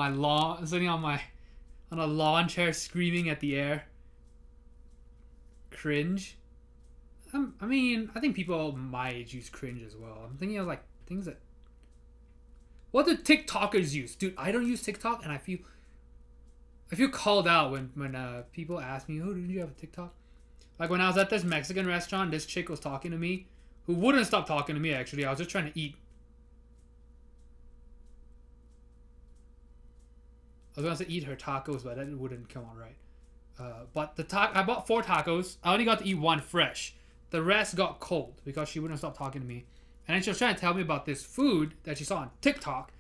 a lawn chair, screaming at the air. Cringe. I mean, I think people my age use cringe as well. I'm thinking of like things that. What do TikTokers use, dude? I don't use TikTok, and I feel called out when people ask me, "Oh, did you have a TikTok?" Like when I was at this Mexican restaurant, this chick was talking to me, who wouldn't stop talking to me. Actually, I was just trying to eat. I was gonna say eat her tacos, but that wouldn't come out right. But I bought 4 tacos. I only got to eat 1 fresh. The rest got cold because she wouldn't stop talking to me. And then she was trying to tell me about this food that she saw on TikTok.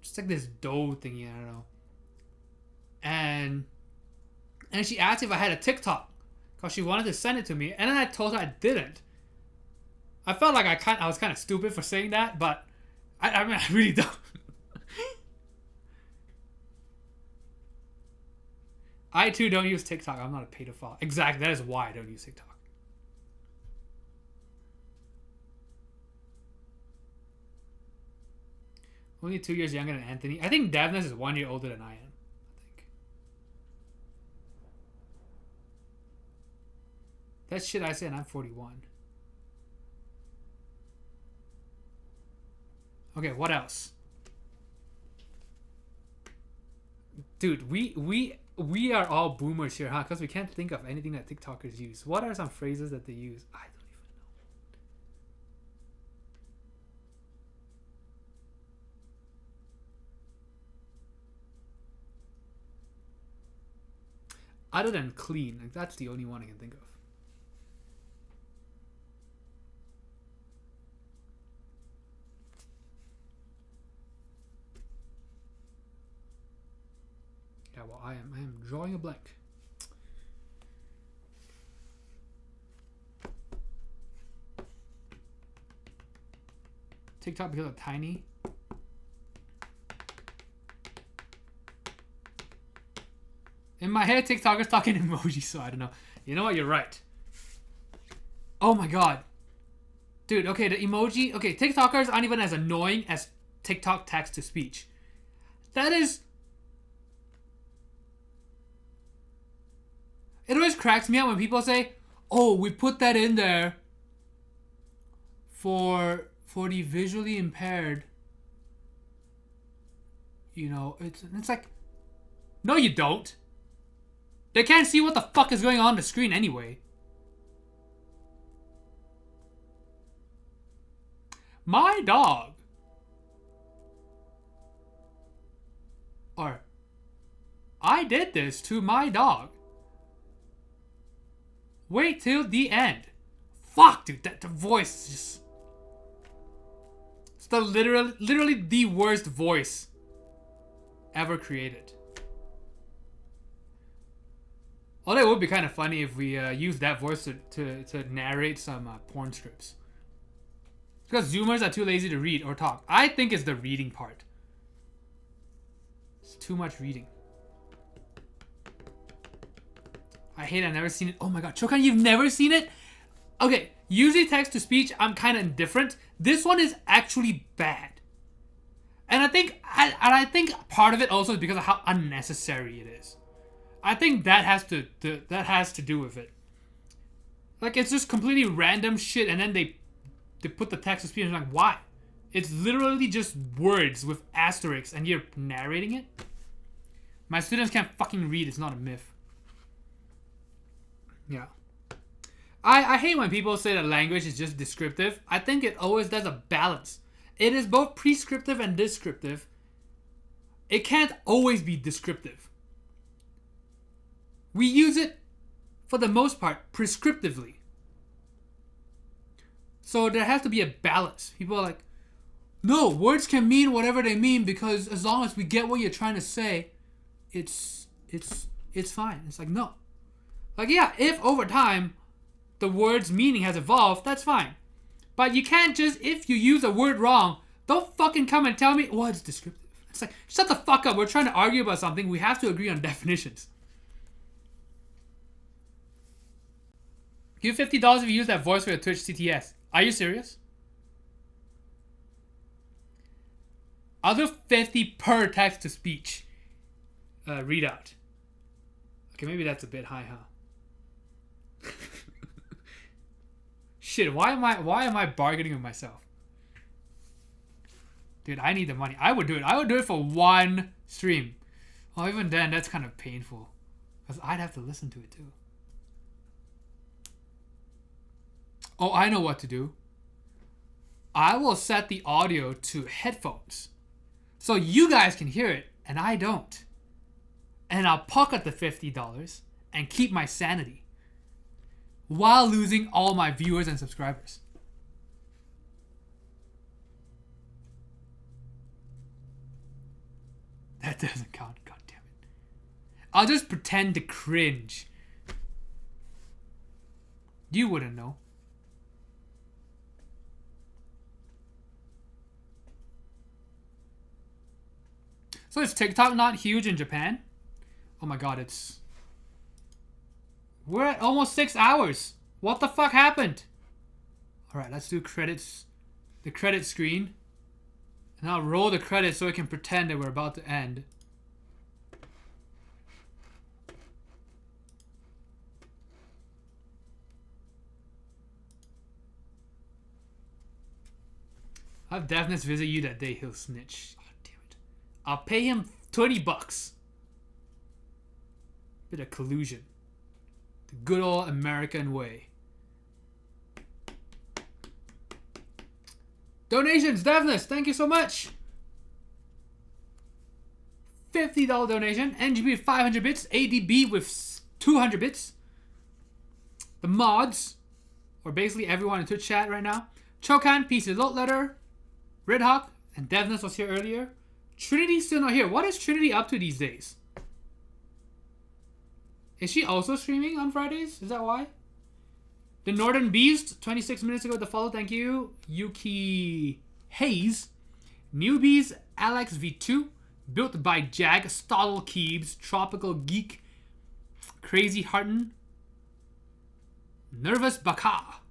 Just like this dough thingy, I don't know. And she asked if I had a TikTok because she wanted to send it to me. And then I told her I didn't. I felt like I was kind of stupid for saying that, but I mean, I really don't. I too don't use TikTok. I'm not a pedophile. Exactly. That is why I don't use TikTok. Only 2 years younger than Anthony. I think Davness is 1 year older than I am. I think. That's shit I say, and I'm 41. Okay, what else? Dude, we are all boomers here, huh? Because we can't think of anything that TikTokers use. What are some phrases that they use? I don't even know. Other than clean, like that's the only one I can think of. Yeah, well, I am drawing a blank. TikTok because of tiny. In my head, TikTokers talking emojis, so I don't know. You know what? You're right. Oh my god. Dude, okay, the emoji... Okay, TikTokers aren't even as annoying as TikTok text-to-speech. That is... It always cracks me out when people say, oh, we put that in there for the visually impaired. You know, it's like... No, you don't. They can't see what the fuck is going on the screen anyway. My dog. Or, I did this to my dog. Wait till the end. Fuck, dude, the voice is just... It's the literally the worst voice ever created. Although it would be kind of funny if we used that voice to narrate some porn strips. Because Zoomers are too lazy to read or talk. I think it's the reading part. It's too much reading. I hate it. I've never seen it. Oh my god. Chokan, you've never seen it? Okay. Usually text to speech, I'm kind of indifferent. This one is actually bad. And I think part of it also is because of how unnecessary it is. I think that has to do with it. Like, it's just completely random shit, and then they put the text to speech, and I'm like, why? It's literally just words with asterisks, and you're narrating it? My students can't fucking read, it's not a myth. Yeah. I hate when people say that language is just descriptive. I think it always does a balance. It is both prescriptive and descriptive. It can't always be descriptive. We use it, for the most part, prescriptively. So there has to be a balance. People are like, no, words can mean whatever they mean because as long as we get what you're trying to say, it's fine. It's like, no. Like, yeah, if over time the word's meaning has evolved, that's fine. But you can't just, if you use a word wrong, don't fucking come and tell me, well, it's descriptive. It's like, shut the fuck up. We're trying to argue about something. We have to agree on definitions. Give $50 if you use that voice for your Twitch CTS. Are you serious? I'll do 50 per text to speech readout. Okay, maybe that's a bit high, huh? Shit, why am I bargaining with myself? Dude, I need the money. I would do it. I would do it for one stream. Oh, even then, that's kind of painful. Because I'd have to listen to it too. Oh, I know what to do. I will set the audio to headphones. So you guys can hear it, and I don't. And I'll pocket the $50 and keep my sanity. While losing all my viewers and subscribers. That doesn't count, god damn it. I'll just pretend to cringe. You wouldn't know. So is TikTok not huge in Japan? Oh my god, we're at almost 6 hours. What the fuck happened? Alright, let's do credits. The credit screen. And I'll roll the credits so it can pretend that we're about to end. I'll have Deafness visit you that day, he'll snitch. Oh, damn it. I'll pay him $20. Bit of collusion. The good old American way. Donations, Deafness, thank you so much. $50 donation. NGB with 500 bits. ADB with 200 bits. The mods, or basically everyone in Twitch chat right now. Chokan, PC Load Letter, Red Hawk, and Devness was here earlier. Trinity's still not here. What is Trinity up to these days? Is she also streaming on Fridays? Is that why? The Northern Beast, 26 minutes ago, the follow, thank you. Yuki Hayes. Newbies, Alex V2. Built by Jag, Stottle Keebs, Tropical Geek, Crazy Harton, Nervous Baka.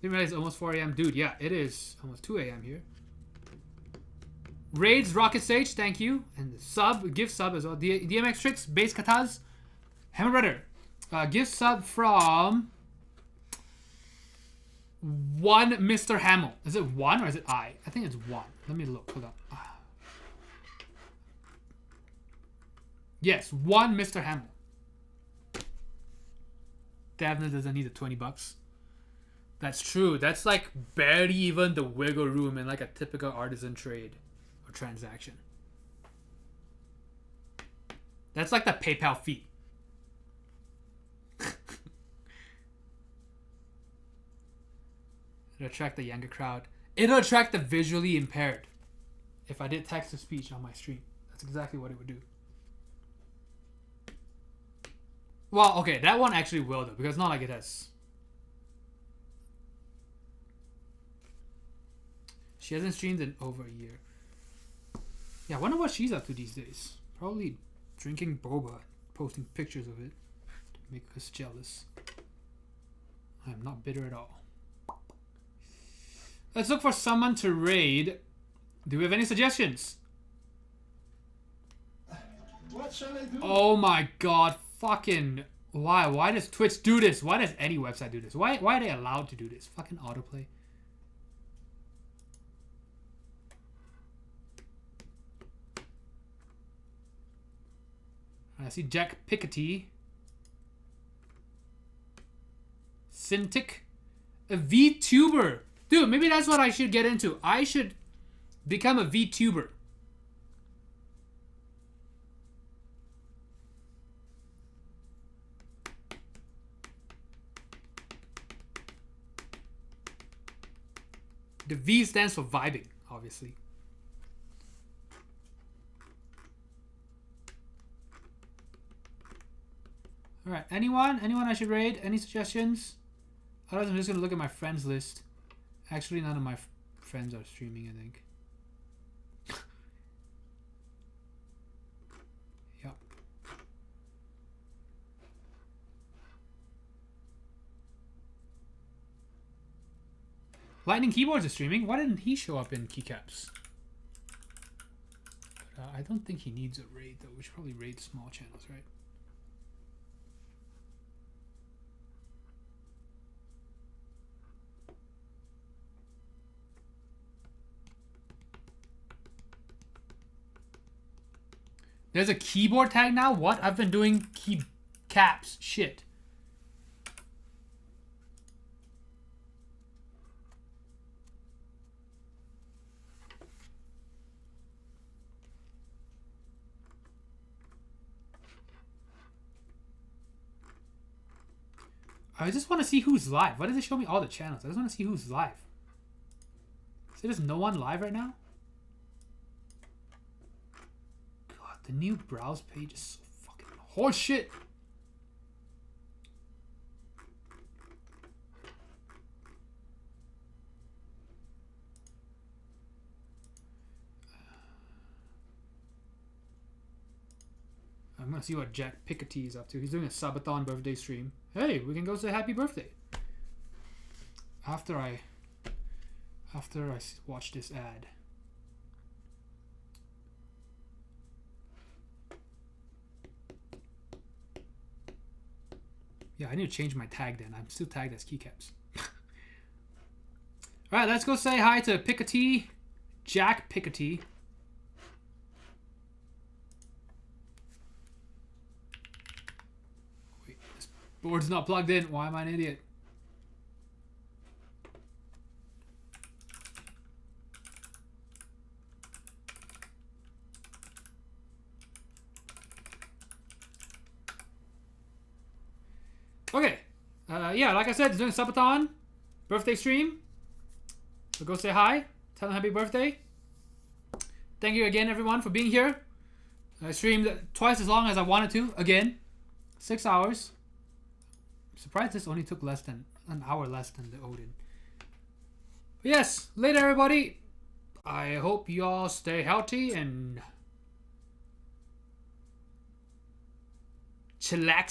Didn't realize it's almost 4 a.m. Dude, yeah, it is almost 2 a.m. here. Raids, Rocket Sage, thank you. And sub, gift sub as well. DMX Tricks, Base Kataz, Hammer Brother. Gift sub from one Mr. Hamill. Is it one or is it I? I think it's one. Let me look. Hold on. Yes, one Mr. Hamill. Davna doesn't need the 20 bucks. That's true. That's like barely even the wiggle room in like a typical artisan trade or transaction. That's like the PayPal fee. It'll attract the younger crowd. It'll attract the visually impaired. If I did text-to-speech on my stream, that's exactly what it would do. Well, okay, that one actually will though, because it's not like it has. She hasn't streamed in over a year. Yeah, I wonder what she's up to these days. Probably drinking boba, posting pictures of it to make us jealous. I am not bitter at all. Let's look for someone to raid. Do we have any suggestions? What shall I do? Oh my god, fucking why does Twitch do this? Why does any website do this? Why are they allowed to do this? Fucking autoplay. I see Jack Piketty. Cintiq. A VTuber. Dude, maybe that's what I should get into. I should become a VTuber. The V stands for vibing, obviously. Alright, anyone? Anyone I should raid? Any suggestions? Otherwise, I'm just gonna look at my friends list. Actually, none of my friends are streaming, I think. Yep. Lightning Keyboards is streaming. Why didn't he show up in keycaps? But, I don't think he needs a raid, though. We should probably raid small channels, right? There's a keyboard tag now? What? I've been doing keycaps. Shit. I just want to see who's live. Why does it show me all the channels? I just want to see who's live. Is there just no one live right now? God, the new browse page is so fucking horseshit. I'm gonna see what Jack Piketty is up to. He's doing a subathon birthday stream. Hey, we can go say happy birthday. After I watch this ad. Yeah, I need to change my tag then. I'm still tagged as keycaps. Alright, let's go say hi to Piketty. Jack Piketty. Wait, this board's not plugged in. Why am I an idiot? Okay. Yeah, like I said, doing a subathon birthday stream. So go say hi. Tell them happy birthday. Thank you again, everyone, for being here. I streamed twice as long as I wanted to. Again, 6 hours. I'm surprised this only took less than an hour less than the Odin. But yes, later, everybody. I hope you all stay healthy and chillax.